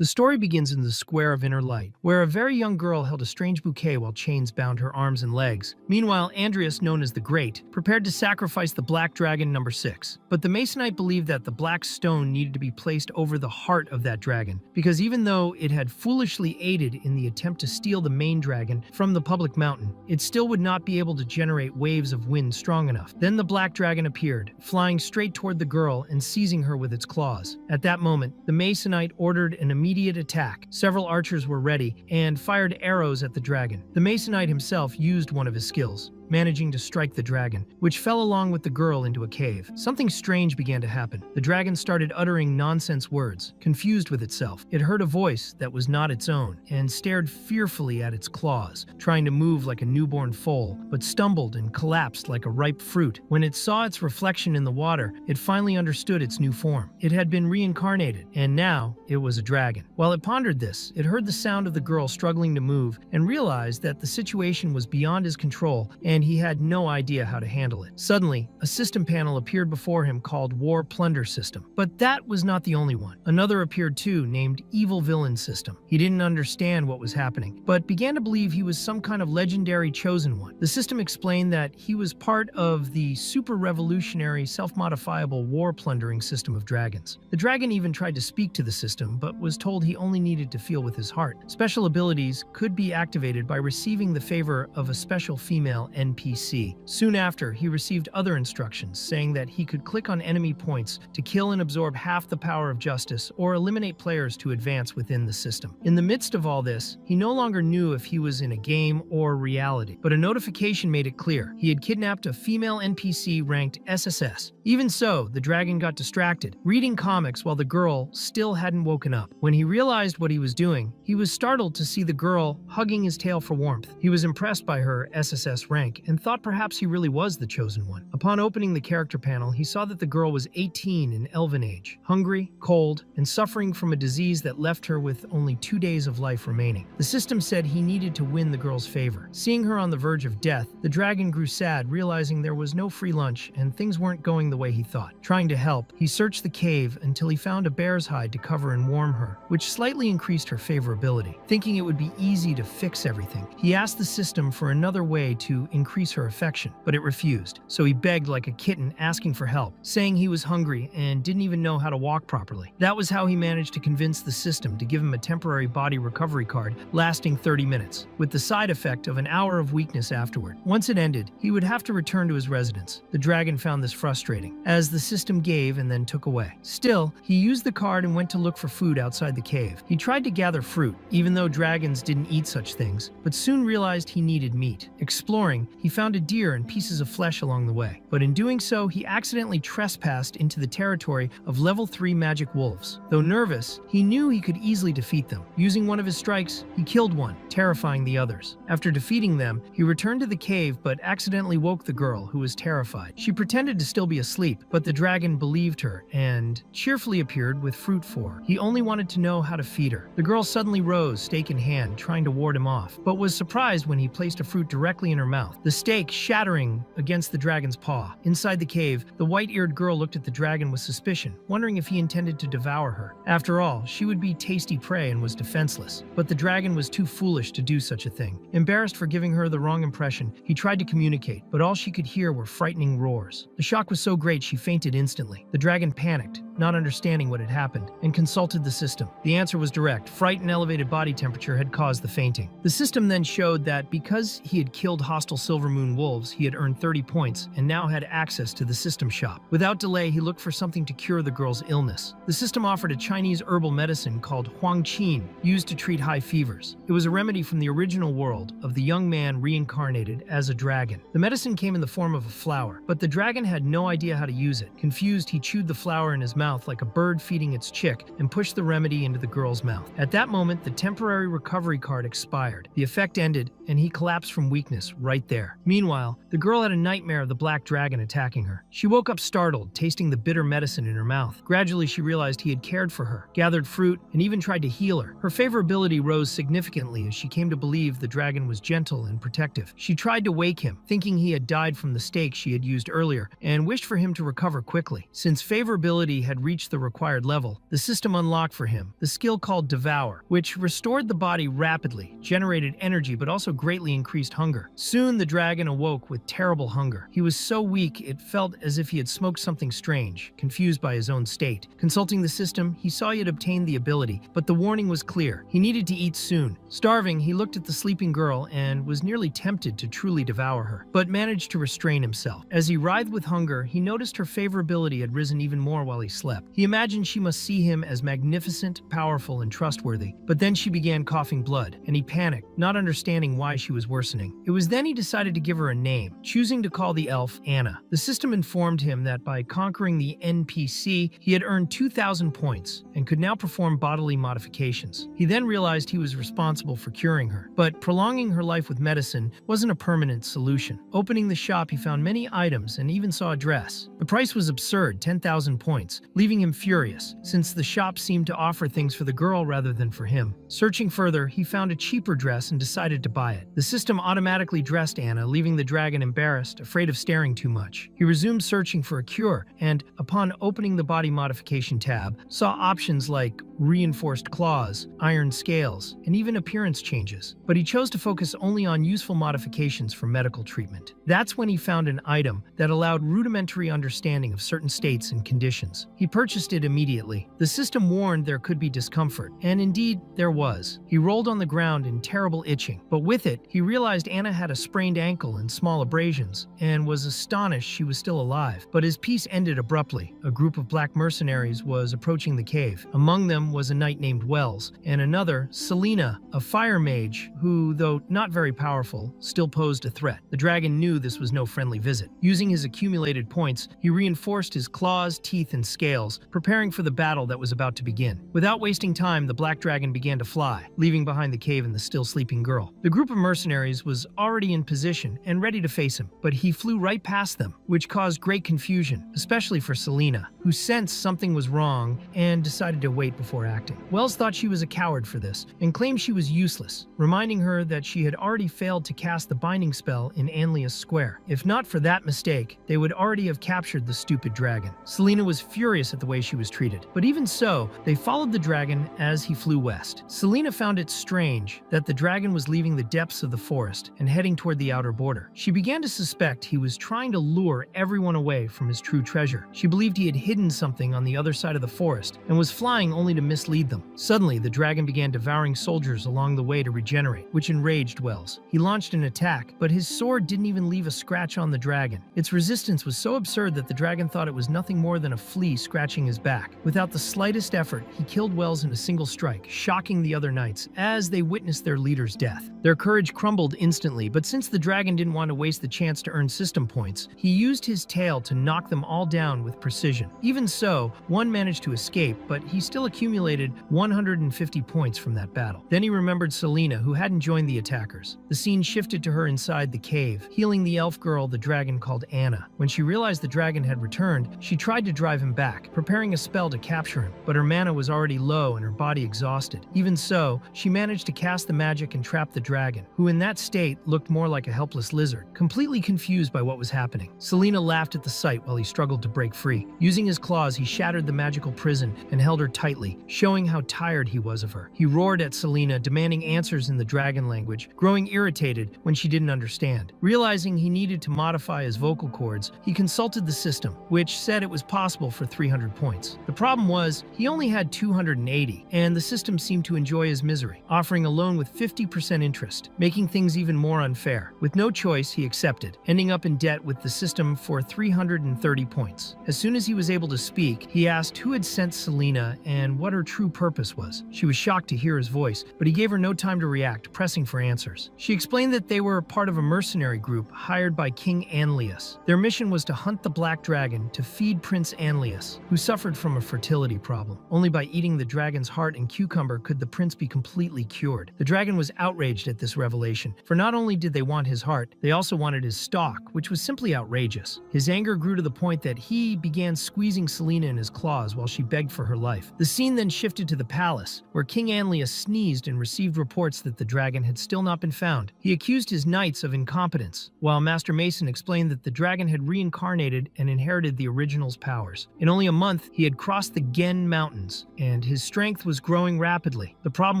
The story begins in the Square of Inner Light, where a very young girl held a strange bouquet while chains bound her arms and legs. Meanwhile, Andreas, known as the Great, prepared to sacrifice the Black Dragon number 6. But the Masonite believed that the black stone needed to be placed over the heart of that dragon, because even though it had foolishly aided in the attempt to steal the main dragon from the public mountain, it still would not be able to generate waves of wind strong enough. Then the Black Dragon appeared, flying straight toward the girl and seizing her with its claws. At that moment, the Masonite ordered an immediate attack. Several archers were ready and fired arrows at the dragon. The Masonite himself used one of his skills, managing to strike the dragon, which fell along with the girl into a cave. Something strange began to happen. The dragon started uttering nonsense words, confused with itself. It heard a voice that was not its own, and stared fearfully at its claws, trying to move like a newborn foal, but stumbled and collapsed like a ripe fruit. When it saw its reflection in the water, it finally understood its new form. It had been reincarnated, and now it was a dragon. While it pondered this, it heard the sound of the girl struggling to move, and realized that the situation was beyond his control, and he had no idea how to handle it. Suddenly, a system panel appeared before him called War Plunder System. But that was not the only one. Another appeared too, named Evil Villain System. He didn't understand what was happening, but began to believe he was some kind of legendary chosen one. The system explained that he was part of the super revolutionary self-modifiable war plundering system of dragons. The dragon even tried to speak to the system, but was told he only needed to feel with his heart. Special abilities could be activated by receiving the favor of a special female NPC. Soon after, he received other instructions saying that he could click on enemy points to kill and absorb half the power of justice or eliminate players to advance within the system. In the midst of all this, he no longer knew if he was in a game or reality, but a notification made it clear. He had kidnapped a female NPC ranked SSS. Even so, the dragon got distracted, reading comics while the girl still hadn't woken up. When he realized what he was doing, he was startled to see the girl hugging his tail for warmth. He was impressed by her SSS rank and thought perhaps he really was the chosen one. Upon opening the character panel, he saw that the girl was 18 in elven age, hungry, cold, and suffering from a disease that left her with only 2 days of life remaining. The system said he needed to win the girl's favor. Seeing her on the verge of death, the dragon grew sad, realizing there was no free lunch and things weren't going the way he thought. Trying to help, he searched the cave until he found a bear's hide to cover and warm her, which slightly increased her favorability. Thinking it would be easy to fix everything, he asked the system for another way to increase her affection, but it refused. So he begged like a kitten, asking for help, saying he was hungry and didn't even know how to walk properly. That was how he managed to convince the system to give him a temporary body recovery card lasting 30 minutes, with the side effect of an hour of weakness afterward. Once it ended, he would have to return to his residence. The dragon found this frustrating, as the system gave and then took away. Still, he used the card and went to look for food outside the cave. He tried to gather fruit, even though dragons didn't eat such things, but soon realized he needed meat. Exploring, he found a deer and pieces of flesh along the way, but in doing so, he accidentally trespassed into the territory of level 3 magic wolves. Though nervous, he knew he could easily defeat them. Using one of his strikes, he killed one, terrifying the others. After defeating them, he returned to the cave but accidentally woke the girl, who was terrified. She pretended to still be asleep, but the dragon believed her and cheerfully appeared with fruit for her. He only wanted to know how to feed her. The girl suddenly rose, stake in hand, trying to ward him off, but was surprised when he placed a fruit directly in her mouth, the stake shattering against the dragon's paw. Inside the cave, the white-eared girl looked at the dragon with suspicion, wondering if he intended to devour her. After all, she would be tasty prey and was defenseless. But the dragon was too foolish to do such a thing. Embarrassed for giving her the wrong impression, he tried to communicate, but all she could hear were frightening roars. The shock was so great she fainted instantly. The dragon panicked, not understanding what had happened, and consulted the system. The answer was direct. Fright and elevated body temperature had caused the fainting. The system then showed that because he had killed hostile Silver Moon wolves, he had earned 30 points and now had access to the system shop. Without delay, he looked for something to cure the girl's illness. The system offered a Chinese herbal medicine called huangqin, used to treat high fevers. It was a remedy from the original world of the young man reincarnated as a dragon. The medicine came in the form of a flower, but the dragon had no idea how to use it. Confused, he chewed the flower in his mouth like a bird feeding its chick and pushed the remedy into the girl's mouth. At that moment, the temporary recovery card expired. The effect ended, and he collapsed from weakness right there. Meanwhile, the girl had a nightmare of the black dragon attacking her. She woke up startled, tasting the bitter medicine in her mouth. Gradually, she realized he had cared for her, gathered fruit, and even tried to heal her. Her favorability rose significantly as she came to believe the dragon was gentle and protective. She tried to wake him, thinking he had died from the stake she had used earlier, and wished for him to recover quickly. Since favorability had had reached the required level, the system unlocked for him the skill called Devour, which restored the body rapidly, generated energy, but also greatly increased hunger. Soon, the dragon awoke with terrible hunger. He was so weak it felt as if he had smoked something strange, confused by his own state. Consulting the system, he saw he had obtained the ability, but the warning was clear. He needed to eat soon. Starving, he looked at the sleeping girl and was nearly tempted to truly devour her, but managed to restrain himself. As he writhed with hunger, he noticed her favorability had risen even more while he slept. He imagined she must see him as magnificent, powerful, and trustworthy, but then she began coughing blood, and he panicked, not understanding why she was worsening. It was then he decided to give her a name, choosing to call the elf Anna. The system informed him that by conquering the NPC, he had earned 2,000 points and could now perform bodily modifications. He then realized he was responsible for curing her, but prolonging her life with medicine wasn't a permanent solution. Opening the shop, he found many items and even saw a dress. The price was absurd, 10,000 points, leaving him furious, since the shop seemed to offer things for the girl rather than for him. Searching further, he found a cheaper dress and decided to buy it. The system automatically dressed Anna, leaving the dragon embarrassed, afraid of staring too much. He resumed searching for a cure, and upon opening the body modification tab, saw options like reinforced claws, iron scales, and even appearance changes. But he chose to focus only on useful modifications for medical treatment. That's when he found an item that allowed rudimentary understanding of certain states and conditions. He purchased it immediately. The system warned there could be discomfort, and indeed, there was. He rolled on the ground in terrible itching, but with it, he realized Anna had a sprained ankle and small abrasions, and was astonished she was still alive. But his peace ended abruptly. A group of black mercenaries was approaching the cave. Among them was a knight named Wells, and another, Selena, a fire mage who, though not very powerful, still posed a threat. The dragon knew this was no friendly visit. Using his accumulated points, he reinforced his claws, teeth, and scales, preparing for the battle that was about to begin. Without wasting time, the black dragon began to fly, leaving behind the cave and the still sleeping girl. The group of mercenaries was already in position and ready to face him, but he flew right past them, which caused great confusion, especially for Selena, who sensed something was wrong and decided to wait before acting. Wells thought she was a coward for this and claimed she was useless, reminding her that she had already failed to cast the binding spell in Anlia's square. If not for that mistake, they would already have captured the stupid dragon. Selena was furious at the way she was treated, but even so, they followed the dragon as he flew west. Selena found it strange that the dragon was leaving the depths of the forest and heading toward the outer border. She began to suspect he was trying to lure everyone away from his true treasure. She believed he had hidden something on the other side of the forest and was flying only to mislead them. Suddenly, the dragon began devouring soldiers along the way to regenerate, which enraged Wells. He launched an attack, but his sword didn't even leave a scratch on the dragon. Its resistance was so absurd that the dragon thought it was nothing more than a flea scratching his back. Without the slightest effort, he killed Wells in a single strike, shocking the other knights as they witnessed their leader's death. Their courage crumbled instantly, but since the dragon didn't want to waste the chance to earn system points, he used his tail to knock them all down with precision. Even so, one managed to escape, but he still accumulated 150 points from that battle. Then he remembered Selena, who hadn't joined the attackers. The scene shifted to her inside the cave, healing the elf girl the dragon called Anna. When she realized the dragon had returned, she tried to drive him back, preparing a spell to capture him, but her mana was already low and her body exhausted. Even so, she managed to cast the magic and trap the dragon, who in that state looked more like a helpless lizard, completely confused by what was happening. Selena laughed at the sight while he struggled to break free. Using his claws, he shattered the magical prison and held her tightly, showing how tired he was of her. He roared at Selena, demanding answers in the dragon language, growing irritated when she didn't understand. Realizing he needed to modify his vocal cords, he consulted the system, which said it was possible for 300 points. The problem was, he only had 280, and the system seemed to enjoy his misery, offering a loan with 50% interest, making things even more unfair. With no choice, he accepted, ending up in debt with the system for 330 points. As soon as he was able to speak, he asked who had sent Selena and what her true purpose was. She was shocked to hear his voice, but he gave her no time to react, pressing for answers. She explained that they were part of a mercenary group hired by King Anlius. Their mission was to hunt the black dragon to feed Prince Anlius, who suffered from a fertility problem. Only by eating the dragon's heart and cucumber could the prince be completely cured. The dragon was outraged at this revelation, for not only did they want his heart, they also wanted his stock, which was simply outrageous. His anger grew to the point that he began squeezing Selena in his claws while she begged for her life. The scene then shifted to the palace, where King Anlius sneezed and received reports that the dragon had still not been found. He accused his knights of incompetence, while Master Mason explained that the dragon had reincarnated and inherited the original's powers. In only only a month, he had crossed the Gen Mountains, and his strength was growing rapidly. The problem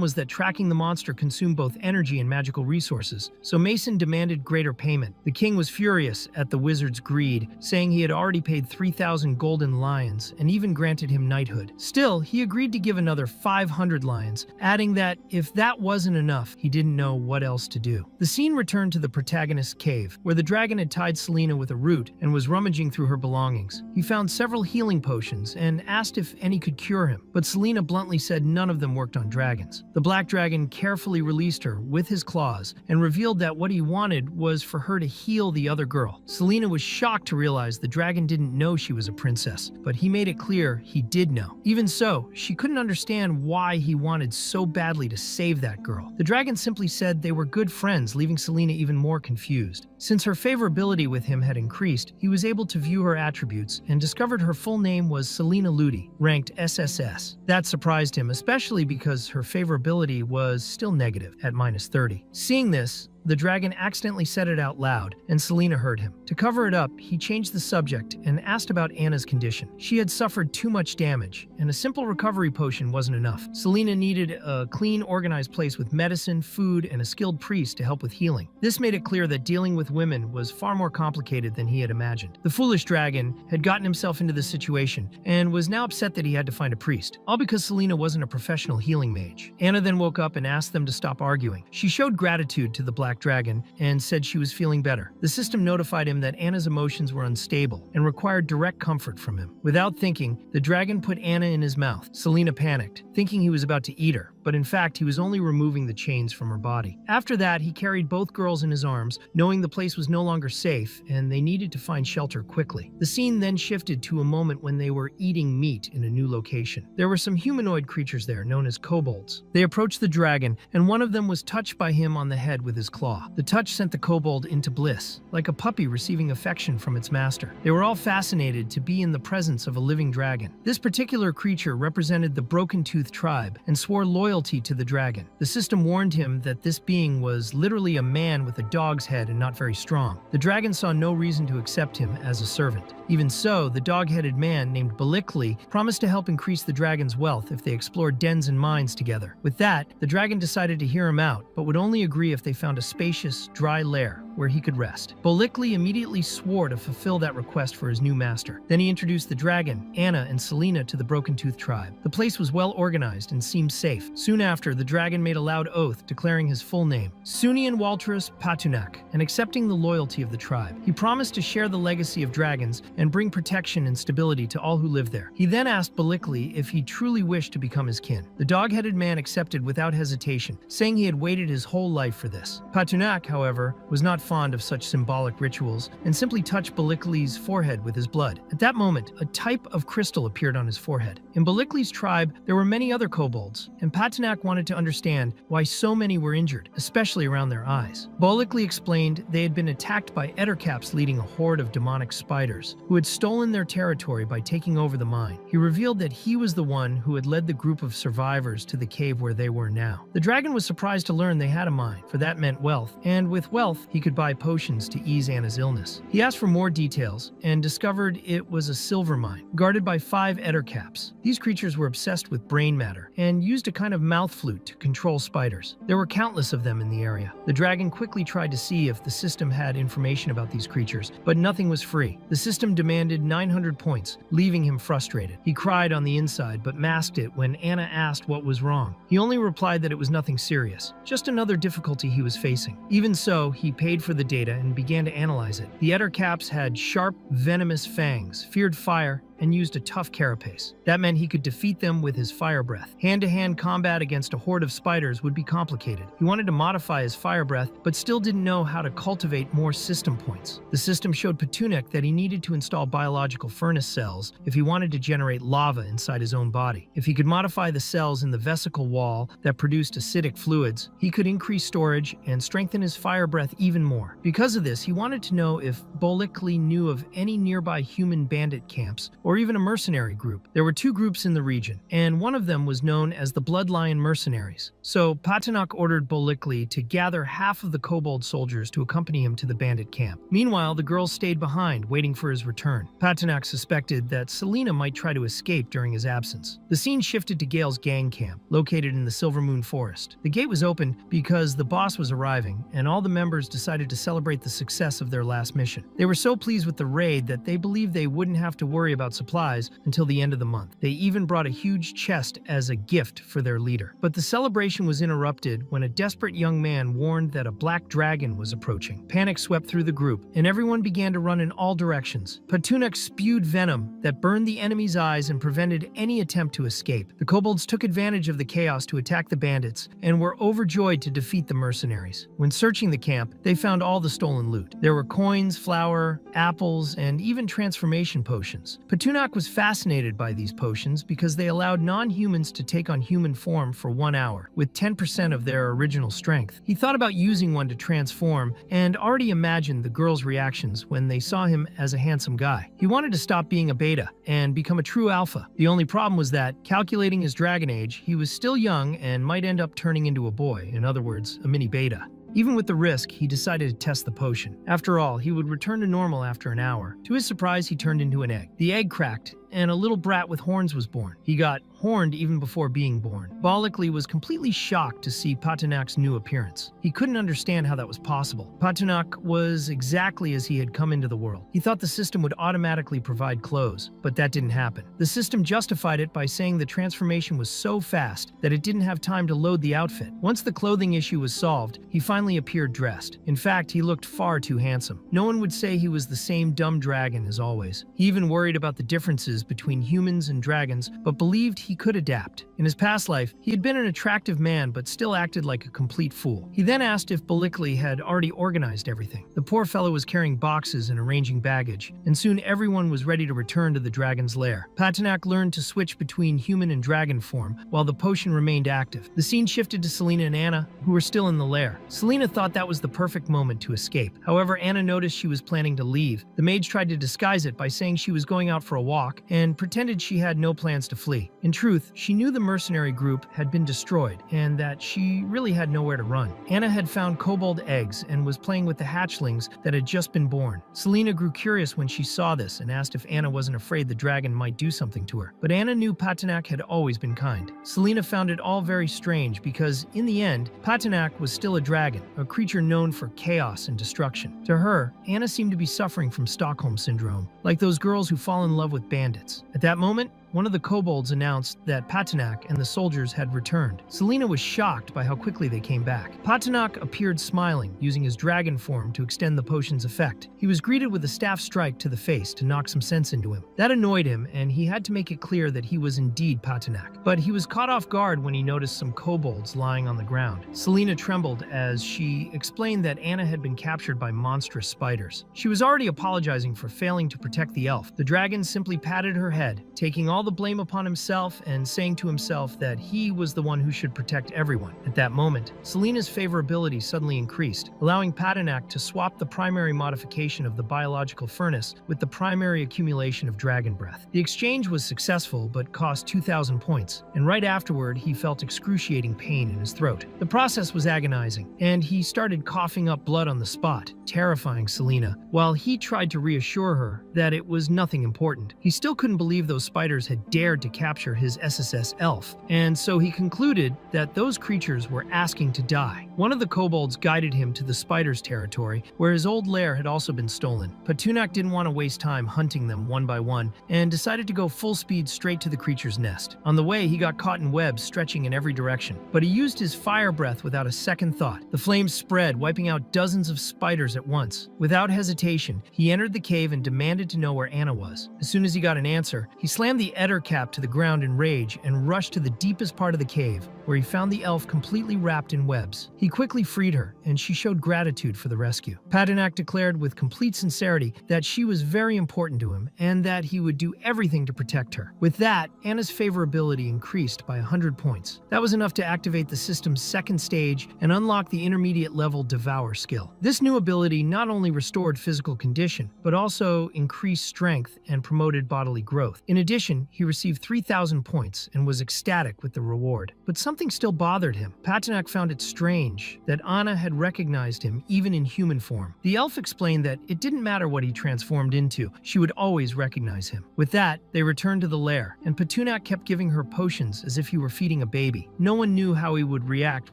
was that tracking the monster consumed both energy and magical resources, so Mason demanded greater payment. The king was furious at the wizard's greed, saying he had already paid 3,000 golden lions and even granted him knighthood. Still, he agreed to give another 500 lions, adding that if that wasn't enough, he didn't know what else to do. The scene returned to the protagonist's cave, where the dragon had tied Selena with a root and was rummaging through her belongings. He found several healing potions and asked if any could cure him, but Selena bluntly said none of them worked on dragons. The black dragon carefully released her with his claws and revealed that what he wanted was for her to heal the other girl. Selena was shocked to realize the dragon didn't know she was a princess, but he made it clear he did know. Even so, she couldn't understand why he wanted so badly to save that girl. The dragon simply said they were good friends, leaving Selena even more confused. Since her favorability with him had increased, he was able to view her attributes and discovered her full name was Selena Ludi, ranked SSS. That surprised him, especially because her favorability was still negative at -30. Seeing this, the dragon accidentally said it out loud, and Selena heard him. To cover it up, he changed the subject and asked about Anna's condition. She had suffered too much damage, and a simple recovery potion wasn't enough. Selena needed a clean, organized place with medicine, food, and a skilled priest to help with healing. This made it clear that dealing with women was far more complicated than he had imagined. The foolish dragon had gotten himself into this situation and was now upset that he had to find a priest, all because Selena wasn't a professional healing mage. Anna then woke up and asked them to stop arguing. She showed gratitude to the black dragon and said she was feeling better. The system notified him that Anna's emotions were unstable and required direct comfort from him. Without thinking, the dragon put Anna in his mouth. Selena panicked, thinking he was about to eat her, but in fact he was only removing the chains from her body. After that, he carried both girls in his arms, knowing the place was no longer safe and they needed to find shelter quickly. The scene then shifted to a moment when they were eating meat in a new location. There were some humanoid creatures there known as kobolds. They approached the dragon, and one of them was touched by him on the head with his claw. The touch sent the kobold into bliss, like a puppy receiving affection from its master. They were all fascinated to be in the presence of a living dragon. This particular creature represented the Broken Tooth tribe and swore loyalty to the dragon. The system warned him that this being was literally a man with a dog's head and not very strong. The dragon saw no reason to accept him as a servant. Even so, the dog-headed man named Balikli promised to help increase the dragon's wealth if they explored dens and mines together. With that, the dragon decided to hear him out, but would only agree if they found a spacious, dry lair where he could rest. Balikli immediately swore to fulfill that request for his new master. Then he introduced the dragon, Anna, and Selena to the Broken Tooth tribe. The place was well organized and seemed safe. Soon after, the dragon made a loud oath declaring his full name, Sunian Waltrus Patunak, and accepting the loyalty of the tribe. He promised to share the legacy of dragons and bring protection and stability to all who live there. He then asked Balikli if he truly wished to become his kin. The dog-headed man accepted without hesitation, saying he had waited his whole life for this. Patunak, however, was not fond of such symbolic rituals and simply touched Balikli's forehead with his blood. At that moment, a type of crystal appeared on his forehead. In Balikli's tribe, there were many other kobolds, and Patunak wanted to understand why so many were injured, especially around their eyes. Balikli explained they had been attacked by ettercaps leading a horde of demonic spiders, who had stolen their territory by taking over the mine. He revealed that he was the one who had led the group of survivors to the cave where they were now. The dragon was surprised to learn they had a mine, for that meant wealth, and with wealth, he could buy potions to ease Anna's illness. He asked for more details and discovered it was a silver mine, guarded by 5 ettercaps. These creatures were obsessed with brain matter and used a kind of mouth flute to control spiders. There were countless of them in the area. The dragon quickly tried to see if the system had information about these creatures, but nothing was free. The system demanded 900 points, leaving him frustrated. He cried on the inside, but masked it when Anna asked what was wrong. He only replied that it was nothing serious, just another difficulty he was facing. Even so, he paid for the data and began to analyze it. The ettercaps had sharp, venomous fangs, feared fire, and used a tough carapace. That meant he could defeat them with his fire breath. Hand-to-hand combat against a horde of spiders would be complicated. He wanted to modify his fire breath, but still didn't know how to cultivate more system points. The system showed Patunak that he needed to install biological furnace cells if he wanted to generate lava inside his own body. If he could modify the cells in the vesicle wall that produced acidic fluids, he could increase storage and strengthen his fire breath even more. Because of this, he wanted to know if Balikli knew of any nearby human bandit camps or or even a mercenary group. There were two groups in the region, and one of them was known as the Bloodlion Mercenaries. So Patinak ordered Bolikli to gather half of the kobold soldiers to accompany him to the bandit camp. Meanwhile, the girls stayed behind, waiting for his return. Patinak suspected that Selena might try to escape during his absence. The scene shifted to Gale's gang camp, located in the Silver Moon Forest. The gate was open because the boss was arriving, and all the members decided to celebrate the success of their last mission. They were so pleased with the raid that they believed they wouldn't have to worry about supplies until the end of the month. They even brought a huge chest as a gift for their leader. But the celebration was interrupted when a desperate young man warned that a black dragon was approaching. Panic swept through the group, and everyone began to run in all directions. Patinak spewed venom that burned the enemy's eyes and prevented any attempt to escape. The kobolds took advantage of the chaos to attack the bandits and were overjoyed to defeat the mercenaries. When searching the camp, they found all the stolen loot. There were coins, flour, apples, and even transformation potions. Patinak was fascinated by these potions because they allowed non-humans to take on human form for 1 hour, with 10% of their original strength. He thought about using one to transform and already imagined the girls' reactions when they saw him as a handsome guy. He wanted to stop being a beta and become a true alpha. The only problem was that, calculating his dragon age, he was still young and might end up turning into a boy, in other words, a mini beta. Even with the risk, he decided to test the potion. After all, he would return to normal after an hour. To his surprise, he turned into an egg. The egg cracked, and a little brat with horns was born. He got horned even before being born. Bolikli was completely shocked to see Patinak's new appearance. He couldn't understand how that was possible. Patinak was exactly as he had come into the world. He thought the system would automatically provide clothes, but that didn't happen. The system justified it by saying the transformation was so fast that it didn't have time to load the outfit. Once the clothing issue was solved, he finally appeared dressed. In fact, he looked far too handsome. No one would say he was the same dumb dragon as always. He even worried about the differences between humans and dragons, but believed he could adapt. In his past life, he had been an attractive man but still acted like a complete fool. He then asked if Bolikli had already organized everything. The poor fellow was carrying boxes and arranging baggage, and soon everyone was ready to return to the dragon's lair. Patinak learned to switch between human and dragon form while the potion remained active. The scene shifted to Selena and Anna, who were still in the lair. Selena thought that was the perfect moment to escape. However, Anna noticed she was planning to leave. The mage tried to disguise it by saying she was going out for a walk and pretended she had no plans to flee. In truth, she knew the mercenary group had been destroyed and that she really had nowhere to run. Anna had found kobold eggs and was playing with the hatchlings that had just been born. Selena grew curious when she saw this and asked if Anna wasn't afraid the dragon might do something to her. But Anna knew Patinak had always been kind. Selena found it all very strange because, in the end, Patinak was still a dragon, a creature known for chaos and destruction. To her, Anna seemed to be suffering from Stockholm Syndrome, like those girls who fall in love with bandits. At that moment, one of the kobolds announced that Patinak and the soldiers had returned. Selena was shocked by how quickly they came back. Patinak appeared smiling, using his dragon form to extend the potion's effect. He was greeted with a staff strike to the face to knock some sense into him. That annoyed him, and he had to make it clear that he was indeed Patinak. But he was caught off guard when he noticed some kobolds lying on the ground. Selena trembled as she explained that Anna had been captured by monstrous spiders. She was already apologizing for failing to protect the elf. The dragon simply patted her head, taking all the blame upon himself and saying to himself that he was the one who should protect everyone. At that moment, Selena's favorability suddenly increased, allowing Patinak to swap the primary modification of the biological furnace with the primary accumulation of dragon breath. The exchange was successful but cost 2,000 points, and right afterward he felt excruciating pain in his throat. The process was agonizing, and he started coughing up blood on the spot, terrifying Selena, while he tried to reassure her that it was nothing important. He still couldn't believe those spiders had dared to capture his SSS elf, and so he concluded that those creatures were asking to die. One of the kobolds guided him to the spiders' territory, where his old lair had also been stolen. Patinak didn't want to waste time hunting them one by one, and decided to go full speed straight to the creature's nest. On the way, he got caught in webs stretching in every direction, but he used his fire breath without a second thought. The flames spread, wiping out dozens of spiders at once. Without hesitation, he entered the cave and demanded to know where Anna was. As soon as he got an answer, he slammed the Ettercap to the ground in rage and rushed to the deepest part of the cave, where he found the elf completely wrapped in webs. He quickly freed her, and she showed gratitude for the rescue. Paternak declared with complete sincerity that she was very important to him and that he would do everything to protect her. With that, Anna's favorability increased by 100 points. That was enough to activate the system's second stage and unlock the intermediate level Devour skill. This new ability not only restored physical condition, but also increased strength and promoted bodily growth. In addition, he received 3,000 points and was ecstatic with the reward. But something still bothered him. Paternak found it strange that Anna had recognized him even in human form. The elf explained that it didn't matter what he transformed into, she would always recognize him. With that, they returned to the lair, and Paternak kept giving her potions as if he were feeding a baby. No one knew how he would react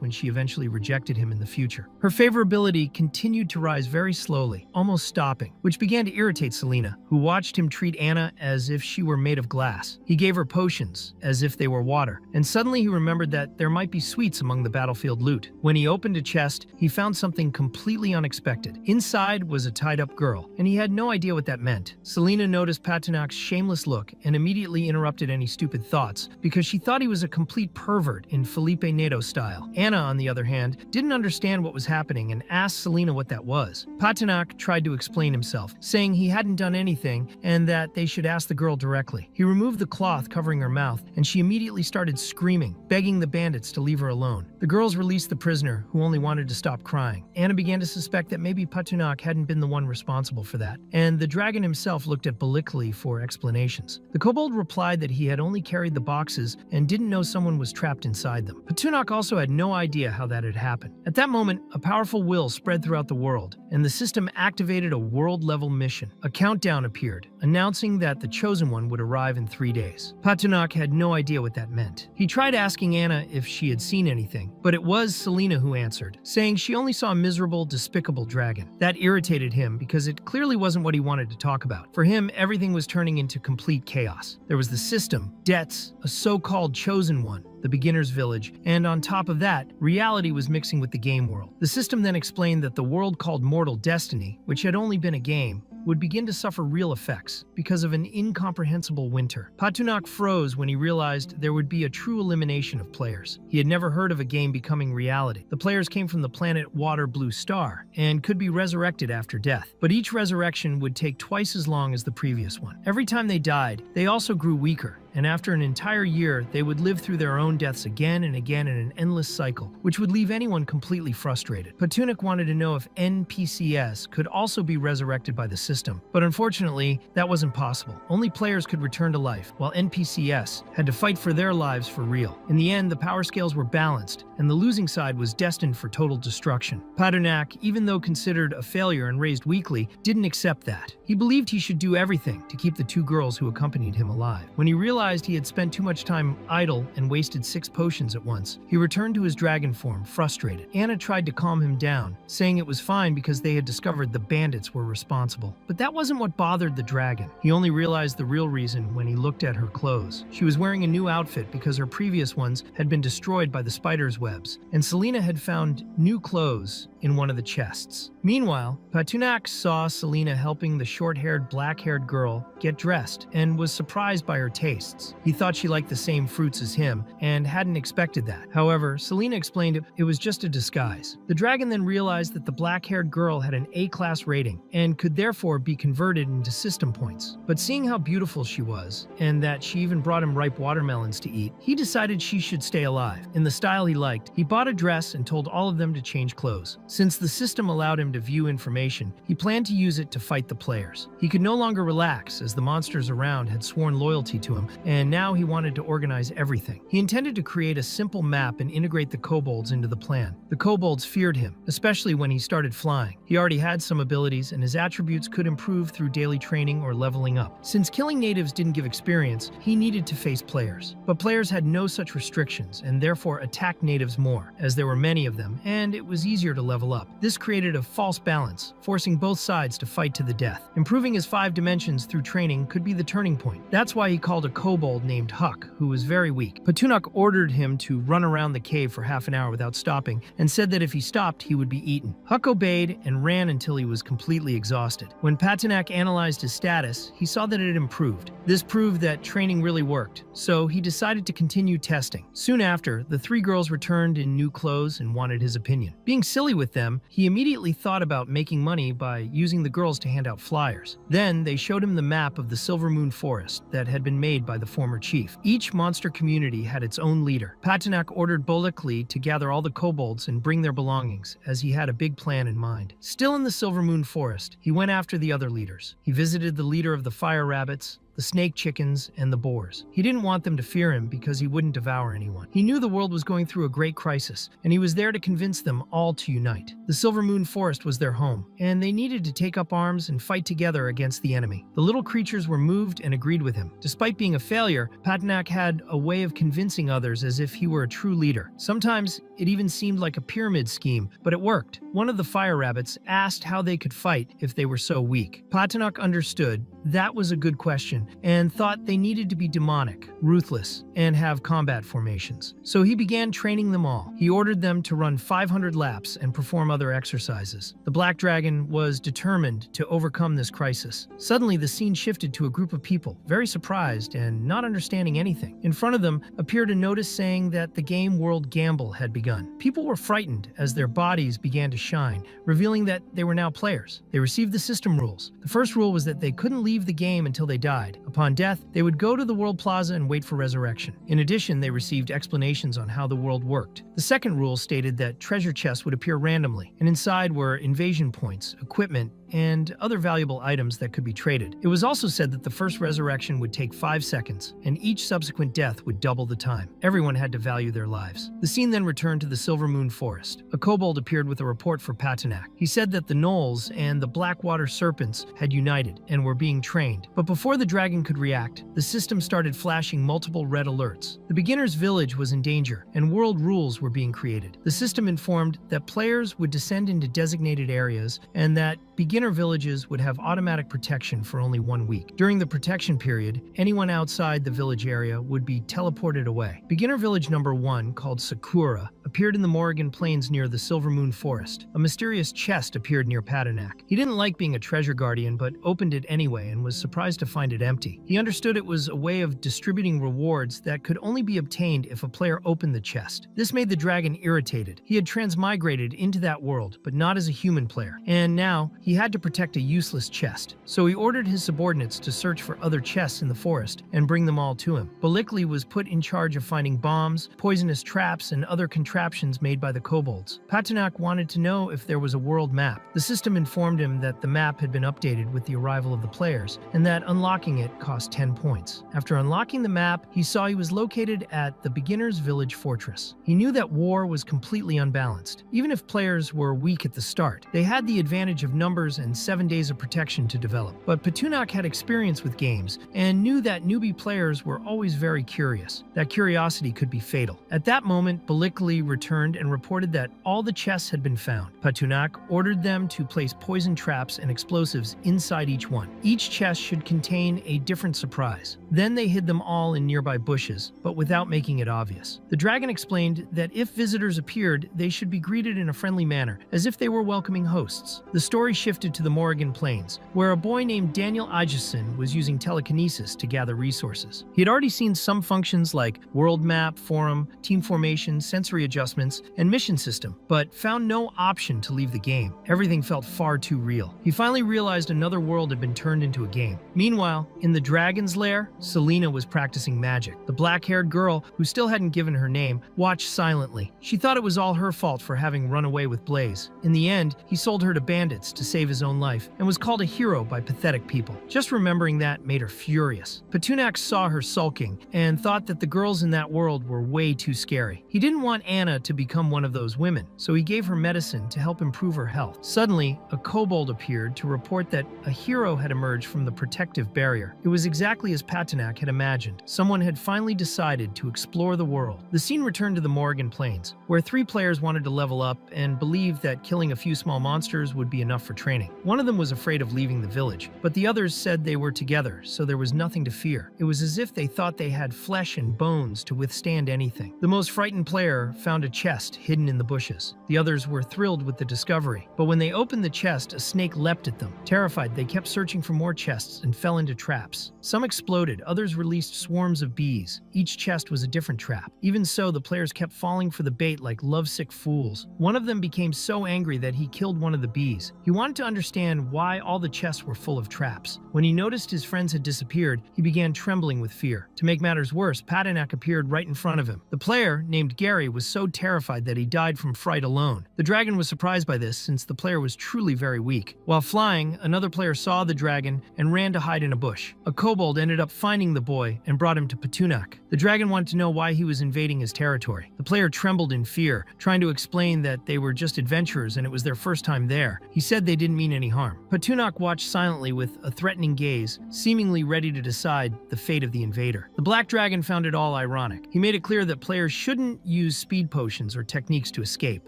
when she eventually rejected him in the future. Her favorability continued to rise very slowly, almost stopping, which began to irritate Selena, who watched him treat Anna as if she were made of glass. He gave her potions as if they were water, and suddenly he remembered that there might be sweets among the battlefield loot. When he opened a chest, he found something completely unexpected. Inside was a tied-up girl, and he had no idea what that meant. Selena noticed Paternak's shameless look and immediately interrupted any stupid thoughts because she thought he was a complete pervert in Felipe Neto style. Anna, on the other hand, didn't understand what was happening and asked Selena what that was. Paternak tried to explain himself, saying he hadn't done anything and that they should ask the girl directly. He removed the cloth covering her mouth, and she immediately started screaming, begging the bandits to leave her alone. The girls released the prisoner, who only wanted to stop crying. Anna began to suspect that maybe Paternak hadn't been the one responsible for that, and the dragon himself looked at Balikli for explanations. The kobold replied that he had only carried the boxes and didn't know someone was trapped inside them. Paternak also had no idea how that had happened. At that moment, a powerful will spread throughout the world, and the system activated a world-level mission. A countdown appeared, announcing that the Chosen One would arrive in 3 days. Paternak had no idea what that meant. He tried asking Anna if she had seen anything, but it was Selena who answered, saying she only saw a miserable, despicable dragon. That irritated him because it clearly wasn't what he wanted to talk about. For him, everything was turning into complete chaos. There was the system, debts, a so-called Chosen One, the beginner's village, and on top of that, reality was mixing with the game world. The system then explained that the world called Mortal Destiny, which had only been a game, would begin to suffer real effects because of an incomprehensible winter. Paternak froze when he realized there would be a true elimination of players. He had never heard of a game becoming reality. The players came from the planet Water Blue Star and could be resurrected after death, but each resurrection would take twice as long as the previous one. Every time they died, they also grew weaker, and after an entire year, they would live through their own deaths again and again in an endless cycle, which would leave anyone completely frustrated. Paternak wanted to know if NPCs could also be resurrected by the system, but unfortunately, that wasn't possible. Only players could return to life, while NPCs had to fight for their lives for real. In the end, the power scales were balanced, and the losing side was destined for total destruction. Paternak, even though considered a failure and raised weakly, didn't accept that. He believed he should do everything to keep the 2 girls who accompanied him alive. When he realized he had spent too much time idle and wasted 6 potions at once, he returned to his dragon form, frustrated. Anna tried to calm him down, saying it was fine because they had discovered the bandits were responsible. But that wasn't what bothered the dragon. He only realized the real reason when he looked at her clothes. She was wearing a new outfit because her previous ones had been destroyed by the spider's webs, and Selena had found new clothes in one of the chests. Meanwhile, Paternak saw Selena helping the short-haired, black-haired girl get dressed and was surprised by her tastes. He thought she liked the same fruits as him and hadn't expected that. However, Selena explained it was just a disguise. The dragon then realized that the black-haired girl had an A-class rating and could therefore be converted into system points. But seeing how beautiful she was, and that she even brought him ripe watermelons to eat, he decided she should stay alive. In the style he liked, he bought a dress and told all of them to change clothes. Since the system allowed him to view information, he planned to use it to fight the players. He could no longer relax as the monsters around had sworn loyalty to him, and now he wanted to organize everything. He intended to create a simple map and integrate the kobolds into the plan. The kobolds feared him, especially when he started flying. He already had some abilities, and his attributes could improve through daily training or leveling up. Since killing natives didn't give experience, he needed to face players. But players had no such restrictions, and therefore attacked natives more, as there were many of them, and it was easier to level level up. This created a false balance, forcing both sides to fight to the death. Improving his 5 dimensions through training could be the turning point. That's why he called a kobold named Huck, who was very weak. Patunok ordered him to run around the cave for half an hour without stopping, and said that if he stopped, he would be eaten. Huck obeyed and ran until he was completely exhausted. When Patunok analyzed his status, he saw that it had improved. This proved that training really worked, so he decided to continue testing. Soon after, the 3 girls returned in new clothes and wanted his opinion. Being silly with them, he immediately thought about making money by using the girls to hand out flyers. Then they showed him the map of the Silver Moon Forest that had been made by the former chief. Each monster community had its own leader. Patunok ordered Bolikli to gather all the kobolds and bring their belongings, as he had a big plan in mind. Still in the Silver Moon Forest, he went after the other leaders. He visited the leader of the fire rabbits, the snake chickens, and the boars. He didn't want them to fear him because he wouldn't devour anyone. He knew the world was going through a great crisis, and he was there to convince them all to unite. The Silver Moon Forest was their home, and they needed to take up arms and fight together against the enemy. The little creatures were moved and agreed with him. Despite being a failure, Patunok had a way of convincing others as if he were a true leader. Sometimes it even seemed like a pyramid scheme, but it worked. One of the fire rabbits asked how they could fight if they were so weak. Patunok understood that was a good question, and thought they needed to be demonic, ruthless, and have combat formations. So he began training them all. He ordered them to run 500 laps and perform other exercises. The Black Dragon was determined to overcome this crisis. Suddenly, the scene shifted to a group of people, very surprised and not understanding anything. In front of them appeared a notice saying that the game World Gamble had begun. People were frightened as their bodies began to shine, revealing that they were now players. They received the system rules. The first rule was that they couldn't leave the game until they died. Upon death, they would go to the World Plaza and wait for resurrection. In addition, they received explanations on how the world worked. The second rule stated that treasure chests would appear randomly, and inside were invasion points, equipment, and other valuable items that could be traded. It was also said that the first resurrection would take 5 seconds, and each subsequent death would double the time. Everyone had to value their lives. The scene then returned to the Silver Moon Forest. A kobold appeared with a report for Patunok. He said that the gnolls and the Blackwater serpents had united and were being trained. But before the dragon could react, the system started flashing multiple red alerts. The beginner's village was in danger, and world rules were being created. The system informed that players would descend into designated areas and that beginner villages would have automatic protection for only 1 week. During the protection period, anyone outside the village area would be teleported away. Beginner village number 1, called Sakura, appeared in the Morrigan Plains near the Silver Moon Forest. A mysterious chest appeared near Patunok. He didn't like being a treasure guardian, but opened it anyway and was surprised to find it empty. He understood it was a way of distributing rewards that could only be obtained if a player opened the chest. This made the dragon irritated. He had transmigrated into that world, but not as a human player, and now he had to protect a useless chest. So he ordered his subordinates to search for other chests in the forest and bring them all to him. Bolikli was put in charge of finding bombs, poisonous traps, and other contraptions made by the kobolds. Patunok wanted to know if there was a world map. The system informed him that the map had been updated with the arrival of the players, and that unlocking it cost 10 points. After unlocking the map, he saw he was located at the beginner's village fortress. He knew that war was completely unbalanced. Even if players were weak at the start, they had the advantage of numbers and 7 days of protection to develop. But Patunok had experience with games and knew that newbie players were always very curious. That curiosity could be fatal. At that moment, Bolikli returned and reported that all the chests had been found. Patunok ordered them to place poison traps and explosives inside each one. Each chest should contain a different surprise. Then they hid them all in nearby bushes, but without making it obvious. The dragon explained that if visitors appeared, they should be greeted in a friendly manner, as if they were welcoming hosts. The story shifted to the Morrigan Plains, where a boy named Daniel Igeson was using telekinesis to gather resources. He had already seen some functions like world map, forum, team formation, sensory adjustments, and mission system, but found no option to leave the game. Everything felt far too real. He finally realized another world had been turned into a game. Meanwhile, in the dragon's lair, Selena was practicing magic. The black-haired girl, who still hadn't given her name, watched silently. She thought it was all her fault for having run away with Blaze. In the end, he sold her to bandits to save his own life and was called a hero by pathetic people. Just remembering that made her furious. Patunok saw her sulking and thought that the girls in that world were way too scary. He didn't want Anna to become one of those women, so he gave her medicine to help improve her health. Suddenly, a kobold appeared to report that a hero had emerged from the protective barrier. It It was exactly as Patinak had imagined. Someone had finally decided to explore the world. The scene returned to the Morrigan Plains, where 3 players wanted to level up and believed that killing a few small monsters would be enough for training. One of them was afraid of leaving the village, but the others said they were together, so there was nothing to fear. It was as if they thought they had flesh and bones to withstand anything. The most frightened player found a chest hidden in the bushes. The others were thrilled with the discovery, but when they opened the chest, a snake leapt at them. Terrified, they kept searching for more chests and fell into traps. Some exploded, others released swarms of bees. Each chest was a different trap. Even so, the players kept falling for the bait like lovesick fools. One of them became so angry that he killed one of the bees. He wanted to understand why all the chests were full of traps. When he noticed his friends had disappeared, he began trembling with fear. To make matters worse, Patinak appeared right in front of him. The player, named Gary, was so terrified that he died from fright alone. The dragon was surprised by this, since the player was truly very weak. While flying, another player saw the dragon and ran to hide in a bush. A kobold ended up finding the boy and brought him to Patinak. The dragon wanted to know why he was invading his territory. The player trembled in fear, trying to explain that they were just adventurers and it was their first time there. He said they didn't mean any harm. Patinak watched silently with a threatening gaze, seemingly ready to decide the fate of the invader. The black dragon found it all ironic. He made it clear that players shouldn't use speed potions or techniques to escape.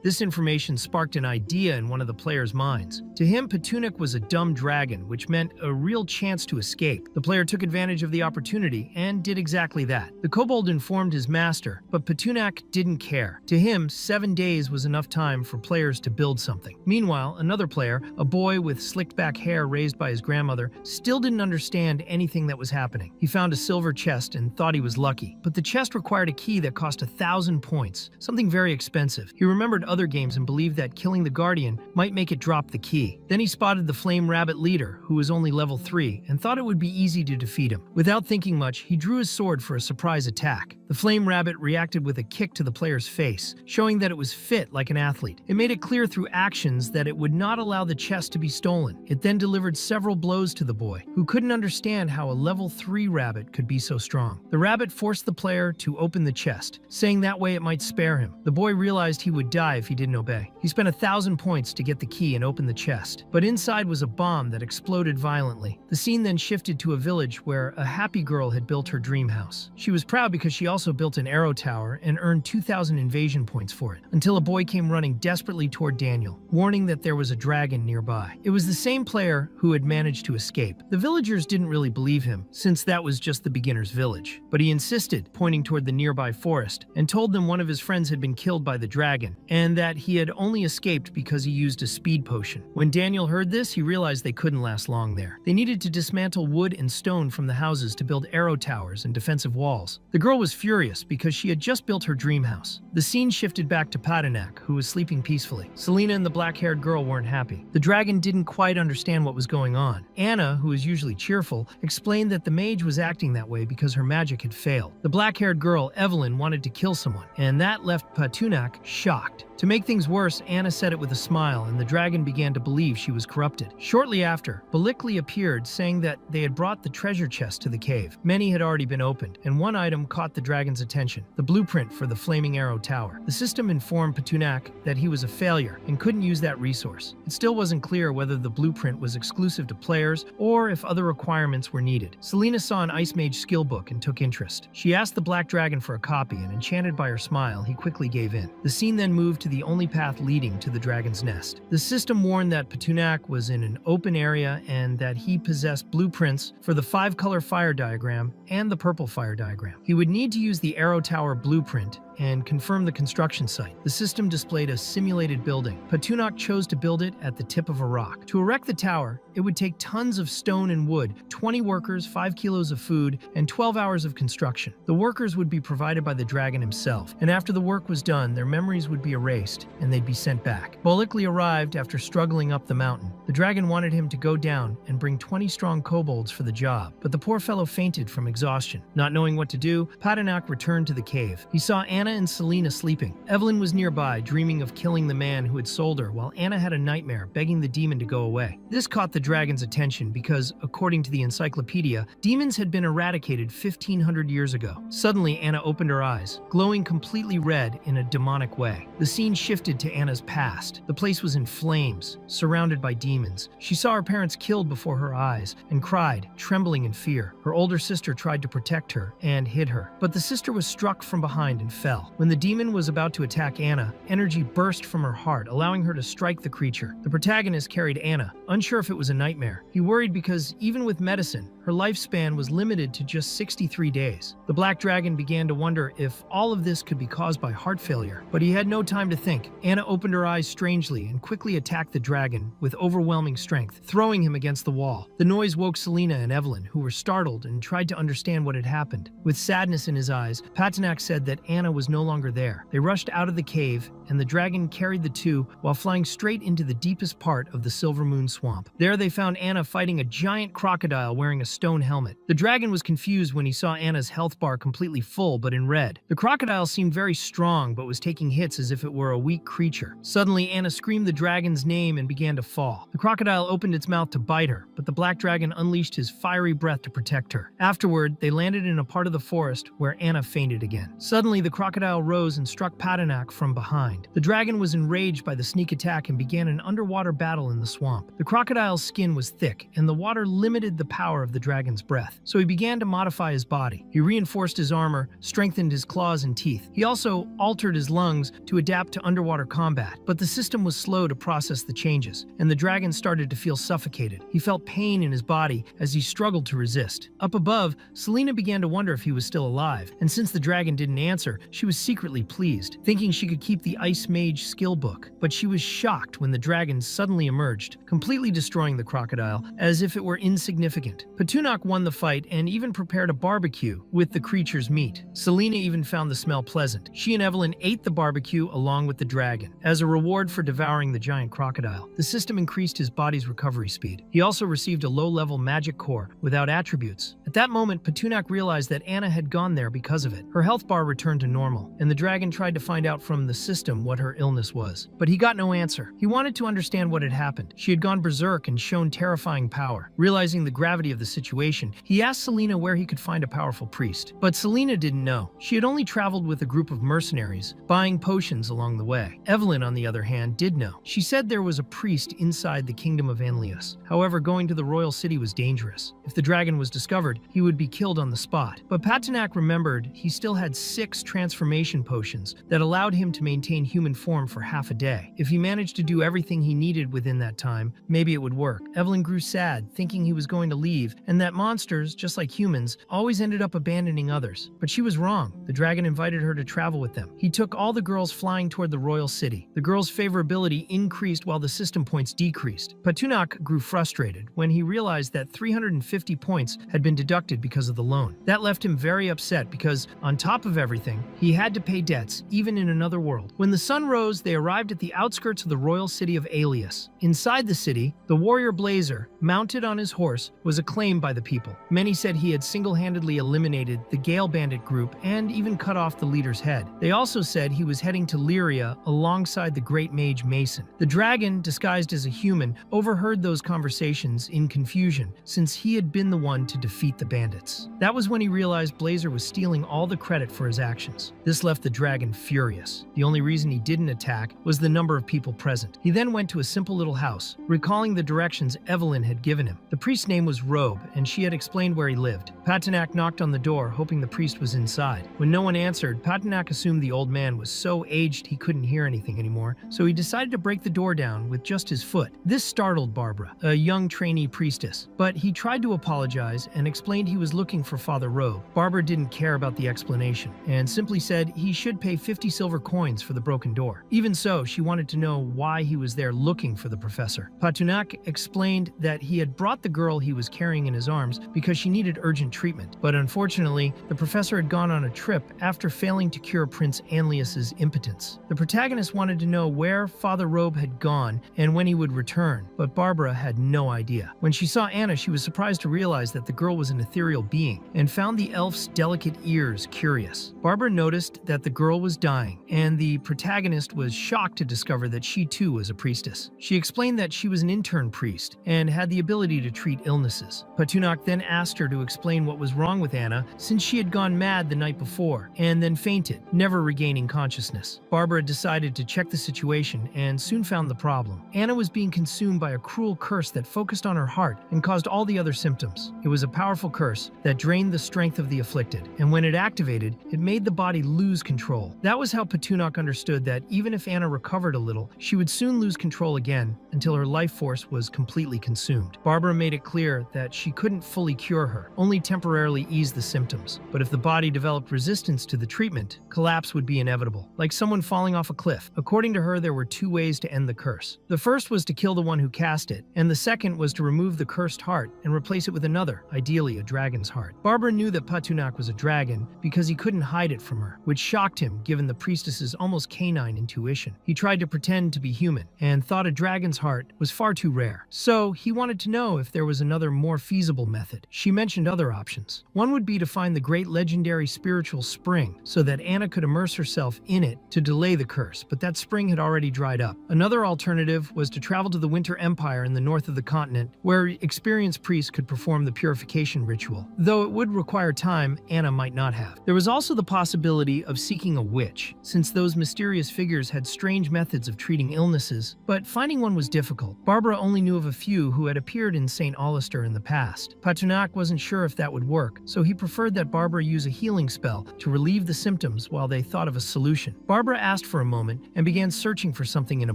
This information sparked an idea in one of the players' minds. To him, Patinak was a dumb dragon, which meant a real chance to escape. The player took advantage of the opportunity and did exactly that. The kobold informed his master, but Patinak didn't care. To him, 7 days was enough time for players to build something. Meanwhile, another player, a boy with slicked back hair raised by his grandmother, still didn't understand anything that was happening. He found a silver chest and thought he was lucky, but the chest required a key that cost 1,000 points, something very expensive. He remembered other games and believed that killing the guardian might make it drop the key. Then he spotted the flame rabbit leader, who was only level 3, and thought it would be easy to defeat him. Without thinking much, he drew his sword for a surprise attack. The flame rabbit reacted with a kick to the player's face, showing that it was fit like an athlete. It made it clear through actions that it would not allow the chest to be stolen. It then delivered several blows to the boy, who couldn't understand how a level 3 rabbit could be so strong. The rabbit forced the player to open the chest, saying that way it might spare him. The boy realized he would die if he didn't obey. He spent 1,000 points to get the key and open the chest, but inside was a bomb that exploded violently. The scene then shifted to a village where a happy girl had built her dream house. She was proud because she also built an arrow tower and earned 2,000 invasion points for it, until a boy came running desperately toward Daniel, warning that there was a dragon nearby. It was the same player who had managed to escape. The villagers didn't really believe him, since that was just the beginner's village. But he insisted, pointing toward the nearby forest, and told them one of his friends had been killed by the dragon, and that he had only escaped because he used a speed potion. When Daniel heard this, he realized they couldn't last long there. They needed to dismantle wood and stone from the houses to build arrow towers and defensive walls. The girl was furious because she had just built her dream house. The scene shifted back to Patinak, who was sleeping peacefully. Selena and the black-haired girl weren't happy. The dragon didn't quite understand what was going on. Anna, who was usually cheerful, explained that the mage was acting that way because her magic had failed. The black-haired girl, Evelyn, wanted to kill someone, and that left Patinak shocked. To make things worse, Anna said it with a smile, and the dragon began to believe she was corrupted. Shortly after, Balikli appeared, saying that they had brought the treasure chest to the cave. Many had already been opened, and one item caught the dragon's attention: the blueprint for the Flaming Arrow Tower. The system informed Patinak that he was a failure and couldn't use that resource. It still wasn't clear whether the blueprint was exclusive to players or if other requirements were needed. Selena saw an Ice Mage skill book and took interest. She asked the black dragon for a copy, and enchanted by her smile, he quickly gave in. The scene then moved to the only path leading to the dragon's nest. The system warned that Patinak was in an open area and that he possessed blueprints for the 5-color fire diagram and the purple fire diagram. He would need to use the arrow tower blueprint and confirm the construction site. The system displayed a simulated building. Patinak chose to build it at the tip of a rock. To erect the tower, it would take tons of stone and wood, 20 workers, 5 kilos of food, and 12 hours of construction. The workers would be provided by the dragon himself, and after the work was done, their memories would be erased, and they'd be sent back. Balikli arrived after struggling up the mountain. The dragon wanted him to go down and bring 20 strong kobolds for the job, but the poor fellow fainted from exhaustion. Not knowing what to do, Patinak returned to the cave. He saw Anna and Selena sleeping. Evelyn was nearby, dreaming of killing the man who had sold her, while Anna had a nightmare, begging the demon to go away. This caught the dragon's attention because, according to the encyclopedia, demons had been eradicated 1,500 years ago. Suddenly, Anna opened her eyes, glowing completely red in a demonic way. The scene shifted to Anna's past. The place was in flames, surrounded by demons. demons. She saw her parents killed before her eyes and cried, trembling in fear. Her older sister tried to protect her and hid her, but the sister was struck from behind and fell. When the demon was about to attack Anna, energy burst from her heart, allowing her to strike the creature. The protagonist carried Anna, unsure if it was a nightmare. He worried because, even with medicine, her lifespan was limited to just 63 days. The black dragon began to wonder if all of this could be caused by heart failure, but he had no time to think. Anna opened her eyes strangely and quickly attacked the dragon with overwhelming strength, throwing him against the wall. The noise woke Selena and Evelyn, who were startled and tried to understand what had happened. With sadness in his eyes, Patinak said that Anna was no longer there. They rushed out of the cave, and the dragon carried the two while flying straight into the deepest part of the Silver Moon Swamp. There they found Anna fighting a giant crocodile wearing a stone helmet. The dragon was confused when he saw Anna's health bar completely full but in red. The crocodile seemed very strong but was taking hits as if it were a weak creature. Suddenly, Anna screamed the dragon's name and began to fall. The crocodile opened its mouth to bite her, but the black dragon unleashed his fiery breath to protect her. Afterward, they landed in a part of the forest where Anna fainted again. Suddenly, the crocodile rose and struck Patinak from behind. The dragon was enraged by the sneak attack and began an underwater battle in the swamp. The crocodile's skin was thick, and the water limited the power of the dragon's breath, so he began to modify his body. He reinforced his armor, strengthened his claws and teeth. He also altered his lungs to adapt to underwater combat, but the system was slow to process the changes, and the dragon started to feel suffocated. He felt pain in his body as he struggled to resist. Up above, Selena began to wonder if he was still alive, and since the dragon didn't answer, she was secretly pleased, thinking she could keep the Ice Mage skill book. But she was shocked when the dragon suddenly emerged, completely destroying the crocodile as if it were insignificant. Patinak won the fight and even prepared a barbecue with the creature's meat. Selena even found the smell pleasant. She and Evelyn ate the barbecue along with the dragon. As a reward for devouring the giant crocodile, the system increased his body's recovery speed. He also received a low-level magic core without attributes. At that moment, Patinak realized that Anna had gone there because of it. Her health bar returned to normal, and the dragon tried to find out from the system what her illness was. But he got no answer. He wanted to understand what had happened. She had gone berserk and shown terrifying power. Realizing the gravity of the situation, he asked Selena where he could find a powerful priest. But Selena didn't know. She had only traveled with a group of mercenaries, buying potions along the way. Evelyn, on the other hand, did know. She said there was a priest inside the kingdom of Anlius. However, going to the royal city was dangerous. If the dragon was discovered, he would be killed on the spot. But Patinak remembered he still had 6 transformation potions that allowed him to maintain human form for half a day. If he managed to do everything he needed within that time, maybe it would work. Evelyn grew sad, thinking he was going to leave, and that monsters, just like humans, always ended up abandoning others. But she was wrong. The dragon invited her to travel with them. He took all the girls flying toward the royal city. The girls' favorability increased while the system points decreased. Patinak grew frustrated when he realized that 350 points had been deducted because of the loan. That left him very upset because, on top of everything, he had to pay debts, even in another world. When the sun rose, they arrived at the outskirts of the royal city of Alias. Inside the city, the warrior Blazer, mounted on his horse, was acclaimed by the people. Many said he had single-handedly eliminated the Gale Bandit group and even cut off the leader's head. They also said he was heading to Lyria alongside the great mage Mason. The dragon, disguised as a human, overheard those conversations in confusion, since he had been the one to defeat the bandits. That was when he realized Blazer was stealing all the credit for his actions. This left the dragon furious. The only reason he didn't attack was the number of people present. He then went to a simple little house, recalling the directions Evelyn had given him. The priest's name was Robe, and she had explained where he lived. Patinak knocked on the door, hoping the priest was inside. When no one answered, Patinak assumed the old man was so aged he couldn't hear anything anymore, so he decided to break the door down with just his foot. This startled Barbara, a young trainee priestess, but he tried to apologize and explained he was looking for Father Robe. Barbara didn't care about the explanation, and simply said he should pay 50 silver coins for the broken door. Even so, she wanted to know why he was there looking for the professor. Patinak explained that he had brought the girl he was carrying in his arms because she needed urgent treatment, but unfortunately, the professor had gone on a trip after failing to cure Prince Anlius's impotence. The protagonist wanted to know where Father Robe had gone and when he would return, but Barbara had no idea. When she saw Anna, she was surprised to realize that the girl was an ethereal being and found the elf's delicate ears curious. Barbara noticed that the girl was dying, and the protagonist was shocked to discover that she too was a priestess. She explained that she was an intern priest and had the ability to treat illnesses. Patunok then asked her to explain what was wrong with Anna since she had gone mad the night before and then fainted, never regaining consciousness. Barbara decided to check the situation and soon found the problem. Anna was being consumed by a cruel curse that focused on her heart and caused all the other symptoms. It was a powerful curse that drained the strength of the afflicted, and when it activated, it made the body lose control. That was how Patunok understood that even if Anna recovered a little, she would soon lose control again until her life force was completely consumed. Barbara made it clear that she couldn't fully cure her, only temporarily ease the symptoms. But if the body developed resistance to the treatment, collapse would be inevitable, like someone falling off a cliff. According to her, there were two ways to end the curse. The first was to kill the one who cast it, and the second was to remove the cursed heart and replace it with another, ideally a dragon's heart. Barbara knew that Patunok was a dragon because he couldn't hide it from her, which shocked him given the priestess's almost canine intuition. He tried to pretend to be human and thought a dragon's heart was far too rare. So he wanted to know if there was another more feasible method. She mentioned other options. One would be to find the great legendary spiritual spring so that Anna could immerse herself in it to delay the curse, but that spring had already dried up. Another alternative was to travel to the Winter Empire in the north of the continent, where experienced priests could perform the purification ritual. Though it would require time Anna might not have. There was also the possibility of seeking a witch, since those mysterious figures had strange methods of treating illnesses, but finding one was difficult. Barbara only knew of a few who had appeared in St. Alistair in the past. Patunok wasn't sure if that would work, so he preferred that Barbara use a healing spell to relieve the symptoms while they thought of a solution. Barbara asked for a moment and began searching for something in a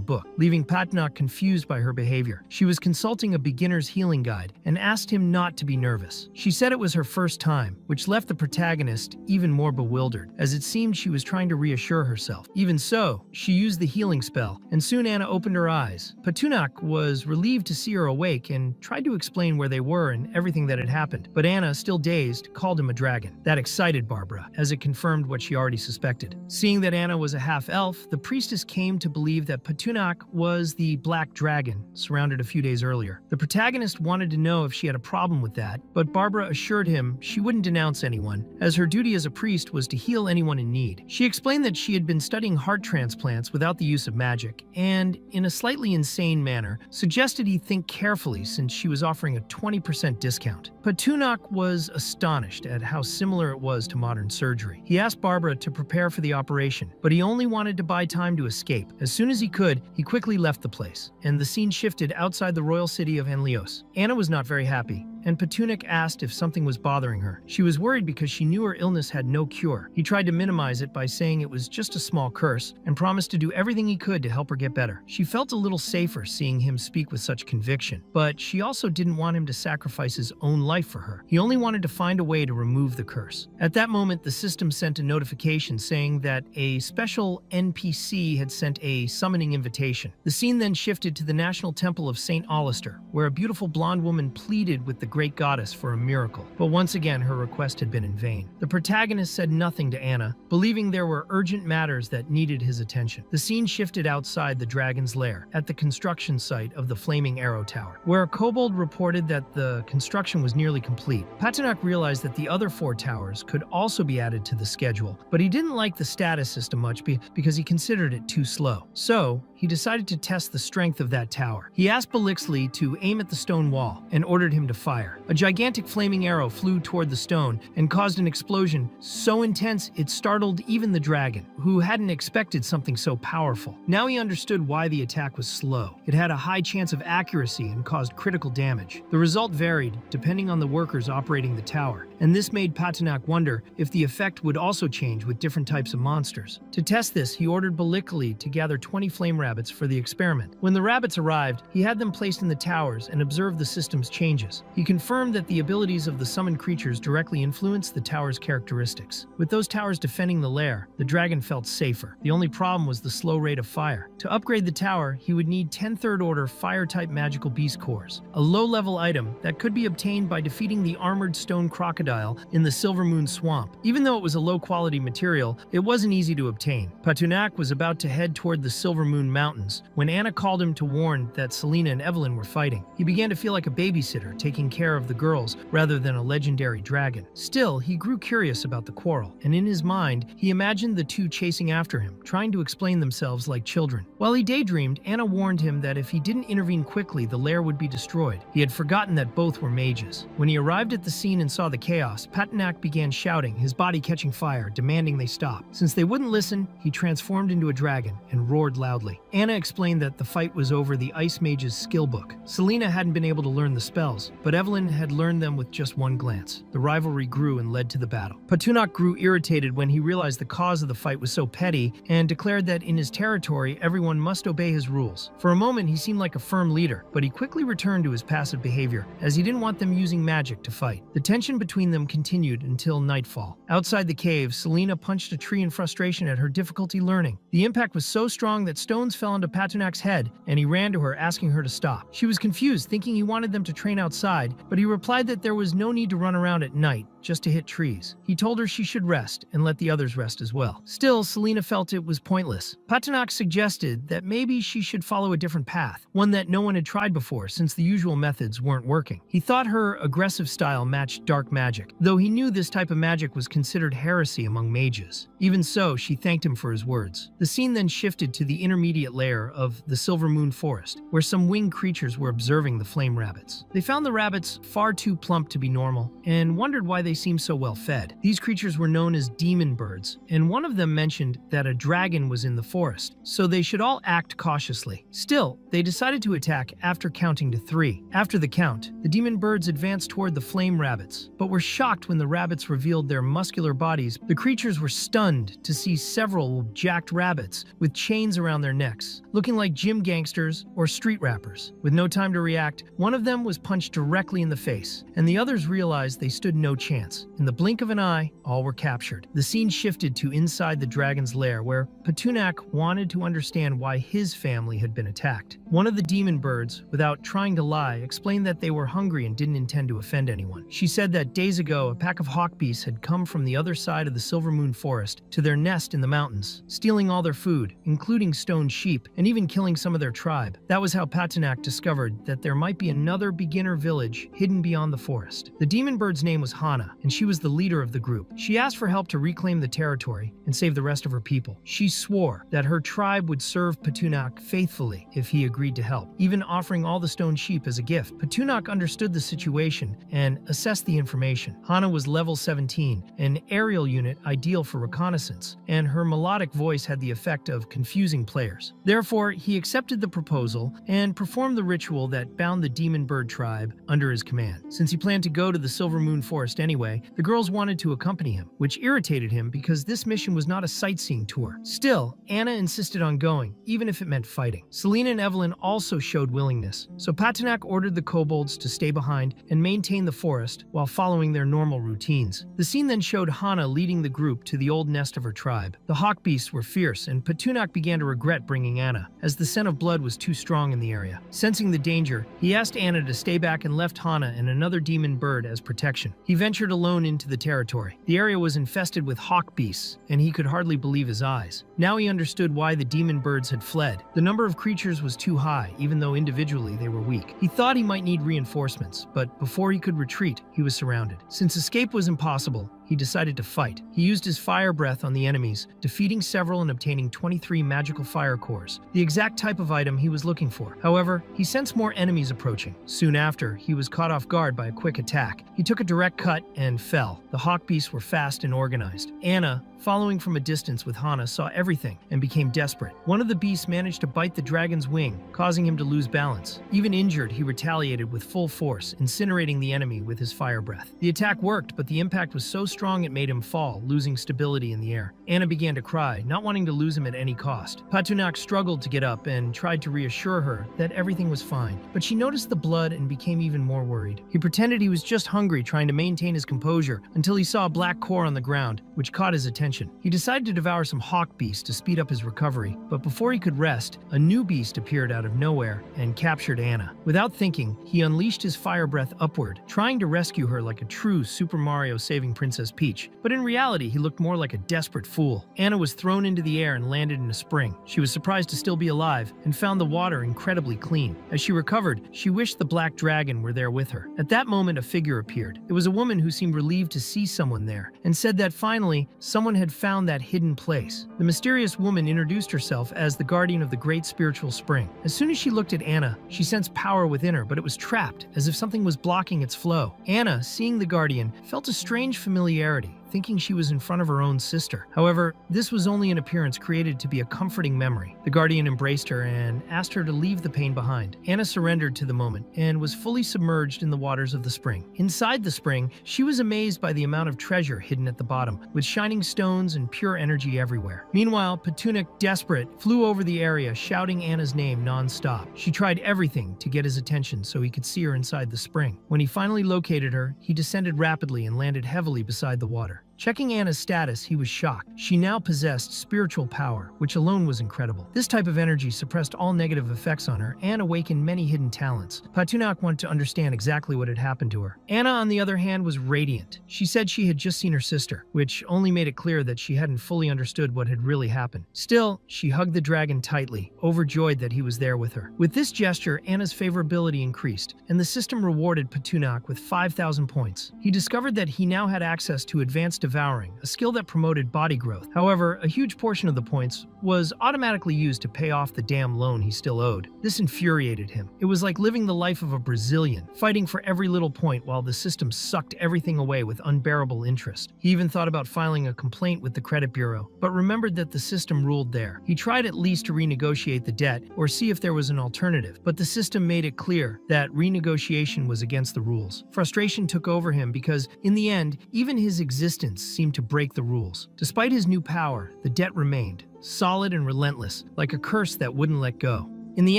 book, leaving Patunok confused by her behavior. She was consulting a beginner's healing guide and asked him not to be nervous. She said it was her first time, which left the protagonist even more bewildered, as it seemed she was trying to reassure herself. Even so, she used the healing spell, and soon Anna opened her eyes. Patunok was relieved to see her awake and tried to explain where they were and everything that had happened, but Anna, still dazed, called him a dragon. That excited Barbara, as it confirmed what she already suspected. Seeing that Anna was a half-elf, the priestess came to believe that Patunok was the black dragon, surrounded a few days earlier. The protagonist wanted to know if she had a problem with that, but Barbara assured him she wouldn't denounce anyone, as her duty as a priest was to heal anyone in need. She explained that she had been studying heart transplants without the use of magic, and, in a slightly insane manner, suggested he think carefully since she was offering a 20% discount. Patunok was astonished at how similar it was to modern surgery. He asked Barbara to prepare for the operation, but he only wanted to buy time to escape. As soon as he could, he quickly left the place, and the scene shifted outside the royal city of Enlios. Anna was not very happy, and Patunok asked if something was bothering her. She was worried because she knew her illness had no cure. He tried to minimize it by saying it was just a small curse and promised to do everything he could to help her get better. She felt a little safer seeing him speak with such conviction, but she also didn't want him to sacrifice his own life for her. He only wanted to find a way to remove the curse. At that moment, the system sent a notification saying that a special NPC had sent a summoning invitation. The scene then shifted to the National Temple of St. Alistair, where a beautiful blonde woman pleaded with the great goddess for a miracle, but once again her request had been in vain. The protagonist said nothing to Anna, believing there were urgent matters that needed his attention. The scene shifted outside the dragon's lair, at the construction site of the Flaming Arrow Tower, where a kobold reported that the construction was nearly complete. Patunok realized that the other 4 towers could also be added to the schedule, but he didn't like the status system much because he considered it too slow. So, he decided to test the strength of that tower. He asked Belixley to aim at the stone wall and ordered him to fire. A gigantic flaming arrow flew toward the stone and caused an explosion so intense it startled even the dragon, who hadn't expected something so powerful. Now he understood why the attack was slow. It had a high chance of accuracy and caused critical damage. The result varied depending on the workers operating the tower, and this made Patunok wonder if the effect would also change with different types of monsters. To test this, he ordered Belixley to gather 20 flame rabbits for the experiment. When the rabbits arrived, he had them placed in the towers and observed the system's changes. He confirmed that the abilities of the summoned creatures directly influenced the tower's characteristics. With those towers defending the lair, the dragon felt safer. The only problem was the slow rate of fire. To upgrade the tower, he would need 10 third-order fire-type magical beast cores, a low-level item that could be obtained by defeating the armored stone crocodile crocodile in the Silver Moon Swamp. Even though it was a low-quality material, it wasn't easy to obtain. Patunak was about to head toward the Silver Moon Mountains when Anna called him to warn that Selena and Evelyn were fighting. He began to feel like a babysitter, taking care of the girls rather than a legendary dragon. Still, he grew curious about the quarrel, and in his mind, he imagined the two chasing after him, trying to explain themselves like children. While he daydreamed, Anna warned him that if he didn't intervene quickly, the lair would be destroyed. He had forgotten that both were mages. When he arrived at the scene and saw the chaos, Patunak began shouting, his body catching fire, demanding they stop. Since they wouldn't listen, he transformed into a dragon and roared loudly. Anna explained that the fight was over the Ice Mage's skill book. Selena hadn't been able to learn the spells, but Evelyn had learned them with just one glance. The rivalry grew and led to the battle. Patunak grew irritated when he realized the cause of the fight was so petty and declared that in his territory, everyone must obey his rules. For a moment, he seemed like a firm leader, but he quickly returned to his passive behavior, as he didn't want them using magic to fight. The tension between them continued until nightfall. Outside the cave, Selena punched a tree in frustration at her difficulty learning. The impact was so strong that stones fell onto Patunak's head, and he ran to her, asking her to stop. She was confused, thinking he wanted them to train outside, but he replied that there was no need to run around at night, just to hit trees. He told her she should rest and let the others rest as well. Still, Selena felt it was pointless. Patunak suggested that maybe she should follow a different path, one that no one had tried before since the usual methods weren't working. He thought her aggressive style matched dark magic, though he knew this type of magic was considered heresy among mages. Even so, she thanked him for his words. The scene then shifted to the intermediate layer of the Silver Moon Forest, where some winged creatures were observing the flame rabbits. They found the rabbits far too plump to be normal and wondered why they seemed so well fed. These creatures were known as demon birds, and one of them mentioned that a dragon was in the forest, so they should all act cautiously. Still, they decided to attack after counting to 3. After the count, the demon birds advanced toward the flame rabbits, but were shocked when the rabbits revealed their muscular bodies. The creatures were stunned to see several jacked rabbits with chains around their necks, looking like gym gangsters or street rappers. With no time to react, one of them was punched directly in the face, and the others realized they stood no chance. In the blink of an eye, all were captured. The scene shifted to inside the dragon's lair, where Patunak wanted to understand why his family had been attacked. One of the demon birds, without trying to lie, explained that they were hungry and didn't intend to offend anyone. She said that days ago, a pack of hawkbeasts had come from the other side of the Silver Moon Forest to their nest in the mountains, stealing all their food, including stone sheep, and even killing some of their tribe. That was how Patunak discovered that there might be another beginner village hidden beyond the forest. The demon bird's name was Hana, and she was the leader of the group. She asked for help to reclaim the territory and save the rest of her people. She swore that her tribe would serve Patunak faithfully if he agreed to help, even offering all the stone sheep as a gift. Patunak understood the situation and assessed the information. Hana was level 17, an aerial unit ideal for reconnaissance, and her melodic voice had the effect of confusing players. Therefore, he accepted the proposal and performed the ritual that bound the demon bird tribe under his command. Since he planned to go to the Silver Moon Forest anyway, the girls wanted to accompany him, which irritated him because this mission was not a sightseeing tour. Still, Anna insisted on going, even if it meant fighting. Selena and Evelyn also showed willingness, so Patunak ordered the kobolds to stay behind and maintain the forest while following their normal routines. The scene then showed Hana leading the group to the old nest of her tribe. The hawk beasts were fierce, and Patunak began to regret bringing Anna, as the scent of blood was too strong in the area. Sensing the danger, he asked Anna to stay back and left Hana and another demon bird as protection. He ventured alone into the territory. The area was infested with hawk beasts, and he could hardly believe his eyes. Now he understood why the demon birds had fled. The number of creatures was too high, even though individually they were weak. He thought he might need reinforcements, but before he could retreat, he was surrounded. Since escape was impossible, he decided to fight. He used his fire breath on the enemies, defeating several and obtaining 23 magical fire cores, the exact type of item he was looking for. However, he sensed more enemies approaching. Soon after, he was caught off guard by a quick attack. He took a direct cut and fell. The hawk beasts were fast and organized. Anna, following from a distance with Hana, saw everything and became desperate. One of the beasts managed to bite the dragon's wing, causing him to lose balance. Even injured, he retaliated with full force, incinerating the enemy with his fire breath. The attack worked, but the impact was so strong it made him fall, losing stability in the air. Anna began to cry, not wanting to lose him at any cost. Patunak struggled to get up and tried to reassure her that everything was fine, but she noticed the blood and became even more worried. He pretended he was just hungry, trying to maintain his composure, until he saw a black core on the ground, which caught his attention. attention. He decided to devour some hawk beasts to speed up his recovery, but before he could rest, a new beast appeared out of nowhere and captured Anna. Without thinking, he unleashed his fire breath upward, trying to rescue her like a true Super Mario saving Princess Peach. But in reality, he looked more like a desperate fool. Anna was thrown into the air and landed in a spring. She was surprised to still be alive and found the water incredibly clean. As she recovered, she wished the black dragon were there with her. At that moment, a figure appeared. It was a woman who seemed relieved to see someone there and said that finally, someone had found that hidden place. The mysterious woman introduced herself as the guardian of the great spiritual spring. As soon as she looked at Anna, she sensed power within her, but it was trapped, as if something was blocking its flow. Anna, seeing the guardian, felt a strange familiarity, thinking she was in front of her own sister. However, this was only an appearance created to be a comforting memory. The guardian embraced her and asked her to leave the pain behind. Anna surrendered to the moment and was fully submerged in the waters of the spring. Inside the spring, she was amazed by the amount of treasure hidden at the bottom, with shining stones and pure energy everywhere. Meanwhile, Petunik, desperate, flew over the area, shouting Anna's name non-stop. She tried everything to get his attention so he could see her inside the spring. When he finally located her, he descended rapidly and landed heavily beside the water. Checking Anna's status, he was shocked. She now possessed spiritual power, which alone was incredible. This type of energy suppressed all negative effects on her and awakened many hidden talents. Petunik wanted to understand exactly what had happened to her. Anna, on the other hand, was radiant. She said she had just seen her sister, which only made it clear that she hadn't fully understood what had really happened. Still, she hugged the dragon tightly, overjoyed that he was there with her. With this gesture, Anna's favorability increased, and the system rewarded Petunik with 5,000 points. He discovered that he now had access to advanced devouring, a skill that promoted body growth. However, a huge portion of the points was automatically used to pay off the damn loan he still owed. This infuriated him. It was like living the life of a Brazilian, fighting for every little point while the system sucked everything away with unbearable interest. He even thought about filing a complaint with the credit bureau, but remembered that the system ruled there. He tried at least to renegotiate the debt or see if there was an alternative, but the system made it clear that renegotiation was against the rules. Frustration took over him because, in the end, even his existence seemed to break the rules. Despite his new power, the debt remained, solid and relentless, like a curse that wouldn't let go. In the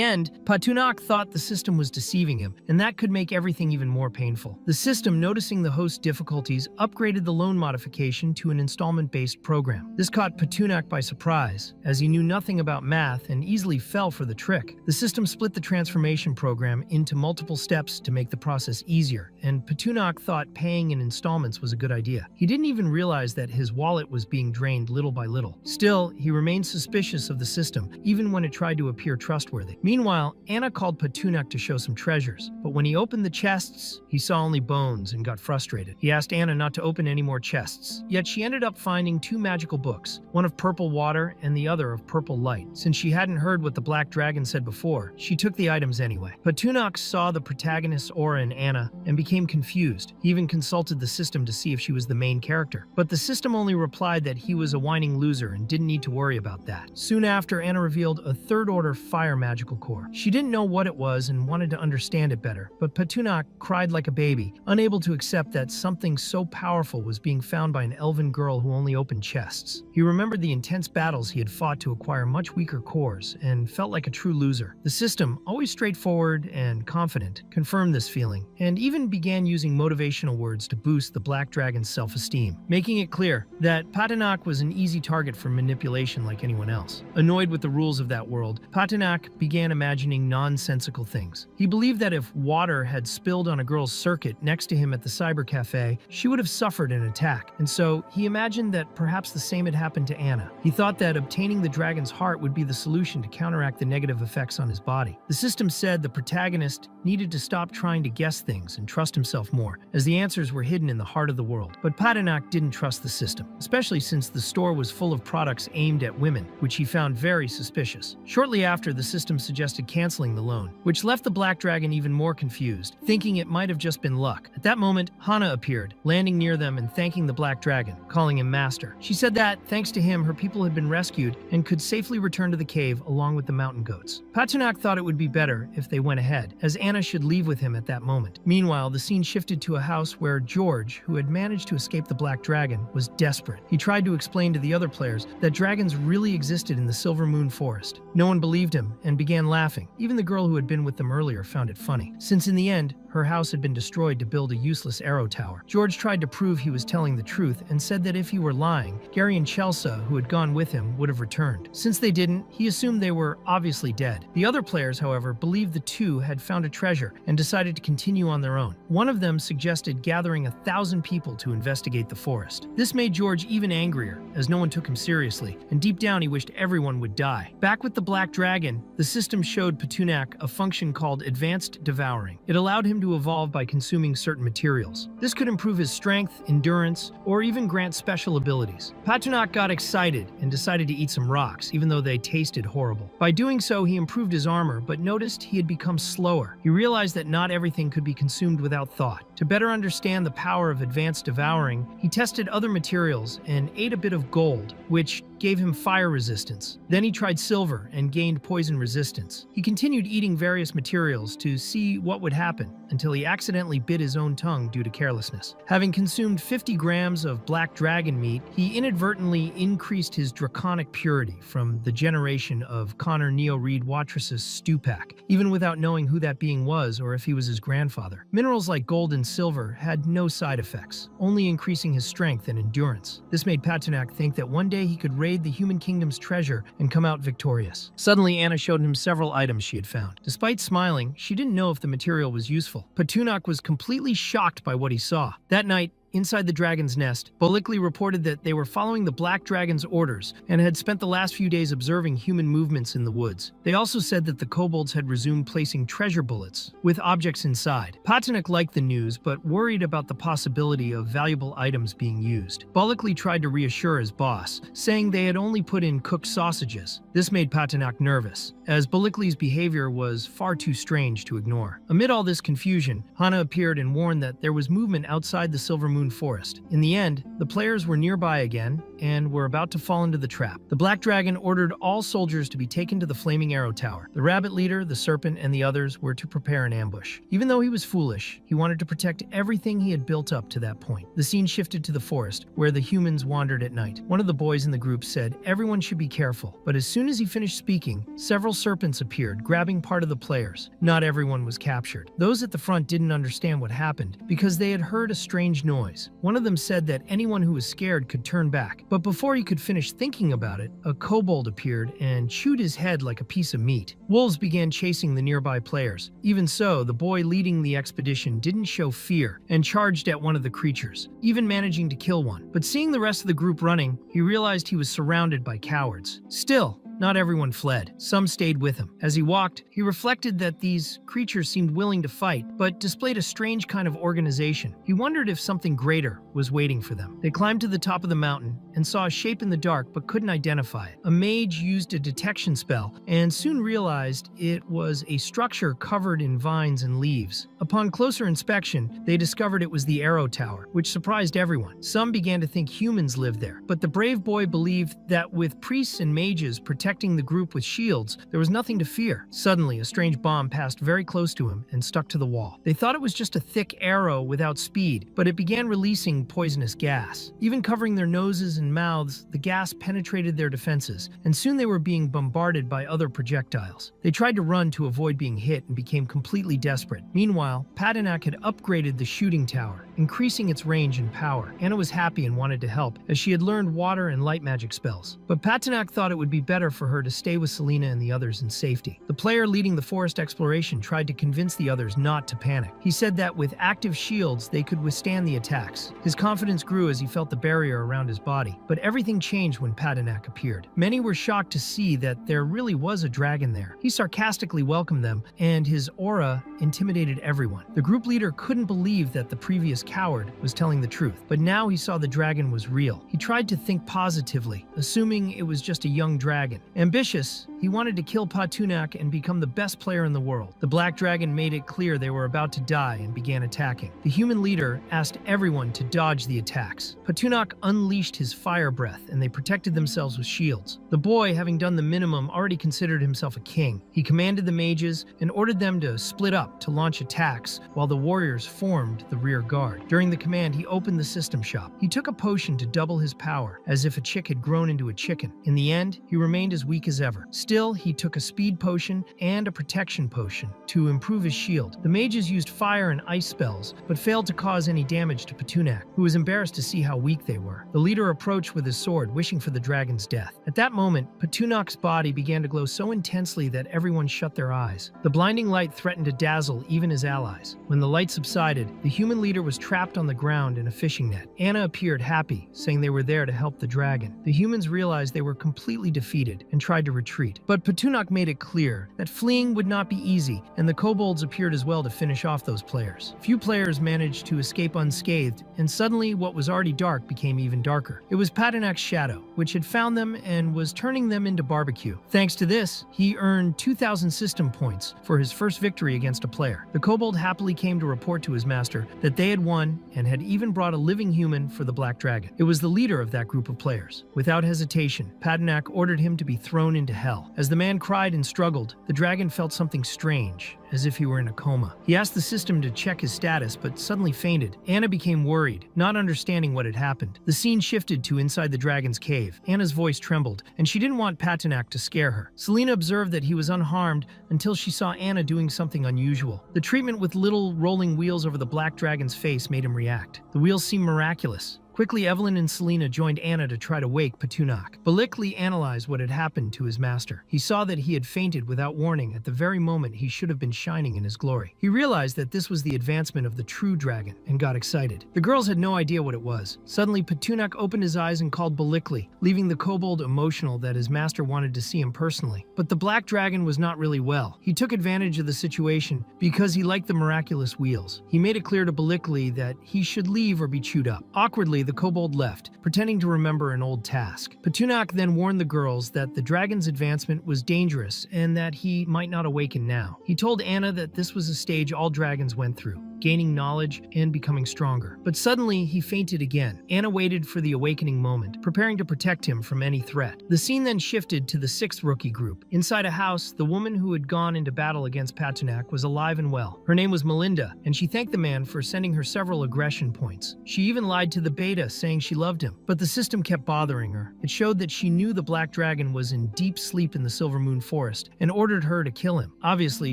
end, Petunik thought the system was deceiving him, and that could make everything even more painful. The system, noticing the host's difficulties, upgraded the loan modification to an installment-based program. This caught Petunik by surprise, as he knew nothing about math and easily fell for the trick. The system split the transformation program into multiple steps to make the process easier, and Petunik thought paying in installments was a good idea. He didn't even realize that his wallet was being drained little by little. Still, he remained suspicious of the system, even when it tried to appear trustworthy. Meanwhile, Anna called Petunik to show some treasures, but when he opened the chests, he saw only bones and got frustrated. He asked Anna not to open any more chests, yet she ended up finding two magical books, one of purple water and the other of purple light. Since she hadn't heard what the black dragon said before, she took the items anyway. Petunik saw the protagonist's aura in Anna and became confused. He even consulted the system to see if she was the main character, but the system only replied that he was a whining loser and didn't need to worry about that. Soon after, Anna revealed a third-order fire magical core. She didn't know what it was and wanted to understand it better, but Petunik cried like a baby, unable to accept that something so powerful was being found by an elven girl who only opened chests. He remembered the intense battles he had fought to acquire much weaker cores and felt like a true loser. The system, always straightforward and confident, confirmed this feeling and even began using motivational words to boost the black dragon's self-esteem, making it clear that Petunik was an easy target for manipulation like anyone else. Annoyed with the rules of that world, Petunik began imagining nonsensical things. He believed that if water had spilled on a girl's circuit next to him at the cyber cafe, she would have suffered an attack, and so he imagined that perhaps the same had happened to Anna. He thought that obtaining the dragon's heart would be the solution to counteract the negative effects on his body. The system said the protagonist needed to stop trying to guess things and trust himself more, as the answers were hidden in the heart of the world. But Petunik didn't trust the system, especially since the store was full of products aimed at women, which he found very suspicious. Shortly after, the system suggested canceling the loan, which left the black dragon even more confused, thinking it might have just been luck. At that moment, Hana appeared, landing near them and thanking the black dragon, calling him master. She said that, thanks to him, her people had been rescued and could safely return to the cave along with the mountain goats. Petunik thought it would be better if they went ahead, as Anna should leave with him at that moment. Meanwhile, the scene shifted to a house where George, who had managed to escape the black dragon, was desperate. He tried to explain to the other players that dragons really existed in the Silver Moon Forest. No one believed him and began laughing. Even the girl who had been with them earlier found it funny, since in the end, her house had been destroyed to build a useless arrow tower. George tried to prove he was telling the truth and said that if he were lying, Gary and Chelsea, who had gone with him, would have returned. Since they didn't, he assumed they were obviously dead. The other players, however, believed the two had found a treasure and decided to continue on their own. One of them suggested gathering 1,000 people to investigate the forest. This made George even angrier, as no one took him seriously, and deep down he wished everyone would die. Back with the Black Dragon, the system showed Patunak a function called Advanced Devouring. It allowed him to evolve by consuming certain materials. This could improve his strength, endurance, or even grant special abilities. Patunak got excited and decided to eat some rocks, even though they tasted horrible. By doing so, he improved his armor, but noticed he had become slower. He realized that not everything could be consumed without thought. To better understand the power of Advanced Devouring, he tested other materials and ate a bit of gold, which gave him fire resistance. Then he tried silver and gained poison resistance. He continued eating various materials to see what would happen until he accidentally bit his own tongue due to carelessness. Having consumed 50 grams of black dragon meat, he inadvertently increased his draconic purity from the generation of Connor Neo Reed Watrous' Stupak, even without knowing who that being was or if he was his grandfather. Minerals like gold and silver had no side effects, only increasing his strength and endurance. This made Patunak think that one day he could raid the human kingdom's treasure and come out victorious. Suddenly, Anna showed him several items she had found. Despite smiling, she didn't know if the material was useful. Patunak was completely shocked by what he saw. That night, inside the dragon's nest, Bolikli reported that they were following the Black Dragon's orders and had spent the last few days observing human movements in the woods. They also said that the kobolds had resumed placing treasure bullets with objects inside. Patunak liked the news, but worried about the possibility of valuable items being used. Bolikli tried to reassure his boss, saying they had only put in cooked sausages. This made Patunak nervous, as Bolikli's behavior was far too strange to ignore. Amid all this confusion, Hana appeared and warned that there was movement outside the Silver Moon Forest. In the end, the players were nearby again and were about to fall into the trap. The Black Dragon ordered all soldiers to be taken to the Flaming Arrow Tower. The rabbit leader, the serpent, and the others were to prepare an ambush. Even though he was foolish, he wanted to protect everything he had built up to that point. The scene shifted to the forest, where the humans wandered at night. One of the boys in the group said everyone should be careful, but as soon as he finished speaking, several serpents appeared, grabbing part of the players. Not everyone was captured. Those at the front didn't understand what happened, because they had heard a strange noise. One of them said that anyone who was scared could turn back, but before he could finish thinking about it, a kobold appeared and chewed his head like a piece of meat. Wolves began chasing the nearby players. Even so, the boy leading the expedition didn't show fear and charged at one of the creatures, even managing to kill one. But seeing the rest of the group running, he realized he was surrounded by cowards. Still, not everyone fled. Some stayed with him. As he walked, he reflected that these creatures seemed willing to fight, but displayed a strange kind of organization. He wondered if something greater was waiting for them. They climbed to the top of the mountain and saw a shape in the dark but couldn't identify it. A mage used a detection spell and soon realized it was a structure covered in vines and leaves. Upon closer inspection, they discovered it was the Arrow Tower, which surprised everyone. Some began to think humans lived there, but the brave boy believed that with priests and mages protecting the group with shields, there was nothing to fear. Suddenly, a strange bomb passed very close to him and stuck to the wall. They thought it was just a thick arrow without speed, but it began releasing poisonous gas. Even covering their noses and mouths, the gas penetrated their defenses, and soon they were being bombarded by other projectiles. They tried to run to avoid being hit and became completely desperate. Meanwhile, Patunak had upgraded the shooting tower, increasing its range and power. Anna was happy and wanted to help, as she had learned water and light magic spells. But Patunak thought it would be better for her to stay with Selena and the others in safety. The player leading the forest exploration tried to convince the others not to panic. He said that with active shields, they could withstand the attacks. His confidence grew as he felt the barrier around his body. But everything changed when Patunak appeared. Many were shocked to see that there really was a dragon there. He sarcastically welcomed them, and his aura intimidated everyone. The group leader couldn't believe that the previous coward was telling the truth, but now he saw the dragon was real. He tried to think positively, assuming it was just a young dragon. Ambitious, he wanted to kill Patunak and become the best player in the world. The Black Dragon made it clear they were about to die and began attacking. The human leader asked everyone to dodge the attacks. Patunak unleashed his fire breath, and they protected themselves with shields. The boy, having done the minimum, already considered himself a king. He commanded the mages and ordered them to split up to launch attacks, while the warriors formed the rear guard. During the command, he opened the system shop. He took a potion to double his power, as if a chick had grown into a chicken. In the end, he remained as weak as ever. Still, Still, he took a speed potion and a protection potion to improve his shield. The mages used fire and ice spells, but failed to cause any damage to Petunak, who was embarrassed to see how weak they were. The leader approached with his sword, wishing for the dragon's death. At that moment, Petunak's body began to glow so intensely that everyone shut their eyes. The blinding light threatened to dazzle even his allies. When the light subsided, the human leader was trapped on the ground in a fishing net. Anna appeared happy, saying they were there to help the dragon. The humans realized they were completely defeated and tried to retreat. But Petunak made it clear that fleeing would not be easy, and the kobolds appeared as well to finish off those players. Few players managed to escape unscathed, and suddenly what was already dark became even darker. It was Petunak's shadow, which had found them and was turning them into barbecue. Thanks to this, he earned 2,000 system points for his first victory against a player. The kobold happily came to report to his master that they had won and had even brought a living human for the black dragon. It was the leader of that group of players. Without hesitation, Petunak ordered him to be thrown into hell. As the man cried and struggled, the dragon felt something strange, as if he were in a coma. He asked the system to check his status, but suddenly fainted. Anna became worried, not understanding what had happened. The scene shifted to inside the dragon's cave. Anna's voice trembled, and she didn't want Petunak to scare her. Selena observed that he was unharmed until she saw Anna doing something unusual. The treatment with little rolling wheels over the black dragon's face made him react. The wheels seemed miraculous. Quickly, Evelyn and Selena joined Anna to try to wake Petunak. Balikli analyzed what had happened to his master. He saw that he had fainted without warning at the very moment he should have been shining in his glory. He realized that this was the advancement of the true dragon and got excited. The girls had no idea what it was. Suddenly, Petunak opened his eyes and called Balikli, leaving the kobold emotional that his master wanted to see him personally. But the black dragon was not really well. He took advantage of the situation because he liked the miraculous wheels. He made it clear to Balikli that he should leave or be chewed up. Awkwardly, the kobold left, pretending to remember an old task. Petunak then warned the girls that the dragon's advancement was dangerous and that he might not awaken now. He told Anna that this was a stage all dragons went through, gaining knowledge and becoming stronger. But suddenly, he fainted again. Anna waited for the awakening moment, preparing to protect him from any threat. The scene then shifted to the sixth rookie group. Inside a house, the woman who had gone into battle against Petunak was alive and well. Her name was Melinda, and she thanked the man for sending her several aggression points. She even lied to the beta, saying she loved him, but the system kept bothering her. It showed that she knew the black dragon was in deep sleep in the Silver Moon Forest and ordered her to kill him. Obviously,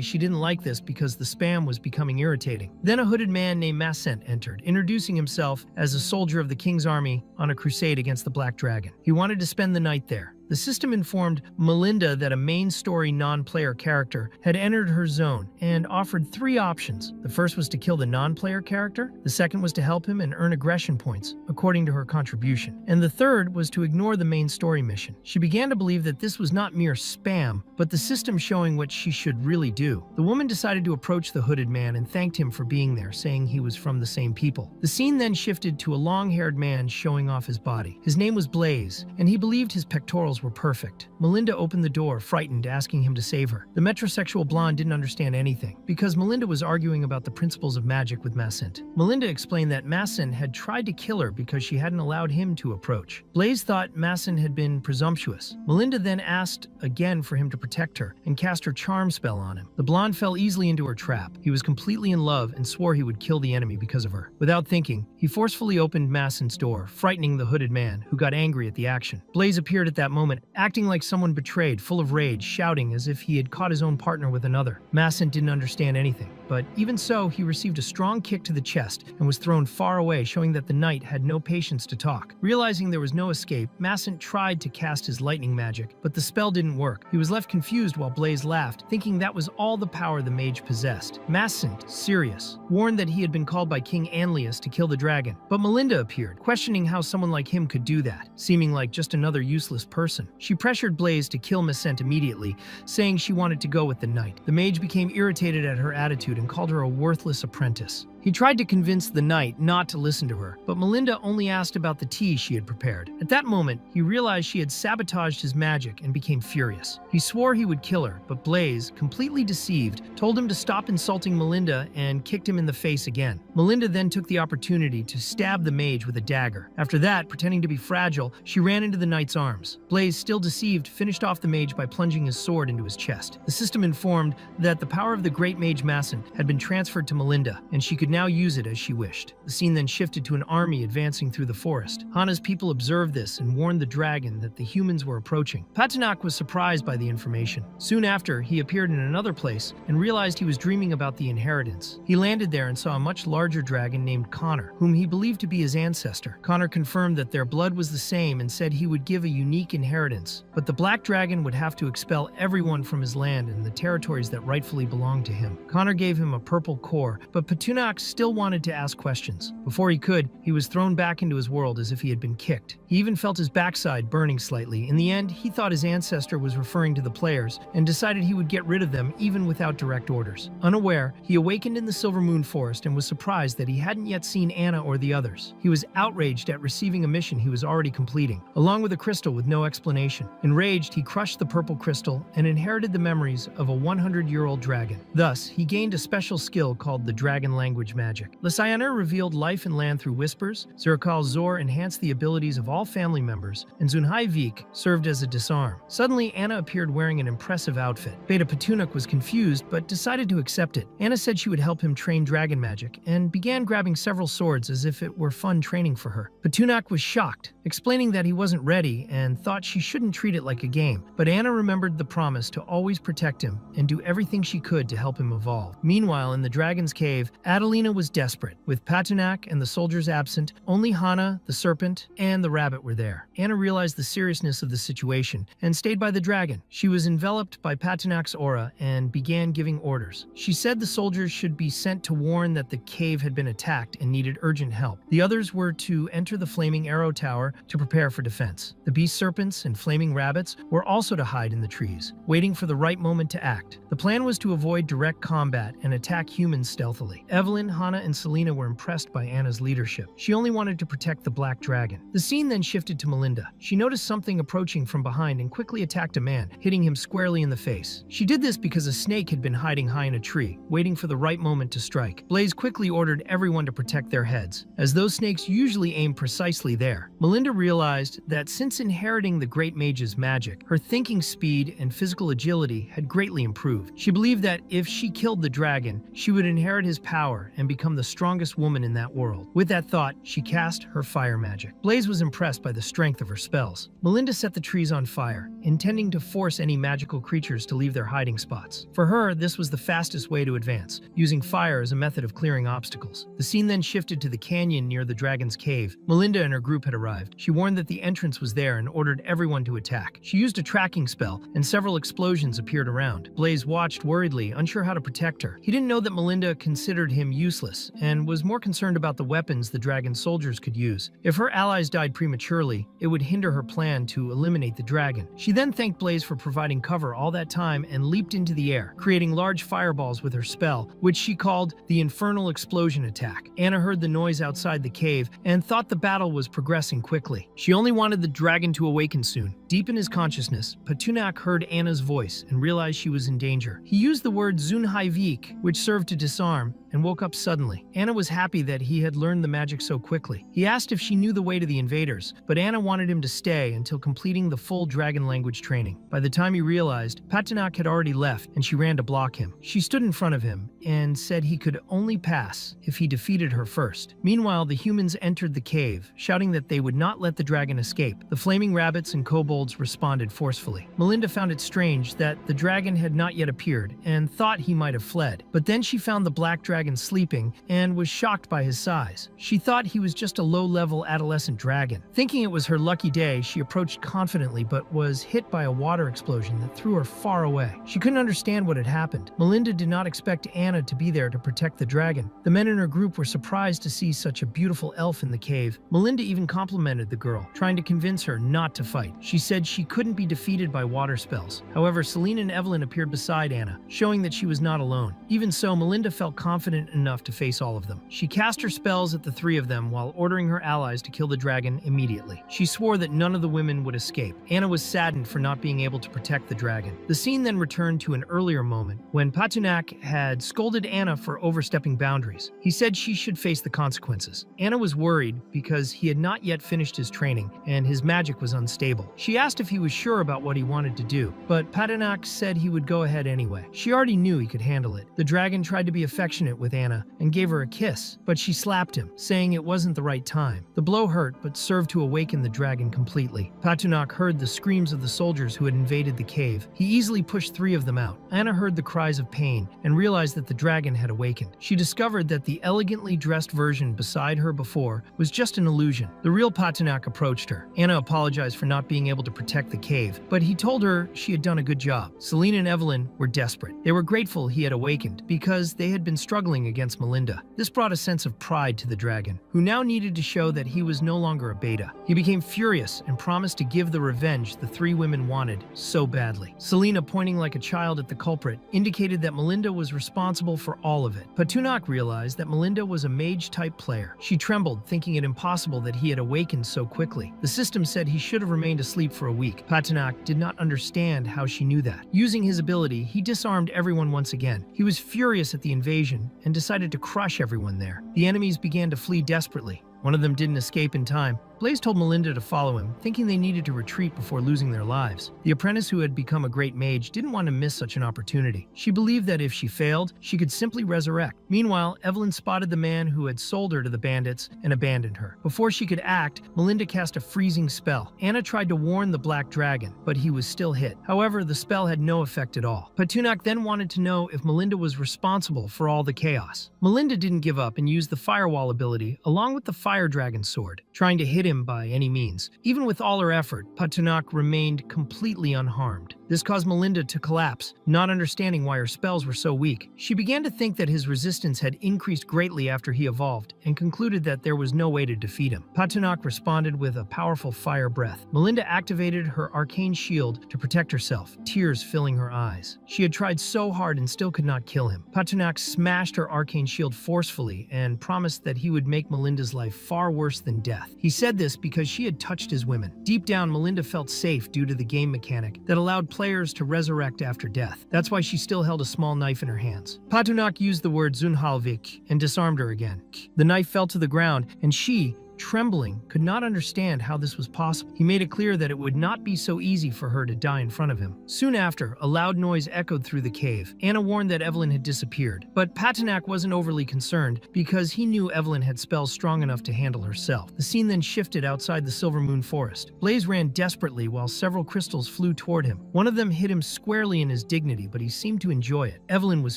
she didn't like this because the spam was becoming irritating. Then a hooded man named Masent entered, introducing himself as a soldier of the king's army on a crusade against the black dragon. He wanted to spend the night there. The system informed Melinda that a main story non-player character had entered her zone and offered 3 options. The first was to kill the non-player character, the second was to help him and earn aggression points, according to her contribution, and the third was to ignore the main story mission. She began to believe that this was not mere spam, but the system showing what she should really do. The woman decided to approach the hooded man and thanked him for being there, saying he was from the same people. The scene then shifted to a long-haired man showing off his body. His name was Blaze, and he believed his pectorals were perfect. Melinda opened the door, frightened, asking him to save her. The metrosexual blonde didn't understand anything, because Melinda was arguing about the principles of magic with Masent. Melinda explained that Masent had tried to kill her because she hadn't allowed him to approach. Blaze thought Masent had been presumptuous. Melinda then asked again for him to protect her and cast her charm spell on him. The blonde fell easily into her trap. He was completely in love and swore he would kill the enemy because of her. Without thinking, he forcefully opened Masent's door, frightening the hooded man, who got angry at the action. Blaze appeared at that moment, acting like someone betrayed, full of rage, shouting as if he had caught his own partner with another. Masent didn't understand anything, but even so, he received a strong kick to the chest and was thrown far away, showing that the knight had no patience to talk. Realizing there was no escape, Masent tried to cast his lightning magic, but the spell didn't work. He was left confused while Blaze laughed, thinking that was all the power the mage possessed. Masent, serious, warned that he had been called by King Anlius to kill the dragon, but Melinda appeared, questioning how someone like him could do that, seeming like just another useless person. She pressured Blaze to kill Masent immediately, saying she wanted to go with the knight. The mage became irritated at her attitude and called her a worthless apprentice. He tried to convince the knight not to listen to her, but Melinda only asked about the tea she had prepared. At that moment, he realized she had sabotaged his magic and became furious. He swore he would kill her, but Blaze, completely deceived, told him to stop insulting Melinda and kicked him in the face again. Melinda then took the opportunity to stab the mage with a dagger. After that, pretending to be fragile, she ran into the knight's arms. Blaze, still deceived, finished off the mage by plunging his sword into his chest. The system informed that the power of the great mage Masent had been transferred to Melinda, and she could now use it as she wished. The scene then shifted to an army advancing through the forest. Hana's people observed this and warned the dragon that the humans were approaching. Patinak was surprised by the information. Soon after, he appeared in another place and realized he was dreaming about the inheritance. He landed there and saw a much larger dragon named Connor, whom he believed to be his ancestor. Connor confirmed that their blood was the same and said he would give a unique inheritance, but the black dragon would have to expel everyone from his land and the territories that rightfully belonged to him. Connor gave him a purple core, but Patinak still wanted to ask questions. Before he could, he was thrown back into his world as if he had been kicked. He even felt his backside burning slightly. In the end, he thought his ancestor was referring to the players and decided he would get rid of them even without direct orders. Unaware, he awakened in the Silver Moon Forest and was surprised that he hadn't yet seen Anna or the others. He was outraged at receiving a mission he was already completing, along with a crystal with no explanation. Enraged, he crushed the purple crystal and inherited the memories of a 100-year-old dragon. Thus, he gained a special skill called the dragon language magic. Lysander revealed life and land through whispers, Zirkal Zor enhanced the abilities of all family members, and Zunhai Vik served as a disarm. Suddenly, Anna appeared wearing an impressive outfit. Beta Patinak was confused, but decided to accept it. Anna said she would help him train dragon magic, and began grabbing several swords as if it were fun training for her. Patinak was shocked, explaining that he wasn't ready and thought she shouldn't treat it like a game. But Anna remembered the promise to always protect him and do everything she could to help him evolve. Meanwhile, in the dragon's cave, Adelina was desperate. With Patinak and the soldiers absent, only Hana, the serpent, and the rabbit were there. Anna realized the seriousness of the situation and stayed by the dragon. She was enveloped by Patinak's aura and began giving orders. She said the soldiers should be sent to warn that the cave had been attacked and needed urgent help. The others were to enter the flaming arrow tower to prepare for defense. The beast serpents and flaming rabbits were also to hide in the trees, waiting for the right moment to act. The plan was to avoid direct combat and attack humans stealthily. Evelyn, Hana, and Selena were impressed by Anna's leadership. She only wanted to protect the black dragon. The scene then shifted to Melinda. She noticed something approaching from behind and quickly attacked a man, hitting him squarely in the face. She did this because a snake had been hiding high in a tree, waiting for the right moment to strike. Blaze quickly ordered everyone to protect their heads, as those snakes usually aim precisely there. Melinda realized that since inheriting the Great Mage's magic, her thinking speed and physical agility had greatly improved. She believed that if she killed the dragon, she would inherit his power and become the strongest woman in that world. With that thought, she cast her fire magic. Blaze was impressed by the strength of her spells. Melinda set the trees on fire, intending to force any magical creatures to leave their hiding spots. For her, this was the fastest way to advance, using fire as a method of clearing obstacles. The scene then shifted to the canyon near the dragon's cave. Melinda and her group had arrived. She warned that the entrance was there and ordered everyone to attack. She used a tracking spell, and several explosions appeared around. Blaze watched worriedly, unsure how to protect her. He didn't know that Melinda considered him useless, and was more concerned about the weapons the dragon's soldiers could use. If her allies died prematurely, it would hinder her plan to eliminate the dragon. She then thanked Blaze for providing cover all that time and leaped into the air, creating large fireballs with her spell, which she called the Infernal Explosion Attack. Anna heard the noise outside the cave and thought the battle was progressing quickly. She only wanted the dragon to awaken soon. Deep in his consciousness, Patinak heard Anna's voice and realized she was in danger. He used the word Zunhai Vik, which served to disarm, and woke up suddenly. Anna was happy that he had learned the magic so quickly. He asked if she knew the way to the invaders, but Anna wanted him to stay until completing the full dragon language training. By the time he realized, Patinak had already left, and she ran to block him. She stood in front of him and said he could only pass if he defeated her first. Meanwhile, the humans entered the cave, shouting that they would not let the dragon escape. The flaming rabbits and kobolds responded forcefully. Melinda found it strange that the dragon had not yet appeared and thought he might have fled. But then she found the black dragon sleeping and was shocked by his size. She thought he was just a low-level adolescent dragon. Thinking it was her lucky day, she approached confidently but was hit by a water explosion that threw her far away. She couldn't understand what had happened. Melinda did not expect Anna to be there to protect the dragon. The men in her group were surprised to see such a beautiful elf in the cave. Melinda even complimented the girl, trying to convince her not to fight. She said she couldn't be defeated by water spells. However, Selena and Evelyn appeared beside Anna, showing that she was not alone. Even so, Melinda felt confident enough to face all of them. She cast her spells at the three of them while ordering her allies to kill the dragon immediately. She swore that none of the women would escape. Anna was saddened for not being able to protect the dragon. The scene then returned to an earlier moment when Patinak had scolded Anna for overstepping boundaries. He said she should face the consequences. Anna was worried because he had not yet finished his training and his magic was unstable. She asked if he was sure about what he wanted to do, but Patenak said he would go ahead anyway. She already knew he could handle it. The dragon tried to be affectionate with Anna and gave her a kiss, but she slapped him, saying it wasn't the right time. The blow hurt, but served to awaken the dragon completely. Patenak heard the screams of the soldiers who had invaded the cave. He easily pushed 3 of them out. Anna heard the cries of pain and realized that the dragon had awakened. She discovered that the elegantly dressed version beside her before was just an illusion. The real Patenak approached her. Anna apologized for not being able to protect the cave, but he told her she had done a good job. Selena and Evelyn were desperate. They were grateful he had awakened because they had been struggling against Melinda. This brought a sense of pride to the dragon, who now needed to show that he was no longer a beta. He became furious and promised to give the revenge the 3 women wanted so badly. Selena, pointing like a child at the culprit, indicated that Melinda was responsible for all of it. Patenak realized that Melinda was a mage-type player. She trembled, thinking it impossible that he had awakened so quickly. The system said he should have remained asleep for a week. Patenak did not understand how she knew that. Using his ability, he disarmed everyone once again. He was furious at the invasion and decided to crush everyone there. The enemies began to flee desperately. One of them didn't escape in time. Blaze told Melinda to follow him, thinking they needed to retreat before losing their lives. The apprentice who had become a great mage didn't want to miss such an opportunity. She believed that if she failed, she could simply resurrect. Meanwhile, Evelyn spotted the man who had sold her to the bandits and abandoned her. Before she could act, Melinda cast a freezing spell. Anna tried to warn the black dragon, but he was still hit. However, the spell had no effect at all. Patenak then wanted to know if Melinda was responsible for all the chaos. Melinda didn't give up and used the firewall ability along with the fire dragon sword, trying to hit him by any means. Even with all her effort, Patenak remained completely unharmed. This caused Melinda to collapse, not understanding why her spells were so weak. She began to think that his resistance had increased greatly after he evolved, and concluded that there was no way to defeat him. Patenak responded with a powerful fire breath. Melinda activated her arcane shield to protect herself, tears filling her eyes. She had tried so hard and still could not kill him. Patenak smashed her arcane shield forcefully and promised that he would make Melinda's life far worse than death. He said this because she had touched his women. Deep down, Melinda felt safe due to the game mechanic that allowed players to resurrect after death. That's why she still held a small knife in her hands. Patenak used the word Zunhalvik and disarmed her again. The knife fell to the ground, and she, trembling, could not understand how this was possible. He made it clear that it would not be so easy for her to die in front of him. Soon after, a loud noise echoed through the cave. Anna warned that Evelyn had disappeared, but Patenak wasn't overly concerned because he knew Evelyn had spells strong enough to handle herself. The scene then shifted outside the Silver Moon Forest. Blaze ran desperately while several crystals flew toward him. One of them hit him squarely in his dignity, but he seemed to enjoy it. Evelyn was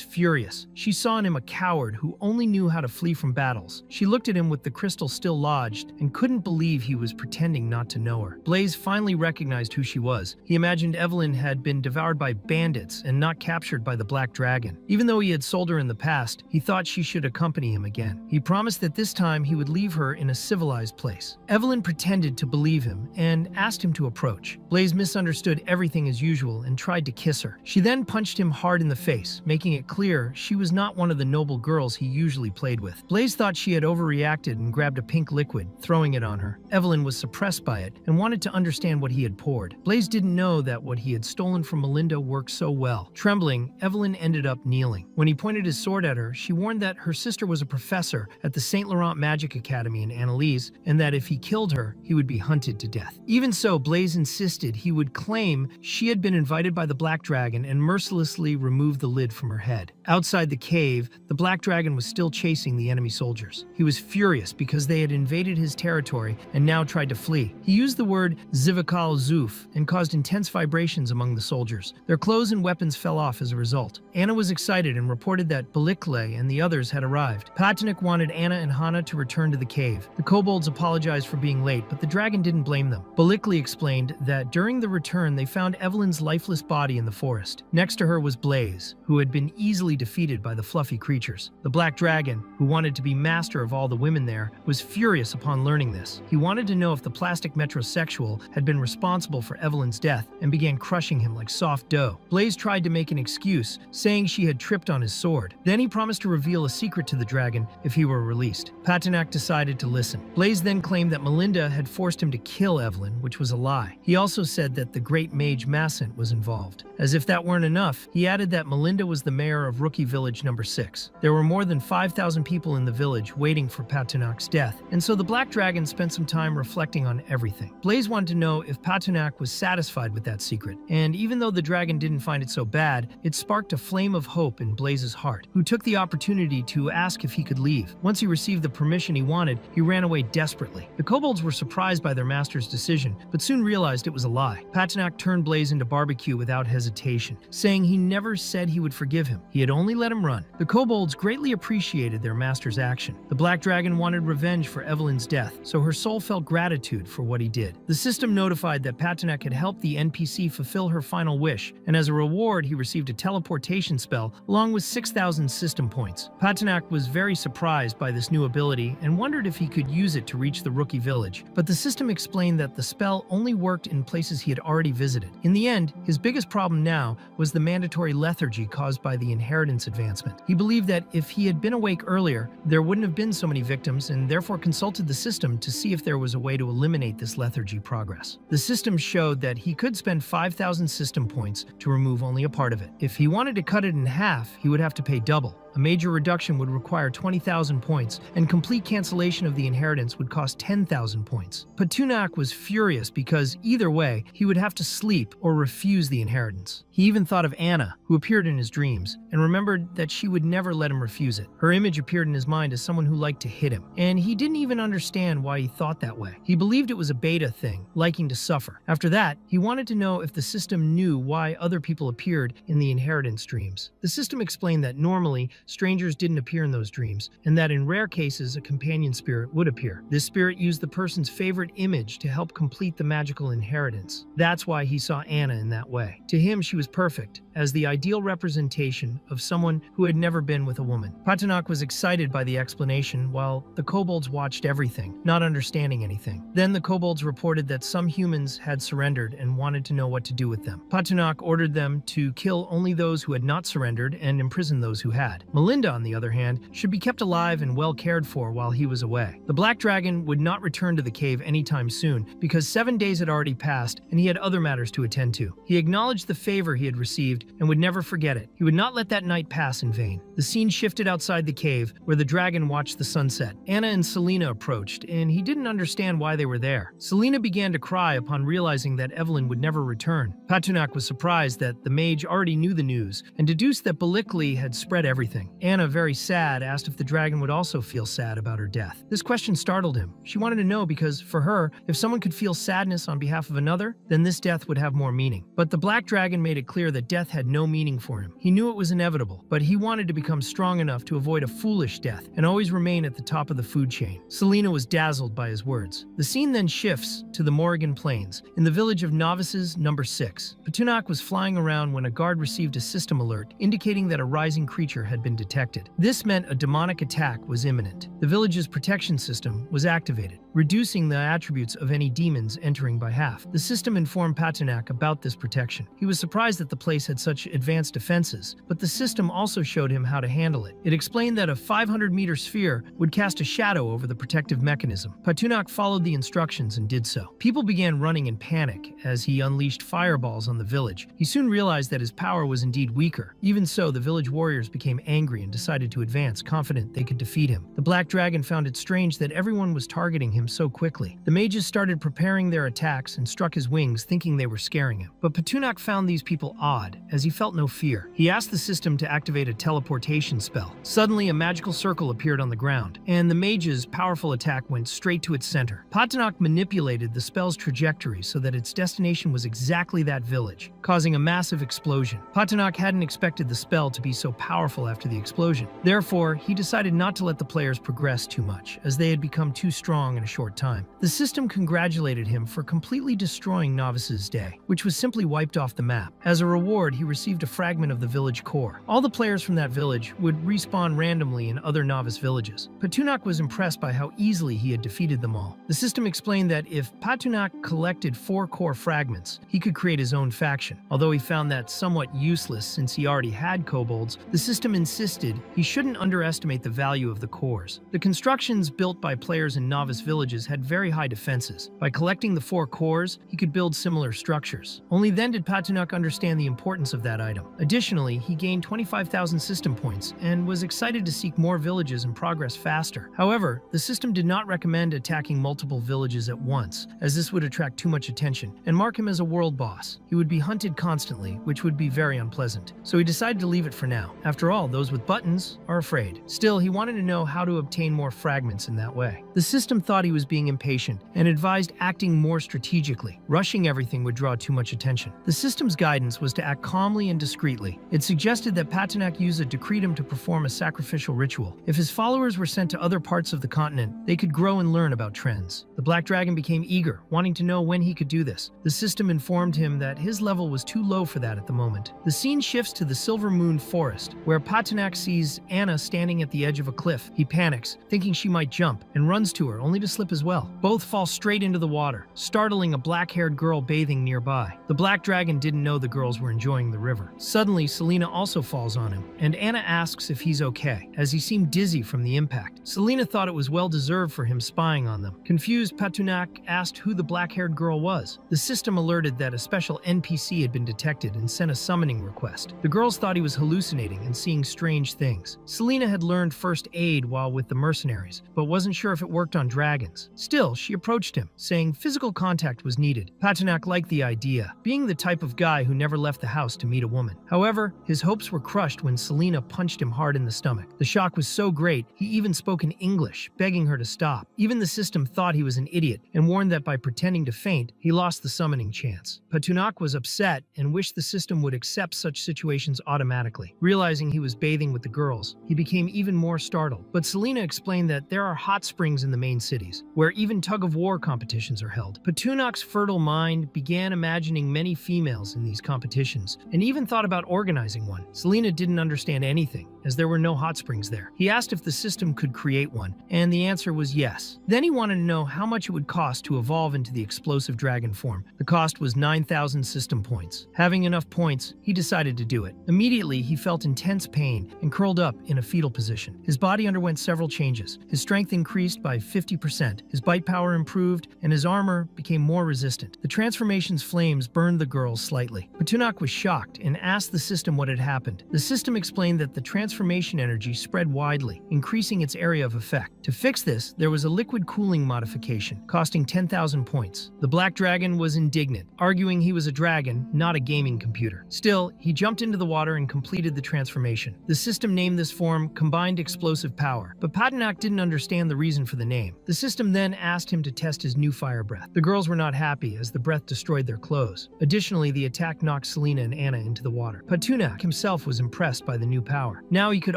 furious. She saw in him a coward who only knew how to flee from battles. She looked at him with the crystal still lodged and couldn't believe he was pretending not to know her. Blaze finally recognized who she was. He imagined Evelyn had been devoured by bandits and not captured by the Black Dragon. Even though he had sold her in the past, he thought she should accompany him again. He promised that this time he would leave her in a civilized place. Evelyn pretended to believe him and asked him to approach. Blaze misunderstood everything as usual and tried to kiss her. She then punched him hard in the face, making it clear she was not one of the noble girls he usually played with. Blaze thought she had overreacted and grabbed a pink liquid, throwing it on her. Evelyn was suppressed by it and wanted to understand what he had poured. Blaze didn't know that what he had stolen from Melinda worked so well. Trembling, Evelyn ended up kneeling. When he pointed his sword at her, she warned that her sister was a professor at the Saint Laurent Magic Academy in Annalise, and that if he killed her, he would be hunted to death. Even so, Blaze insisted he would claim she had been invited by the Black Dragon and mercilessly remove the lid from her head. Outside the cave, the Black Dragon was still chasing the enemy soldiers. He was furious because they had invaded his territory and now tried to flee. He used the word Zivikal Zuf and caused intense vibrations among the soldiers. Their clothes and weapons fell off as a result. Anna was excited and reported that Balikle and the others had arrived. Patenak wanted Anna and Hana to return to the cave. The kobolds apologized for being late, but the dragon didn't blame them. Balikle explained that during the return they found Evelyn's lifeless body in the forest. Next to her was Blaze, who had been easily defeated by the fluffy creatures. The Black Dragon, who wanted to be master of all the women there, was furious upon learning this. He wanted to know if the plastic metrosexual had been responsible for Evelyn's death and began crushing him like soft dough. Blaze tried to make an excuse, saying she had tripped on his sword. Then he promised to reveal a secret to the dragon if he were released. Patenak decided to listen. Blaze then claimed that Melinda had forced him to kill Evelyn, which was a lie. He also said that the great mage Massant was involved. As if that weren't enough, he added that Melinda was the mayor of Rookie Village number 6. There were more than 5,000 people in the village waiting for Patenak's death, and so the Black Dragon spent some time reflecting on everything. Blaze wanted to know if Patunak was satisfied with that secret, and even though the dragon didn't find it so bad, it sparked a flame of hope in Blaze's heart, who took the opportunity to ask if he could leave. Once he received the permission he wanted, he ran away desperately. The kobolds were surprised by their master's decision, but soon realized it was a lie. Patunak turned Blaze into barbecue without hesitation, saying he never said he would forgive him. He had only let him run. The kobolds greatly appreciated their master's action. The Black Dragon wanted revenge for Evelyn's death, so her soul felt gratitude for what he did. The system notified that Patunak had helped the NPC fulfill her final wish, and as a reward he received a teleportation spell along with 6,000 system points. Patunak was very surprised by this new ability and wondered if he could use it to reach the rookie village, but the system explained that the spell only worked in places he had already visited. In the end, his biggest problem now was the mandatory lethargy caused by the inheritance advancement. He believed that if he had been awake earlier, there wouldn't have been so many victims, and therefore consulted the system to see if there was a way to eliminate this lethargy progress. The system showed that he could spend 5,000 system points to remove only a part of it. If he wanted to cut it in half, he would have to pay double. A major reduction would require 20,000 points, and complete cancellation of the inheritance would cost 10,000 points. Patunak was furious because either way, he would have to sleep or refuse the inheritance. He even thought of Anna, who appeared in his dreams, and remembered that she would never let him refuse it. Her image appeared in his mind as someone who liked to hit him, and he didn't even understand why he thought that way. He believed it was a beta thing, liking to suffer. After that, he wanted to know if the system knew why other people appeared in the inheritance dreams. The system explained that normally, strangers didn't appear in those dreams, and that in rare cases a companion spirit would appear. This spirit used the person's favorite image to help complete the magical inheritance. That's why he saw Anna in that way. To him, she was perfect, as the ideal representation of someone who had never been with a woman. Patunak was excited by the explanation, while the kobolds watched everything, not understanding anything. Then the kobolds reported that some humans had surrendered and wanted to know what to do with them. Patunak ordered them to kill only those who had not surrendered and imprison those who had. Melinda, on the other hand, should be kept alive and well cared for while he was away. The Black Dragon would not return to the cave anytime soon because 7 days had already passed and he had other matters to attend to. He acknowledged the favor he had received and would never forget it. He would not let that night pass in vain. The scene shifted outside the cave, where the dragon watched the sunset. Anna and Selena approached, and he didn't understand why they were there. Selena began to cry upon realizing that Evelyn would never return. Patunak was surprised that the mage already knew the news and deduced that Balikli had spread everything. Anna, very sad, asked if the dragon would also feel sad about her death. This question startled him. She wanted to know because, for her, if someone could feel sadness on behalf of another, then this death would have more meaning. But the Black Dragon made it clear that death had no meaning for him. He knew it was inevitable, but he wanted to become strong enough to avoid a foolish death and always remain at the top of the food chain. Selena was dazzled by his words. The scene then shifts to the Morrigan Plains, in the village of Novices number 6. Patunak was flying around when a guard received a system alert indicating that a rising creature had been detected. This meant a demonic attack was imminent. The village's protection system was activated, reducing the attributes of any demons entering by half. The system informed Patunak about this protection. He was surprised that the place had such advanced defenses, but the system also showed him how to handle it. It explained that a 500-meter sphere would cast a shadow over the protective mechanism. Patunak followed the instructions and did so. People began running in panic as he unleashed fireballs on the village. He soon realized that his power was indeed weaker. Even so, the village warriors became angry and decided to advance, confident they could defeat him. The Black Dragon found it strange that everyone was targeting him so quickly. The mages started preparing their attacks and struck his wings, thinking they were scaring him. But Patunak found these people odd, as he felt no fear. He asked the system to activate a teleportation spell. Suddenly, a magical circle appeared on the ground, and the mage's powerful attack went straight to its center. Patunak manipulated the spell's trajectory so that its destination was exactly that village, causing a massive explosion. Patunak hadn't expected the spell to be so powerful after the explosion. Therefore, he decided not to let the players progress too much, as they had become too strong in a short time. The system congratulated him for completely destroying Novice's day, which was simply wiped off the map. As a reward, he received a fragment of the village core. All the players from that village would respawn randomly in other Novice villages. Patunak was impressed by how easily he had defeated them all. The system explained that if Patunak collected 4 core fragments, he could create his own faction. Although he found that somewhat useless since he already had kobolds, the system insisted insisted he shouldn't underestimate the value of the cores. The constructions built by players in novice villages had very high defenses. By collecting the 4 cores, he could build similar structures. Only then did Patunuk understand the importance of that item. Additionally, he gained 25,000 system points and was excited to seek more villages and progress faster. However, the system did not recommend attacking multiple villages at once, as this would attract too much attention and mark him as a world boss. He would be hunted constantly, which would be very unpleasant. So he decided to leave it for now. After all, those with buttons are afraid. Still, he wanted to know how to obtain more fragments in that way. The system thought he was being impatient and advised acting more strategically. Rushing everything would draw too much attention. The system's guidance was to act calmly and discreetly. It suggested that Patunuk use a decretum to perform a sacrificial ritual. If his followers were sent to other parts of the continent, they could grow and learn about trends. The Black Dragon became eager, wanting to know when he could do this. The system informed him that his level was too low for that at the moment. The scene shifts to the Silver Moon Forest, where Patunuk sees Anna standing at the edge of a cliff. He panics, thinking she might jump, and runs to her, only to slip as well. Both fall straight into the water, startling a black-haired girl bathing nearby. The Black Dragon didn't know the girls were enjoying the river. Suddenly, Selena also falls on him, and Anna asks if he's okay, as he seemed dizzy from the impact. Selena thought it was well-deserved for him spying on them. Confused, Patunuk asked who the black-haired girl was. The system alerted that a special NPC had been detected and sent a summoning request. The girls thought he was hallucinating and seeing strange things. Selena had learned first aid while with the mercenaries, but wasn't sure if it worked on dragons. Still, she approached him, saying physical contact was needed. Patunuk liked the idea, being the type of guy who never left the house to meet a woman. However, his hopes were crushed when Selena punched him hard in the stomach. The shock was so great, he even spoke in English, begging her to stop. Even the system thought he was an idiot and warned that by pretending to faint, he lost the summoning chance. Patunuk was upset and wished the system would accept such situations automatically. Realizing he was bathing with the girls, he became even more startled. But Selena explained that there are hot springs in the main cities, where even tug-of-war competitions are held. Patunuk's fertile mind began imagining many females in these competitions, and even thought about organizing one. Selena didn't understand anything, as there were no hot springs there. He asked if the system could create one, and the answer was yes. Then he wanted to know how much it would cost to evolve into the explosive dragon form. The cost was 9,000 system points. Having enough points, he decided to do it. Immediately, he felt intense pain and curled up in a fetal position. His body underwent several changes. His strength increased by 50%, his bite power improved, and his armor became more resistant. The transformation's flames burned the girls slightly. Patunuk was shocked and asked the system what had happened. The system explained that the transformation energy spread widely, increasing its area of effect. To fix this, there was a liquid cooling modification, costing 10,000 points. The Black Dragon was indignant, arguing he was a dragon, not a gaming computer. Still, he jumped into the water and completed the transformation. The system named this form Combined Explosive Power, but Patunuk didn't understand the reason for the name. The system then asked him to test his new fire breath. The girls were not happy, as the breath destroyed their clothes. Additionally, the attack knocked Selena and Anna into the water. Patunuk himself was impressed by the new power. Now he could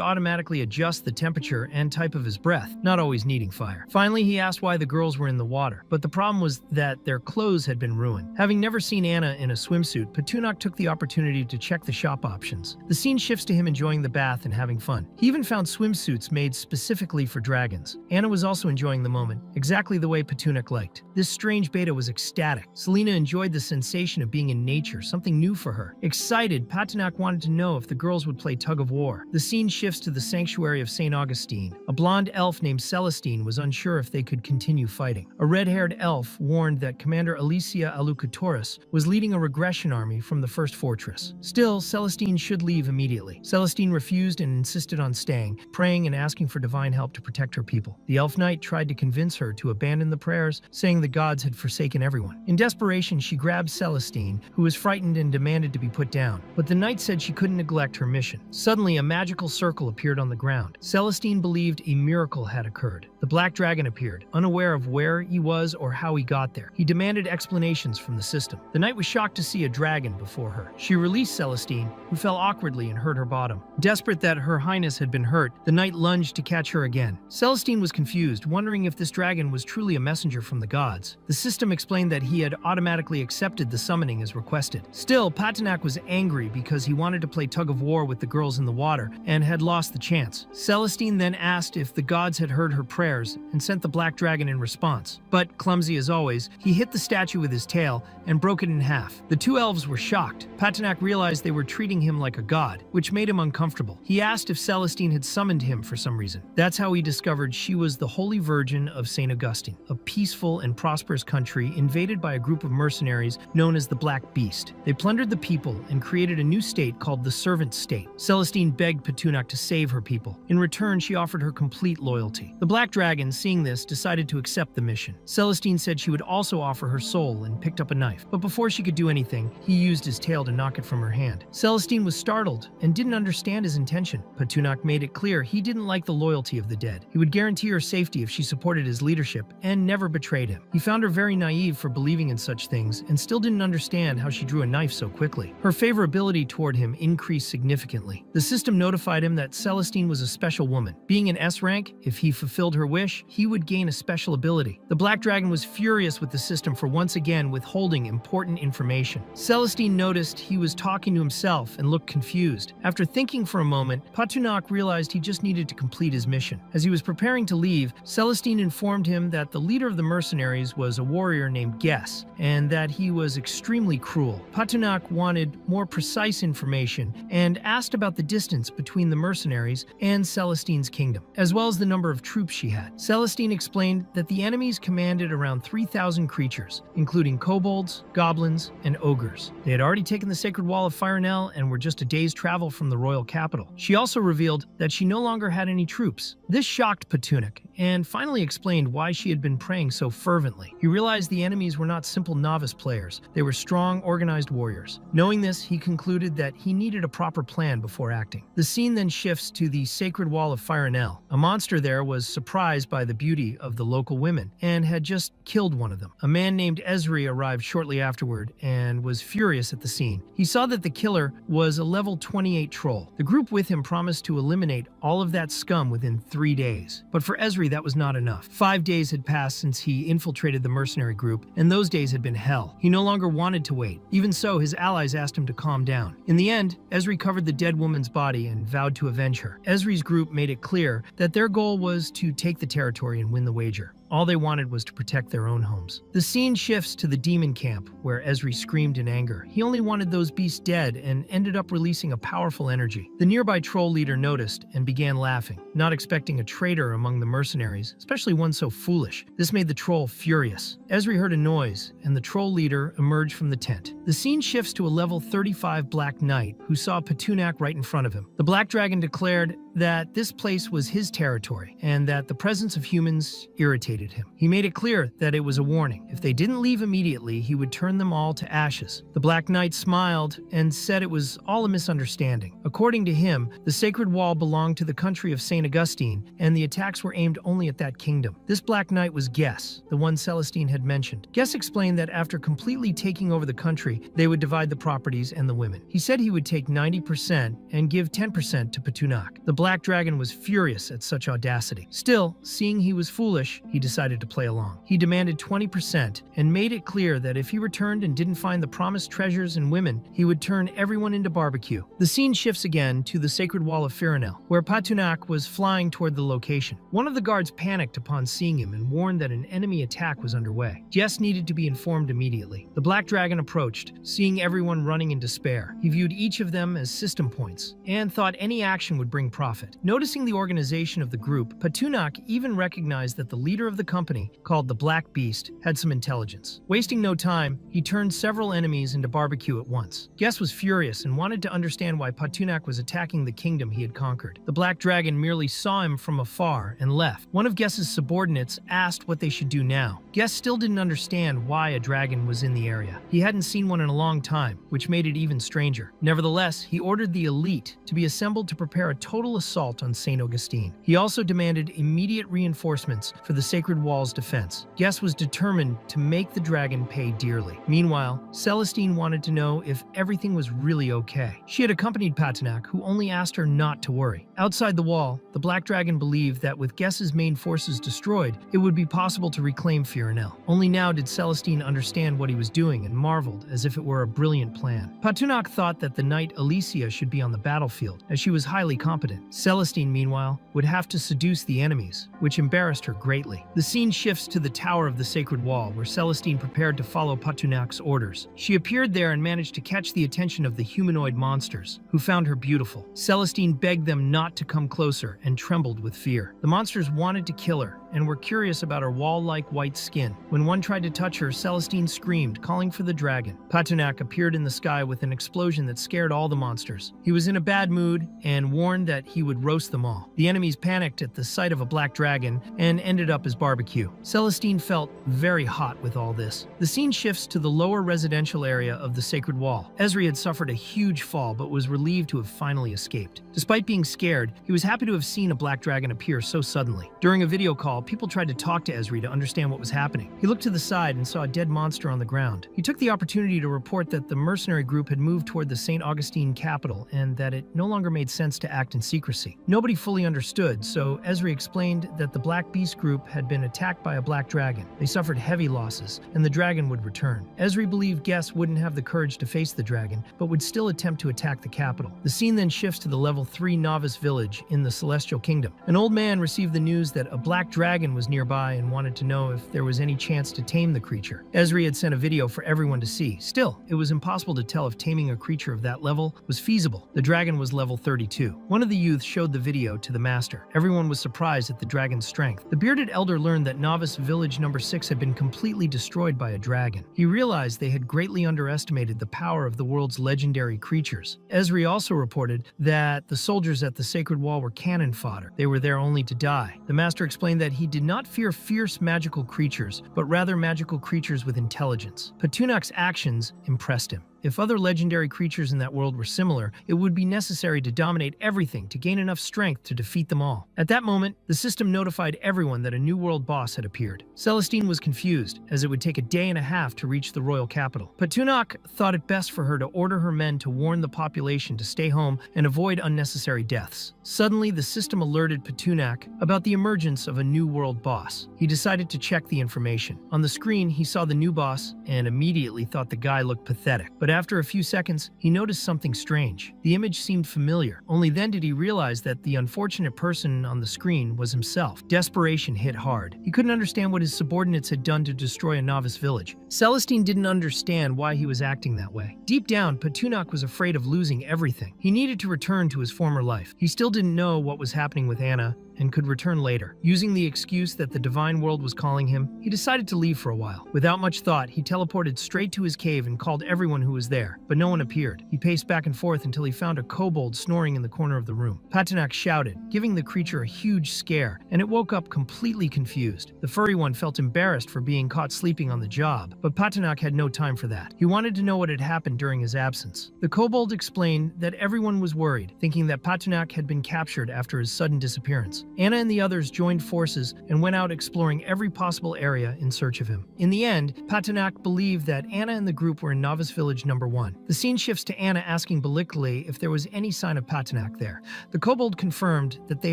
automatically adjust the temperature and type of his breath, not always needing fire. Finally, he asked why the girls were in the water, but the problem was that their clothes had been ruined. Having never seen Anna in a swimsuit, Patunuk took the opportunity to check the shop options. The scene shifts to him enjoying the bath and having fun. He even found swimsuits made specifically for dragons. Anna was also enjoying the moment, exactly the way Patunuk liked. This strange beta was ecstatic. Selena enjoyed the sensation of being in nature, something new for her. Excited, Patunuk wanted to know if the girls would play tug-of-war. The scene shifts to the sanctuary of St. Augustine. A blonde elf named Celestine was unsure if they could continue fighting. A red-haired elf warned that Commander Alicia Alucatoris was leading a regression army from the first fortress. Still, Celestine should leave immediately. Celestine refused and insisted on staying, praying and asking for divine help to protect her people. The elf knight tried to convince her to abandon the prayers, saying the gods had forsaken everyone. In desperation, she grabbed Celestine, who was frightened and demanded to be put down. But the knight said she couldn't neglect her mission. Suddenly, a magical circle appeared on the ground. Celestine believed a miracle had occurred. The Black Dragon appeared, unaware of where he was or how he got there. He demanded explanations from the system. The knight was shocked to see a dragon before her. She released Celestine, who fell awkwardly and hurt her bottom. Desperate that her highness had been hurt, the knight lunged to catch her again. Celestine was confused, wondering if this dragon was truly a messenger from the gods. The system explained that he had automatically accepted the summoning as requested. Still, Still, Patenak was angry because he wanted to play tug-of-war with the girls in the water and had lost the chance. Celestine then asked if the gods had heard her prayers and sent the black dragon in response. But, clumsy as always, he hit the statue with his tail and broke it in half. The two elves were shocked. Patenak realized they were treating him like a god, which made him uncomfortable. He asked if Celestine had summoned him for some reason. That's how he discovered she was the Holy Virgin of St. Augustine, a peaceful and prosperous country invaded by a group of mercenaries known as the Black Beast. They plundered the people and created a new state called the Servant State. Celestine begged Patenak to save her people. In return, she offered her complete loyalty. The Black Dragon, seeing this, decided to accept the mission. Celestine said she would also offer her soul and picked up a knife. But before she could do anything, he used his tail to knock it from her hand. Celestine was startled and didn't understand his intention. Patenak made it clear he didn't like the loyalty of the dead. He would guarantee her safety if she supported his leadership and never betrayed him. He found her very naive for believing in such things and still didn't understand how she drew a knife so quickly. Her favorability toward him increased significantly. The system notified him that Celestine was a special woman. Being an S rank, if he fulfilled her wish, he would gain a special ability. The Black Dragon was furious with the system for once again withholding important information. Celestine noticed he was talking to himself and looked confused. After thinking for a moment, Patenak realized he just needed to complete his mission. As he was preparing to leave, Celestine informed him that the leader of the mercenaries was a warrior named Guess, and that he was extremely cruel. Patenak wanted more precise information and asked about the distance between the mercenaries and Celestine's kingdom, as well as the number of troops she had. Celestine explained that the enemies commanded around 3,000 creatures, including kobolds, goblins, and ogres. They had already taken the Sacred Wall of Firenel and were just a day's travel from the royal capital. She also revealed that she no longer had any troops. This shocked Patenak, and finally explained why she had been praying so fervently. He realized the enemies were not simple novice players. They were strong, organized warriors. Knowing this, he concluded that he needed a proper plan before acting. The scene then shifts to the Sacred Wall of Firenel. A monster there was surprised by the beauty of the local women and had just killed one of them. A man named Esri arrived shortly afterward and was furious at the scene. He saw that the killer was a level 28 troll. The group with him promised to eliminate all of that scum within 3 days. But for Esri, that was not enough. 5 days had passed since he infiltrated the mercenary group, and those days had been hell. He no longer wanted to wait. Even so, his allies asked him to calm down. In the end, Esri covered the dead woman's body and vowed to avenge her. Esri's group made it clear that their goal was to take the territory and win the wager. All they wanted was to protect their own homes. The scene shifts to the demon camp, where Esri screamed in anger. He only wanted those beasts dead and ended up releasing a powerful energy. The nearby troll leader noticed and began laughing, not expecting a traitor among the mercenaries, especially one so foolish. This made the troll furious. Esri heard a noise, and the troll leader emerged from the tent. The scene shifts to a level 35 Black Knight, who saw Patenak right in front of him. The Black Dragon declared that this place was his territory, and that the presence of humans irritated him. He made it clear that it was a warning. If they didn't leave immediately, he would turn them all to ashes. The Black Knight smiled and said it was all a misunderstanding. According to him, the Sacred Wall belonged to the country of St. Augustine, and the attacks were aimed only at that kingdom. This Black Knight was Guess, the one Celestine had mentioned. Guess explained that after completely taking over the country, they would divide the properties and the women. He said he would take 90% and give 10% to Patenak. The Black Dragon was furious at such audacity. Still, seeing he was foolish, he decided to play along. He demanded 20% and made it clear that if he returned and didn't find the promised treasures and women, he would turn everyone into barbecue. The scene shifts again to the Sacred Wall of Firenel, where Patenak was flying toward the location. One of the guards panicked upon seeing him and warned that an enemy attack was underway. Jess needed to be informed immediately. The Black Dragon approached, seeing everyone running in despair. He viewed each of them as system points and thought any action would bring profit. Noticing the organization of the group, Patenak even recognized that the leader of the company, called the Black Beast, had some intelligence. Wasting no time, he turned several enemies into barbecue at once. Guess was furious and wanted to understand why Patenak was attacking the kingdom he had conquered. The Black Dragon merely saw him from afar and left. One of Guess's subordinates asked what they should do now. Guess still didn't understand why a dragon was in the area. He hadn't seen one in a long time, which made it even stranger. Nevertheless, he ordered the elite to be assembled to prepare a total assault on St. Augustine. He also demanded immediate reinforcements for the Sacred sacred wall's defense. Guess was determined to make the dragon pay dearly. Meanwhile, Celestine wanted to know if everything was really okay. She had accompanied Patinak, who only asked her not to worry. Outside the wall, the Black Dragon believed that with Guess's main forces destroyed, it would be possible to reclaim Firenel. Only now did Celestine understand what he was doing and marveled as if it were a brilliant plan. Patinak thought that the knight Alicia should be on the battlefield, as she was highly competent. Celestine, meanwhile, would have to seduce the enemies, which embarrassed her greatly. The scene shifts to the Tower of the Sacred Wall, where Celestine prepared to follow Patunak's orders. She appeared there and managed to catch the attention of the humanoid monsters, who found her beautiful. Celestine begged them not to come closer and trembled with fear. The monsters wanted to kill her and were curious about her wall-like white skin. When one tried to touch her, Celestine screamed, calling for the dragon. Patunak appeared in the sky with an explosion that scared all the monsters. He was in a bad mood and warned that he would roast them all. The enemies panicked at the sight of a black dragon and ended up as barbecue. Celestine felt very hot with all this. The scene shifts to the lower residential area of the Sacred Wall. Esri had suffered a huge fall but was relieved to have finally escaped. Despite being scared, he was happy to have seen a black dragon appear so suddenly. During a video call, people tried to talk to Esri to understand what was happening. He looked to the side and saw a dead monster on the ground. He took the opportunity to report that the mercenary group had moved toward the St. Augustine capital and that it no longer made sense to act in secrecy. Nobody fully understood, so Esri explained that the Black Beast group had been attacked by a black dragon. They suffered heavy losses, and the dragon would return. Esri believed Guess wouldn't have the courage to face the dragon, but would still attempt to attack the capital. The scene then shifts to the level 3 novice village in the Celestial Kingdom. An old man received the news that a black dragon was nearby and wanted to know if there was any chance to tame the creature. Esri had sent a video for everyone to see. Still, it was impossible to tell if taming a creature of that level was feasible. The dragon was level 32. One of the youths showed the video to the master. Everyone was surprised at the dragon's strength. The bearded elder learned that novice village number 6 had been completely destroyed by a dragon. He realized they had greatly underestimated the power of the world's legendary creatures. Esri also reported that the soldiers at the Sacred Wall were cannon fodder. They were there only to die. The master explained that he did not fear fierce magical creatures, but rather magical creatures with intelligence. Patunak's actions impressed him. If other legendary creatures in that world were similar, it would be necessary to dominate everything to gain enough strength to defeat them all. At that moment, the system notified everyone that a new world boss had appeared. Celestine was confused, as it would take a day and a half to reach the royal capital. Patunak thought it best for her to order her men to warn the population to stay home and avoid unnecessary deaths. Suddenly, the system alerted Patunak about the emergence of a new world boss. He decided to check the information. On the screen, he saw the new boss and immediately thought the guy looked pathetic. But after a few seconds, he noticed something strange. The image seemed familiar. Only then did he realize that the unfortunate person on the screen was himself. Desperation hit hard. He couldn't understand what his subordinates had done to destroy a novice village. Celestine didn't understand why he was acting that way. Deep down, Patunak was afraid of losing everything. He needed to return to his former life. He still didn't know what was happening with Anna and could return later. Using the excuse that the divine world was calling him, he decided to leave for a while. Without much thought, he teleported straight to his cave and called everyone who was there, but no one appeared. He paced back and forth until he found a kobold snoring in the corner of the room. Patunak shouted, giving the creature a huge scare, and it woke up completely confused. The furry one felt embarrassed for being caught sleeping on the job, but Patunak had no time for that. He wanted to know what had happened during his absence. The kobold explained that everyone was worried, thinking that Patunak had been captured after his sudden disappearance. Anna and the others joined forces and went out exploring every possible area in search of him. In the end, Patunak believed that Anna and the group were in Novice Village number 1. The scene shifts to Anna asking belligerently if there was any sign of Patunak there. The kobold confirmed that they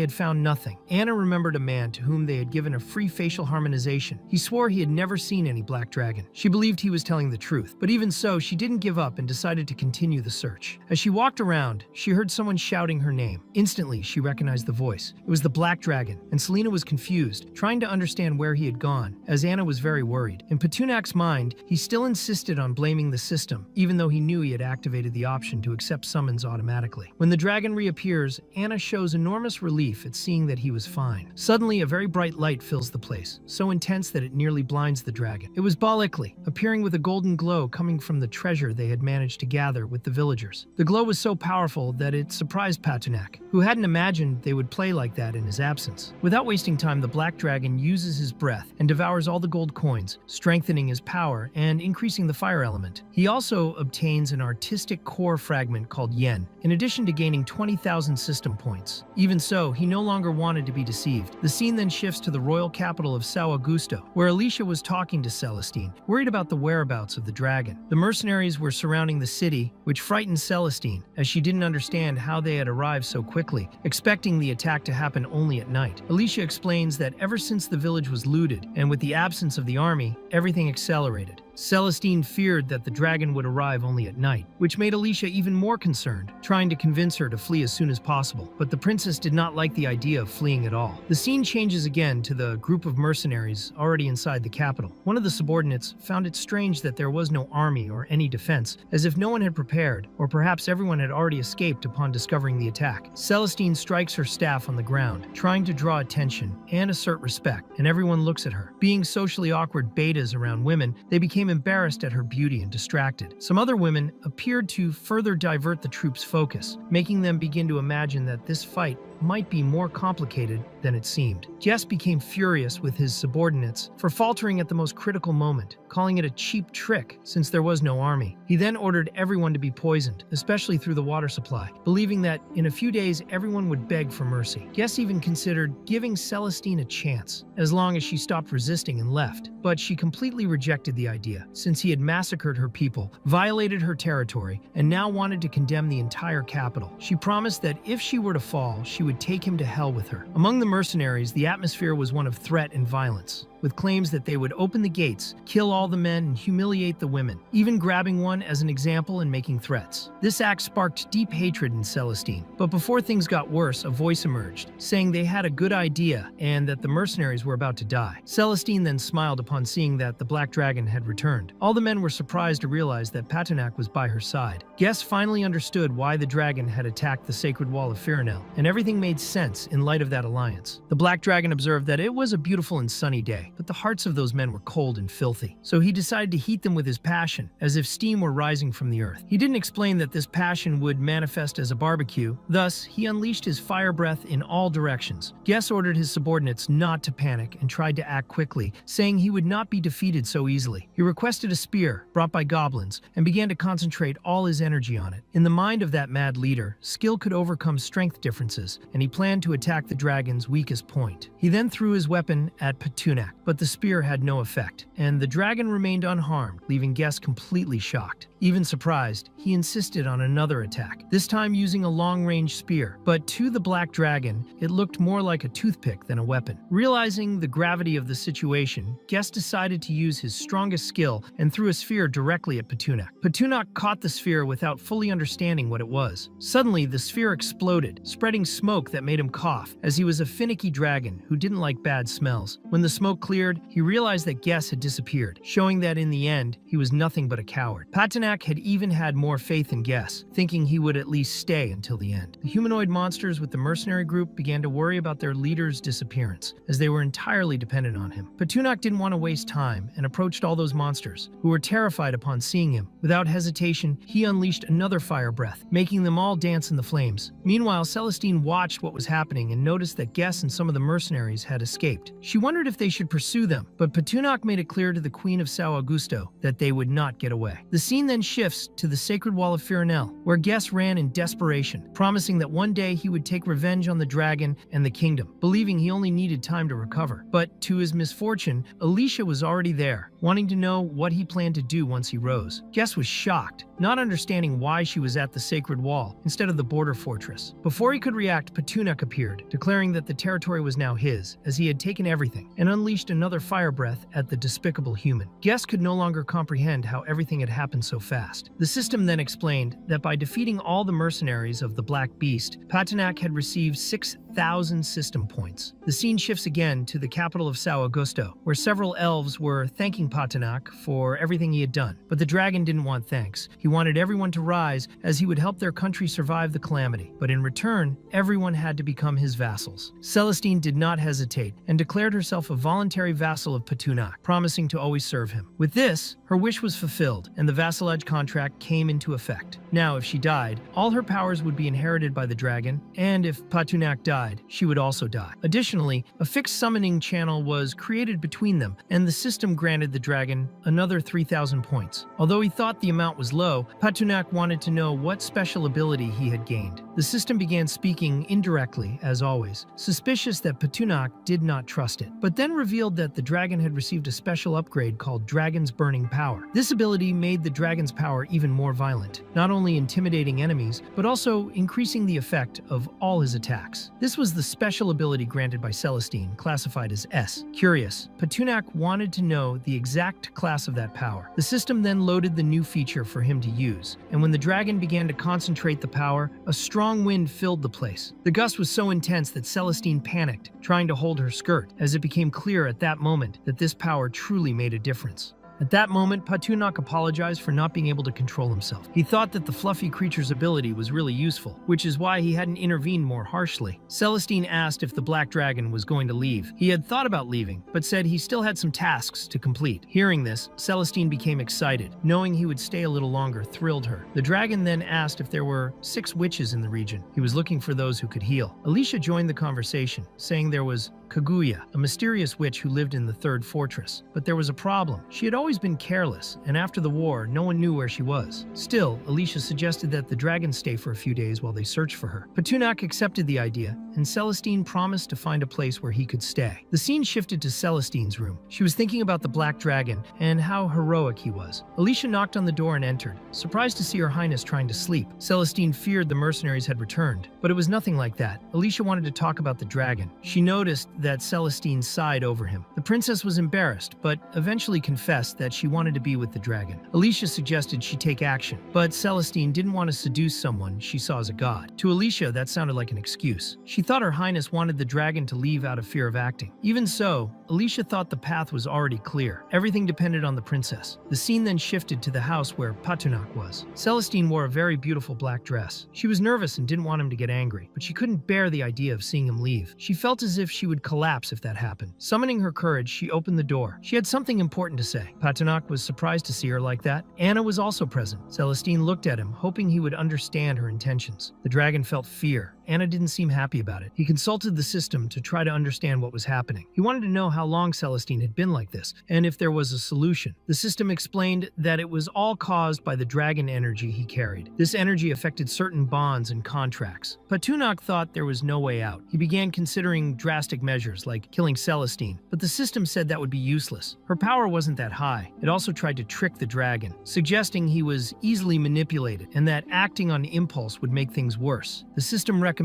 had found nothing. Anna remembered a man to whom they had given a free facial harmonization. He swore he had never seen any black dragon. She believed he was telling the truth, but even so, she didn't give up and decided to continue the search. As she walked around, she heard someone shouting her name. Instantly, she recognized the voice. It was the black dragon, and Selena was confused, trying to understand where he had gone, as Anna was very worried. In Patunak's mind, he still insisted on blaming the system, even though he knew he had activated the option to accept summons automatically. When the dragon reappears, Anna shows enormous relief at seeing that he was fine. Suddenly, a very bright light fills the place, so intense that it nearly blinds the dragon. It was Balikli, appearing with a golden glow coming from the treasure they had managed to gather with the villagers. The glow was so powerful that it surprised Patunak, who hadn't imagined they would play like that in his absence. Without wasting time, the black dragon uses his breath and devours all the gold coins, strengthening his power and increasing the fire element. He also obtains an artistic core fragment called Yen, in addition to gaining 20,000 system points. Even so, he no longer wanted to be deceived. The scene then shifts to the royal capital of Sao Augusto, where Alicia was talking to Celestine, worried about the whereabouts of the dragon. The mercenaries were surrounding the city, which frightened Celestine, as she didn't understand how they had arrived so quickly, expecting the attack to happen only at night. Alicia explains that ever since the village was looted, and with the absence of the army, everything accelerated. Celestine feared that the dragon would arrive only at night, which made Alicia even more concerned, trying to convince her to flee as soon as possible. But the princess did not like the idea of fleeing at all. The scene changes again to the group of mercenaries already inside the capital. One of the subordinates found it strange that there was no army or any defense, as if no one had prepared, or perhaps everyone had already escaped upon discovering the attack. Celestine strikes her staff on the ground, trying to draw attention and assert respect, and everyone looks at her. Being socially awkward betas around women, they became embarrassed at her beauty and distracted. Some other women appeared to further divert the troops' focus, making them begin to imagine that this fight might be more complicated than it seemed. Guest became furious with his subordinates for faltering at the most critical moment, calling it a cheap trick since there was no army. He then ordered everyone to be poisoned, especially through the water supply, believing that in a few days everyone would beg for mercy. Guest even considered giving Celestine a chance, as long as she stopped resisting and left, but she completely rejected the idea, since he had massacred her people, violated her territory, and now wanted to condemn the entire capital. She promised that if she were to fall, she would take him to hell with her. Among the mercenaries, the atmosphere was one of threat and violence, with claims that they would open the gates, kill all the men, and humiliate the women, even grabbing one as an example and making threats. This act sparked deep hatred in Celestine. But before things got worse, a voice emerged, saying they had a good idea and that the mercenaries were about to die. Celestine then smiled upon seeing that the Black Dragon had returned. All the men were surprised to realize that Patenac was by her side. Guests finally understood why the dragon had attacked the sacred wall of Firenel, and everything made sense in light of that alliance. The Black Dragon observed that it was a beautiful and sunny day, but the hearts of those men were cold and filthy. So he decided to heat them with his passion, as if steam were rising from the earth. He didn't explain that this passion would manifest as a barbecue. Thus, he unleashed his fire breath in all directions. Guess ordered his subordinates not to panic and tried to act quickly, saying he would not be defeated so easily. He requested a spear, brought by goblins, and began to concentrate all his energy on it. In the mind of that mad leader, skill could overcome strength differences, and he planned to attack the dragon's weakest point. He then threw his weapon at Patenac, but the spear had no effect, and the dragon remained unharmed, leaving guests completely shocked. Even surprised, he insisted on another attack, this time using a long-range spear. But to the Black Dragon, it looked more like a toothpick than a weapon. Realizing the gravity of the situation, Guest decided to use his strongest skill and threw a sphere directly at Patenac. Patenac caught the sphere without fully understanding what it was. Suddenly, the sphere exploded, spreading smoke that made him cough, as he was a finicky dragon who didn't like bad smells. When the smoke cleared, he realized that Guest had disappeared, showing that in the end, he was nothing but a coward. Patenac had even had more faith in Guess, thinking he would at least stay until the end. The humanoid monsters with the mercenary group began to worry about their leader's disappearance, as they were entirely dependent on him. Patenac didn't want to waste time and approached all those monsters, who were terrified upon seeing him. Without hesitation, he unleashed another fire breath, making them all dance in the flames. Meanwhile, Celestine watched what was happening and noticed that Guess and some of the mercenaries had escaped. She wondered if they should pursue them, but Patenac made it clear to the Queen of Sao Augusto that they would not get away. The scene then shifts to the sacred wall of Firenel, where Guess ran in desperation, promising that one day he would take revenge on the dragon and the kingdom, believing he only needed time to recover. But to his misfortune, Alicia was already there, wanting to know what he planned to do once he rose. Guess was shocked, not understanding why she was at the sacred wall instead of the border fortress. Before he could react, Patenac appeared, declaring that the territory was now his, as he had taken everything, and unleashed another fire breath at the despicable human. Guess could no longer comprehend how everything had happened so fast. The system then explained that by defeating all the mercenaries of the Black Beast, Patenac had received 6,000 system points. The scene shifts again to the capital of Sao Augusto, where several elves were thanking Patenac for everything he had done. But the dragon didn't want thanks. He wanted everyone to rise, as he would help their country survive the calamity. But in return, everyone had to become his vassals. Celestine did not hesitate and declared herself a voluntary vassal of Patenac, promising to always serve him. With this, her wish was fulfilled, and the vassalage contract came into effect. Now, if she died, all her powers would be inherited by the dragon, and if Patenac died, died, she would also die. Additionally, a fixed summoning channel was created between them, and the system granted the dragon another 3,000 points. Although he thought the amount was low, Patunak wanted to know what special ability he had gained. The system began speaking indirectly, as always, suspicious that Patunak did not trust it, but then revealed that the dragon had received a special upgrade called Dragon's Burning Power. This ability made the dragon's power even more violent, not only intimidating enemies, but also increasing the effect of all his attacks. This was the special ability granted by Celestine, classified as S. Curious, Patunak wanted to know the exact class of that power. The system then loaded the new feature for him to use, and when the dragon began to concentrate the power, a strong wind filled the place. The gust was so intense that Celestine panicked, trying to hold her skirt, as it became clear at that moment that this power truly made a difference. At that moment, Patunak apologized for not being able to control himself. He thought that the fluffy creature's ability was really useful, which is why he hadn't intervened more harshly. Celestine asked if the black dragon was going to leave. He had thought about leaving, but said he still had some tasks to complete. Hearing this, Celestine became excited. Knowing he would stay a little longer thrilled her. The dragon then asked if there were 6 witches in the region. He was looking for those who could heal. Alicia joined the conversation, saying there was Kaguya, a mysterious witch who lived in the 3rd fortress. But there was a problem. She had always been careless, and after the war, no one knew where she was. Still, Alicia suggested that the dragon stay for a few days while they searched for her. Patunak accepted the idea, and Celestine promised to find a place where he could stay. The scene shifted to Celestine's room. She was thinking about the black dragon and how heroic he was. Alicia knocked on the door and entered, surprised to see Her Highness trying to sleep. Celestine feared the mercenaries had returned, but it was nothing like that. Alicia wanted to talk about the dragon. She noticed that Celestine sighed over him. The princess was embarrassed, but eventually confessed that she wanted to be with the dragon. Alicia suggested she take action, but Celestine didn't want to seduce someone she saw as a god. To Alicia, that sounded like an excuse. She thought Her Highness wanted the dragon to leave out of fear of acting. Even so, Alicia thought the path was already clear. Everything depended on the princess. The scene then shifted to the house where Patunak was. Celestine wore a very beautiful black dress. She was nervous and didn't want him to get angry, but she couldn't bear the idea of seeing him leave. She felt as if she would collapse if that happened. Summoning her courage, she opened the door. She had something important to say. Patunak was surprised to see her like that. Anna was also present. Celestine looked at him, hoping he would understand her intentions. The dragon felt fear. Anna didn't seem happy about it. He consulted the system to try to understand what was happening. He wanted to know how long Celestine had been like this, and if there was a solution. The system explained that it was all caused by the dragon energy he carried. This energy affected certain bonds and contracts. Patunak thought there was no way out. He began considering drastic measures like killing Celestine, but the system said that would be useless. Her power wasn't that high. It also tried to trick the dragon, suggesting he was easily manipulated and that acting on impulse would make things worse. The system recommended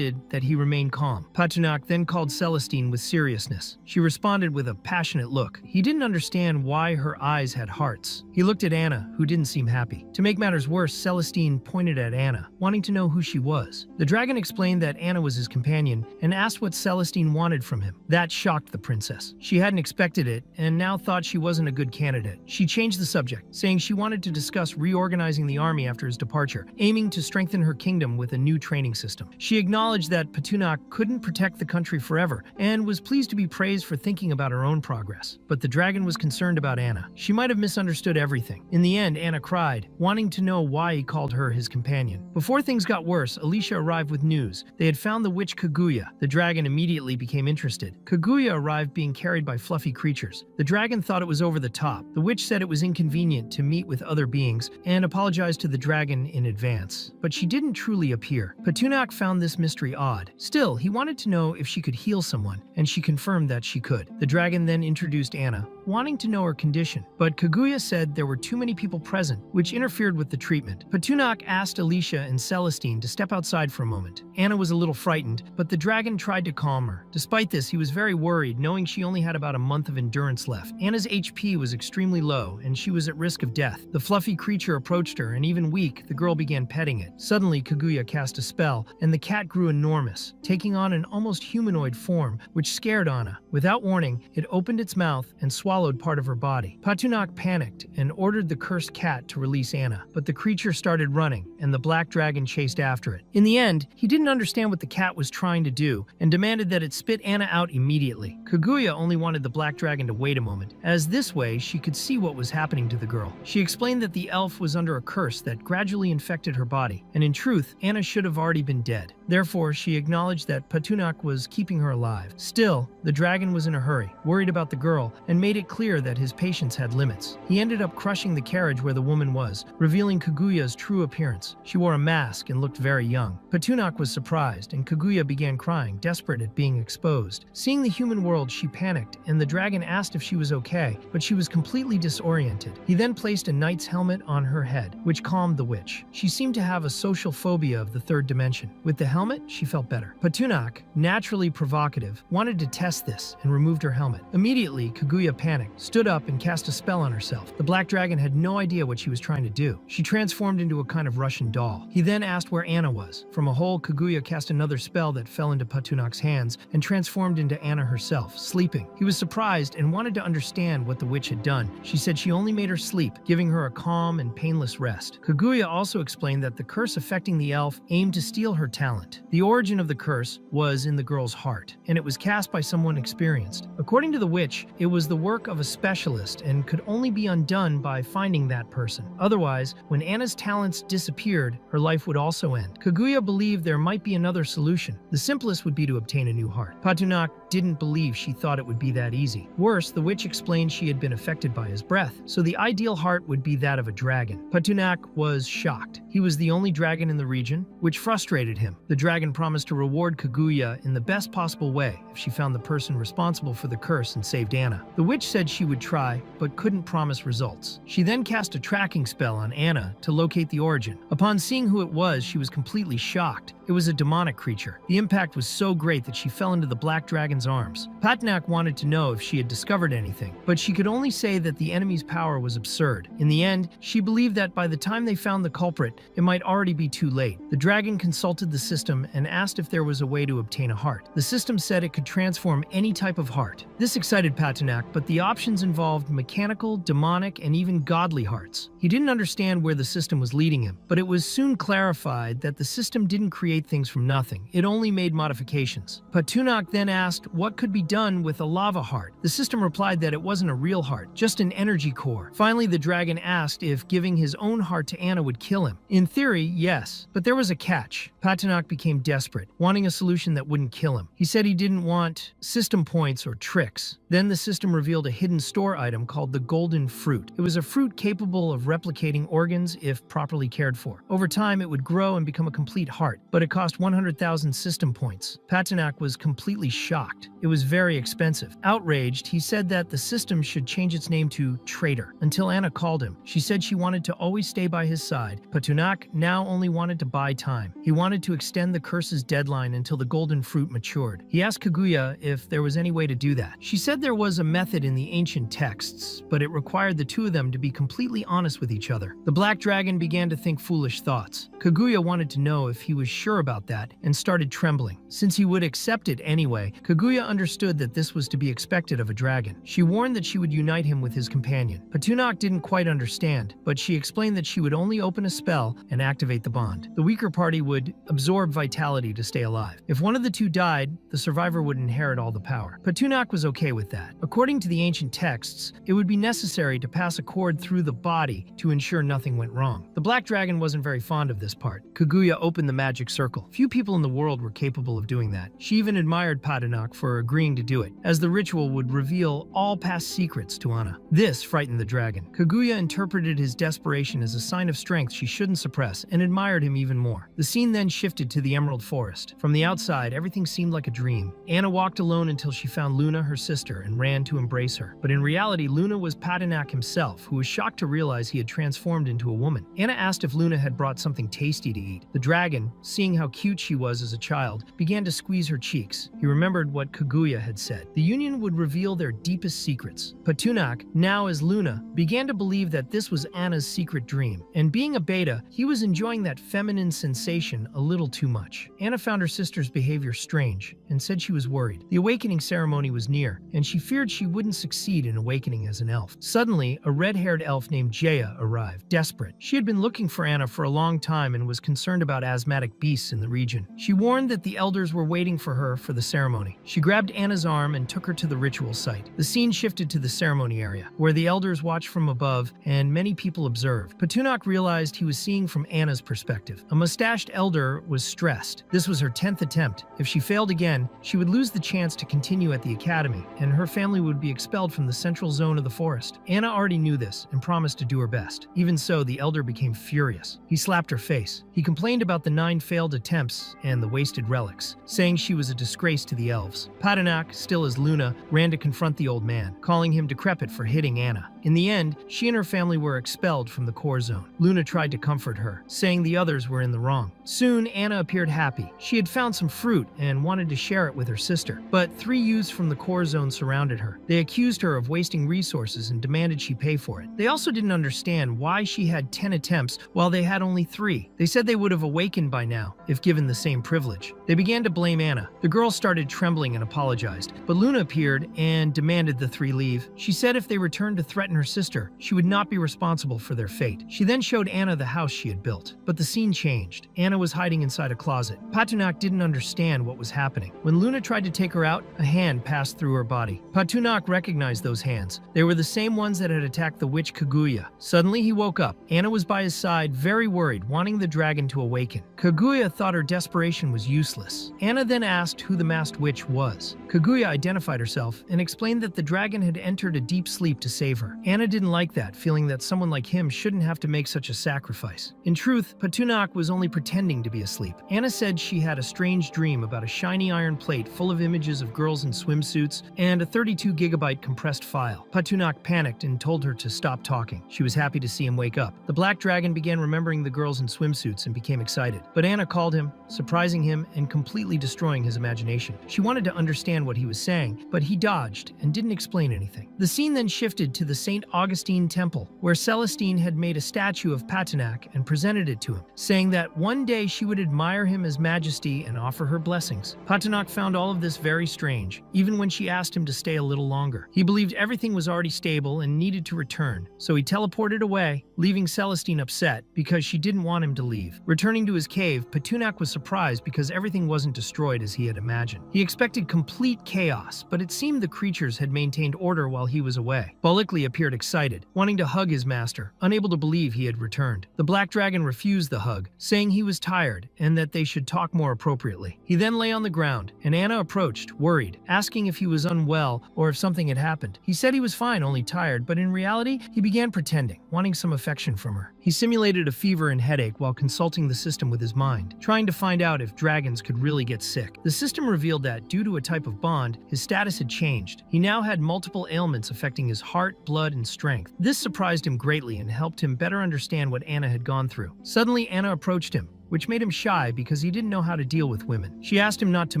that he remain calm. Patunak then called Celestine with seriousness. She responded with a passionate look. He didn't understand why her eyes had hearts. He looked at Anna, who didn't seem happy. To make matters worse, Celestine pointed at Anna, wanting to know who she was. The dragon explained that Anna was his companion and asked what Celestine wanted from him. That shocked the princess. She hadn't expected it and now thought she wasn't a good candidate. She changed the subject, saying she wanted to discuss reorganizing the army after his departure, aiming to strengthen her kingdom with a new training system. She acknowledged that Patunak couldn't protect the country forever and was pleased to be praised for thinking about her own progress. But the dragon was concerned about Anna. She might have misunderstood everything. In the end, Anna cried, wanting to know why he called her his companion. Before things got worse, Alicia arrived with news. They had found the witch Kaguya. The dragon immediately became interested. Kaguya arrived being carried by fluffy creatures. The dragon thought it was over the top. The witch said it was inconvenient to meet with other beings and apologized to the dragon in advance. But she didn't truly appear. Patunak found this mystery odd. Still, he wanted to know if she could heal someone, and she confirmed that she could. The dragon then introduced Anna, wanting to know her condition. But Kaguya said there were too many people present, which interfered with the treatment. Patunak asked Alicia and Celestine to step outside for a moment. Anna was a little frightened, but the dragon tried to calm her. Despite this, he was very worried, knowing she only had about a month of endurance left. Anna's HP was extremely low, and she was at risk of death. The fluffy creature approached her, and even weak, the girl began petting it. Suddenly, Kaguya cast a spell, and the cat grew enormous, taking on an almost humanoid form, which scared Anna. Without warning, it opened its mouth and swallowed swallowed part of her body. Patunak panicked and ordered the cursed cat to release Anna, but the creature started running, and the black dragon chased after it. In the end, he didn't understand what the cat was trying to do and demanded that it spit Anna out immediately. Kaguya only wanted the black dragon to wait a moment, as this way she could see what was happening to the girl. She explained that the elf was under a curse that gradually infected her body, and in truth, Anna should have already been dead. Therefore, she acknowledged that Patunak was keeping her alive. Still, the dragon was in a hurry, worried about the girl, and made it clear that his patience had limits. He ended up crushing the carriage where the woman was, revealing Kaguya's true appearance. She wore a mask and looked very young. Patunak was surprised, and Kaguya began crying, desperate at being exposed. Seeing the human world, she panicked, and the dragon asked if she was okay, but she was completely disoriented. He then placed a knight's helmet on her head, which calmed the witch. She seemed to have a social phobia of the third dimension. With the helmet, she felt better. Patunak, naturally provocative, wanted to test this and removed her helmet. Immediately, Kaguya panicked, stood up, and cast a spell on herself. The black dragon had no idea what she was trying to do. She transformed into a kind of Russian doll. He then asked where Anna was. From a hole, Kaguya cast another spell that fell into Patunak's hands and transformed into Anna herself, sleeping. He was surprised and wanted to understand what the witch had done. She said she only made her sleep, giving her a calm and painless rest. Kaguya also explained that the curse affecting the elf aimed to steal her talent. The origin of the curse was in the girl's heart, and it was cast by someone experienced. According to the witch, it was the work of a specialist and could only be undone by finding that person. Otherwise, when Anna's talents disappeared, her life would also end. Kaguya believed there might be another solution. The simplest would be to obtain a new heart. Patunak didn't believe she thought it would be that easy. Worse, the witch explained she had been affected by his breath, so the ideal heart would be that of a dragon. Patunak was shocked. He was the only dragon in the region, which frustrated him. The dragon promised to reward Kaguya in the best possible way if she found the person responsible for the curse and saved Anna. The witch said she would try, but couldn't promise results. She then cast a tracking spell on Anna to locate the origin. Upon seeing who it was, she was completely shocked. It was a demonic creature. The impact was so great that she fell into the black dragon's arms. Patunak wanted to know if she had discovered anything, but she could only say that the enemy's power was absurd. In the end, she believed that by the time they found the culprit, it might already be too late. The dragon consulted the system and asked if there was a way to obtain a heart. The system said it could transform any type of heart. This excited Patunak, but the options involved mechanical, demonic, and even godly hearts. He didn't understand where the system was leading him, but it was soon clarified that the system didn't create things from nothing. It only made modifications. Patunak then asked what could be done with a lava heart. The system replied that it wasn't a real heart, just an energy core. Finally, the dragon asked if giving his own heart to Anna would kill him. In theory, yes, but there was a catch. Patunak became desperate, wanting a solution that wouldn't kill him. He said he didn't want system points or tricks. Then the system revealed a hidden store item called the golden fruit. It was a fruit capable of replicating organs if properly cared for. Over time, it would grow and become a complete heart, but it cost 100,000 system points. Patunak was completely shocked. It was very expensive. Outraged, he said that the system should change its name to Traitor, until Anna called him. She said she wanted to always stay by his side. Patunak now only wanted to buy time. He wanted to extend the curse's deadline until the golden fruit matured. He asked Kaguya if there was any way to do that. She said there was a method in the ancient texts, but it required the two of them to be completely honest with each other. The black dragon began to think foolish thoughts. Kaguya wanted to know if he was sure about that and started trembling. Since he would accept it anyway, Kaguya understood that this was to be expected of a dragon. She warned that she would unite him with his companion. Patunak didn't quite understand, but she explained that she would only open a spell and activate the bond. The weaker party would absorb vitality to stay alive. If one of the two died, the survivor would inherit all the power. Patunak was okay with that. According to the ancient texts, it would be necessary to pass a cord through the body to ensure nothing went wrong. The black dragon wasn't very fond of this part. Kaguya opened the magic circle. Few people in the world were capable of doing that. She even admired Patunak for agreeing to do it, as the ritual would reveal all past secrets to Anna. This frightened the dragon. Kaguya interpreted his desperation as a sign of strength she shouldn't suppress and admired him even more. The scene then shifted to the Emerald Forest. From the outside, everything seemed like a dream. Anna walked alone until she found Luna, her sister, and ran to embrace her. But in reality, Luna was Patunak himself, who was shocked to realize he had transformed into a woman. Anna asked if Luna had brought something tasty to eat. The dragon, seeing how cute she was as a child, began to squeeze her cheeks. He remembered what what Kaguya had said. The union would reveal their deepest secrets. Patunak, now as Luna, began to believe that this was Anna's secret dream, and being a beta, he was enjoying that feminine sensation a little too much. Anna found her sister's behavior strange and said she was worried. The awakening ceremony was near, and she feared she wouldn't succeed in awakening as an elf. Suddenly, a red-haired elf named Jaya arrived, desperate. She had been looking for Anna for a long time and was concerned about asthmatic beasts in the region. She warned that the elders were waiting for her for the ceremony. She grabbed Anna's arm and took her to the ritual site. The scene shifted to the ceremony area, where the elders watched from above and many people observed. Patunak realized he was seeing from Anna's perspective. A mustached elder was stressed. This was her 10th attempt. If she failed again, she would lose the chance to continue at the academy, and her family would be expelled from the central zone of the forest. Anna already knew this and promised to do her best. Even so, the elder became furious. He slapped her face. He complained about the 9 failed attempts and the wasted relics, saying she was a disgrace to the elves. Patunak, still as Luna, ran to confront the old man, calling him decrepit for hitting Anna. In the end, she and her family were expelled from the core zone. Luna tried to comfort her, saying the others were in the wrong. Soon, Anna appeared happy. She had found some fruit and wanted to share it with her sister. But 3 youths from the core zone surrounded her. They accused her of wasting resources and demanded she pay for it. They also didn't understand why she had 10 attempts while they had only 3. They said they would have awakened by now if given the same privilege. They began to blame Anna. The girl started trembling and apologized, but Luna appeared and demanded the 3 leave. She said if they returned to threaten her sister, she would not be responsible for their fate. She then showed Anna the house she had built. But the scene changed. Anna was hiding inside a closet. Patunak didn't understand what was happening. When Luna tried to take her out, a hand passed through her body. Patunak recognized those hands. They were the same ones that had attacked the witch Kaguya. Suddenly, he woke up. Anna was by his side, very worried, wanting the dragon to awaken. Kaguya thought her desperation was useless. Anna then asked who the masked witch was. Kaguya identified herself and explained that the dragon had entered a deep sleep to save her. Anna didn't like that, feeling that someone like him shouldn't have to make such a sacrifice. In truth, Patunak was only pretending to be asleep. Anna said she had a strange dream about a shiny iron plate full of images of girls in swimsuits and a 32-gigabyte compressed file. Patunak panicked and told her to stop talking. She was happy to see him wake up. The black dragon began remembering the girls in swimsuits and became excited. But Anna called him, surprising him and completely destroying his imagination. She wanted to understand what he was saying, but he dodged and didn't explain anything. The scene then shifted to the St. Augustine Temple, where Celestine had made a statue of Patunak and presented it to him, saying that one day she would admire him as majesty and offer her blessings. Patunak found all of this very strange, even when she asked him to stay a little longer. He believed everything was already stable and needed to return, so he teleported away, leaving Celestine upset because she didn't want him to leave. Returning to his cave, Patunak was surprised because everything wasn't destroyed as he had imagined. He expected complete chaos, but it seemed the creatures had maintained order while he was away. Bullockly appeared excited, wanting to hug his master, unable to believe he had returned. The black dragon refused the hug, saying he was tired and that they should talk more appropriately. He then lay on the ground, and Anna approached, worried, asking if he was unwell or if something had happened. He said he was fine, only tired, but in reality, he began pretending, wanting some affection from her. He simulated a fever and headache while consulting the system with his mind, trying to find out if dragons could really get sick. The system revealed that, due to a type of bond, his status had changed. He now had multiple ailments affecting his heart, blood, and strength. This surprised him greatly and helped him better understand what Anna had gone through. Suddenly, Anna approached him, which made him shy because he didn't know how to deal with women. She asked him not to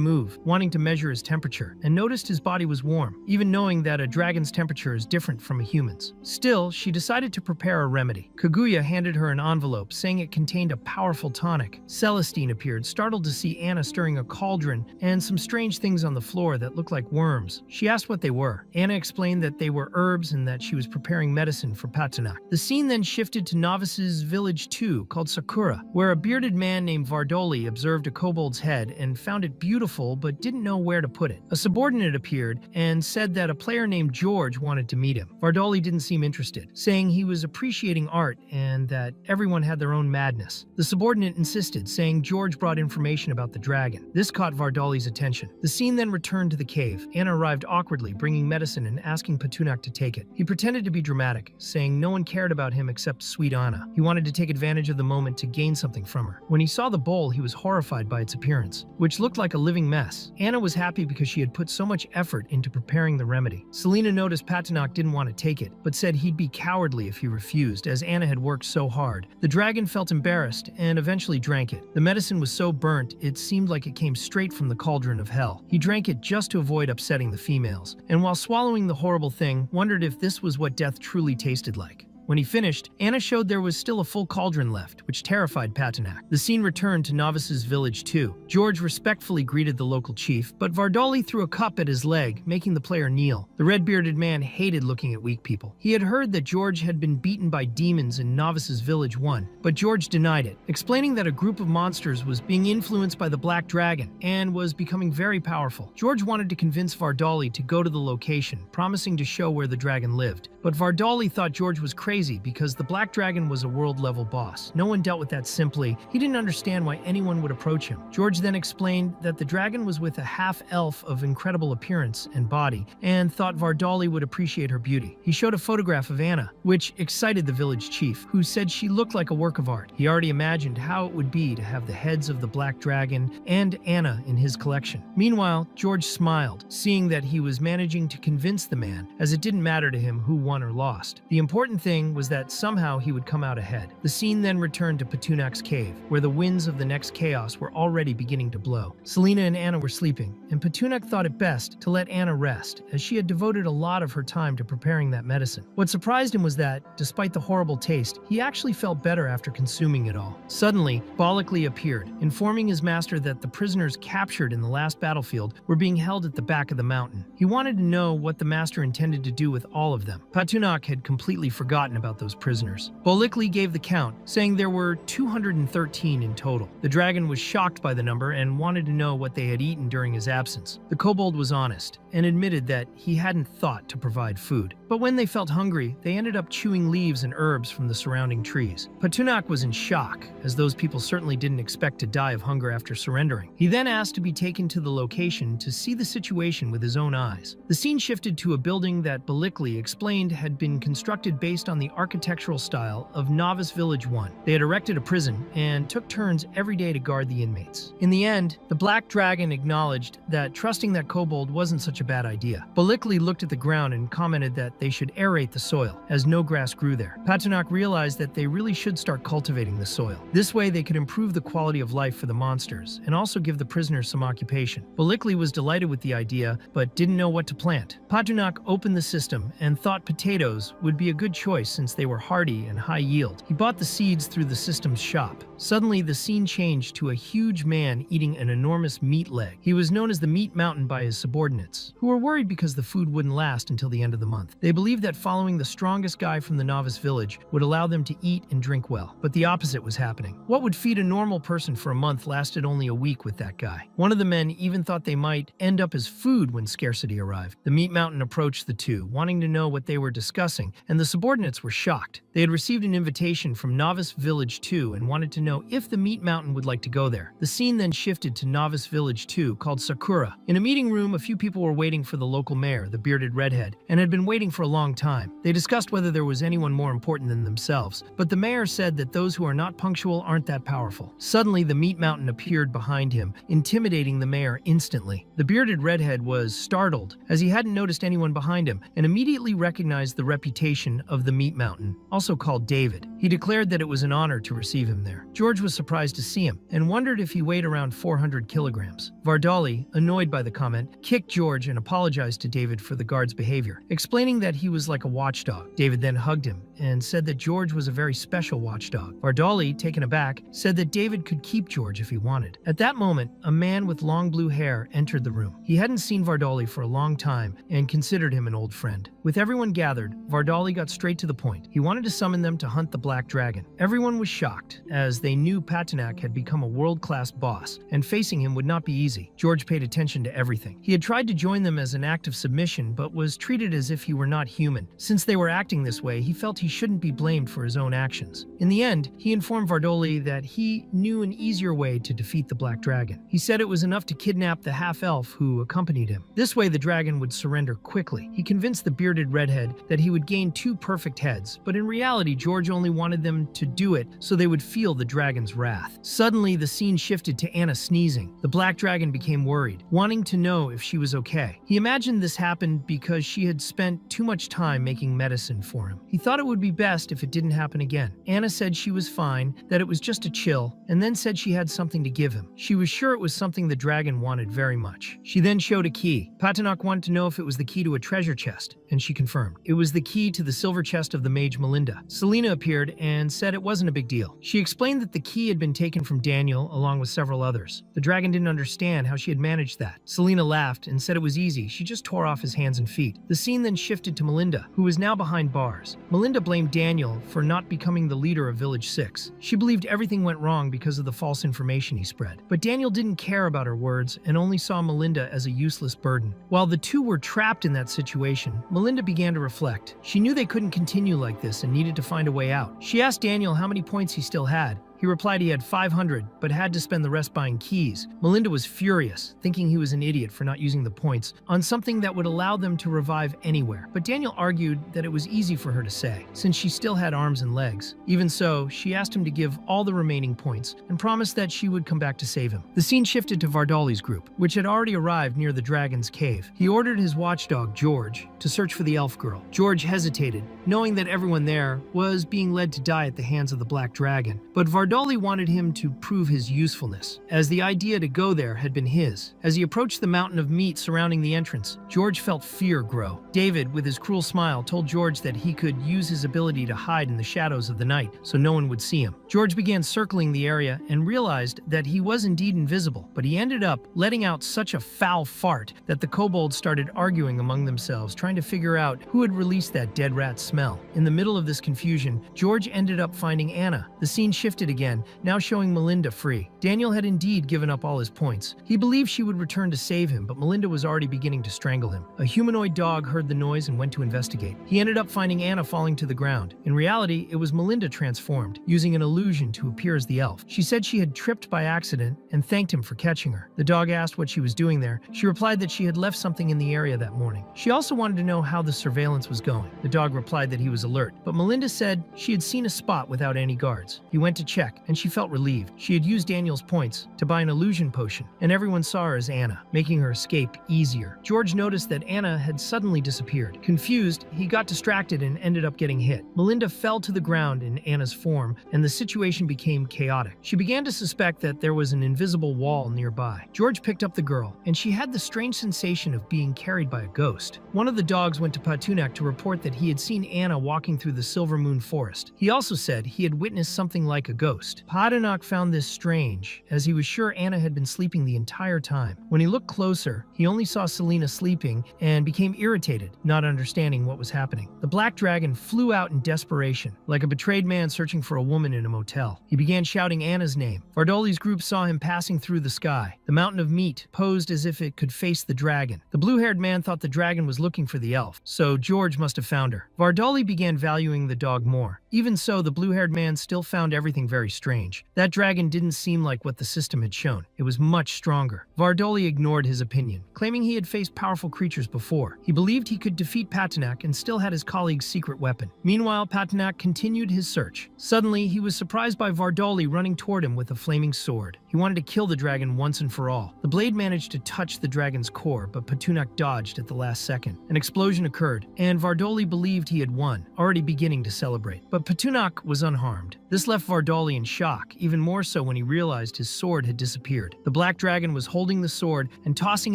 move, wanting to measure his temperature, and noticed his body was warm, even knowing that a dragon's temperature is different from a human's. Still, she decided to prepare a remedy. Kaguya handed her an envelope, saying it contained a powerful tonic. Celestine appeared, startled to see Anna stirring a cauldron and some strange things on the floor that looked like worms. She asked what they were. Anna explained that they were herbs and that she was preparing medicine for Patunak. The scene then shifted to Novice's village 2, called Sakura, where a bearded man named Vardoli observed a kobold's head and found it beautiful but didn't know where to put it. A subordinate appeared and said that a player named George wanted to meet him. Vardoli didn't seem interested, saying he was appreciating art and that everyone had their own madness. The subordinate insisted, saying George brought information about the dragon. This caught Vardoli's attention. The scene then returned to the cave. Anna arrived awkwardly, bringing medicine and asking Patunak to take it. He pretended to be dramatic, saying no one cared about him except sweet Anna. He wanted to take advantage of the moment to gain something from her. When he saw the bowl, he was horrified by its appearance, which looked like a living mess. Anna was happy because she had put so much effort into preparing the remedy. Selena noticed Patinok didn't want to take it, but said he'd be cowardly if he refused, as Anna had worked so hard. The dragon felt embarrassed and eventually drank it. The medicine was so burnt, it seemed like it came straight from the cauldron of hell. He drank it just to avoid upsetting the females, and while swallowing the horrible thing, wondered if this was what death truly tasted like. When he finished, Anna showed there was still a full cauldron left, which terrified Patinok. The scene returned to Novice's village too. George respectfully greeted the local chief, but Vardali threw a cup at his leg, making the player kneel. The red-bearded man hated looking at weak people. He had heard that George had been beaten by demons in Novice's village 1, but George denied it, explaining that a group of monsters was being influenced by the Black Dragon and was becoming very powerful. George wanted to convince Vardali to go to the location, promising to show where the dragon lived. But Vardali thought George was crazy because the Black Dragon was a world-level boss. No one dealt with that simply. He didn't understand why anyone would approach him. George then explained that the dragon was with a half-elf of incredible appearance and body, and thought Vardali would appreciate her beauty. He showed a photograph of Anna, which excited the village chief, who said she looked like a work of art. He already imagined how it would be to have the heads of the Black Dragon and Anna in his collection. Meanwhile, George smiled, seeing that he was managing to convince the man, as it didn't matter to him who won or lost. The important thing was that somehow he would come out ahead. The scene then returned to Patunak's cave, where the winds of the next chaos were already beginning to blow. Selena and Anna were sleeping, and Patunak thought it best to let Anna rest, as she had devoted a lot of her time to preparing that medicine. What surprised him was that, despite the horrible taste, he actually felt better after consuming it all. Suddenly, Balikli appeared, informing his master that the prisoners captured in the last battlefield were being held at the back of the mountain. He wanted to know what the master intended to do with all of them. Patunak had completely forgotten about those prisoners. Balikli gave the count, saying there were 213 in total. The dragon was shocked by the number and wanted to know what they had eaten during his absence. The kobold was honest and admitted that he hadn't thought to provide food. But when they felt hungry, they ended up chewing leaves and herbs from the surrounding trees. Patunak was in shock, as those people certainly didn't expect to die of hunger after surrendering. He then asked to be taken to the location to see the situation with his own eyes. The scene shifted to a building that Balikli explained had been constructed based on the architectural style of Novice Village 1. They had erected a prison and took turns every day to guard the inmates. In the end, the Black Dragon acknowledged that trusting that kobold wasn't such a bad idea. Balikli looked at the ground and commented that they should aerate the soil, as no grass grew there. Patunak realized that they really should start cultivating the soil. This way they could improve the quality of life for the monsters, and also give the prisoners some occupation. Balikli was delighted with the idea, but didn't know what to plant. Patunak opened the system and thought potatoes would be a good choice since they were hardy and high yield. He bought the seeds through the system's shop. Suddenly, the scene changed to a huge man eating an enormous meat leg. He was known as the Meat Mountain by his subordinates, who were worried because the food wouldn't last until the end of the month. They believed that following the strongest guy from the novice village would allow them to eat and drink well. But the opposite was happening. What would feed a normal person for a month lasted only a week with that guy. One of the men even thought they might end up as food when scarcity arrived. The Meat Mountain approached the two, wanting to know what they were discussing, and the subordinates were shocked. They had received an invitation from Novice Village 2 and wanted to know if the Meat Mountain would like to go there. The scene then shifted to Novice Village 2, called Sakura. In a meeting room, a few people were waiting for the local mayor, the bearded redhead, and had been waiting for a long time. They discussed whether there was anyone more important than themselves, but the mayor said that those who are not punctual aren't that powerful. Suddenly, the Meat Mountain appeared behind him, intimidating the mayor instantly. The bearded redhead was startled, as he hadn't noticed anyone behind him, and immediately recognized the reputation of the Meat Mountain, also called David. He declared that it was an honor to receive him there. George was surprised to see him, and wondered if he weighed around 400 kilograms. Vardali, annoyed by the comment, kicked George and apologized to David for the guard's behavior, explaining that he was like a watchdog. David then hugged him and said that George was a very special watchdog. Vardali, taken aback, said that David could keep George if he wanted. At that moment, a man with long blue hair entered the room. He hadn't seen Vardali for a long time and considered him an old friend. With everyone gathered, Vardali got straight to the point. He wanted to summon them to hunt the Black Dragon. Everyone was shocked, as they knew Patunak had become a world-class boss, and facing him would not be easy. George paid attention to everything. He had tried to join them as an act of submission, but was treated as if he were not human. Since they were acting this way, he felt he shouldn't be blamed for his own actions. In the end, he informed Vardoli that he knew an easier way to defeat the Black Dragon. He said it was enough to kidnap the half-elf who accompanied him. This way the dragon would surrender quickly. He convinced the bearded redhead that he would gain 2 perfect heads, but in reality, George only wanted them to do it so they would feel the dragon's wrath. Suddenly, the scene shifted to Anna sneezing. The black dragon became worried, wanting to know if she was okay. He imagined this happened because she had spent too much time making medicine for him. He thought it would be best if it didn't happen again. Anna said she was fine, that it was just a chill, and then said she had something to give him. She was sure it was something the dragon wanted very much. She then showed a key. Patinok wanted to know if it was the key to a treasure chest, and she confirmed. It was the key to the silver chest of the mage Melinda. Selena appeared and said it wasn't a big deal. She explained that the key had been taken from Daniel along with several others. The dragon didn't understand how she had managed that. Selena laughed and said it was easy. She just tore off his hands and feet. The scene then shifted to Melinda, who was now behind bars. Melinda blamed Daniel for not becoming the leader of Village 6. She believed everything went wrong because of the false information he spread. But Daniel didn't care about her words and only saw Melinda as a useless burden. While the two were trapped in that situation, Melinda began to reflect. She knew they couldn't continue like this and needed to find a way out. She asked Daniel how many points he still had. He replied he had 500, but had to spend the rest buying keys. Melinda was furious, thinking he was an idiot for not using the points on something that would allow them to revive anywhere. But Daniel argued that it was easy for her to say, since she still had arms and legs. Even so, she asked him to give all the remaining points and promised that she would come back to save him. The scene shifted to Vardali's group, which had already arrived near the dragon's cave. He ordered his watchdog, George, to search for the elf girl. George hesitated, knowing that everyone there was being led to die at the hands of the black dragon. But Vardali wanted him to prove his usefulness, as the idea to go there had been his. As he approached the mountain of meat surrounding the entrance, George felt fear grow. David, with his cruel smile, told George that he could use his ability to hide in the shadows of the night so no one would see him. George began circling the area and realized that he was indeed invisible, but he ended up letting out such a foul fart that the kobolds started arguing among themselves, trying to figure out who had released that dead rat smell. In the middle of this confusion, George ended up finding Anna. The scene shifted again, now showing Melinda free. Daniel had indeed given up all his points. He believed she would return to save him, but Melinda was already beginning to strangle him. A humanoid dog heard the noise and went to investigate. He ended up finding Anna falling to the ground. In reality, it was Melinda transformed, using an illusion to appear as the elf. She said she had tripped by accident and thanked him for catching her. The dog asked what she was doing there. She replied that she had left something in the area that morning. She also wanted to know how the surveillance was going. The dog replied that he was alert, but Melinda said she had seen a spot without any guards. He went to check, and she felt relieved. She had used Daniel's points to buy an illusion potion, and everyone saw her as Anna, making her escape easier. George noticed that Anna had suddenly disappeared. Confused, he got distracted and ended up getting hit. Melinda fell to the ground in Anna's form, and the situation became chaotic. She began to suspect that there was an invisible wall nearby. George picked up the girl, and she had the strange sensation of being carried by a ghost. One of the dogs went to Patunak to report that he had seen Anna walking through the Silver Moon Forest. He also said he had witnessed something like a ghost. Patunak found this strange, as he was sure Anna had been sleeping the entire time. When he looked closer, he only saw Selena sleeping and became irritated, not understanding what was happening. The black dragon flew out in desperation, like a betrayed man searching for a woman in a motel. He began shouting Anna's name. Vardoli's group saw him passing through the sky. The mountain of meat posed as if it could face the dragon. The blue-haired man thought the dragon was looking for the elf, so George must have found her. Vardoli began valuing the dog more. Even so, the blue-haired man still found everything very strange. That dragon didn't seem like what the system had shown. It was much stronger. Vardoli ignored his opinion, claiming he had faced powerful creatures before. He believed he could defeat Patunak and still had his colleague's secret weapon. Meanwhile, Patunak continued his search. Suddenly, he was surprised by Vardoli running toward him with a flaming sword. He wanted to kill the dragon once and for all. The blade managed to touch the dragon's core, but Patunak dodged at the last second. An explosion occurred, and Vardoli believed he had won, already beginning to celebrate. But Patunak was unharmed. This left Vardoli in shock, even more so when he realized his sword had disappeared. The black dragon was holding the sword and tossing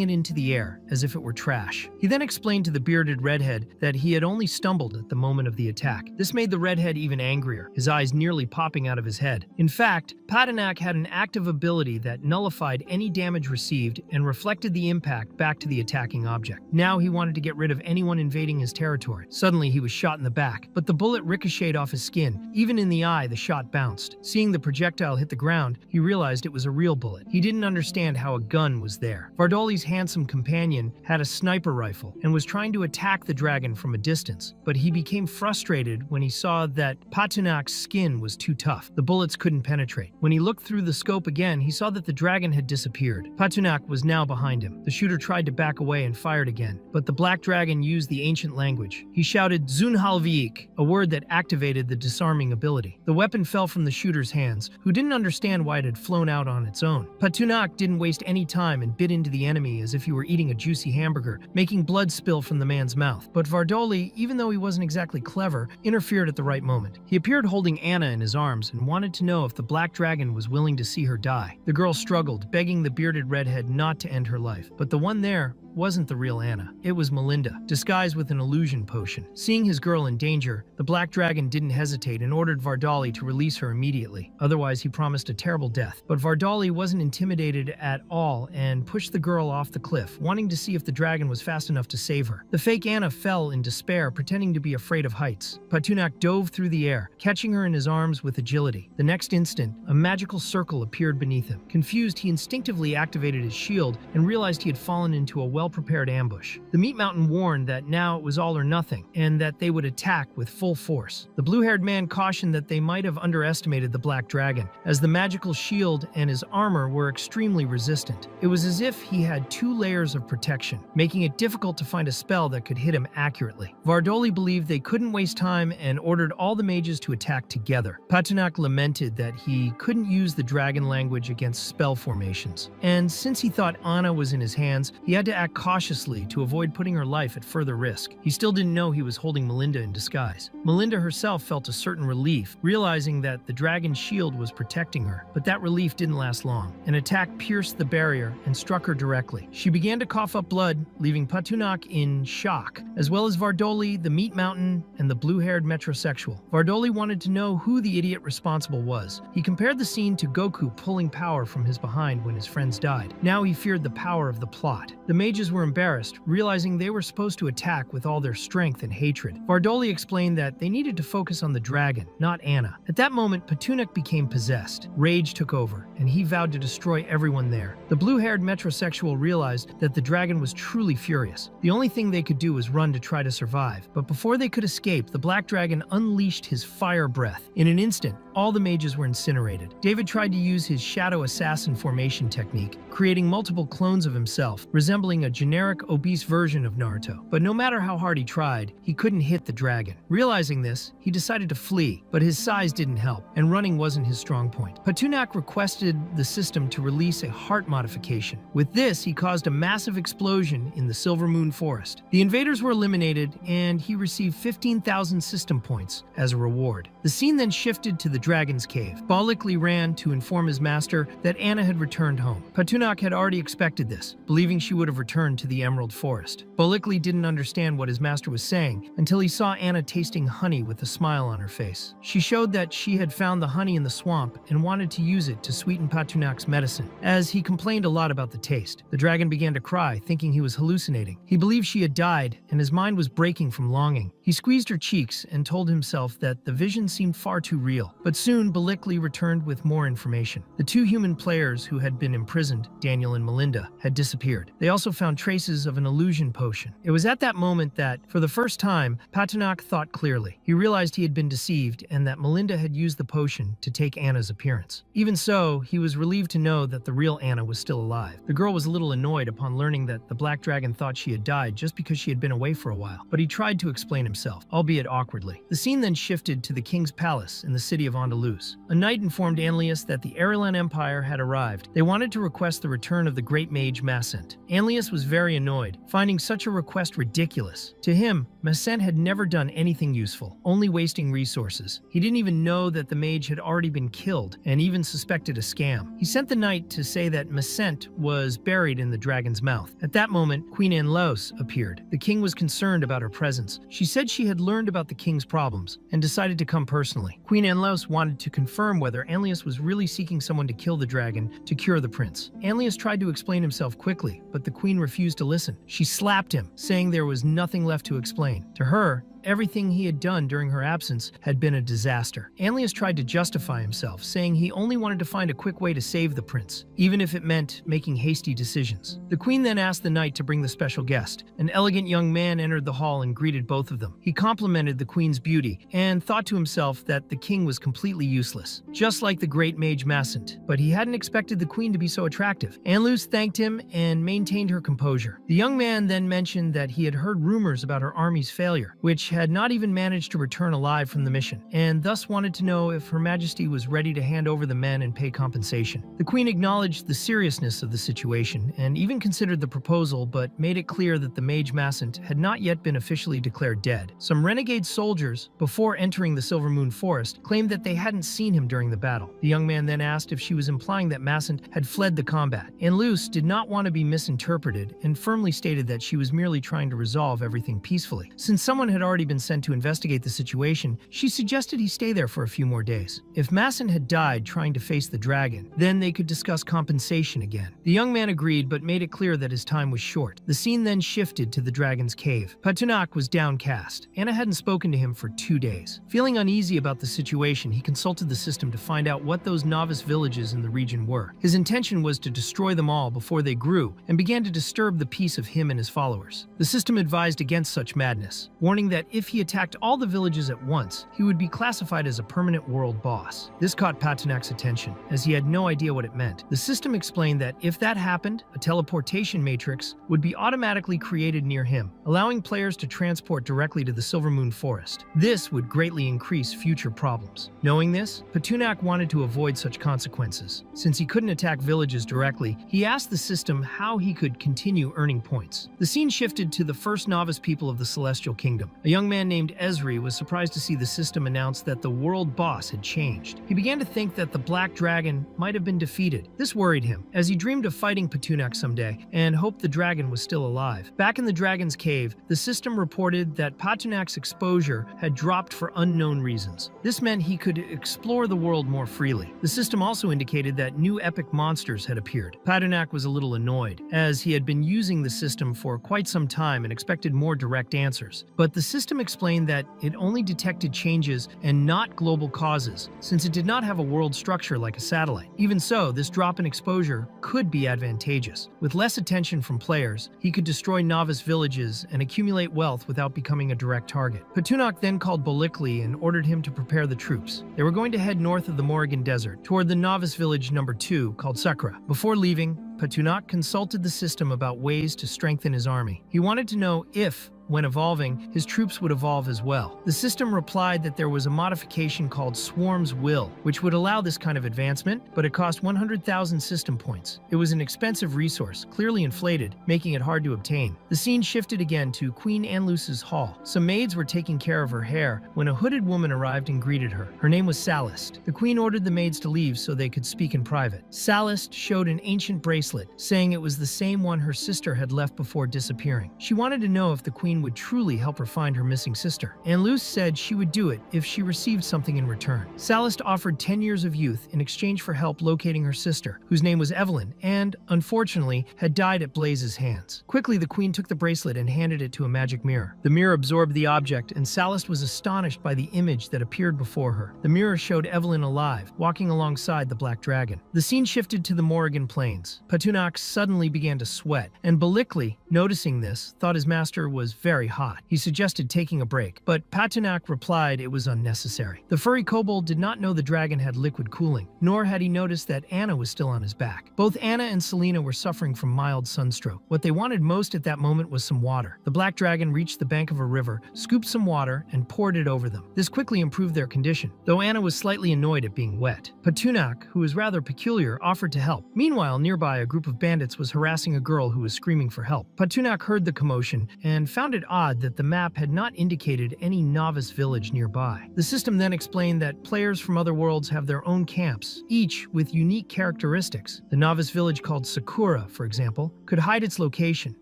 it into the air, as if it were trash. He then explained to the bearded redhead that he had only stumbled at the moment of the attack. This made the redhead even angrier, his eyes nearly popping out of his head. In fact, Patunak had an active ability that nullified any damage received and reflected the impact back to the attacking object. Now he wanted to get rid of anyone invading his territory. Suddenly he was shot in the back, but the bullet ricocheted off his skin. Even in the eye, the shot bounced. Seeing the projectile hit the ground, he realized it was a real bullet. He didn't understand how a gun was there. Vardoli's handsome companion had a sniper rifle and was trying to attack the dragon from a distance, but he became frustrated when he saw that Patunak's skin was too tough. The bullets couldn't penetrate. When he looked through the scope again, he saw that the dragon had disappeared. Patunak was now behind him. The shooter tried to back away and fired again, but the black dragon used the ancient language. He shouted Zunhalviik, a word that activated the disarming ability. The weapon fell from the shooter's hands, who didn't understand why it had flown out on its own. Patunak didn't waste any time and bit into the enemy as if he were eating a juicy hamburger, making blood spill from the man's mouth. But Vardoli, even though he wasn't exactly clever, interfered at the right moment. He appeared holding Anna in his arms and wanted to know if the black dragon was willing to see her die. The girl struggled, begging the bearded redhead not to end her life, but the one there wasn't the real Anna. It was Melinda, disguised with an illusion potion. Seeing his girl in danger, the black dragon didn't hesitate and ordered Vardoli to release her immediately. Otherwise, he promised a terrible death. But Vardoli wasn't intimidated at all and pushed the girl off the cliff, wanting to see if the dragon was fast enough to save her. The fake Anna fell in despair, pretending to be afraid of heights. Patunak dove through the air, catching her in his arms with agility. The next instant, a magical circle appeared beneath him. Confused, he instinctively activated his shield and realized he had fallen into a well-prepared ambush. The Meat Mountain warned that now it was all or nothing, and that they would attack with full force. The blue-haired man cautioned that they might have underestimated the black dragon, as the magical shield and his armor were extremely resistant. It was as if he had 2 layers of protection, making it difficult to find a spell that could hit him accurately. Vardoli believed they couldn't waste time and ordered all the mages to attack together. Patunak lamented that he couldn't use the dragon language against spell formations, and since he thought Anna was in his hands, he had to act cautiously to avoid putting her life at further risk. He still didn't know he was holding Melinda in disguise. Melinda herself felt a certain relief, realizing that the dragon's shield was protecting her, but that relief didn't last long. An attack pierced the barrier and struck her directly. She began to cough up blood, leaving Patunak in shock, as well as Vardoli, the Meat Mountain, and the blue-haired metrosexual. Vardoli wanted to know who the idiot responsible was. He compared the scene to Goku pulling power from his behind when his friends died. Now he feared the power of the plot. The mages were embarrassed, realizing they were supposed to attack with all their strength and hatred. Vardoli explained that they needed to focus on the dragon, not Anna. At that moment, Patunak became possessed. Rage took over, and he vowed to destroy everyone there. The blue-haired metrosexual realized that the dragon was truly furious. The only thing they could do was run to try to survive, but before they could escape, the black dragon unleashed his fire breath. In an instant, all the mages were incinerated. David tried to use his shadow assassin formation technique, creating multiple clones of himself, resembling a generic obese version of Naruto. But no matter how hard he tried, he couldn't hit the dragon. Realizing this, he decided to flee, but his size didn't help, and running wasn't his strong point. Patunak requested the system to release a heart modification. With this, he caused a massive explosion in the Silver Moon Forest. The invaders were eliminated, and he received 15,000 system points as a reward. The scene then shifted to the dragon's cave. Balikli ran to inform his master that Anna had returned home. Patunak had already expected this, believing she would have returned to the Emerald Forest. Balikli didn't understand what his master was saying until he saw Anna tasting honey with a smile on her face. She showed that she had found the honey in the swamp and wanted to use it to sweeten Patunak's medicine. As he complained a lot about the taste, the dragon began to cry, thinking he was hallucinating. He believed she had died, and his mind was breaking from longing. He squeezed her cheeks and told himself that the vision seemed far too real. But soon, Balikli returned with more information. The 2 human players who had been imprisoned, Daniel and Melinda, had disappeared. They also found traces of an illusion potion. It was at that moment that, for the first time, Patunak thought clearly. He realized he had been deceived and that Melinda had used the potion to take Anna's appearance. Even so, he was relieved to know that the real Anna was still alive. The girl was a little annoyed upon learning that the black dragon thought she had died just because she had been away for a while, but he tried to explain himself, albeit awkwardly. The scene then shifted to the king's palace in the city of Andalus. A knight informed Anlius that the Arilan Empire had arrived. They wanted to request the return of the great mage Macent. Anlius was very annoyed, finding such a request ridiculous. To him, Macent had never done anything useful, only wasting resources. He didn't even know that the mage had already been killed, and even suspected a scam. He sent the knight to say that Macent was buried in the dragon's mouth. At that moment, Queen Anlos appeared. The king was concerned about her presence. She said she had learned about the king's problems, and decided to come personally. Queen Anlos wanted to confirm whether Anlius was really seeking someone to kill the dragon to cure the prince. Anlius tried to explain himself quickly, but the queen refused to listen. She slapped him, saying there was nothing left to explain. To her, everything he had done during her absence had been a disaster. Anlius tried to justify himself, saying he only wanted to find a quick way to save the prince, even if it meant making hasty decisions. The queen then asked the knight to bring the special guest. An elegant young man entered the hall and greeted both of them. He complimented the queen's beauty and thought to himself that the king was completely useless, just like the great mage Masent, but he hadn't expected the queen to be so attractive. Anlus thanked him and maintained her composure. The young man then mentioned that he had heard rumors about her army's failure, which had not even managed to return alive from the mission, and thus wanted to know if Her Majesty was ready to hand over the men and pay compensation. The queen acknowledged the seriousness of the situation and even considered the proposal, but made it clear that the mage Masent had not yet been officially declared dead. Some renegade soldiers, before entering the Silver Moon Forest, claimed that they hadn't seen him during the battle. The young man then asked if she was implying that Masent had fled the combat. Anlus did not want to be misinterpreted and firmly stated that she was merely trying to resolve everything peacefully. Since someone had already been sent to investigate the situation, she suggested he stay there for a few more days. If Masent had died trying to face the dragon, then they could discuss compensation again. The young man agreed, but made it clear that his time was short. The scene then shifted to the dragon's cave. Patunak was downcast. Anna hadn't spoken to him for 2 days. Feeling uneasy about the situation, he consulted the system to find out what those novice villages in the region were. His intention was to destroy them all before they grew and began to disturb the peace of him and his followers. The system advised against such madness, warning that if he attacked all the villages at once, he would be classified as a permanent world boss. This caught Patunak's attention, as he had no idea what it meant. The system explained that if that happened, a teleportation matrix would be automatically created near him, allowing players to transport directly to the Silver Moon Forest. This would greatly increase future problems. Knowing this, Patunak wanted to avoid such consequences. Since he couldn't attack villages directly, he asked the system how he could continue earning points. The scene shifted to the first novice people of the Celestial Kingdom. A young man named Esri was surprised to see the system announce that the world boss had changed. He began to think that the Black Dragon might have been defeated. This worried him, as he dreamed of fighting Patunak someday and hoped the dragon was still alive. Back in the dragon's cave, the system reported that Patunak's exposure had dropped for unknown reasons. This meant he could explore the world more freely. The system also indicated that new epic monsters had appeared. Patunak was a little annoyed, as he had been using the system for quite some time and expected more direct answers. But the system explained that it only detected changes and not global causes, since it did not have a world structure like a satellite. Even so, this drop in exposure could be advantageous. With less attention from players, he could destroy novice villages and accumulate wealth without becoming a direct target. Patunak then called Bolikli and ordered him to prepare the troops. They were going to head north of the Morrigan Desert, toward the novice village number 2 called Sakura. Before leaving, Patunak consulted the system about ways to strengthen his army. He wanted to know if, when evolving, his troops would evolve as well. The system replied that there was a modification called Swarm's Will, which would allow this kind of advancement, but it cost 100,000 system points. It was an expensive resource, clearly inflated, making it hard to obtain. The scene shifted again to Queen Anlus's hall. Some maids were taking care of her hair when a hooded woman arrived and greeted her. Her name was Salist. The queen ordered the maids to leave so they could speak in private. Salist showed an ancient bracelet, saying it was the same one her sister had left before disappearing. She wanted to know if the queen would truly help her find her missing sister. Anlus said she would do it if she received something in return. Salist offered 10 years of youth in exchange for help locating her sister, whose name was Evelyn, and, unfortunately, had died at Blaze's hands. Quickly, the queen took the bracelet and handed it to a magic mirror. The mirror absorbed the object, and Salist was astonished by the image that appeared before her. The mirror showed Evelyn alive, walking alongside the Black Dragon. The scene shifted to the Morrigan Plains. Patunak suddenly began to sweat, and Bolikli, noticing this, thought his master was very hot. He suggested taking a break, but Patunak replied it was unnecessary. The furry kobold did not know the dragon had liquid cooling, nor had he noticed that Anna was still on his back. Both Anna and Selena were suffering from mild sunstroke. What they wanted most at that moment was some water. The Black Dragon reached the bank of a river, scooped some water, and poured it over them. This quickly improved their condition, though Anna was slightly annoyed at being wet. Patunak, who was rather peculiar, offered to help. Meanwhile, nearby, a group of bandits was harassing a girl who was screaming for help. Patunak heard the commotion and found it odd that the map had not indicated any novice village nearby. The system then explained that players from other worlds have their own camps, each with unique characteristics. The novice village called Sakura, for example, could hide its location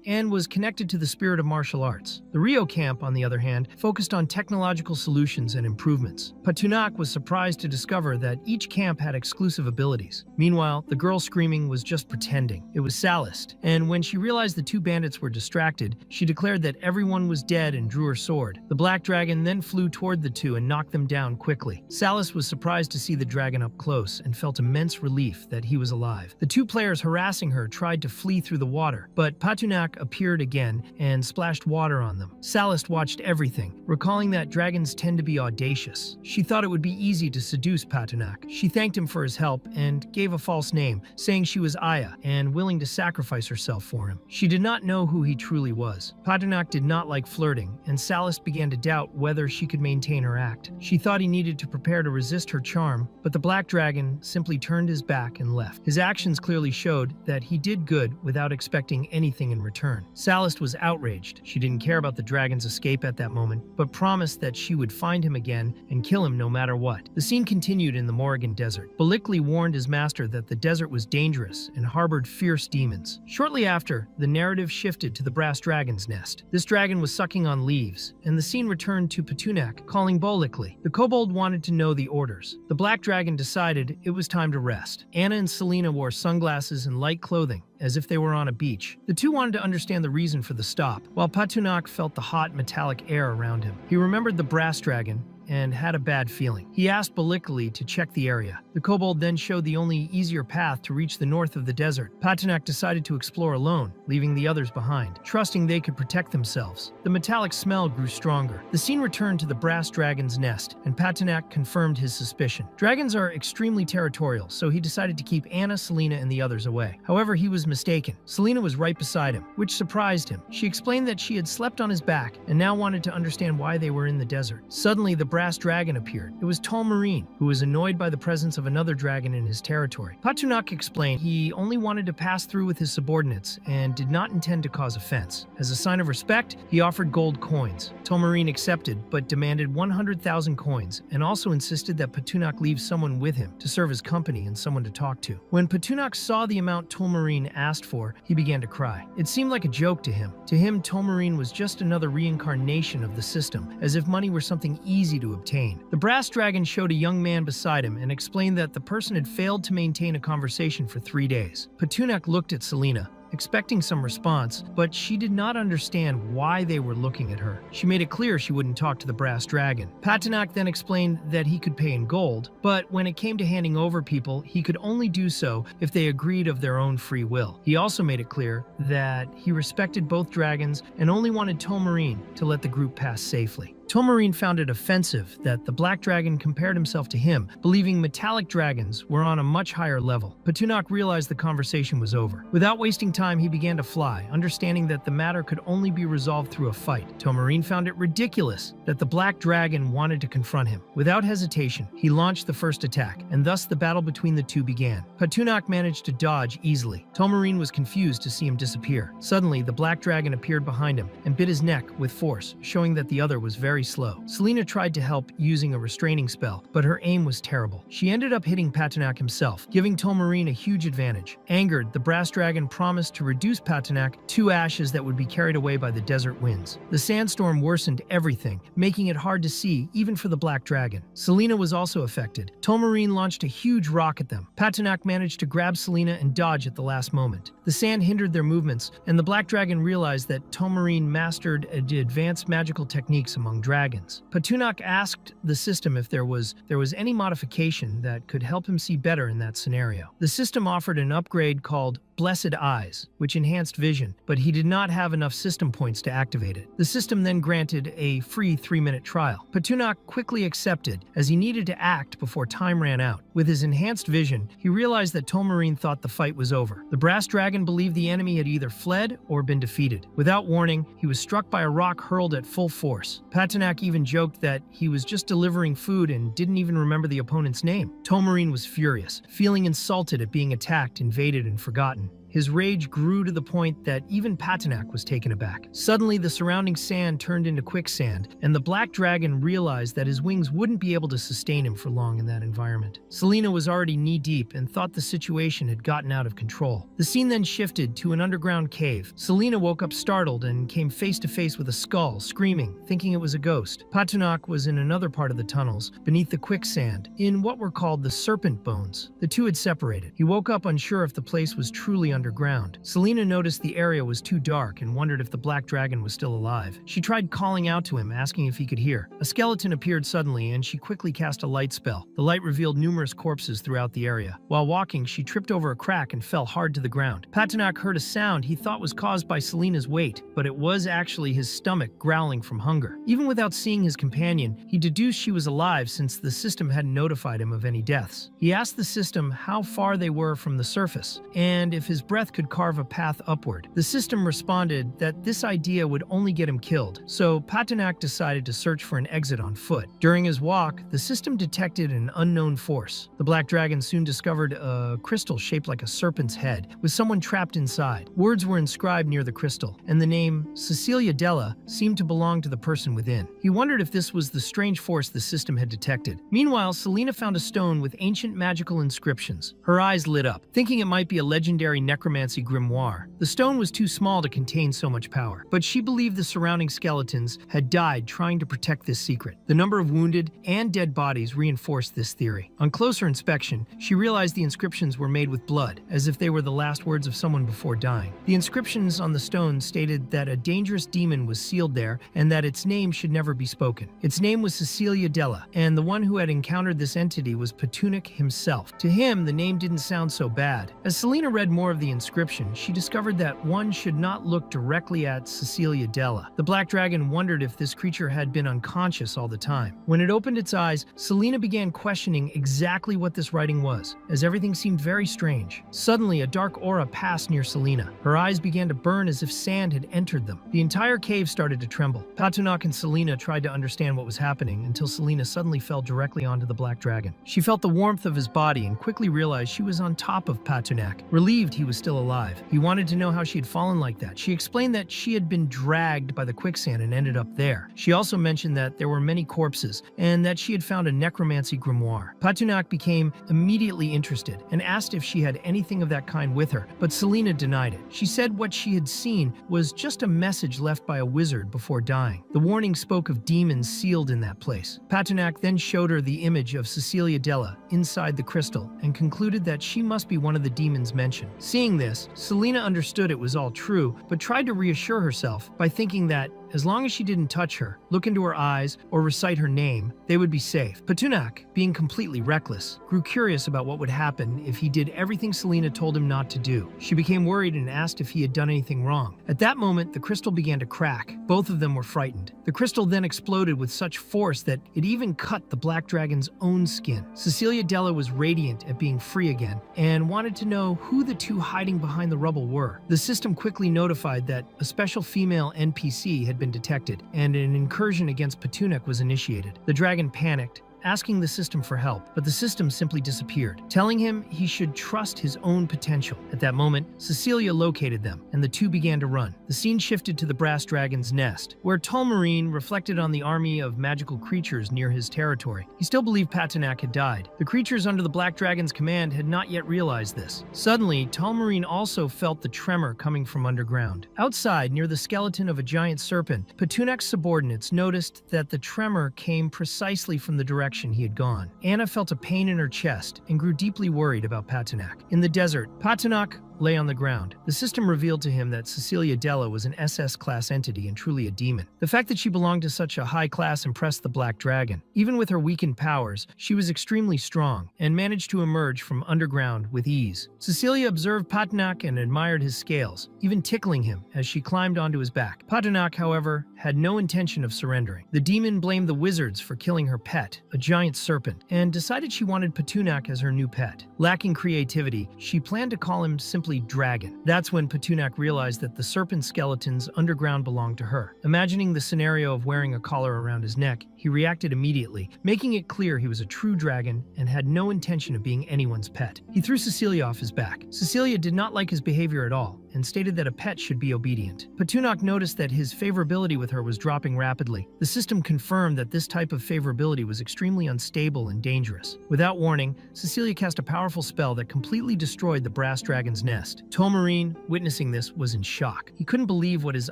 and was connected to the spirit of martial arts. The Rio camp, on the other hand, focused on technological solutions and improvements. Patunak was surprised to discover that each camp had exclusive abilities. Meanwhile, the girl screaming was just pretending. It was Salist, and when she realized the two bandits were distracted, she declared that every everyone was dead and drew her sword. The black dragon then flew toward the two and knocked them down quickly. Salis was surprised to see the dragon up close and felt immense relief that he was alive. The two players harassing her tried to flee through the water, but Patunak appeared again and splashed water on them. Salis watched everything, recalling that dragons tend to be audacious. She thought it would be easy to seduce Patunak. She thanked him for his help and gave a false name, saying she was Aya and willing to sacrifice herself for him. She did not know who he truly was. Patunak did not like flirting, and Salis began to doubt whether she could maintain her act. She thought he needed to prepare to resist her charm, but the black dragon simply turned his back and left. His actions clearly showed that he did good without expecting anything in return. Salis was outraged. She didn't care about the dragon's escape at that moment, but promised that she would find him again and kill him no matter what. The scene continued in the Morrigan Desert. Balikli warned his master that the desert was dangerous and harbored fierce demons. Shortly after, the narrative shifted to the brass dragon's nest. This dragon was sucking on leaves, and the scene returned to Patunak calling Balikli. The kobold wanted to know the orders. The black dragon decided it was time to rest. Anna and Selena wore sunglasses and light clothing, as if they were on a beach. The two wanted to understand the reason for the stop, while Patunak felt the hot metallic air around him. He remembered the brass dragon and had a bad feeling. He asked Balikli to check the area. The kobold then showed the only easier path to reach the north of the desert. Patunak decided to explore alone, leaving the others behind, trusting they could protect themselves. The metallic smell grew stronger. The scene returned to the brass dragon's nest, and Patunak confirmed his suspicion. Dragons are extremely territorial, so he decided to keep Anna, Selena, and the others away. However, he was mistaken. Selena was right beside him, which surprised him. She explained that she had slept on his back and now wanted to understand why they were in the desert. Suddenly, the brass dragon appeared. It was Tolmarine, who was annoyed by the presence of another dragon in his territory. Patunak explained he only wanted to pass through with his subordinates and did not intend to cause offense. As a sign of respect, he offered gold coins. Tolmarine accepted, but demanded 100,000 coins and also insisted that Patunak leave someone with him to serve as company and someone to talk to. When Patunak saw the amount Tolmarine asked for, he began to cry. It seemed like a joke to him. To him, Tolmarine was just another reincarnation of the system, as if money were something easy to obtain. The brass dragon showed a young man beside him and explained that the person had failed to maintain a conversation for 3 days. Patunak looked at Selena, expecting some response, but she did not understand why they were looking at her. She made it clear she wouldn't talk to the brass dragon. Patunak then explained that he could pay in gold, but when it came to handing over people, he could only do so if they agreed of their own free will. He also made it clear that he respected both dragons and only wanted Tolmarine to let the group pass safely. Tolmarine found it offensive that the black dragon compared himself to him, believing metallic dragons were on a much higher level. Patunak realized the conversation was over. Without wasting time, he began to fly, understanding that the matter could only be resolved through a fight. Tolmarine found it ridiculous that the black dragon wanted to confront him. Without hesitation, he launched the first attack, and thus the battle between the two began. Patunak managed to dodge easily. Tolmarine was confused to see him disappear. Suddenly, the black dragon appeared behind him and bit his neck with force, showing that the other was very slow. Selena tried to help using a restraining spell, but her aim was terrible. She ended up hitting Patunak himself, giving Tolmarine a huge advantage. Angered, the brass dragon promised to reduce Patunak to ashes that would be carried away by the desert winds. The sandstorm worsened everything, making it hard to see even for the black dragon. Selena was also affected. Tolmarine launched a huge rock at them. Patunak managed to grab Selena and dodge at the last moment. The sand hindered their movements, and the black dragon realized that Tolmarine mastered advanced magical techniques among dragons. Patunak asked the system if there was any modification that could help him see better in that scenario. The system offered an upgrade called Blessed Eyes, which enhanced vision, but he did not have enough system points to activate it. The system then granted a free 3-minute trial. Patunak quickly accepted, as he needed to act before time ran out. With his enhanced vision, he realized that Tolmarine thought the fight was over. The brass dragon believed the enemy had either fled or been defeated. Without warning, he was struck by a rock hurled at full force. Patunak even joked that he was just delivering food and didn't even remember the opponent's name. Tolmarine was furious, feeling insulted at being attacked, invaded, and forgotten. His rage grew to the point that even Patunak was taken aback. Suddenly, the surrounding sand turned into quicksand, and the black dragon realized that his wings wouldn't be able to sustain him for long in that environment. Selena was already knee-deep and thought the situation had gotten out of control. The scene then shifted to an underground cave. Selena woke up startled and came face to face with a skull, screaming, thinking it was a ghost. Patunak was in another part of the tunnels, beneath the quicksand, in what were called the serpent bones. The two had separated. He woke up unsure if the place was truly underground. Selena noticed the area was too dark and wondered if the black dragon was still alive. She tried calling out to him, asking if he could hear. A skeleton appeared suddenly, and she quickly cast a light spell. The light revealed numerous corpses throughout the area. While walking, she tripped over a crack and fell hard to the ground. Patinok heard a sound he thought was caused by Selena's weight, but it was actually his stomach growling from hunger. Even without seeing his companion, he deduced she was alive since the system hadn't notified him of any deaths. He asked the system how far they were from the surface, and if his breath could carve a path upward. The system responded that this idea would only get him killed, so Patinok decided to search for an exit on foot. During his walk, the system detected an unknown force. The black dragon soon discovered a crystal shaped like a serpent's head, with someone trapped inside. Words were inscribed near the crystal, and the name Cecilia Della seemed to belong to the person within. He wondered if this was the strange force the system had detected. Meanwhile, Selena found a stone with ancient magical inscriptions. Her eyes lit up, thinking it might be a legendary necromancy grimoire. The stone was too small to contain so much power, but she believed the surrounding skeletons had died trying to protect this secret. The number of wounded and dead bodies reinforced this theory. On closer inspection, she realized the inscriptions were made with blood, as if they were the last words of someone before dying. The inscriptions on the stone stated that a dangerous demon was sealed there and that its name should never be spoken. Its name was Cecilia Della, and the one who had encountered this entity was Patunuk himself. To him, the name didn't sound so bad. As Selena read more of the inscription, she discovered that one should not look directly at Cecilia Della. The black dragon wondered if this creature had been unconscious all the time. When it opened its eyes, Selena began questioning exactly what this writing was, as everything seemed very strange. Suddenly, a dark aura passed near Selena. Her eyes began to burn as if sand had entered them. The entire cave started to tremble. Patunok and Selena tried to understand what was happening until Selena suddenly fell directly onto the black dragon. She felt the warmth of his body and quickly realized she was on top of Patunok, relieved he was still alive. He wanted to know how she had fallen like that. She explained that she had been dragged by the quicksand and ended up there. She also mentioned that there were many corpses and that she had found a necromancy grimoire. Patunok became immediately interested and asked if she had anything of that kind with her, but Selena denied it. She said what she had seen was just a message left by a wizard before dying. The warning spoke of demons sealed in that place. Patunok then showed her the image of Cecilia Della inside the crystal and concluded that she must be one of the demons mentioned. Seeing this, Selena understood it was all true, but tried to reassure herself by thinking that as long as she didn't touch her, look into her eyes, or recite her name, they would be safe. Patunok, being completely reckless, grew curious about what would happen if he did everything Selena told him not to do. She became worried and asked if he had done anything wrong. At that moment, the crystal began to crack. Both of them were frightened. The crystal then exploded with such force that it even cut the black dragon's own skin. Cecilia Della was radiant at being free again and wanted to know who the two hiding behind the rubble were. The system quickly notified that a special female NPC had been detected, and an incursion against Patunok was initiated. The dragon panicked, asking the system for help, but the system simply disappeared, telling him he should trust his own potential. At that moment, Cecilia located them, and the two began to run. The scene shifted to the brass dragon's nest, where Tulmarine reflected on the army of magical creatures near his territory. He still believed Patunok had died. The creatures under the black dragon's command had not yet realized this. Suddenly, Tulmarine also felt the tremor coming from underground. Outside, near the skeleton of a giant serpent, Patunok's subordinates noticed that the tremor came precisely from the direction he had gone. Anna felt a pain in her chest and grew deeply worried about Patunok. In the desert, Patunok lay on the ground. The system revealed to him that Cecilia Della was an SS-class entity and truly a demon. The fact that she belonged to such a high class impressed the Black Dragon. Even with her weakened powers, she was extremely strong and managed to emerge from underground with ease. Cecilia observed Patunok and admired his scales, even tickling him as she climbed onto his back. Patunok, however, had no intention of surrendering. The demon blamed the wizards for killing her pet, a giant serpent, and decided she wanted Patunok as her new pet. Lacking creativity, she planned to call him simply Dragon. That's when Patunok realized that the serpent skeletons underground belonged to her. Imagining the scenario of wearing a collar around his neck, he reacted immediately, making it clear he was a true dragon and had no intention of being anyone's pet. He threw Cecilia off his back. Cecilia did not like his behavior at all, and stated that a pet should be obedient. Petunak noticed that his favorability with her was dropping rapidly. The system confirmed that this type of favorability was extremely unstable and dangerous. Without warning, Cecilia cast a powerful spell that completely destroyed the brass dragon's nest. Tomarine, witnessing this, was in shock. He couldn't believe what his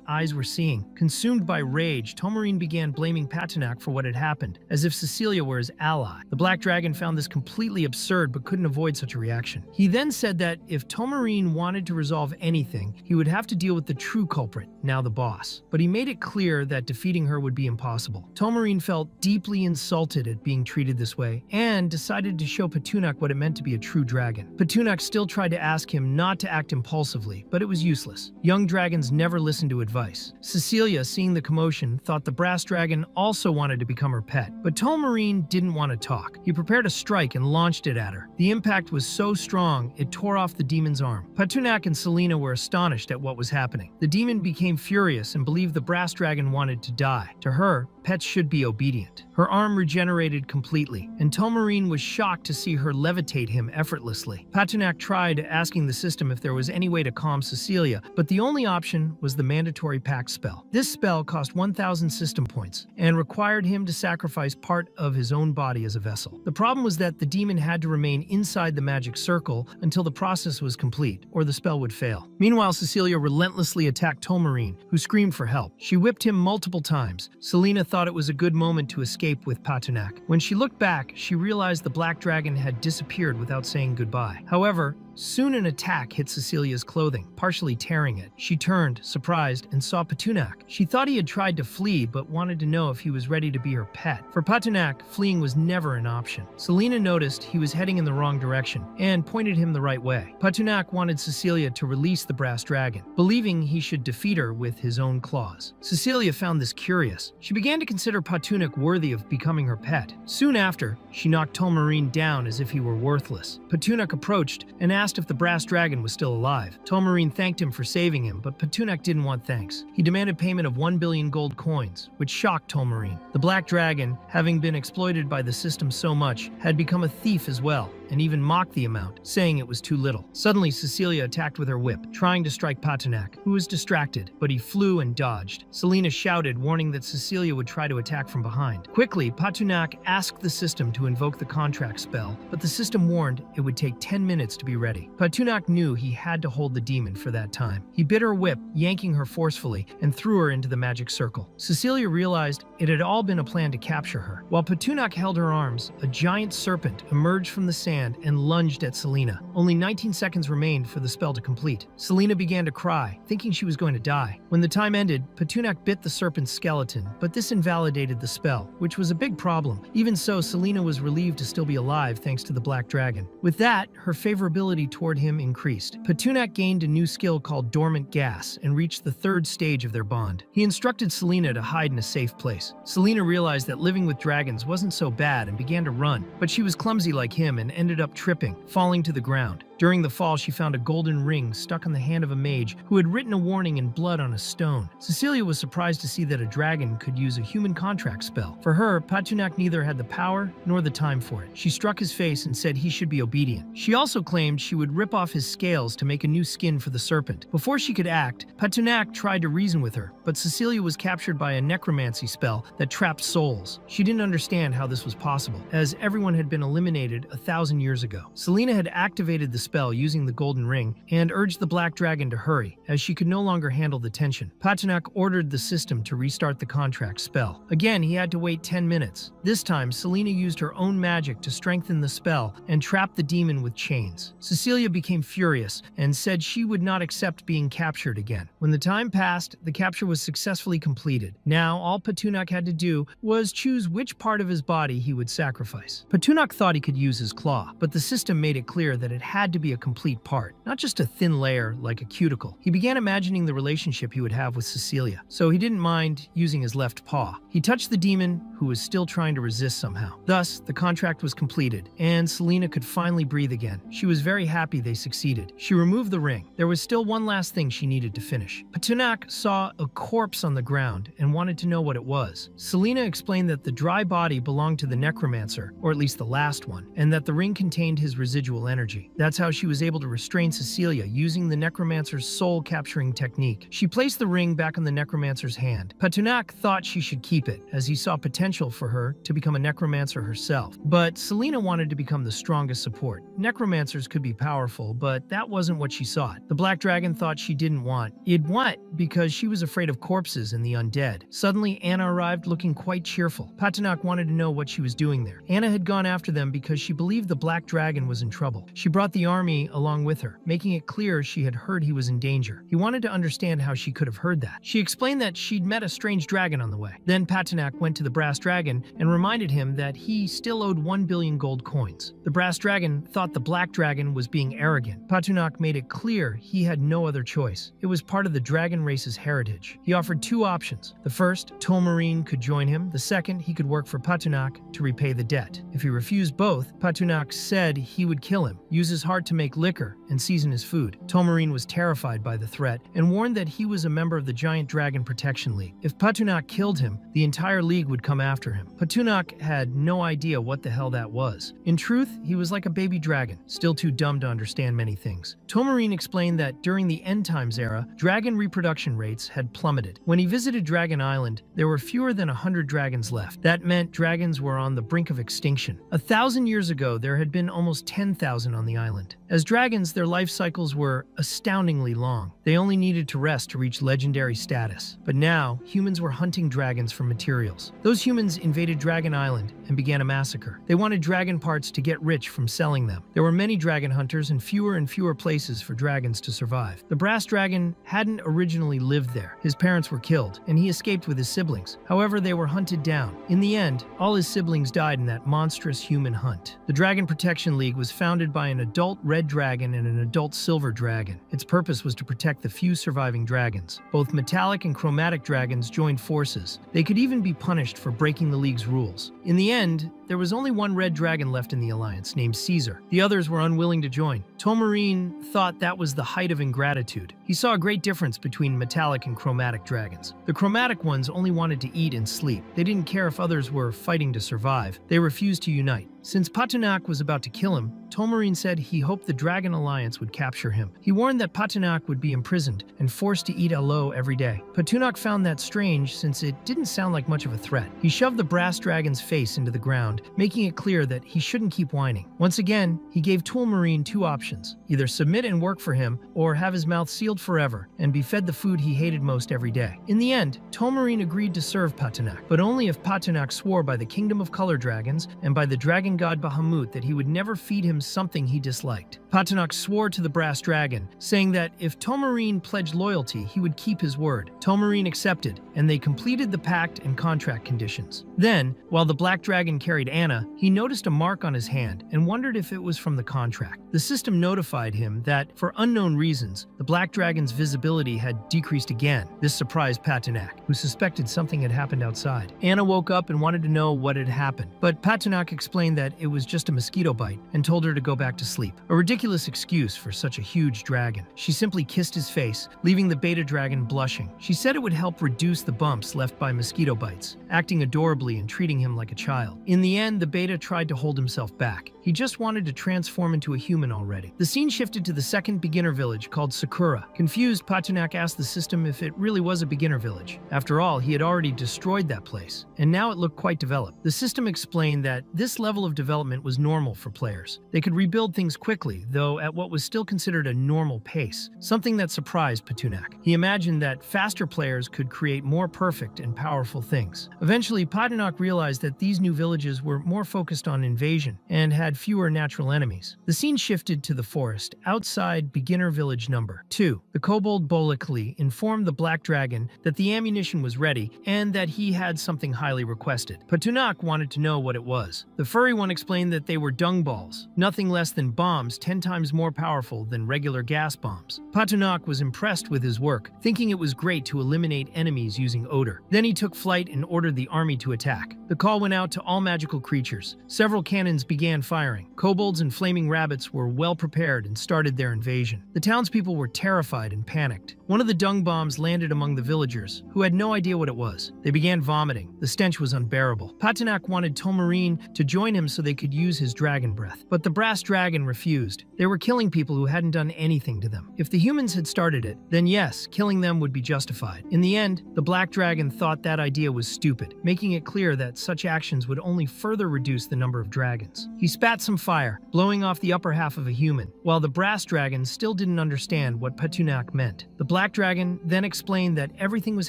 eyes were seeing. Consumed by rage, Tomarine began blaming Petunak for what had happened, as if Cecilia were his ally. The black dragon found this completely absurd but couldn't avoid such a reaction. He then said that if Tomarine wanted to resolve anything, he would have to deal with the true culprit, now the boss. But he made it clear that defeating her would be impossible. Tomarine felt deeply insulted at being treated this way and decided to show Petunak what it meant to be a true dragon. Petunak still tried to ask him not to act impulsively, but it was useless. Young dragons never listen to advice. Cecilia, seeing the commotion, thought the brass dragon also wanted to become her pet, but Tomarine didn't want to talk. He prepared a strike and launched it at her. The impact was so strong, it tore off the demon's arm. Petunak and Selena were astonished at what was happening. The demon became furious and believed the brass dragon wanted to die. To her, pets should be obedient. Her arm regenerated completely, and Tomarine was shocked to see her levitate him effortlessly. Petunak tried asking the system if there was any way to calm Cecilia, but the only option was the mandatory pact spell. This spell cost 1,000 system points and required him to sacrifice part of his own body as a vessel. The problem was that the demon had to remain inside the magic circle until the process was complete, or the spell would fail. Meanwhile, Cecilia relentlessly attacked Tomarine, who screamed for help. She whipped him multiple times. Selena thought it was a good moment to escape with Petunak. When she looked back, she realized the black dragon had disappeared without saying goodbye. However, soon an attack hit Cecilia's clothing, partially tearing it. She turned, surprised, and saw Petunak. She thought he had tried to flee, but wanted to know if he was ready to be her pet. For Petunak, fleeing was never an option. Selena noticed he was heading in the wrong direction and pointed him the right way. Petunak wanted Cecilia to release the brass dragon, believing he should defeat her with his own claws. Cecilia found this curious. She began to consider Petunak worthy of becoming her pet. Soon after, she knocked Tomarine down as if he were worthless. Petunak approached and asked if the brass dragon was still alive. Tomarine thanked him for saving him, but Petunak didn't want thanks. He demanded payment of 1 billion gold coins, which shocked Tomarine. The black dragon, having been exploited by the system so much, had become a thief as well, and even mocked the amount, saying it was too little. Suddenly, Cecilia attacked with her whip, trying to strike Petunak, who was distracted, but he flew and dodged. Selena shouted, warning that Cecilia would try to attack from behind. Quickly, Petunak asked the system to invoke the contract spell, but the system warned it would take 10 minutes to be ready. Petunak knew he had to hold the demon for that time. He bit her whip, yanking her forcefully, and threw her into the magic circle. Cecilia realized it had all been a plan to capture her. While Petunak held her arms, a giant serpent emerged from the sand and lunged at Selena. Only 19 seconds remained for the spell to complete. Selena began to cry, thinking she was going to die. When the time ended, Petunak bit the serpent's skeleton, but this invalidated the spell, which was a big problem. Even so, Selena was relieved to still be alive thanks to the black dragon. With that, her favorability toward him increased. Petunak gained a new skill called Dormant Gas and reached the third stage of their bond. He instructed Selena to hide in a safe place. Selena realized that living with dragons wasn't so bad and began to run, but she was clumsy like him and ended up tripping, falling to the ground. During the fall, she found a golden ring stuck on the hand of a mage who had written a warning in blood on a stone. Cecilia was surprised to see that a dragon could use a human contract spell. For her, Petunak neither had the power nor the time for it. She struck his face and said he should be obedient. She also claimed she would rip off his scales to make a new skin for the serpent. Before she could act, Petunak tried to reason with her, but Cecilia was captured by a necromancy spell that trapped souls. She didn't understand how this was possible, as everyone had been eliminated 1,000 years ago. Selena had activated the spell using the golden ring and urged the black dragon to hurry, as she could no longer handle the tension. Petunak ordered the system to restart the contract spell. Again, he had to wait 10 minutes. This time, Selena used her own magic to strengthen the spell and trap the demon with chains. Cecilia became furious and said she would not accept being captured again. When the time passed, the capture was successfully completed. Now, all Petunak had to do was choose which part of his body he would sacrifice. Petunak thought he could use his claw, but the system made it clear that it had to be a complete part, not just a thin layer like a cuticle. He began imagining the relationship he would have with Cecilia, so he didn't mind using his left paw. He touched the demon, who was still trying to resist somehow. Thus, the contract was completed, and Selena could finally breathe again. She was very happy they succeeded. She removed the ring. There was still one last thing she needed to finish. Petunak saw a corpse on the ground and wanted to know what it was. Selena explained that the dry body belonged to the necromancer, or at least the last one, and that the ring contained his residual energy. That's how how she was able to restrain Cecilia using the necromancer's soul-capturing technique. She placed the ring back on the necromancer's hand. Patunak thought she should keep it, as he saw potential for her to become a necromancer herself. But Selena wanted to become the strongest support. Necromancers could be powerful, but that wasn't what she sought. The Black Dragon thought she didn't want it because she was afraid of corpses and the undead. Suddenly, Anna arrived looking quite cheerful. Patunak wanted to know what she was doing there. Anna had gone after them because she believed the Black Dragon was in trouble. She brought the army along with her, making it clear she had heard he was in danger. He wanted to understand how she could have heard that. She explained that she'd met a strange dragon on the way. Then Patunak went to the Brass Dragon and reminded him that he still owed 1 billion gold coins. The Brass Dragon thought the Black Dragon was being arrogant. Patunak made it clear he had no other choice. It was part of the dragon race's heritage. He offered 2 options. The first, Tolmarine could join him. The second, he could work for Patunak to repay the debt. If he refused both, Patunak said he would kill him, use his heart to make liquor, and season his food. Tolmarine was terrified by the threat and warned that he was a member of the Giant Dragon Protection League. If Patunak killed him, the entire league would come after him. Patunak had no idea what the hell that was. In truth, he was like a baby dragon, still too dumb to understand many things. Tolmarine explained that during the End Times era, dragon reproduction rates had plummeted. When he visited Dragon Island, there were fewer than 100 dragons left. That meant dragons were on the brink of extinction. 1,000 years ago, there had been almost 10,000 on the island. As dragons, their life cycles were astoundingly long. They only needed to rest to reach legendary status. But now, humans were hunting dragons for materials. Those humans invaded Dragon Island and began a massacre. They wanted dragon parts to get rich from selling them. There were many dragon hunters and fewer places for dragons to survive. The Brass Dragon hadn't originally lived there. His parents were killed, and he escaped with his siblings. However, they were hunted down. In the end, all his siblings died in that monstrous human hunt. The Dragon Protection League was founded by an adult red dragon and an adult silver dragon. Its purpose was to protect the few surviving dragons. Both metallic and chromatic dragons joined forces. They could even be punished for breaking the League's rules. In the end, there was only one red dragon left in the alliance, named Caesar. The others were unwilling to join. Tolmarine thought that was the height of ingratitude. He saw a great difference between metallic and chromatic dragons. The chromatic ones only wanted to eat and sleep. They didn't care if others were fighting to survive. They refused to unite. Since Patunak was about to kill him, Tolmarine said he hoped the Dragon Alliance would capture him. He warned that Patunak would be imprisoned and forced to eat aloe every day. Patunak found that strange since it didn't sound like much of a threat. He shoved the Brass Dragon's face into the ground, making it clear that he shouldn't keep whining. Once again, he gave Tolmarine 2 options: either submit and work for him, or have his mouth sealed forever and be fed the food he hated most every day. In the end, Tolmarine agreed to serve Patunak, but only if Patunak swore by the Kingdom of Color Dragons and by the dragon god Bahamut that he would never feed him something he disliked. Patunak swore to the Brass Dragon, saying that if Tolmarine pledged loyalty, he would keep his word. Tolmarine accepted, and they completed the pact and contract conditions. Then, while the Black Dragon carried Anna, he noticed a mark on his hand and wondered if it was from the contract. The system notified him that, for unknown reasons, the Black Dragon's visibility had decreased again. This surprised Patunak, who suspected something had happened outside. Anna woke up and wanted to know what had happened, but Patunak explained that it was just a mosquito bite and told her to go back to sleep. A ridiculous excuse for such a huge dragon. She simply kissed his face, leaving the beta dragon blushing. She said it would help reduce the bumps left by mosquito bites, acting adorably and treating him like a child. In the end, the beta tried to hold himself back. He just wanted to transform into a human already. The scene shifted to the second beginner village called Sakura. Confused, Patunak asked the system if it really was a beginner village. After all, he had already destroyed that place, and now it looked quite developed. The system explained that this level of development was normal for players. They could rebuild things quickly, though at what was still considered a normal pace, something that surprised Patunak. He imagined that faster players could create more perfect and powerful things. Eventually, Patunak realized that these new villages were more focused on invasion and had fewer natural enemies. The scene shifted to the forest outside beginner village number 2. The kobold Bolikli informed the Black Dragon that the ammunition was ready and that he had something highly requested. Patunak wanted to know what it was. The furry one explained that they were dung balls, nothing less than bombs 10 times more powerful than regular gas bombs. Patunak was impressed with his work, thinking it was great to eliminate enemies using odor. Then he took flight and ordered the army to attack. The call went out to all magical magical creatures. Several cannons began firing. Kobolds and flaming rabbits were well prepared and started their invasion. The townspeople were terrified and panicked. One of the dung bombs landed among the villagers, who had no idea what it was. They began vomiting. The stench was unbearable. Patenak wanted Tolmarine to join him so they could use his dragon breath. But the brass dragon refused. They were killing people who hadn't done anything to them. If the humans had started it, then yes, killing them would be justified. In the end, the black dragon thought that idea was stupid, making it clear that such actions would only further reduce the number of dragons. He spat some fire, blowing off the upper half of a human, while the brass dragon still didn't understand what Patenak meant. The black dragon then explained that everything was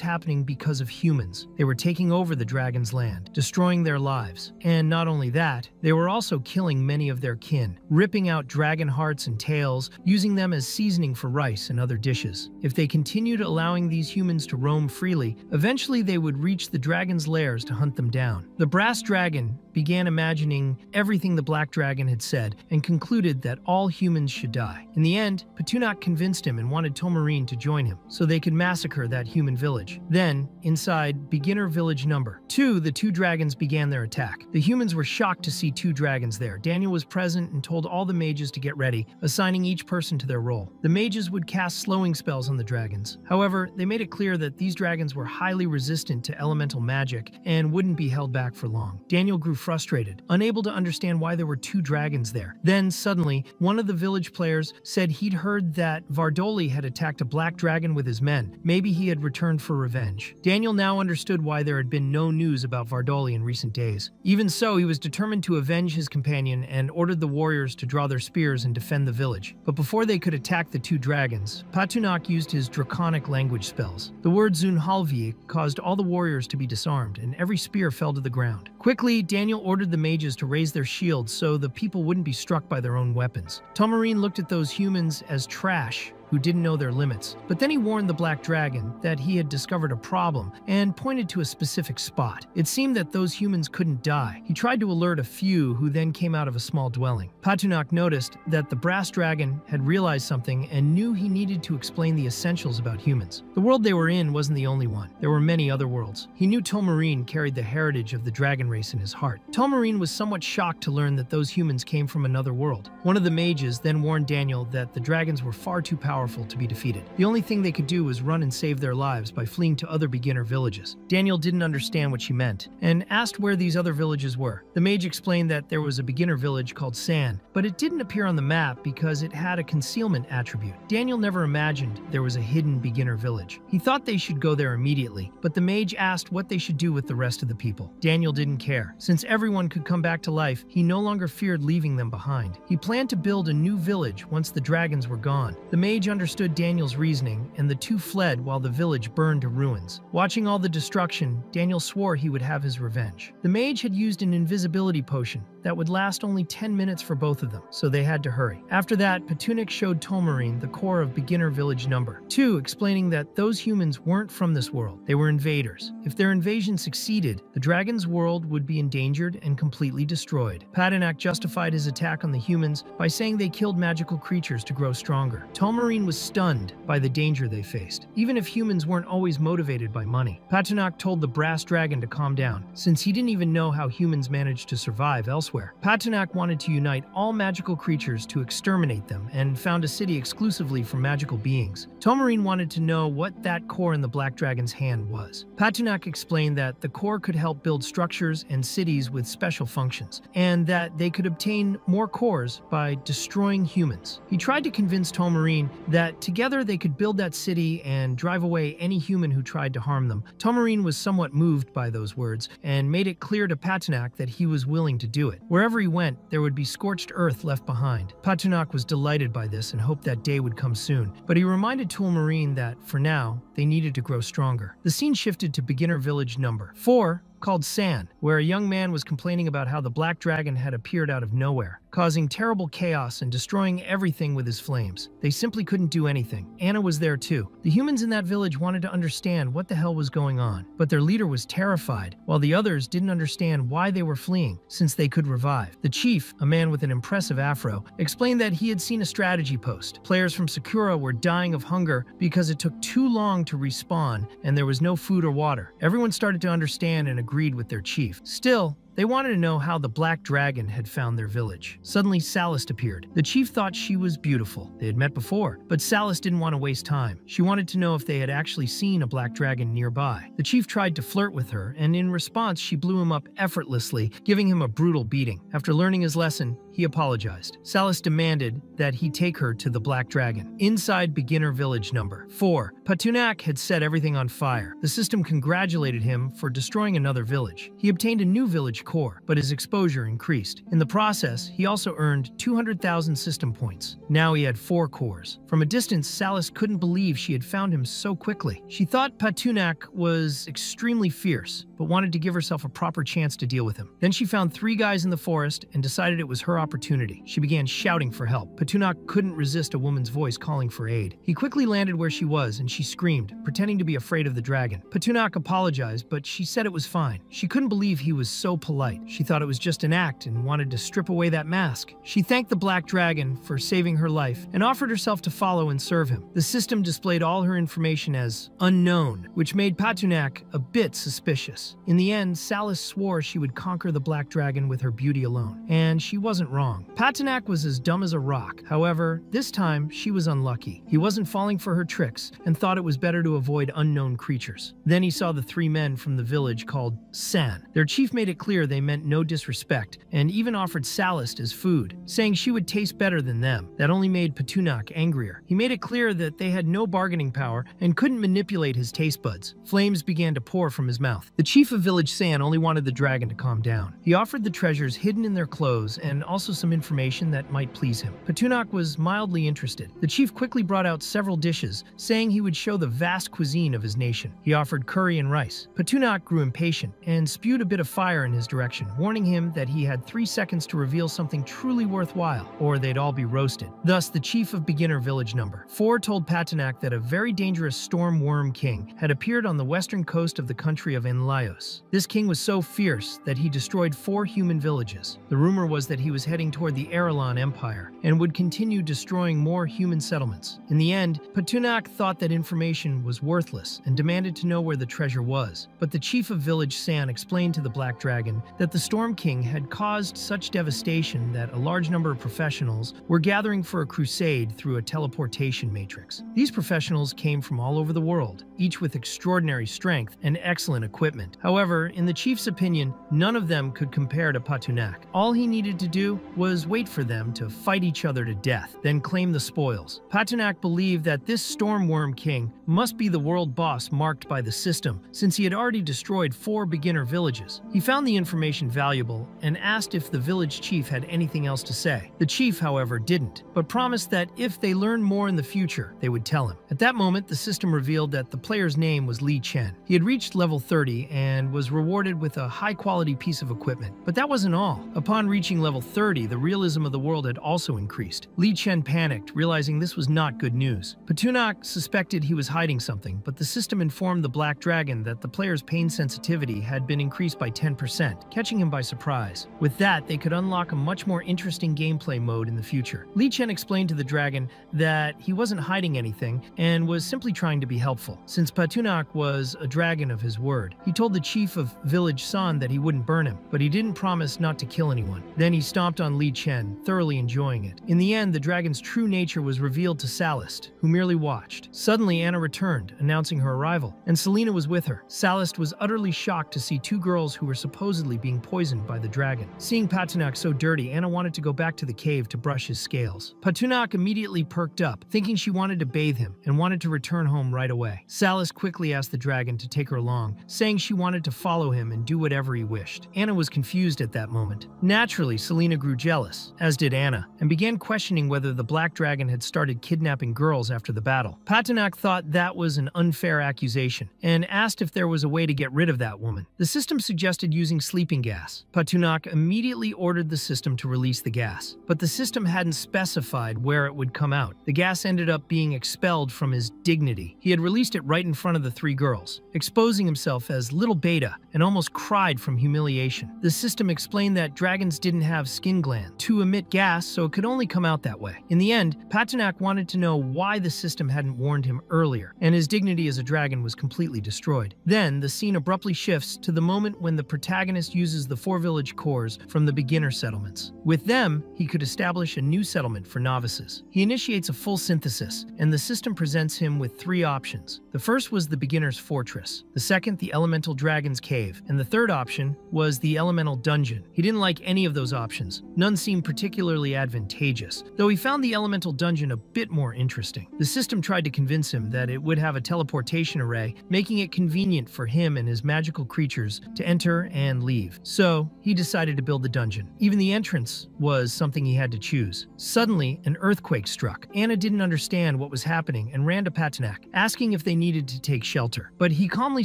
happening because of humans. They were taking over the dragon's land, destroying their lives. And not only that, they were also killing many of their kin, ripping out dragon hearts and tails, using them as seasoning for rice and other dishes. If they continued allowing these humans to roam freely, eventually they would reach the dragon's lairs to hunt them down. The brass dragon began imagining everything the black dragon had said and concluded that all humans should die. In the end, Patenak convinced him and wanted Tolmarine to join him so they could massacre that human village. Then, inside beginner village number 2, the two dragons began their attack. The humans were shocked to see two dragons there. Daniel was present and told all the mages to get ready, assigning each person to their role. The mages would cast slowing spells on the dragons. However, they made it clear that these dragons were highly resistant to elemental magic and wouldn't be held back for long. Daniel grew frustrated, unable to understand why there were two dragons there. Then, suddenly, one of the village players said he'd heard that Vardoli had attacked a black dragon with his men. Maybe he had returned for revenge. Daniel now understood why there had been no news about Vardoli in recent days. Even so, he was determined to avenge his companion and ordered the warriors to draw their spears and defend the village. But before they could attack the two dragons, Patenak used his draconic language spells. The word Zunhalvi caused all the warriors to be disarmed, and every spear fell to the ground. Quickly, Daniel ordered the mages to raise their shields so the people wouldn't be struck by their own weapons. Tolmarine looked at those humans as trash who didn't know their limits. But then he warned the black dragon that he had discovered a problem and pointed to a specific spot. It seemed that those humans couldn't die. He tried to alert a few who then came out of a small dwelling. Patenak noticed that the brass dragon had realized something and knew he needed to explain the essentials about humans. The world they were in wasn't the only one. There were many other worlds. He knew Tolmarine carried the heritage of the dragon race in his heart. Tolmarine was somewhat shocked to learn that those humans came from another world. One of the mages then warned Daniel that the dragons were far too powerful to be defeated. The only thing they could do was run and save their lives by fleeing to other beginner villages. Daniel didn't understand what she meant and asked where these other villages were. The mage explained that there was a beginner village called San, but it didn't appear on the map because it had a concealment attribute. Daniel never imagined there was a hidden beginner village. He thought they should go there immediately, but the mage asked what they should do with the rest of the people. Daniel didn't care. Since everyone could come back to life, he no longer feared leaving them behind. He planned to build a new village once the dragons were gone. The mage understood Daniel's reasoning, and the two fled while the village burned to ruins. Watching all the destruction, Daniel swore he would have his revenge. The mage had used an invisibility potion that would last only 10 minutes for both of them, so they had to hurry. After that, Patenak showed Tolmarine the core of beginner village number 2, explaining that those humans weren't from this world. They were invaders. If their invasion succeeded, the dragon's world would be endangered and completely destroyed. Patenak justified his attack on the humans by saying they killed magical creatures to grow stronger. Tolmarine was stunned by the danger they faced, even if humans weren't always motivated by money. Patenak told the brass dragon to calm down, since he didn't even know how humans managed to survive elsewhere. Patenak wanted to unite all magical creatures to exterminate them and found a city exclusively for magical beings. Tolmarine wanted to know what that core in the black dragon's hand was. Patenak explained that the core could help build structures and cities with special functions, and that they could obtain more cores by destroying humans. He tried to convince Tolmarine that together they could build that city and drive away any human who tried to harm them. Tolmarine was somewhat moved by those words and made it clear to Patenak that he was willing to do it. Wherever he went, there would be scorched earth left behind. Patenak was delighted by this and hoped that day would come soon, but he reminded Tolmarine that, for now, they needed to grow stronger. The scene shifted to beginner village number 4, called San, where a young man was complaining about how the black dragon had appeared out of nowhere, causing terrible chaos and destroying everything with his flames. They simply couldn't do anything. Anna was there too. The humans in that village wanted to understand what the hell was going on, but their leader was terrified, while the others didn't understand why they were fleeing, since they could revive. The chief, a man with an impressive afro, explained that he had seen a strategy post. Players from Sakura were dying of hunger because it took too long to respawn and there was no food or water. Everyone started to understand and agreed with their chief. Still, They wanted to know how the black dragon had found their village. Suddenly, Sallust appeared. The chief thought she was beautiful. They had met before, but Sallust didn't want to waste time. She wanted to know if they had actually seen a black dragon nearby. The chief tried to flirt with her, and in response, she blew him up effortlessly, giving him a brutal beating. After learning his lesson, he apologized. Sallust demanded that he take her to the Black Dragon. Inside Beginner Village Number 4, Patunak had set everything on fire. The system congratulated him for destroying another village. He obtained a new village core, but his exposure increased. In the process, he also earned 200,000 system points. Now he had 4 cores. From a distance, Sallust couldn't believe she had found him so quickly. She thought Patunak was extremely fierce, but wanted to give herself a proper chance to deal with him. Then she found 3 guys in the forest and decided it was her opportunity. She began shouting for help. Patunak couldn't resist a woman's voice calling for aid. He quickly landed where she was and she screamed, pretending to be afraid of the dragon. Patunak apologized, but she said it was fine. She couldn't believe he was so polite. She thought it was just an act and wanted to strip away that mask. She thanked the Black Dragon for saving her life and offered herself to follow and serve him. The system displayed all her information as unknown, which made Patunak a bit suspicious. In the end, Sallust swore she would conquer the Black Dragon with her beauty alone, and she wasn't wrong. Patunak was as dumb as a rock. However, this time she was unlucky. He wasn't falling for her tricks and thought it was better to avoid unknown creatures. Then he saw the 3 men from the village called San. Their chief made it clear they meant no disrespect and even offered Sallust as food, saying she would taste better than them. That only made Patunak angrier. He made it clear that they had no bargaining power and couldn't manipulate his taste buds. Flames began to pour from his mouth. The chief of Village San only wanted the dragon to calm down. He offered the treasures hidden in their clothes and also some information that might please him. Patunak was mildly interested. The chief quickly brought out several dishes, saying he would show the vast cuisine of his nation. He offered curry and rice. Patunak grew impatient and spewed a bit of fire in his direction, warning him that he had 3 seconds to reveal something truly worthwhile, or they'd all be roasted. Thus, the chief of Beginner Village Number 4 told Patunak that a very dangerous storm worm king had appeared on the western coast of the country of Enlayos. This king was so fierce that he destroyed 4 human villages. The rumor was that he was heading toward the Arelon Empire and would continue destroying more human settlements. In the end, Patunak thought that information was worthless and demanded to know where the treasure was. But the chief of Village San explained to the Black Dragon that the Storm King had caused such devastation that a large number of professionals were gathering for a crusade through a teleportation matrix. These professionals came from all over the world, each with extraordinary strength and excellent equipment. However, in the chief's opinion, none of them could compare to Patunak. All he needed to do was wait for them to fight each other to death, then claim the spoils. Patunak believed that this Storm Worm King must be the world boss marked by the system, since he had already destroyed 4 beginner villages. He found the information valuable and asked if the village chief had anything else to say. The chief, however, didn't, but promised that if they learned more in the future, they would tell him. At that moment, the system revealed that the player's name was Li Chen. He had reached level 30 and was rewarded with a high-quality piece of equipment. But that wasn't all. Upon reaching level 30, the realism of the world had also increased. Li Chen panicked, realizing this was not good news. Patunak suspected he was hiding something, but the system informed the Black Dragon that the player's pain sensitivity had been increased by 10%, catching him by surprise. With that, they could unlock a much more interesting gameplay mode in the future. Li Chen explained to the dragon that he wasn't hiding anything and was simply trying to be helpful. Since Patunak was a dragon of his word, he told the chief of Village San that he wouldn't burn him, but he didn't promise not to kill anyone. Then he stomped on Li Chen, thoroughly enjoying it. In the end, the dragon's true nature was revealed to Sallust, who merely watched. Suddenly, Anna returned, announcing her arrival, and Selena was with her. Sallust was utterly shocked to see 2 girls who were supposedly being poisoned by the dragon. Seeing Patunak so dirty, Anna wanted to go back to the cave to brush his scales. Patunak immediately perked up, thinking she wanted to bathe him and wanted to return home right away. Sallust quickly asked the dragon to take her along, saying she wanted to follow him and do whatever he wished. Anna was confused at that moment. Naturally, Selena grew jealous, as did Anna, and began questioning whether the Black Dragon had started kidnapping girls after the battle. Patunak thought that was an unfair accusation and asked if there was a way to get rid of that woman. The system suggested using sleeping gas. Patunak immediately ordered the system to release the gas, but the system hadn't specified where it would come out. The gas ended up being expelled from his dignity. He had released it right in front of the 3 girls, exposing himself as Little Beta and almost cried from humiliation. The system explained that dragons didn't have skin glands to emit gas, so it could only come out that way. In the end, Paternak wanted to know why the system hadn't warned him earlier, and his dignity as a dragon was completely destroyed. Then, the scene abruptly shifts to the moment when the protagonist uses the 4 village cores from the beginner settlements. With them, he could establish a new settlement for novices. He initiates a full synthesis, and the system presents him with 3 options. The first was the beginner's fortress, the second the elemental dragon's cave, and the third option was the elemental dungeon. He didn't like any of those options. None seemed particularly advantageous, though he found the elemental dungeon a bit more interesting. The system tried to convince him that it would have a teleportation array, making it convenient for him and his magical creatures to enter and leave. So, he decided to build the dungeon. Even the entrance was something he had to choose. Suddenly, an earthquake struck. Anna didn't understand what was happening and ran to Paternak, asking if they needed to take shelter. But he calmly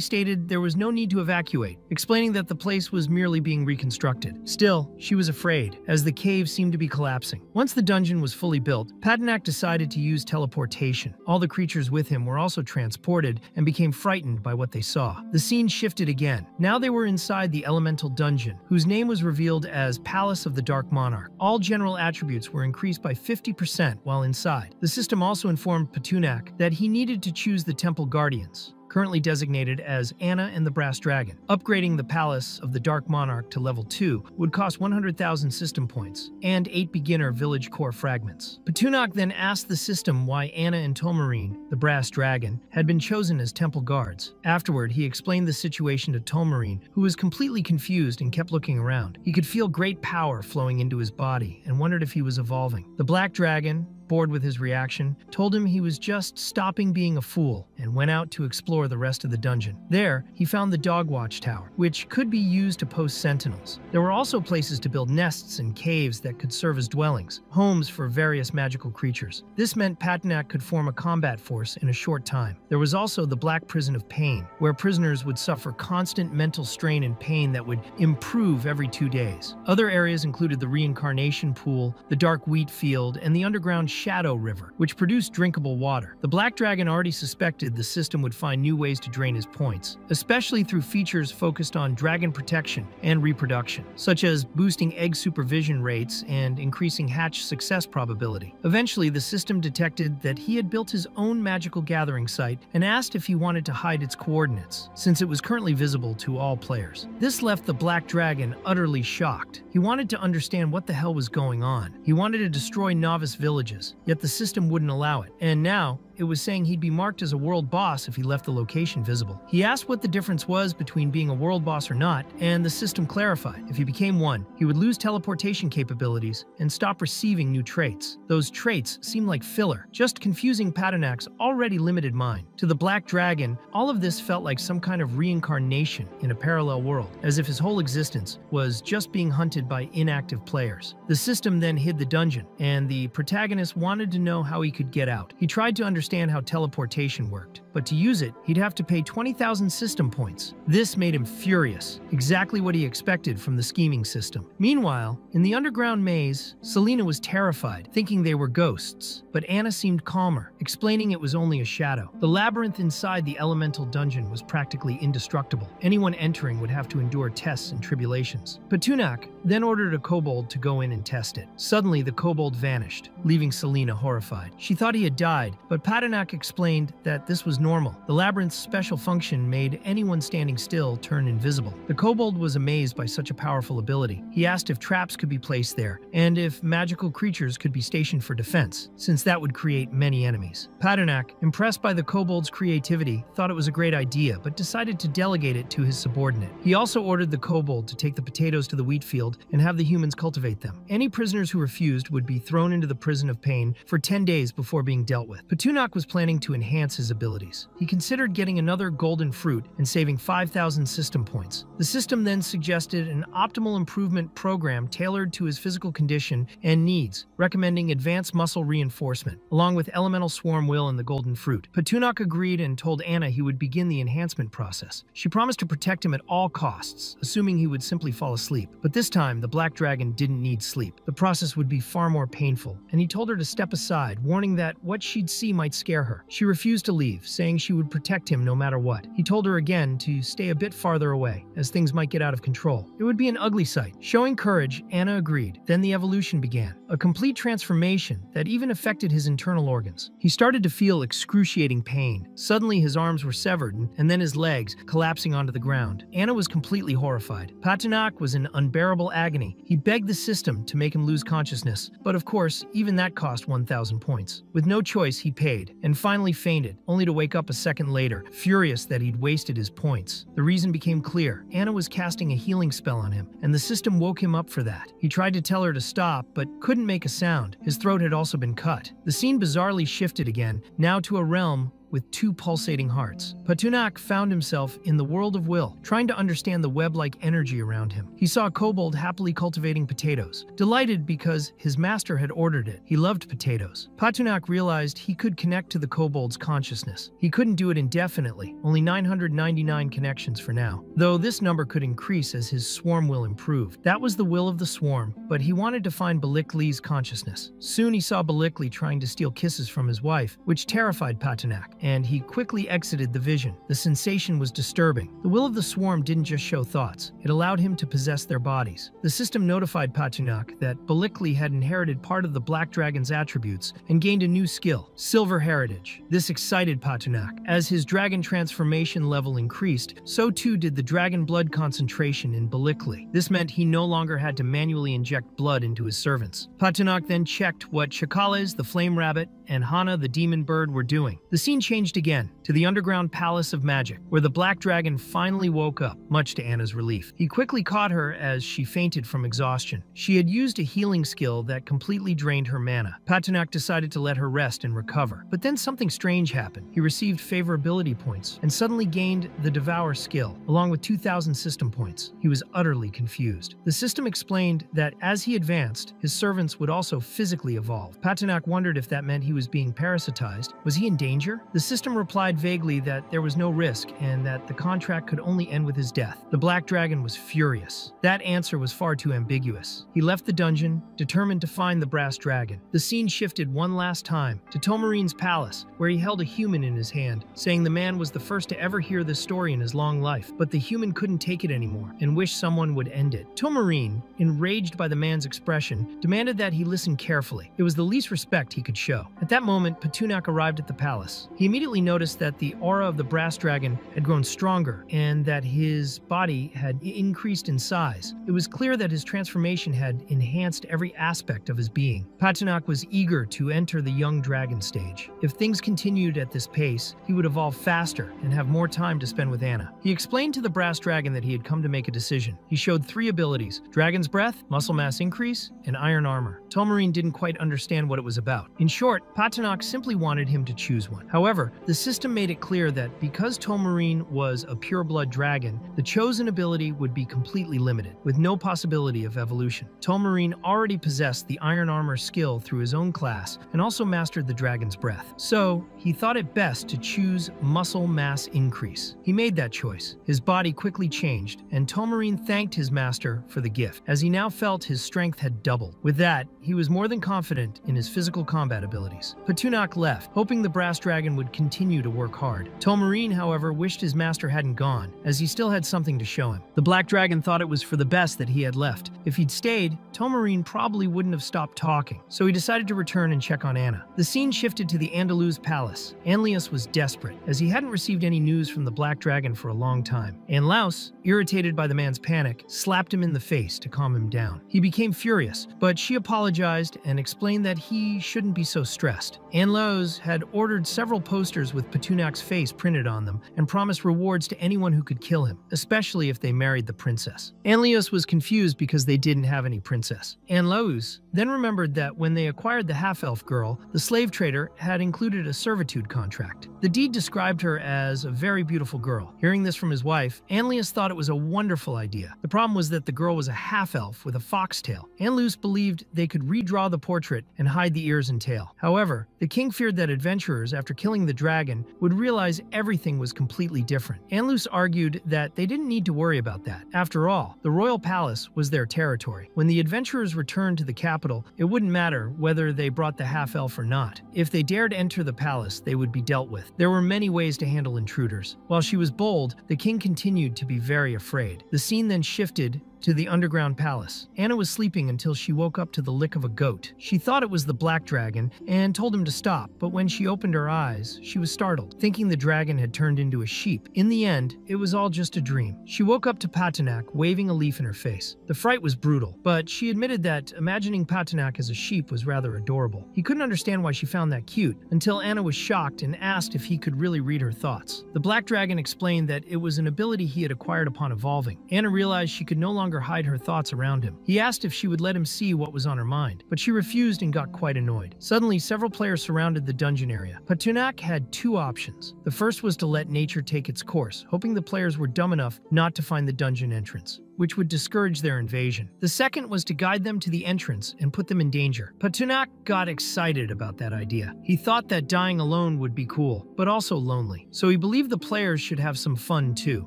stated there was no need to evacuate, explaining that the place was merely being reconstructed. Still, she was afraid, as the cave seemed to be collapsing. Once the dungeon was fully built, Paternak decided to use teleportation. All the creatures with him were also transported and became frightened by what they saw. The scene shifted again. Now they were inside the elemental dungeon, whose name was revealed as Palace of the Dark Monarch. All general attributes were increased by 50% while inside. The system also informed Paternak that he needed to choose the Temple Guardians, currently designated as Anna and the Brass Dragon. Upgrading the Palace of the Dark Monarch to level 2 would cost 100,000 system points and 8 beginner village core fragments. Paternak then asked the system why Anna and Tolmarine, the Brass Dragon, had been chosen as temple guards. Afterward, he explained the situation to Tolmarine, who was completely confused and kept looking around. He could feel great power flowing into his body and wondered if he was evolving. The Black Dragon, bored with his reaction, told him he was just stopping being a fool and went out to explore the rest of the dungeon. There, he found the Dog Watch Tower, which could be used to post sentinels. There were also places to build nests and caves that could serve as dwellings, homes for various magical creatures. This meant Paternak could form a combat force in a short time. There was also the Black Prison of Pain, where prisoners would suffer constant mental strain and pain that would improve every 2 days. Other areas included the Reincarnation Pool, the Dark Wheat Field, and the underground Shadow River, which produced drinkable water. The Black Dragon already suspected the system would find new ways to drain his points, especially through features focused on dragon protection and reproduction, such as boosting egg supervision rates and increasing hatch success probability. Eventually, the system detected that he had built his own magical gathering site and asked if he wanted to hide its coordinates, since it was currently visible to all players. This left the Black Dragon utterly shocked. He wanted to understand what the hell was going on. He wanted to destroy novice villages, yet the system wouldn't allow it. And now, it was saying he'd be marked as a world boss if he left the location visible. He asked what the difference was between being a world boss or not, and the system clarified. If he became one, he would lose teleportation capabilities and stop receiving new traits. Those traits seemed like filler, just confusing Paternak's already limited mind. To the Black Dragon, all of this felt like some kind of reincarnation in a parallel world, as if his whole existence was just being hunted by inactive players. The system then hid the dungeon, and the protagonist wanted to know how he could get out. He tried to understand how teleportation worked, but to use it, he'd have to pay 20,000 system points. This made him furious, exactly what he expected from the scheming system. Meanwhile, in the underground maze, Selena was terrified, thinking they were ghosts, but Anna seemed calmer, explaining it was only a shadow. The labyrinth inside the elemental dungeon was practically indestructible. Anyone entering would have to endure tests and tribulations. Paternak then ordered a kobold to go in and test it. Suddenly, the kobold vanished, leaving Selena horrified. She thought he had died, but Paternak explained that this was normal. The labyrinth's special function made anyone standing still turn invisible. The kobold was amazed by such a powerful ability. He asked if traps could be placed there, and if magical creatures could be stationed for defense, since that would create many enemies. Paternak, impressed by the kobold's creativity, thought it was a great idea, but decided to delegate it to his subordinate. He also ordered the kobold to take the potatoes to the wheat field and have the humans cultivate them. Any prisoners who refused would be thrown into the prison of pain for 10 days before being dealt with. Paternak was planning to enhance his abilities. He considered getting another golden fruit and saving 5,000 system points. The system then suggested an optimal improvement program tailored to his physical condition and needs, recommending advanced muscle reinforcement reinforcement, along with elemental swarm will and the golden fruit. Petunak agreed and told Anna he would begin the enhancement process. She promised to protect him at all costs, assuming he would simply fall asleep. But this time, the black dragon didn't need sleep. The process would be far more painful, and he told her to step aside, warning that what she'd see might scare her. She refused to leave, saying she would protect him no matter what. He told her again to stay a bit farther away, as things might get out of control. It would be an ugly sight. Showing courage, Anna agreed. Then the evolution began, a complete transformation that even affected his internal organs. He started to feel excruciating pain. Suddenly his arms were severed, and then his legs, collapsing onto the ground. Anna was completely horrified. Petunak was in unbearable agony. He begged the system to make him lose consciousness, but of course, even that cost 1,000 points. With no choice, he paid, and finally fainted, only to wake up a second later, furious that he'd wasted his points. The reason became clear. Anna was casting a healing spell on him, and the system woke him up for that. He tried to tell her to stop, but couldn't make a sound. His throat had also been cut. The scene bizarrely shifted again, now to a realm with two pulsating hearts. Petunak found himself in the world of Will, trying to understand the web-like energy around him. He saw a kobold happily cultivating potatoes, delighted because his master had ordered it. He loved potatoes. Petunak realized he could connect to the kobold's consciousness. He couldn't do it indefinitely, only 999 connections for now, though this number could increase as his swarm will improved. That was the will of the swarm, but he wanted to find Balikli's consciousness. Soon he saw Balikli trying to steal kisses from his wife, which terrified Petunak, and he quickly exited the vision. The sensation was disturbing. The will of the swarm didn't just show thoughts, it allowed him to possess their bodies. The system notified Petunak that Balikli had inherited part of the Black Dragon's attributes and gained a new skill, Silver Heritage. This excited Petunak. As his dragon transformation level increased, so too did the dragon blood concentration in Balikli. This meant he no longer had to manually inject blood into his servants. Petunak then checked what Chakales, the flame rabbit, and Hana, the demon bird, were doing. The scene changed again, to the underground palace of magic, where the black dragon finally woke up, much to Anna's relief. He quickly caught her as she fainted from exhaustion. She had used a healing skill that completely drained her mana. Petunak decided to let her rest and recover. But then something strange happened. He received favorability points, and suddenly gained the Devour skill, along with 2,000 system points. He was utterly confused. The system explained that as he advanced, his servants would also physically evolve. Petunak wondered if that meant he was being parasitized. Was he in danger? The system replied vaguely that there was no risk and that the contract could only end with his death. The Black Dragon was furious. That answer was far too ambiguous. He left the dungeon, determined to find the brass dragon. The scene shifted one last time to Tomarine's palace, where he held a human in his hand, saying the man was the first to ever hear this story in his long life, but the human couldn't take it anymore and wished someone would end it. Tomarine, enraged by the man's expression, demanded that he listen carefully. It was the least respect he could show. At that moment, Petunak arrived at the palace. He immediately noticed that the aura of the brass dragon had grown stronger and that his body had increased in size. It was clear that his transformation had enhanced every aspect of his being. Petunak was eager to enter the young dragon stage. If things continued at this pace, he would evolve faster and have more time to spend with Anna. He explained to the brass dragon that he had come to make a decision. He showed 3 abilities: Dragon's Breath, Muscle Mass Increase, and Iron Armor. Tomarine didn't quite understand what it was about. In short, Petunak simply wanted him to choose one. However, the system made it clear that because Tomarine was a pureblood dragon, the chosen ability would be completely limited, with no possibility of evolution. Tomarine already possessed the Iron Armor skill through his own class and also mastered the Dragon's Breath. So, he thought it best to choose Muscle Mass Increase. He made that choice. His body quickly changed, and Tomarine thanked his master for the gift, as he now felt his strength had doubled. With that, he was more than confident in his physical combat abilities. Petunak left, hoping the brass dragon would continue to work hard. Tomarine, however, wished his master hadn't gone, as he still had something to show him. The black dragon thought it was for the best that he had left. If he'd stayed, Tomarine probably wouldn't have stopped talking, so he decided to return and check on Anna. The scene shifted to the Andaluz palace. Anlius was desperate, as he hadn't received any news from the black dragon for a long time. Anlaus, irritated by the man's panic, slapped him in the face to calm him down. He became furious, but she apologized and explained that he shouldn't be so stressed. Anlaus had ordered several posters with Petunak's face printed on them and promised rewards to anyone who could kill him, especially if they married the princess. Anlius was confused because they didn't have any princess. Anlaus then remembered that when they acquired the half-elf girl, the slave trader had included a servitude contract. The deed described her as a very beautiful girl. Hearing this from his wife, Anlius thought it was a wonderful idea. The problem was that the girl was a half-elf with a foxtail. Anlius believed they could redraw the portrait and hide the ears and tail. However, the king feared that adventurers, after killing the dragon, would realize everything was completely different. Anlius argued that they didn't need to worry about that. After all, the royal palace was their territory. When the adventurers returned to the capital, it wouldn't matter whether they brought the half-elf or not. If they dared enter the palace, they would be dealt with. There were many ways to handle intruders. While she was bold, the king continued to be very afraid. The scene then shifted to the underground palace. Anna was sleeping until she woke up to the lick of a goat. She thought it was the black dragon and told him to stop, but when she opened her eyes, she was startled, thinking the dragon had turned into a sheep. In the end, it was all just a dream. She woke up to Patanak waving a leaf in her face. The fright was brutal, but she admitted that imagining Patanak as a sheep was rather adorable. He couldn't understand why she found that cute, until Anna was shocked and asked if he could really read her thoughts. The black dragon explained that it was an ability he had acquired upon evolving. Anna realized she could no longer hide her thoughts around him. He asked if she would let him see what was on her mind, but she refused and got quite annoyed. Suddenly, several players surrounded the dungeon area. Patunak had two options. The first was to let nature take its course, hoping the players were dumb enough not to find the dungeon entrance, which would discourage their invasion. The second was to guide them to the entrance and put them in danger. Patunak got excited about that idea. He thought that dying alone would be cool, but also lonely. So he believed the players should have some fun too.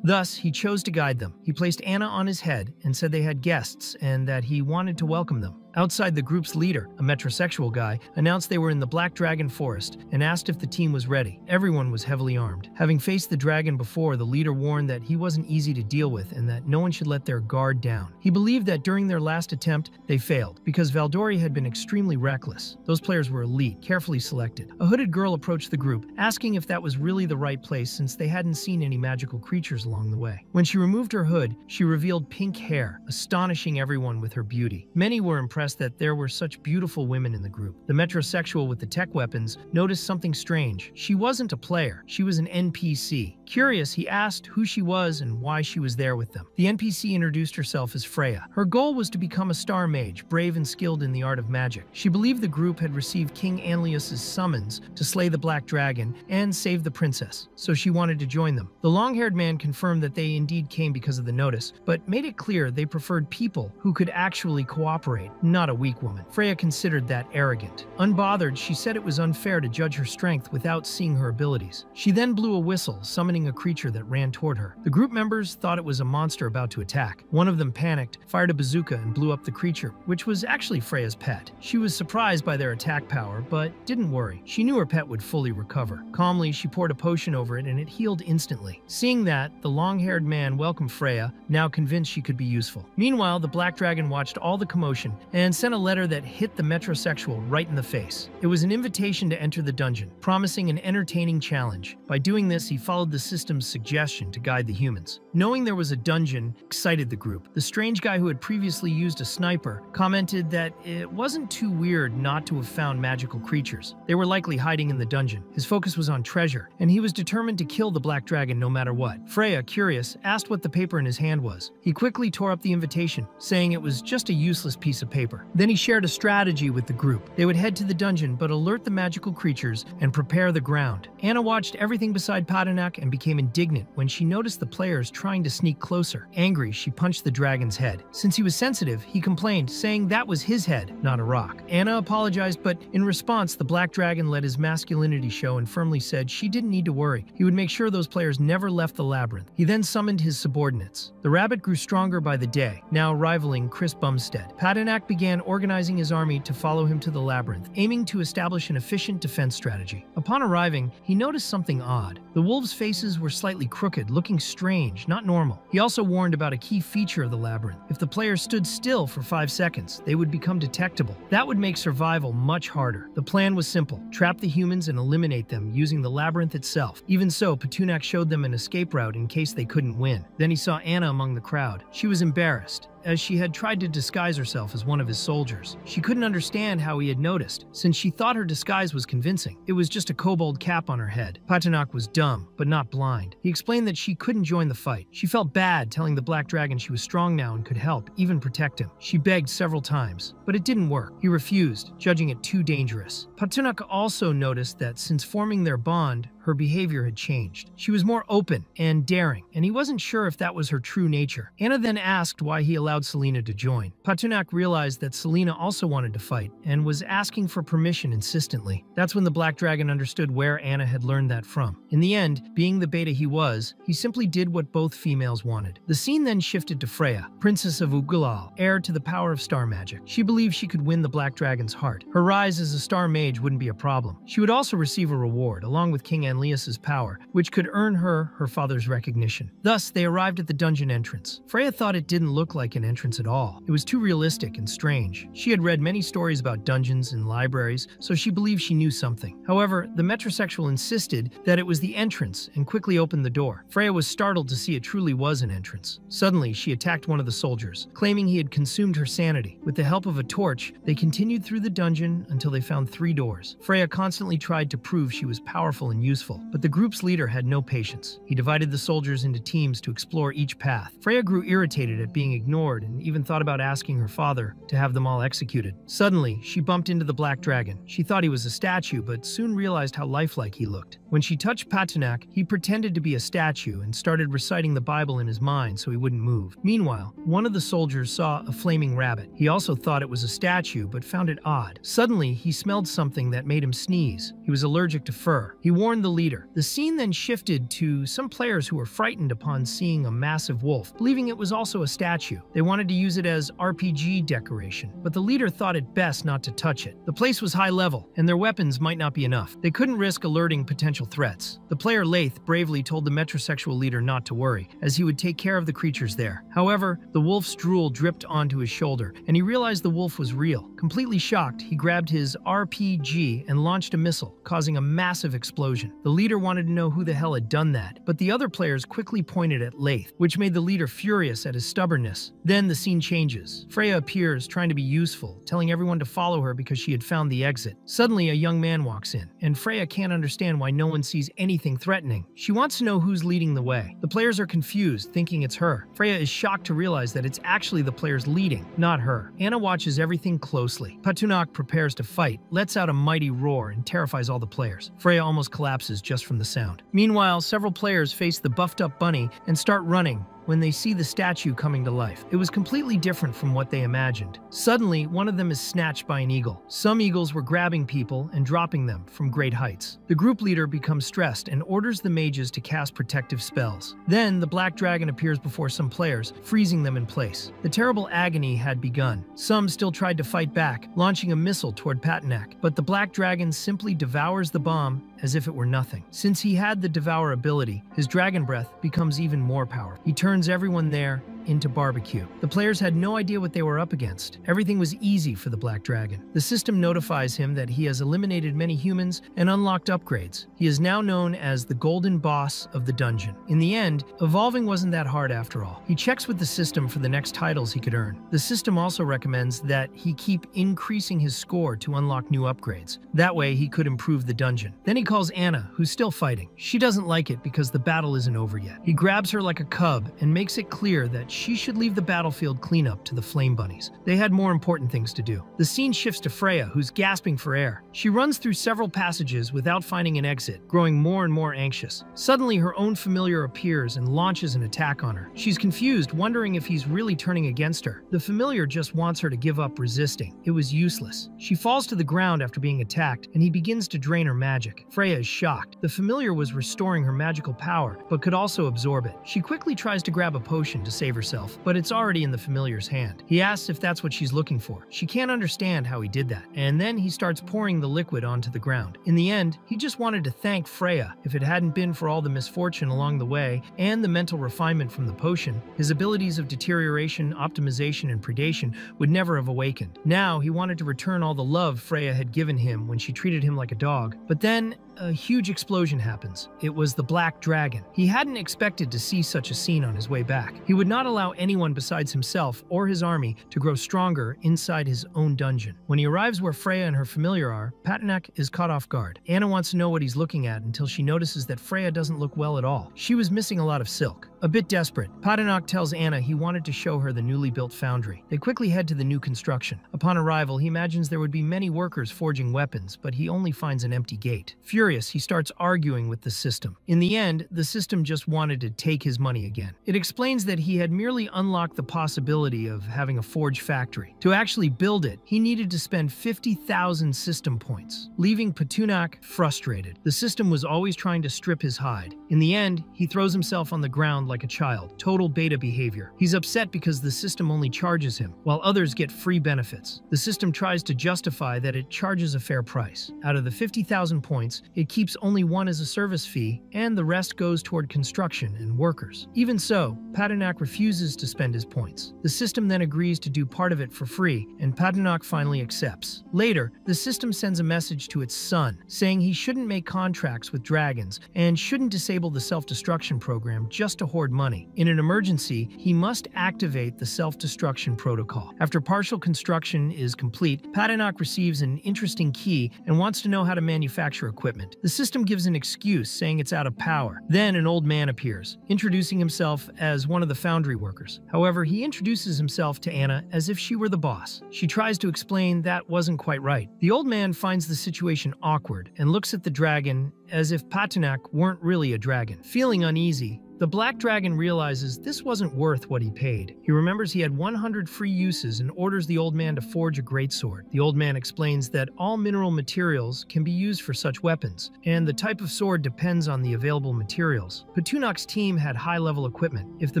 Thus, he chose to guide them. He placed Anna on his head and said they had guests and that he wanted to welcome them. Outside, the group's leader, a metrosexual guy, announced they were in the Black Dragon Forest and asked if the team was ready. Everyone was heavily armed. Having faced the dragon before, the leader warned that he wasn't easy to deal with and that no one should let their guard down. He believed that during their last attempt, they failed, because Valdori had been extremely reckless. Those players were elite, carefully selected. A hooded girl approached the group, asking if that was really the right place since they hadn't seen any magical creatures along the way. When she removed her hood, she revealed pink hair, astonishing everyone with her beauty. Many were impressed that there were such beautiful women in the group. The metrosexual with the tech weapons noticed something strange. She wasn't a player, she was an NPC. Curious, he asked who she was and why she was there with them. The NPC introduced herself as Freya. Her goal was to become a star mage, brave and skilled in the art of magic. She believed the group had received King Anlius's summons to slay the Black Dragon and save the princess, so she wanted to join them. The long-haired man confirmed that they indeed came because of the notice, but made it clear they preferred people who could actually cooperate, not a weak woman. Freya considered that arrogant. Unbothered, she said it was unfair to judge her strength without seeing her abilities. She then blew a whistle, summoning a creature that ran toward her. The group members thought it was a monster about to attack. One of them panicked, fired a bazooka, and blew up the creature, which was actually Freya's pet. She was surprised by their attack power, but didn't worry. She knew her pet would fully recover. Calmly, she poured a potion over it and it healed instantly. Seeing that, the long-haired man welcomed Freya, now convinced she could be useful. Meanwhile, the Black Dragon watched all the commotion and sent a letter that hit the metrosexual right in the face. It was an invitation to enter the dungeon, promising an entertaining challenge. By doing this, he followed the system's suggestion to guide the humans. Knowing there was a dungeon excited the group. The strange guy who had previously used a sniper commented that it wasn't too weird not to have found magical creatures. They were likely hiding in the dungeon. His focus was on treasure, and he was determined to kill the Black Dragon no matter what. Freya, curious, asked what the paper in his hand was. He quickly tore up the invitation, saying it was just a useless piece of paper. Then he shared a strategy with the group. They would head to the dungeon but alert the magical creatures and prepare the ground. Anna watched everything beside Patanak and became indignant when she noticed the players trying to sneak closer. Angry, she punched the dragon's head. Since he was sensitive, he complained, saying that was his head, not a rock. Anna apologized, but in response, the Black Dragon let his masculinity show and firmly said she didn't need to worry. He would make sure those players never left the labyrinth. He then summoned his subordinates. The rabbit grew stronger by the day, now rivaling Chris Bumstead. Patanak began organizing his army to follow him to the labyrinth, aiming to establish an efficient defense strategy. Upon arriving, he noticed something odd. The wolves' faces were slightly crooked, looking strange, not normal. He also warned about a key feature of the labyrinth. If the players stood still for 5 seconds, they would become detectable. That would make survival much harder. The plan was simple: trap the humans and eliminate them using the labyrinth itself. Even so, Patunak showed them an escape route in case they couldn't win. Then he saw Anna among the crowd. She was embarrassed. as she had tried to disguise herself as one of his soldiers. She couldn't understand how he had noticed, since she thought her disguise was convincing. It was just a kobold cap on her head. Patinok was dumb, but not blind. He explained that she couldn't join the fight. She felt bad telling the Black Dragon she was strong now and could help, even protect him. She begged several times, but it didn't work. He refused, judging it too dangerous. Patinok also noticed that since forming their bond, her behavior had changed. She was more open and daring, and he wasn't sure if that was her true nature. Anna then asked why he allowed Selena to join. Patinok realized that Selena also wanted to fight and was asking for permission insistently. That's when the Black Dragon understood where Anna had learned that from. In the end, being the beta he was, he simply did what both females wanted. The scene then shifted to Freya, Princess of Ugalal, heir to the power of star magic. She believed she could win the Black Dragon's heart. Her rise as a star mage wouldn't be a problem. She would also receive a reward, along with King Anlius's power, which could earn her father's recognition. Thus, they arrived at the dungeon entrance. Freya thought it didn't look like an entrance at all. It was too realistic and strange. She had read many stories about dungeons in libraries, so she believed she knew something. However, the metrosexual insisted that it was the entrance and quickly opened the door. Freya was startled to see it truly was an entrance. Suddenly, she attacked one of the soldiers, claiming he had consumed her sanity. With the help of a torch, they continued through the dungeon until they found 3 doors. Freya constantly tried to prove she was powerful and useful, but the group's leader had no patience. He divided the soldiers into teams to explore each path. Freya grew irritated at being ignored and even thought about asking her father to have them all executed. Suddenly, she bumped into the Black Dragon. She thought he was a statue, but soon realized how lifelike he looked. When she touched Patinok, he pretended to be a statue and started reciting the Bible in his mind so he wouldn't move. Meanwhile, one of the soldiers saw a flaming rabbit. He also thought it was a statue, but found it odd. Suddenly, he smelled something that made him sneeze. He was allergic to fur. He warned the leader. The scene then shifted to some players who were frightened upon seeing a massive wolf, believing it was also a statue. They wanted to use it as RPG decoration, but the leader thought it best not to touch it. The place was high level, and their weapons might not be enough. They couldn't risk alerting potential threats. The player Laith bravely told the metrosexual leader not to worry, as he would take care of the creatures there. However, the wolf's drool dripped onto his shoulder, and he realized the wolf was real. Completely shocked, he grabbed his RPG and launched a missile, causing a massive explosion. The leader wanted to know who the hell had done that, but the other players quickly pointed at Laith, which made the leader furious at his stubbornness. Then the scene changes. Freya appears, trying to be useful, telling everyone to follow her because she had found the exit. Suddenly, a young man walks in, and Freya can't understand why no one sees anything threatening. She wants to know who's leading the way. The players are confused, thinking it's her. Freya is shocked to realize that it's actually the players leading, not her. Anna watches everything closely. Patinok prepares to fight, lets out a mighty roar, and terrifies all the players. Freya almost collapses just from the sound. Meanwhile, several players face the buffed-up bunny and start running when they see the statue coming to life. It was completely different from what they imagined. Suddenly, one of them is snatched by an eagle. Some eagles were grabbing people and dropping them from great heights. The group leader becomes stressed and orders the mages to cast protective spells. Then, the Black Dragon appears before some players, freezing them in place. The terrible agony had begun. Some still tried to fight back, launching a missile toward Patinok, but the Black Dragon simply devours the bomb as if it were nothing. Since he had the Devour ability, his dragon breath becomes even more powerful. He turns everyone there into barbecue. The players had no idea what they were up against. Everything was easy for the Black Dragon. The system notifies him that he has eliminated many humans and unlocked upgrades. He is now known as the Golden Boss of the dungeon. In the end, evolving wasn't that hard after all. He checks with the system for the next titles he could earn. The system also recommends that he keep increasing his score to unlock new upgrades. That way, he could improve the dungeon. Then he calls Anna, who's still fighting. She doesn't like it because the battle isn't over yet. He grabs her like a cub and makes it clear that she should leave the battlefield cleanup to the flame bunnies. They had more important things to do. The scene shifts to Freya, who's gasping for air. She runs through several passages without finding an exit, growing more and more anxious. Suddenly, her own familiar appears and launches an attack on her. She's confused, wondering if he's really turning against her. The familiar just wants her to give up resisting. It was useless. She falls to the ground after being attacked, and he begins to drain her magic. Freya is shocked. The familiar was restoring her magical power, but could also absorb it. She quickly tries to grab a potion to save herself, but it's already in the familiar's hand. He asks if that's what she's looking for. She can't understand how he did that, and then he starts pouring the liquid onto the ground. In the end, he just wanted to thank Freya. If it hadn't been for all the misfortune along the way and the mental refinement from the potion, his abilities of deterioration, optimization, and predation would never have awakened. Now, he wanted to return all the love Freya had given him when she treated him like a dog. But then, a huge explosion happens. It was the Black Dragon. He hadn't expected to see such a scene on his way back. He would not allow allow anyone besides himself or his army to grow stronger inside his own dungeon. When he arrives where Freya and her familiar are, Patinak is caught off guard. Anna wants to know what he's looking at until she notices that Freya doesn't look well at all. She was missing a lot of silk. A bit desperate, Patinak tells Anna he wanted to show her the newly built foundry. They quickly head to the new construction. Upon arrival, he imagines there would be many workers forging weapons, but he only finds an empty gate. Furious, he starts arguing with the system. In the end, the system just wanted to take his money again. It explains that he had merely unlocked the possibility of having a forge factory. To actually build it, he needed to spend 50,000 system points, leaving Patinak frustrated. The system was always trying to strip his hide. In the end, he throws himself on the ground like a child, total beta behavior. He's upset because the system only charges him, while others get free benefits. The system tries to justify that it charges a fair price. Out of the 50,000 points, it keeps only one as a service fee, and the rest goes toward construction and workers. Even so, Patinak refuses to spend his points. The system then agrees to do part of it for free, and Patinak finally accepts. Later, the system sends a message to its son, saying he shouldn't make contracts with dragons and shouldn't disable the self-destruction program just to hoard money. In an emergency, he must activate the self-destruction protocol. After partial construction is complete, Patinak receives an interesting key and wants to know how to manufacture equipment. The system gives an excuse, saying it's out of power. Then an old man appears, introducing himself as one of the foundry workers. However, he introduces himself to Anna as if she were the boss. She tries to explain that wasn't quite right. The old man finds the situation awkward and looks at the dragon as if Patinak weren't really a dragon. Feeling uneasy, the black dragon realizes this wasn't worth what he paid. He remembers he had 100 free uses and orders the old man to forge a greatsword. The old man explains that all mineral materials can be used for such weapons, and the type of sword depends on the available materials. Patunak's team had high-level equipment. If the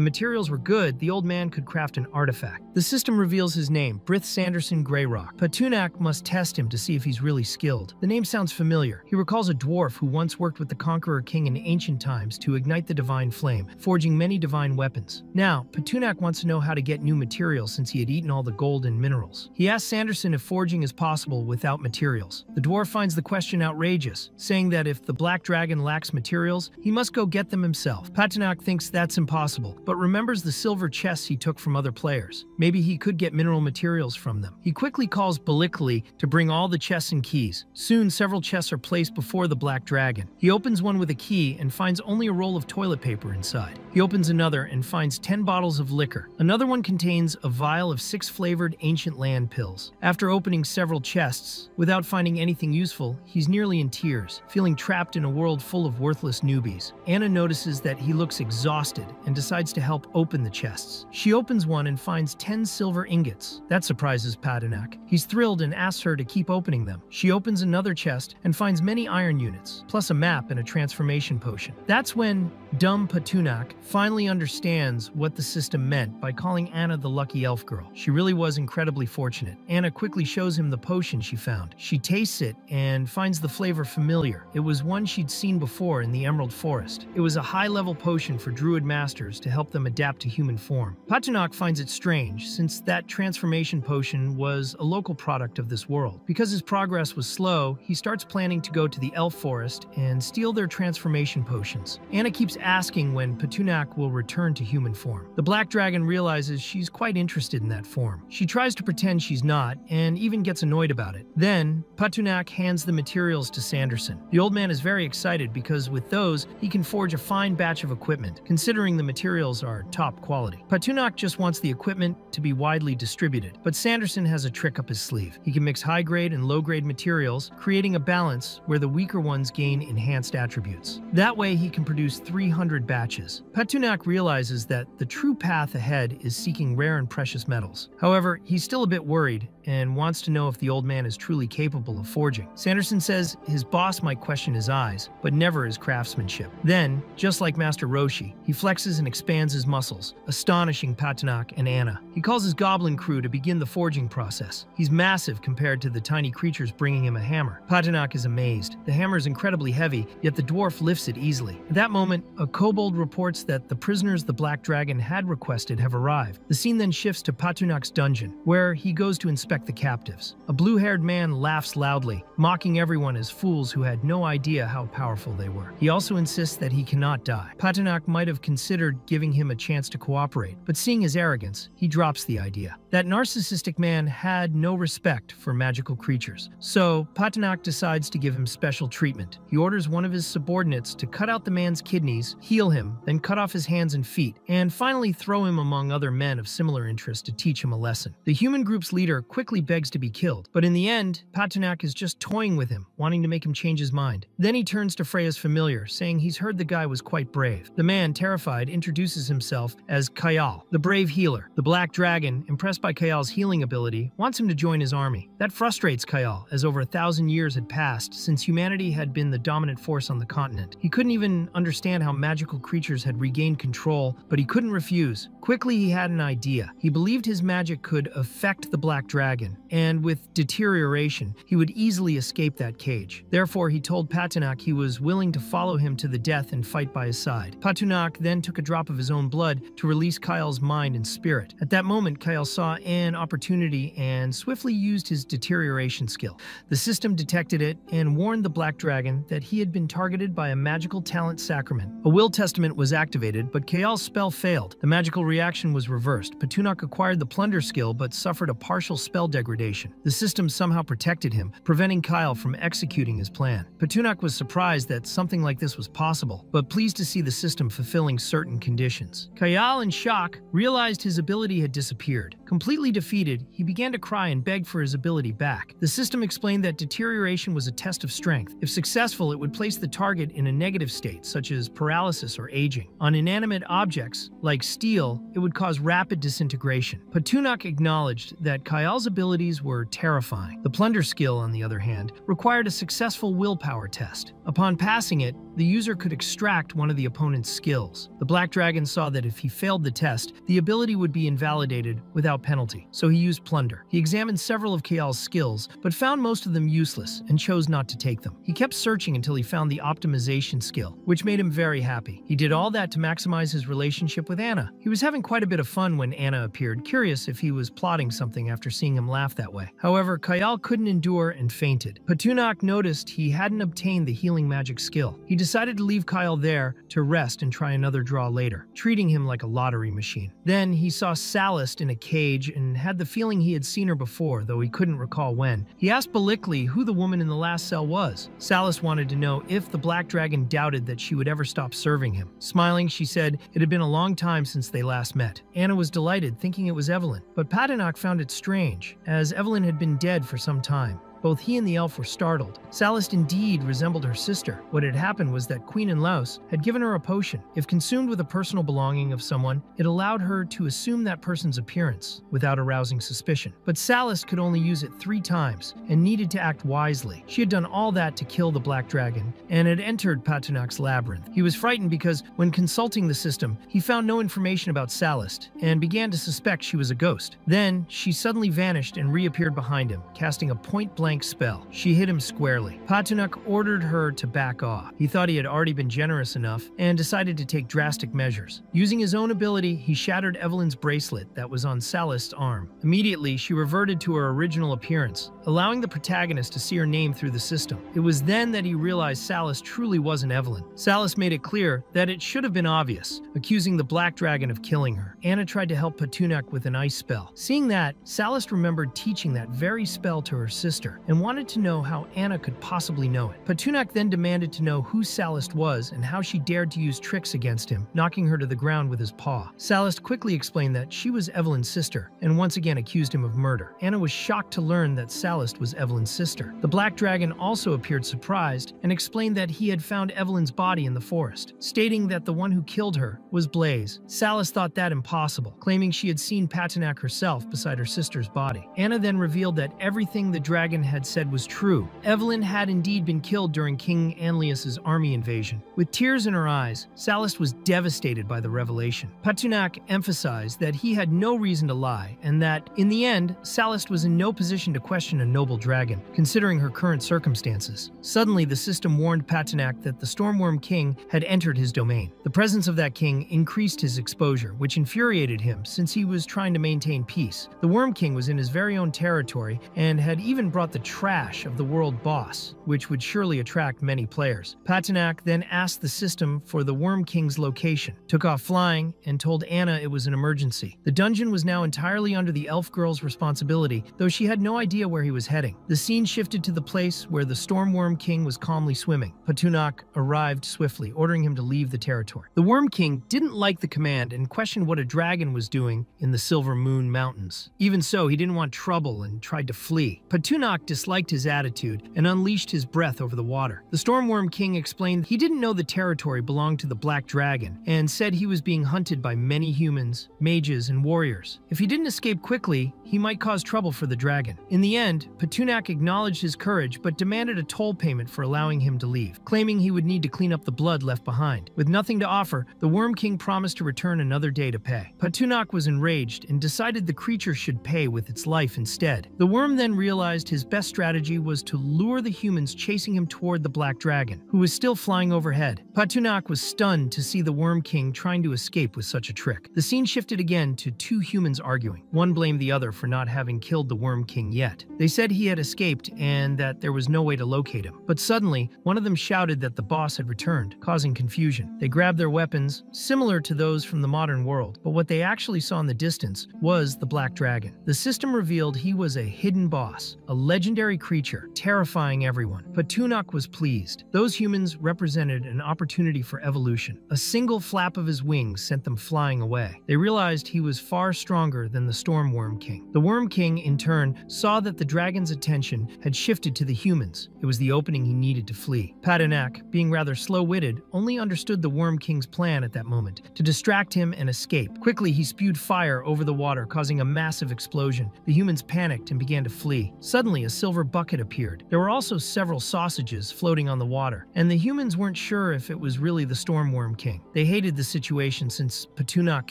materials were good, the old man could craft an artifact. The system reveals his name, Brith Sanderson Greyrock. Patunak must test him to see if he's really skilled. The name sounds familiar. He recalls a dwarf who once worked with the Conqueror King in ancient times to ignite the divine flame, forging many divine weapons. Now, Patunak wants to know how to get new materials since he had eaten all the gold and minerals. He asks Sanderson if forging is possible without materials. The dwarf finds the question outrageous, saying that if the black dragon lacks materials, he must go get them himself. Patunak thinks that's impossible, but remembers the silver chests he took from other players. Maybe he could get mineral materials from them. He quickly calls Balikli to bring all the chests and keys. Soon, several chests are placed before the black dragon. He opens one with a key and finds only a roll of toilet paper inside. He opens another and finds 10 bottles of liquor. Another one contains a vial of 6 flavored ancient land pills. After opening several chests, without finding anything useful, he's nearly in tears, feeling trapped in a world full of worthless newbies. Anna notices that he looks exhausted and decides to help open the chests. She opens one and finds 10 silver ingots. That surprises Patunak. He's thrilled and asks her to keep opening them. She opens another chest and finds many iron units, plus a map and a transformation potion. That's when dumb Patunak finally understands what the system meant by calling Anna the lucky elf girl. She really was incredibly fortunate. Anna quickly shows him the potion she found. She tastes it and finds the flavor familiar. It was one she'd seen before in the Emerald Forest. It was a high-level potion for druid masters to help them adapt to human form. Patunak finds it strange, since that transformation potion was a local product of this world. Because his progress was slow, he starts planning to go to the elf forest and steal their transformation potions. Anna keeps asking when Patunak will return to human form. The black dragon realizes she's quite interested in that form. She tries to pretend she's not, and even gets annoyed about it. Then, Patunak hands the materials to Sanderson. The old man is very excited because with those, he can forge a fine batch of equipment, considering the materials are top quality. Patunak just wants the equipment to be widely distributed, but Sanderson has a trick up his sleeve. He can mix high-grade and low-grade materials, creating a balance where the weaker ones gain enhanced attributes. That way, he can produce 300 batches. Patunak realizes that the true path ahead is seeking rare and precious metals. However, he's still a bit worried and wants to know if the old man is truly capable of forging. Sanderson says his boss might question his eyes, but never his craftsmanship. Then, just like Master Roshi, he flexes and expands his muscles, astonishing Patunak and Anna. He calls his goblin crew to begin the forging process. He's massive compared to the tiny creatures bringing him a hammer. Patunak is amazed. The hammer is incredibly heavy, yet the dwarf lifts it easily. At that moment, a kobold told reports that the prisoners the Black Dragon had requested have arrived. The scene then shifts to Patunak's dungeon, where he goes to inspect the captives. A blue-haired man laughs loudly, mocking everyone as fools who had no idea how powerful they were. He also insists that he cannot die. Patunak might have considered giving him a chance to cooperate, but seeing his arrogance, he drops the idea. That narcissistic man had no respect for magical creatures, so Patunak decides to give him special treatment. He orders one of his subordinates to cut out the man's kidneys, heal him, then cut off his hands and feet, and finally throw him among other men of similar interest to teach him a lesson. The human group's leader quickly begs to be killed, but in the end, Patunak is just toying with him, wanting to make him change his mind. Then he turns to Freya's familiar, saying he's heard the guy was quite brave. The man, terrified, introduces himself as Kayal, the brave healer. The Black Dragon, impressed by Kayal's healing ability, wants him to join his army. That frustrates Kayal, as over 1,000 years had passed since humanity had been the dominant force on the continent. He couldn't even understand how magical creatures had regained control, but he couldn't refuse. Quickly, he had an idea. He believed his magic could affect the Black Dragon, and with deterioration, he would easily escape that cage. Therefore, he told Patunak he was willing to follow him to the death and fight by his side. Patunak then took a drop of his own blood to release Kyle's mind and spirit. At that moment, Kyle saw an opportunity and swiftly used his deterioration skill. The system detected it and warned the Black Dragon that he had been targeted by a magical talent sacrament. A will testament was activated, but Kyle's spell failed. The magical reaction was reversed. Patunak acquired the plunder skill but suffered a partial spell degradation. The system somehow protected him, preventing Kyle from executing his plan. Patunak was surprised that something like this was possible, but pleased to see the system fulfilling certain conditions. Kyle, in shock, realized his ability had disappeared. Completely defeated, he began to cry and beg for his ability back. The system explained that deterioration was a test of strength. If successful, it would place the target in a negative state, such as paralysis or aging. On inanimate objects, like steel, it would cause rapid disintegration. Patunak acknowledged that Kyle's abilities were terrifying. The plunder skill, on the other hand, required a successful willpower test. Upon passing it, the user could extract one of the opponent's skills. The Black Dragon saw that if he failed the test, the ability would be invalidated without penalty, so he used plunder. He examined several of Kyle's skills, but found most of them useless and chose not to take them. He kept searching until he found the optimization skill, which made him very happy. He did all that to maximize his relationship with Anna. He was having quite a bit of fun when Anna appeared, curious if he was plotting something after seeing him laugh that way. However, Kyle couldn't endure and fainted. Patunak noticed he hadn't obtained the healing magic skill. He decided to leave Kyle there to rest and try another draw later, treating him like a lottery machine. Then he saw Salist in a cage and had the feeling he had seen her before, though he couldn't recall when. He asked Balikli who the woman in the last cell was. Salist wanted to know if the Black Dragon doubted that she would ever stop serving him. Smiling, she said it had been a long time since they last met. Anna was delighted, thinking it was Evelyn, but Patunak found it strange, as Evelyn had been dead for some time. Both he and the elf were startled. Salist indeed resembled her sister. What had happened was that Queen and Laos had given her a potion. If consumed with a personal belonging of someone, it allowed her to assume that person's appearance without arousing suspicion. But Salist could only use it 3 times and needed to act wisely. She had done all that to kill the Black Dragon and had entered Patunak's labyrinth. He was frightened because when consulting the system, he found no information about Salist and began to suspect she was a ghost. Then she suddenly vanished and reappeared behind him, casting a point-blank spell. She hit him squarely. Patunak ordered her to back off. He thought he had already been generous enough and decided to take drastic measures. Using his own ability, he shattered Evelyn's bracelet that was on Salist's arm. Immediately, she reverted to her original appearance, allowing the protagonist to see her name through the system. It was then that he realized Salist truly wasn't Evelyn. Salist made it clear that it should have been obvious, accusing the Black Dragon of killing her. Anna tried to help Patunak with an ice spell. Seeing that, Salist remembered teaching that very spell to her sister and wanted to know how Anna could possibly know it. Patunak then demanded to know who Salist was and how she dared to use tricks against him, knocking her to the ground with his paw. Salist quickly explained that she was Evelyn's sister and once again accused him of murder. Anna was shocked to learn that Salist was Evelyn's sister. The Black Dragon also appeared surprised and explained that he had found Evelyn's body in the forest, stating that the one who killed her was Blaze. Salist thought that impossible, claiming she had seen Patunak herself beside her sister's body. Anna then revealed that everything the dragon had said was true. Evelyn had indeed been killed during King Anlius's army invasion. With tears in her eyes, Sallust was devastated by the revelation. Patunak emphasized that he had no reason to lie, and that, in the end, Sallust was in no position to question a noble dragon, considering her current circumstances. Suddenly, the system warned Patunak that the Stormworm King had entered his domain. The presence of that king increased his exposure, which infuriated him since he was trying to maintain peace. The Worm King was in his very own territory and had even brought the trash of the world boss, which would surely attract many players. Patunak then asked the system for the Worm King's location, took off flying, and told Anna it was an emergency. The dungeon was now entirely under the elf girl's responsibility, though she had no idea where he was heading. The scene shifted to the place where the Stormworm King was calmly swimming. Patunak arrived swiftly, ordering him to leave the territory. The Worm King didn't like the command and questioned what a dragon was doing in the Silver Moon Mountains. Even so, he didn't want trouble and tried to flee. Patunak disliked his attitude and unleashed his breath over the water. The Stormworm King explained he didn't know the territory belonged to the Black Dragon and said he was being hunted by many humans, mages, and warriors. If he didn't escape quickly, he might cause trouble for the dragon. In the end, Patunak acknowledged his courage but demanded a toll payment for allowing him to leave, claiming he would need to clean up the blood left behind. With nothing to offer, the Worm King promised to return another day to pay. Patunak was enraged and decided the creature should pay with its life instead. The worm then realized his best strategy was to lure the humans chasing him toward the Black Dragon, who was still flying overhead. Patunak was stunned to see the Worm King trying to escape with such a trick. The scene shifted again to two humans arguing. One blamed the other for not having killed the Worm King yet. They said he had escaped and that there was no way to locate him. But suddenly, one of them shouted that the boss had returned, causing confusion. They grabbed their weapons, similar to those from the modern world, but what they actually saw in the distance was the Black Dragon. The system revealed he was a hidden boss, a legendary creature, terrifying everyone. Patunak was pleased. Those humans represented an opportunity for evolution. A single flap of his wings sent them flying away. They realized he was far stronger than the Stormworm King. The Worm King, in turn, saw that the dragon's attention had shifted to the humans. It was the opening he needed to flee. Patunak, being rather slow-witted, only understood the Worm King's plan at that moment, to distract him and escape. Quickly, he spewed fire over the water, causing a massive explosion. The humans panicked and began to flee. Suddenly, a silver bucket appeared. There were also several sausages floating on the water, and the humans weren't sure if it was really the Stormworm King. They hated the situation since Patunak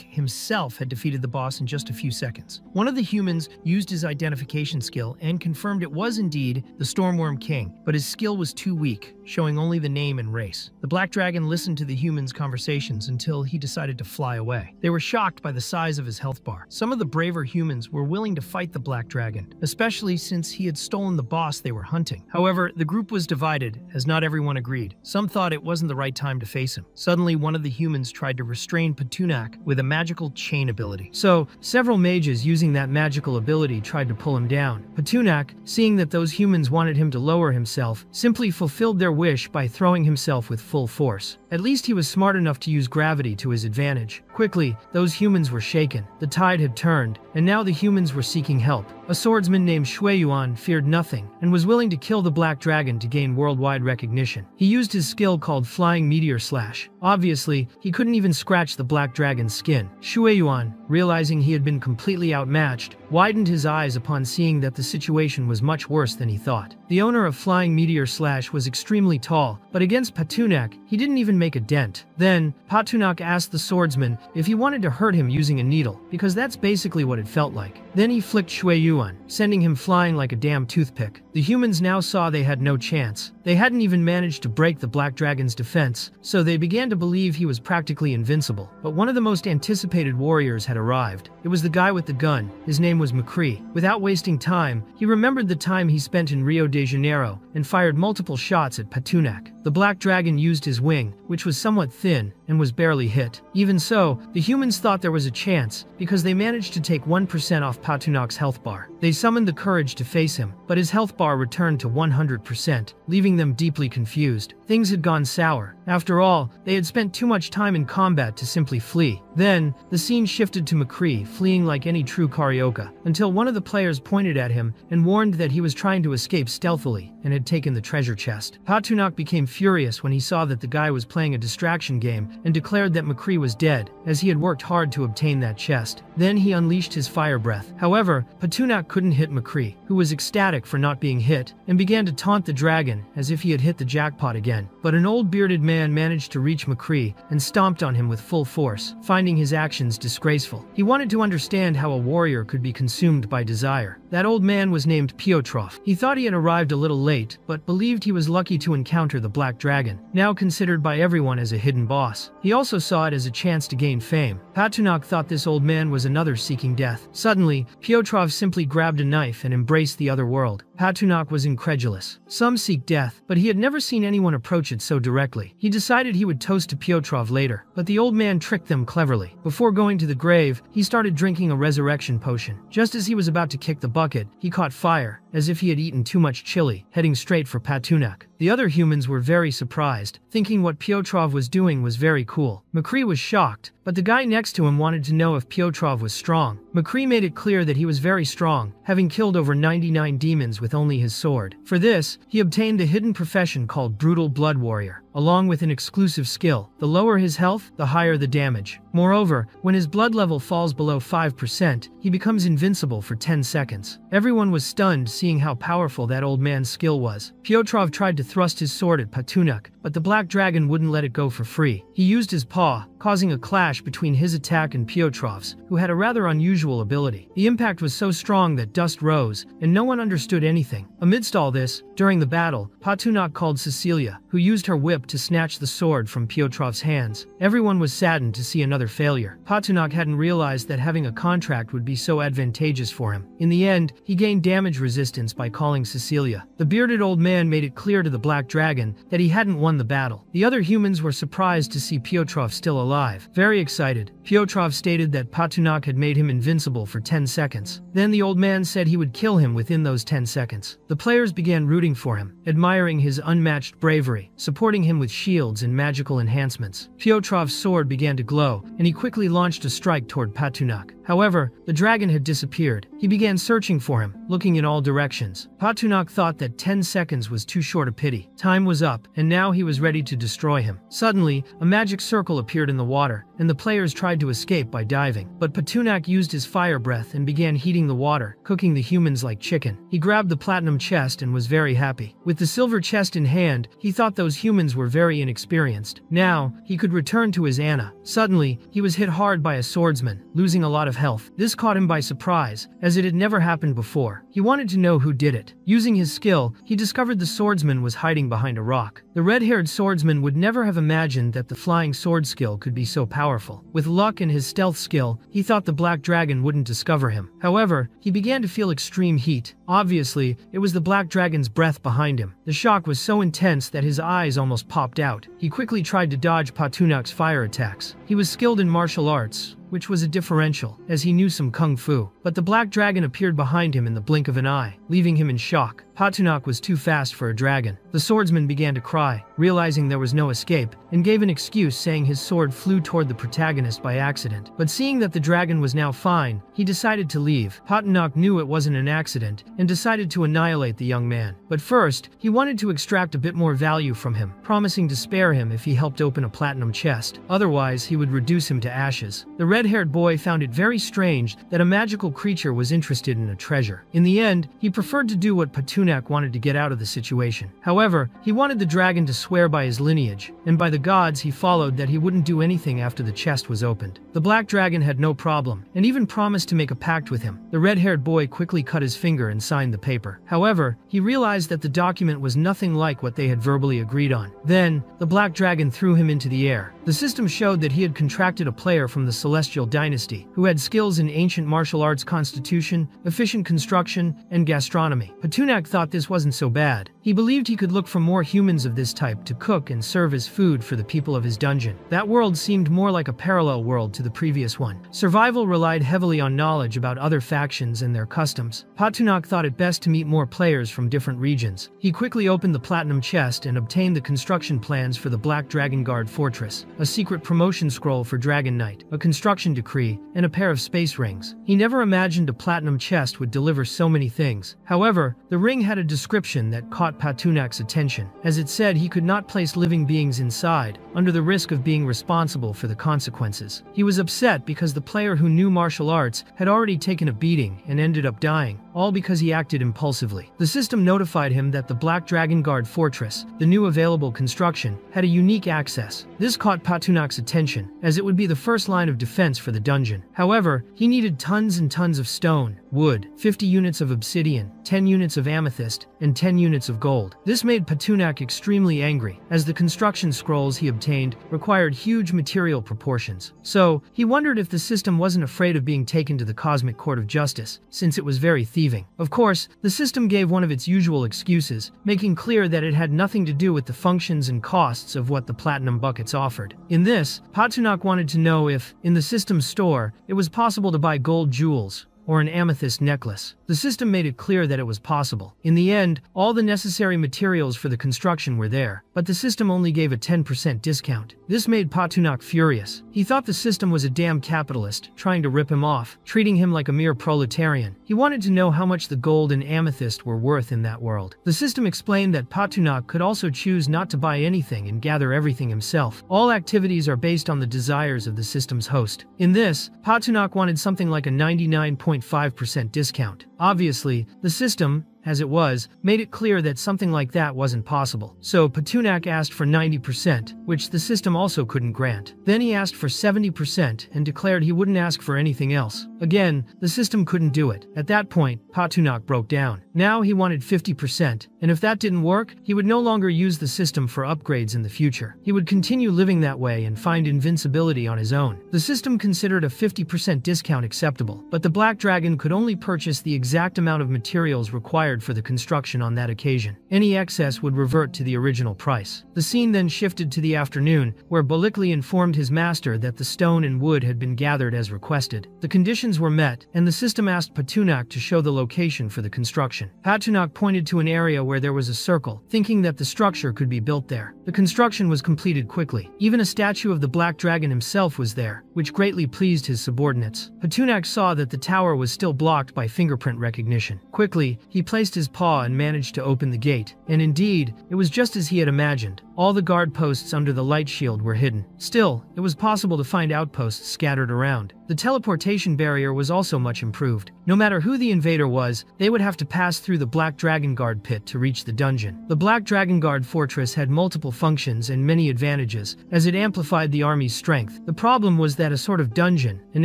himself had defeated the boss in just a few seconds. One of the humans used his identification skill and confirmed it was indeed the Stormworm King, but his skill was too weak, showing only the name and race. The Black Dragon listened to the humans' conversations until he decided to fly away. They were shocked by the size of his health bar. Some of the braver humans were willing to fight the Black Dragon, especially since he had stolen the boss they were hunting. However, the group was divided, as not everyone agreed. Some thought it wasn't the right time to face him. Suddenly, one of the humans tried to restrain Patunak with a magical chain ability. So, several mages using that magical ability tried to pull him down. Patunak, seeing that those humans wanted him to lower himself, simply fulfilled their wish by throwing himself with full force. At least he was smart enough to use gravity to his advantage. Quickly, those humans were shaken. The tide had turned, and now the humans were seeking help. A swordsman named Shueyuan feared nothing and was willing to kill the Black Dragon to gain worldwide recognition. He used his skill called Flying Meteor Slash. Obviously, he couldn't even scratch the Black Dragon's skin. Shueyuan, realizing he had been completely outmatched, widened his eyes upon seeing that the situation was much worse than he thought. The owner of Flying Meteor Slash was extremely tall, but against Patunak, he didn't even make a dent. Then, Patunak asked the swordsman if he wanted to hurt him using a needle, because that's basically what it felt like. Then he flicked Shueyuan, sending him flying like a damn toothpick. The humans now saw they had no chance. They hadn't even managed to break the Black Dragon's defense, so they began to believe he was practically invincible. But one of the most anticipated warriors had arrived. It was the guy with the gun. His name was McCree. Without wasting time, he remembered the time he spent in Rio de Janeiro and fired multiple shots at Patunak. The Black Dragon used his wing, which was somewhat thin and was barely hit. Even so, the humans thought there was a chance because they managed to take 1% off Patunak's health bar. They summoned the courage to face him, but his health bar returned to 100%, leaving them deeply confused. Things had gone sour. After all, they had spent too much time in combat to simply flee. Then, the scene shifted to McCree fleeing like any true Karioka, until one of the players pointed at him and warned that he was trying to escape stealthily and had taken the treasure chest. Patunak became furious when he saw that the guy was playing a distraction game and declared that McCree was dead, as he had worked hard to obtain that chest. Then he unleashed his fire breath. However, Patunak couldn't hit McCree, who was ecstatic for not being hit, and began to taunt the dragon as if he had hit the jackpot again. But an old bearded man managed to reach McCree and stomped on him with full force, finding his actions disgraceful. He wanted to understand how a warrior could be consumed by desire. That old man was named Piotrov. He thought he had arrived a little late, but believed he was lucky to encounter the Black Dragon, now considered by everyone as a hidden boss. He also saw it as a chance to gain fame. Patunak thought this old man was another seeking death. Suddenly, Piotrov simply grabbed a knife and embraced the other world. Patunak was incredulous. Some seek death, but he had never seen anyone approach it so directly. He decided he would toast to Piotrov later, but the old man tricked them cleverly. Before going to the grave, he started drinking a resurrection potion. Just as he was about to kick the bucket, he caught fire, as if he had eaten too much chili, heading straight for Patunak. The other humans were very surprised, thinking what Piotrov was doing was very cool. McCree was shocked, but the guy next to him wanted to know if Piotrov was strong. McCree made it clear that he was very strong, having killed over 99 demons with only his sword. For this, he obtained the hidden profession called Brutal Blood Warrior, along with an exclusive skill. The lower his health, the higher the damage. Moreover, when his blood level falls below 5%, he becomes invincible for 10 seconds. Everyone was stunned seeing how powerful that old man's skill was. Piotrov tried to thrust his sword at Patunak, but the Black Dragon wouldn't let it go for free. He used his paw, causing a clash between his attack and Piotrov's, who had a rather unusual ability. The impact was so strong that dust rose, and no one understood anything. Amidst all this, during the battle, Patunak called Cecilia, who used her whip to snatch the sword from Piotrov's hands. Everyone was saddened to see another failure. Patunak hadn't realized that having a contract would be so advantageous for him. In the end, he gained damage resistance by calling Cecilia. The bearded old man made it clear to the Black Dragon that he hadn't won the battle. The other humans were surprised to see Piotrov still alive. Very excited, Piotrov stated that Patunak had made him invincible for 10 seconds. Then the old man said he would kill him within those 10 seconds. The players began rooting for him, admiring his unmatched bravery, supporting him with shields and magical enhancements. Piotrov's sword began to glow, and he quickly launched a strike toward Patunak. However, the dragon had disappeared. He began searching for him, looking in all directions. Patunak thought that 10 seconds was too short a pity. Time was up, and now he was ready to destroy him. Suddenly, a magic circle appeared in the water, and the players tried to escape by diving. But Patunak used his fire breath and began heating the water, cooking the humans like chicken. He grabbed the platinum chest and was very happy. With the silver chest in hand, he thought those humans were very inexperienced. Now, he could return to his Anna. Suddenly, he was hit hard by a swordsman, losing a lot of health. This caught him by surprise, as it had never happened before. He wanted to know who did it. Using his skill, he discovered the swordsman was hiding behind a rock. The red-haired swordsman would never have imagined that the flying sword skill could be so powerful. With luck and his stealth skill, he thought the Black Dragon wouldn't discover him. However, he began to feel extreme heat. Obviously, it was the Black Dragon's breath behind him. The shock was so intense that his eyes almost popped out. He quickly tried to dodge Patunak's fire attacks. He was skilled in martial arts, which was a differential, as he knew some kung fu. But the Black Dragon appeared behind him in the blink of an eye, leaving him in shock. Patunak was too fast for a dragon. The swordsman began to cry, realizing there was no escape, and gave an excuse saying his sword flew toward the protagonist by accident. But seeing that the dragon was now fine, he decided to leave. Patunak knew it wasn't an accident, and decided to annihilate the young man. But first, he wanted to extract a bit more value from him, promising to spare him if he helped open a platinum chest. Otherwise, he would reduce him to ashes. The red-haired boy found it very strange that a magical creature was interested in a treasure. In the end, he preferred to do what Patunak wanted to get out of the situation. However, he wanted the dragon to swear by his lineage, and by the gods he followed that he wouldn't do anything after the chest was opened. The Black Dragon had no problem, and even promised to make a pact with him. The red-haired boy quickly cut his finger and signed the paper. However, he realized that the document was nothing like what they had verbally agreed on. Then, the Black Dragon threw him into the air. The system showed that he had contracted a player from the Celestial Dynasty, who had skills in ancient martial arts constitution, efficient construction, and gastronomy. Patunak thought this wasn't so bad. He believed he could look for more humans of this type to cook and serve as food for the people of his dungeon. That world seemed more like a parallel world to the previous one. Survival relied heavily on knowledge about other factions and their customs. Patunak thought it best to meet more players from different regions. He quickly opened the platinum chest and obtained the construction plans for the Black Dragon Guard fortress. a secret promotion scroll for Dragon Knight, a construction decree, and a pair of space rings. He never imagined a platinum chest would deliver so many things. However, the ring had a description that caught Patunak's attention, as it said he could not place living beings inside, under the risk of being responsible for the consequences. He was upset because the player who knew martial arts had already taken a beating and ended up dying, all because he acted impulsively. The system notified him that the Black Dragon Guard Fortress, the new available construction, had a unique access. This caught Patunak's attention, as it would be the first line of defense for the dungeon. However, he needed tons and tons of stone, wood, 50 units of obsidian, 10 units of amethyst, and 10 units of gold. This made Patunak extremely angry, as the construction scrolls he obtained required huge material proportions. So, he wondered if the system wasn't afraid of being taken to the Cosmic Court of Justice, since it was very thieving. Of course, the system gave one of its usual excuses, making clear that it had nothing to do with the functions and costs of what the platinum buckets offered. In this, Patunak wanted to know if, in the system's store, it was possible to buy gold jewels, or an amethyst necklace. The system made it clear that it was possible. In the end, all the necessary materials for the construction were there, but the system only gave a 10% discount. This made Patunak furious. He thought the system was a damn capitalist, trying to rip him off, treating him like a mere proletarian. He wanted to know how much the gold and amethyst were worth in that world. The system explained that Patunak could also choose not to buy anything and gather everything himself. All activities are based on the desires of the system's host. In this, Patunak wanted something like a 99.5% discount. Obviously, the system, as it was, made it clear that something like that wasn't possible. So Patunak asked for 90%, which the system also couldn't grant. Then he asked for 70% and declared he wouldn't ask for anything else. Again, the system couldn't do it. At that point, Patunak broke down. Now he wanted 50%, and if that didn't work, he would no longer use the system for upgrades in the future. He would continue living that way and find invincibility on his own. The system considered a 50% discount acceptable, but the Black Dragon could only purchase the exact amount of materials required for the construction on that occasion. Any excess would revert to the original price. The scene then shifted to the afternoon, where Balikli informed his master that the stone and wood had been gathered as requested. The conditions were met, and the system asked Patunak to show the location for the construction. Patunak pointed to an area where there was a circle, thinking that the structure could be built there. The construction was completed quickly. Even a statue of the Black Dragon himself was there, which greatly pleased his subordinates. Patunak saw that the tower was still blocked by fingerprint recognition. Quickly, he placed his paw and managed to open the gate, and indeed, it was just as he had imagined. All the guard posts under the light shield were hidden. Still, it was possible to find outposts scattered around. The teleportation barrier was also much improved. No matter who the invader was, they would have to pass through the Black Dragon Guard pit to reach the dungeon. The Black Dragon Guard fortress had multiple functions and many advantages, as it amplified the army's strength. The problem was that a sort of dungeon, an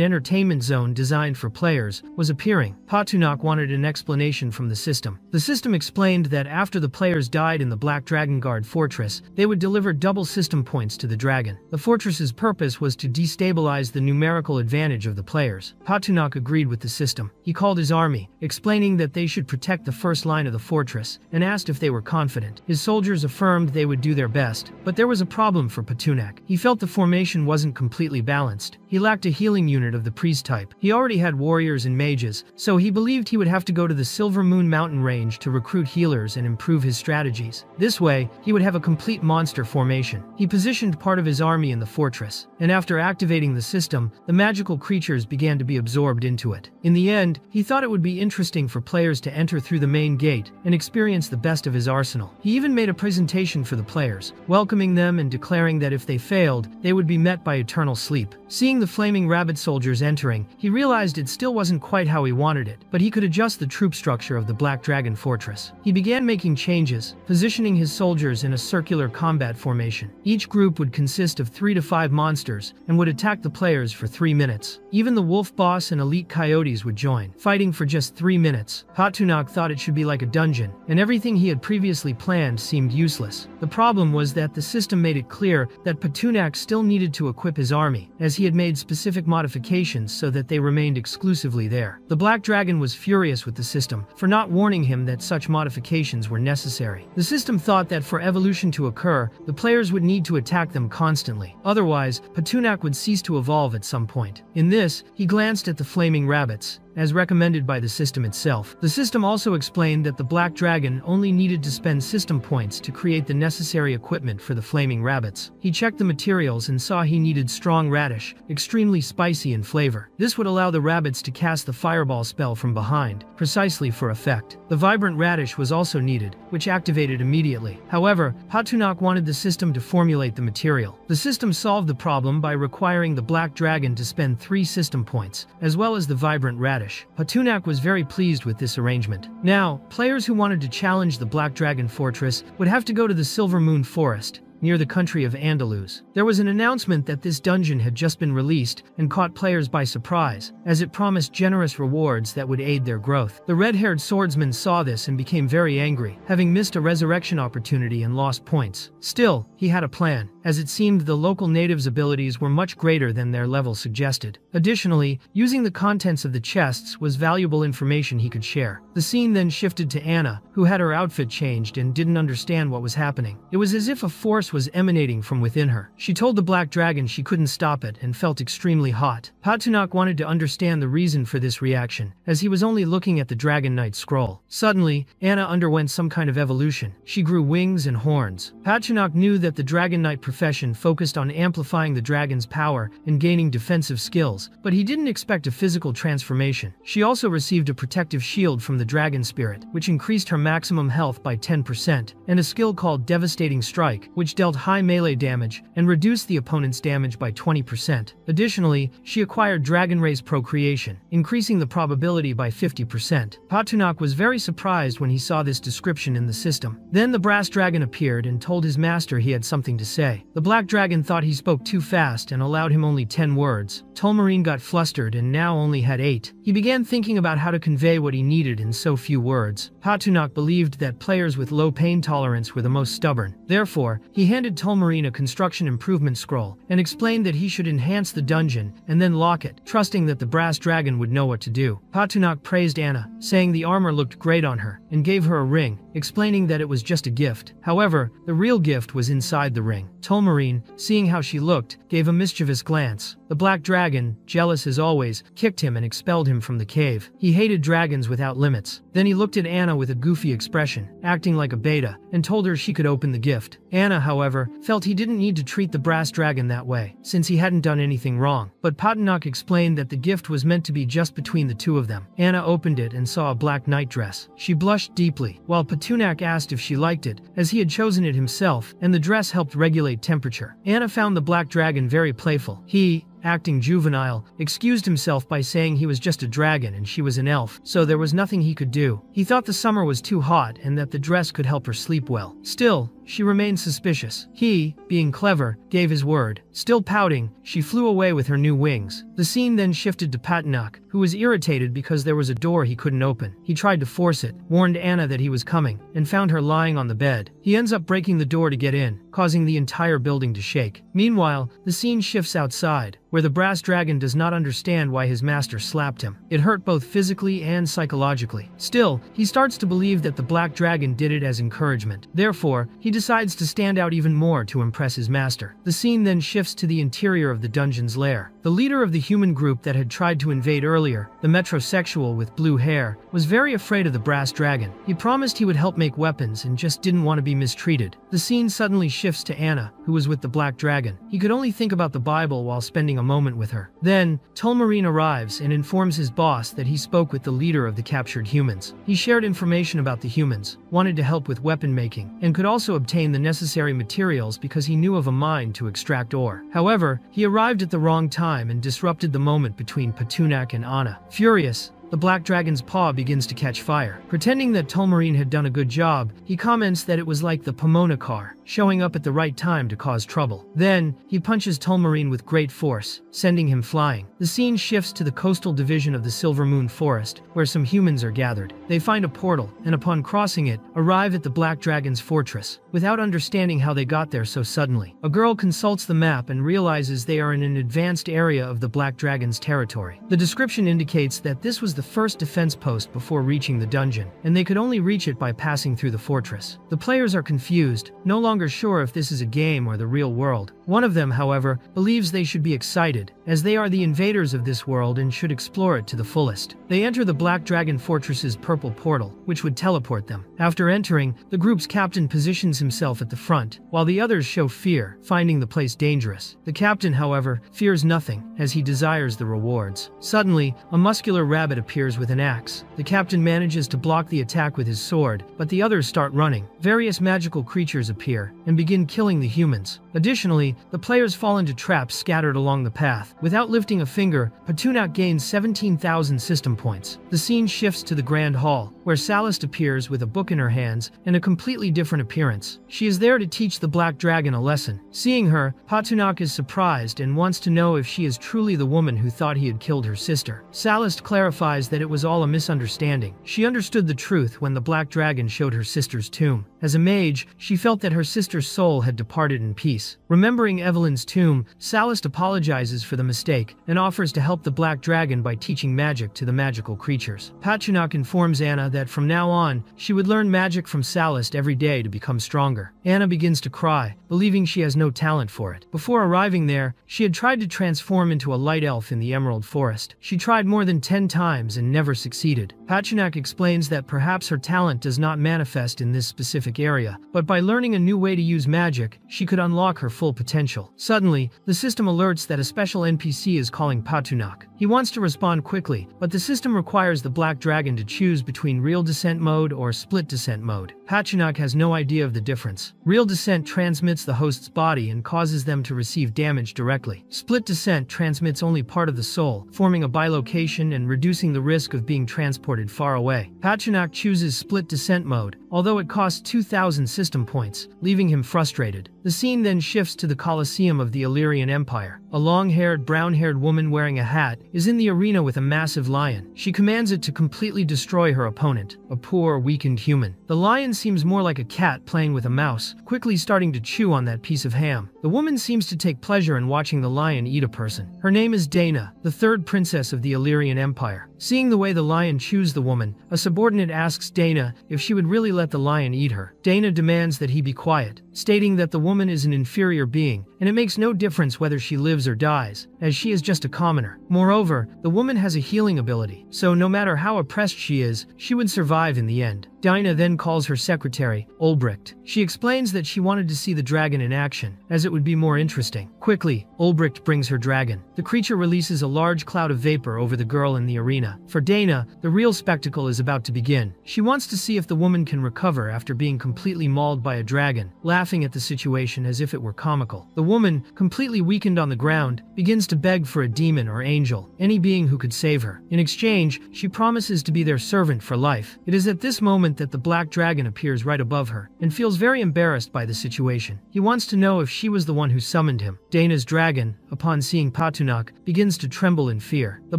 entertainment zone designed for players, was appearing. Patunak wanted an explanation from the system. The system explained that after the players died in the Black Dragon Guard fortress, they would deliver double system points to the dragon. The fortress's purpose was to destabilize the numerical advantage of the players. Patunak agreed with the system. He called his army, explaining that they should protect the first line of the fortress, and asked if they were confident. His soldiers affirmed they would do their best, but there was a problem for Patunak. He felt the formation wasn't completely balanced. He lacked a healing unit of the priest type. He already had warriors and mages, so he believed he would have to go to the Silver Moon mountain range to recruit healers and improve his strategies. This way, he would have a complete monster formation. He positioned part of his army in the fortress, and after activating the system, the magical creatures began to be absorbed into it. In the end, he thought it would be interesting for players to enter through the main gate and experience the best of his arsenal. He even made a presentation for the players, welcoming them and declaring that if they failed, they would be met by eternal sleep. Seeing the flaming rabbit soldiers entering, he realized it still wasn't quite how he wanted it, but he could adjust the troop structure of the Black Dragon Fortress. He began making changes, positioning his soldiers in a circular combat formation. Each group would consist of 3 to 5 monsters and would attack the players for 3 minutes. Even the wolf boss and elite coyotes would join, fighting for just 3 minutes. Patunak thought it should be like a dungeon, and everything he had previously planned seemed useless. The problem was that the system made it clear that Patunak still needed to equip his army, as he had made specific modifications so that they remained exclusively there. The Black Dragon was furious with the system for not warning him that such modifications were necessary. The system thought that for evolution to occur, the players would need to attack them constantly. Otherwise, Patunak would cease to evolve at some point. In this, he glanced at the flaming rabbits. as recommended by the system itself. The system also explained that the black dragon only needed to spend system points to create the necessary equipment for the flaming rabbits. He checked the materials and saw he needed strong radish, extremely spicy in flavor. This would allow the rabbits to cast the fireball spell from behind, precisely for effect. The vibrant radish was also needed, which activated immediately. However, Patunak wanted the system to formulate the material. The system solved the problem by requiring the black dragon to spend 3 system points, as well as the vibrant radish. Patunak was very pleased with this arrangement. Now, players who wanted to challenge the Black Dragon Fortress would have to go to the Silver Moon Forest, near the country of Andalus. There was an announcement that this dungeon had just been released and caught players by surprise, as it promised generous rewards that would aid their growth. The red-haired swordsman saw this and became very angry, having missed a resurrection opportunity and lost points. Still, he had a plan, as it seemed the local natives' abilities were much greater than their level suggested. Additionally, using the contents of the chests was valuable information he could share. The scene then shifted to Anna, who had her outfit changed and didn't understand what was happening. It was as if a force was emanating from within her. She told the black dragon she couldn't stop it and felt extremely hot. Patunak wanted to understand the reason for this reaction, as he was only looking at the Dragon Knight scroll. Suddenly, Anna underwent some kind of evolution. She grew wings and horns. Patunak knew that the Dragon Knight profession focused on amplifying the dragon's power and gaining defensive skills, but he didn't expect a physical transformation. She also received a protective shield from the dragon spirit, which increased her maximum health by 10%, and a skill called Devastating Strike, which dealt high melee damage and reduced the opponent's damage by 20%. Additionally, she acquired Dragon Race Procreation, increasing the probability by 50%. Patunak was very surprised when he saw this description in the system. Then the brass dragon appeared and told his master he had something to say. The black dragon thought he spoke too fast and allowed him only 10 words. Tolmarine got flustered and now only had 8. He began thinking about how to convey what he needed in so few words. Patunak believed that players with low pain tolerance were the most stubborn. Therefore, he handed Tolmarine a construction improvement scroll and explained that he should enhance the dungeon and then lock it, trusting that the brass dragon would know what to do. Patunak praised Anna, saying the armor looked great on her, and gave her a ring, explaining that it was just a gift. However, the real gift was inside the ring. Tolmarine, seeing how she looked, gave a mischievous glance. The black dragon, jealous as always, kicked him and expelled him from the cave. He hated dragons without limits. Then he looked at Anna with a goofy expression, acting like a beta, and told her she could open the gift. Anna, however, felt he didn't need to treat the brass dragon that way, since he hadn't done anything wrong. But Patunak explained that the gift was meant to be just between the two of them. Anna opened it and saw a black nightdress. She blushed deeply, while Patunak asked if she liked it, as he had chosen it himself, and the dress helped regulate temperature. Anna found the black dragon very playful. He, acting juvenile, excused himself by saying he was just a dragon and she was an elf, so there was nothing he could do. He thought the summer was too hot and that the dress could help her sleep well. Still, she remained suspicious. He, being clever, gave his word. Still pouting, she flew away with her new wings. The scene then shifted to Patunak, who was irritated because there was a door he couldn't open. He tried to force it, warned Anna that he was coming, and found her lying on the bed. He ends up breaking the door to get in, causing the entire building to shake. Meanwhile, the scene shifts outside, where the brass dragon does not understand why his master slapped him. It hurt both physically and psychologically. Still, he starts to believe that the black dragon did it as encouragement. Therefore, he decides to stand out even more to impress his master. The scene then shifts to the interior of the dungeon's lair. The leader of the human group that had tried to invade earlier, the metrosexual with blue hair, was very afraid of the brass dragon. He promised he would help make weapons and just didn't want to be mistreated. The scene suddenly shifts to Anna, who was with the black dragon. He could only think about the Bible while spending a moment with her. Then, Tolmarine arrives and informs his boss that he spoke with the leader of the captured humans. He shared information about the humans, wanted to help with weapon making, and could also obtain the necessary materials because he knew of a mine to extract ore. However, he arrived at the wrong time and disrupted the moment between Patunak and Anna. Furious, the black dragon's paw begins to catch fire. Pretending that Tolmarine had done a good job, he comments that it was like the Pomona car, showing up at the right time to cause trouble. Then, he punches Tolmarine with great force, sending him flying. The scene shifts to the coastal division of the Silver Moon Forest, where some humans are gathered. They find a portal, and upon crossing it, arrive at the black dragon's fortress, without understanding how they got there so suddenly. A girl consults the map and realizes they are in an advanced area of the black dragon's territory. The description indicates that this was the first defense post before reaching the dungeon, and they could only reach it by passing through the fortress. The players are confused, no longer sure if this is a game or the real world. One of them, however, believes they should be excited, as they are the invaders of this world and should explore it to the fullest. They enter the Black Dragon Fortress's purple portal, which would teleport them. After entering, the group's captain positions himself at the front, while the others show fear, finding the place dangerous. The captain, however, fears nothing, as he desires the rewards. Suddenly, a muscular rabbit appears with an axe. The captain manages to block the attack with his sword, but the others start running. Various magical creatures appear and begin killing the humans. Additionally, the players fall into traps scattered along the path. Without lifting a finger, Patunak gains 17,000 system points. The scene shifts to the Grand Hall, where Salist appears with a book in her hands and a completely different appearance. She is there to teach the Black Dragon a lesson. Seeing her, Patunak is surprised and wants to know if she is truly the woman who thought he had killed her sister. Salist clarifies that it was all a misunderstanding. She understood the truth when the Black Dragon showed her sister's tomb. As a mage, she felt that her sister's soul had departed in peace. Remembering Evelyn's tomb, Salist apologizes for the mistake and offers to help the Black Dragon by teaching magic to the magical creatures. Patunak informs Anna that from now on, she would learn magic from Salist every day to become stronger. Anna begins to cry, believing she has no talent for it. Before arriving there, she had tried to transform into a light elf in the Emerald Forest. She tried more than 10 times and never succeeded. Patunak explains that perhaps her talent does not manifest in this specific area, but by learning a new way to use magic, she could unlock her full potential. Suddenly, the system alerts that a special NPC is calling Patunak. He wants to respond quickly, but the system requires the Black Dragon to choose between real descent mode or split descent mode. Patunak has no idea of the difference. Real descent transmits the host's body and causes them to receive damage directly. Split descent transmits only part of the soul, forming a bilocation and reducing the risk of being transported far away. Patunak chooses split descent mode, although it costs 2,000 system points, leaving him frustrated. The scene then shifts to the Colosseum of the Illyrian Empire. A long-haired, brown-haired woman wearing a hat is in the arena with a massive lion. She commands it to completely destroy her opponent, a poor, weakened human. The lion seems more like a cat playing with a mouse, quickly starting to chew on that piece of ham. The woman seems to take pleasure in watching the lion eat a person. Her name is Dana, the third princess of the Illyrian Empire. Seeing the way the lion chews the woman, a subordinate asks Dana if she would really let the lion eat her. Dana demands that he be quiet, stating that the woman is an inferior being, and it makes no difference whether she lives or dies, as she is just a commoner. Moreover, the woman has a healing ability, so no matter how oppressed she is, she would survive in the end. Dinah then calls her secretary, Ulbricht. She explains that she wanted to see the dragon in action, as it would be more interesting. Quickly, Ulbricht brings her dragon. The creature releases a large cloud of vapor over the girl in the arena. For Dana, the real spectacle is about to begin. She wants to see if the woman can recover after being completely mauled by a dragon, laughing at the situation as if it were comical. The woman, completely weakened on the ground, begins to beg for a demon or angel, any being who could save her. In exchange, she promises to be their servant for life. It is at this moment that the Black Dragon appears right above her, and feels very embarrassed by the situation. He wants to know if she was the one who summoned him. Dana's dragon, upon seeing Patunak, begins to tremble in fear. The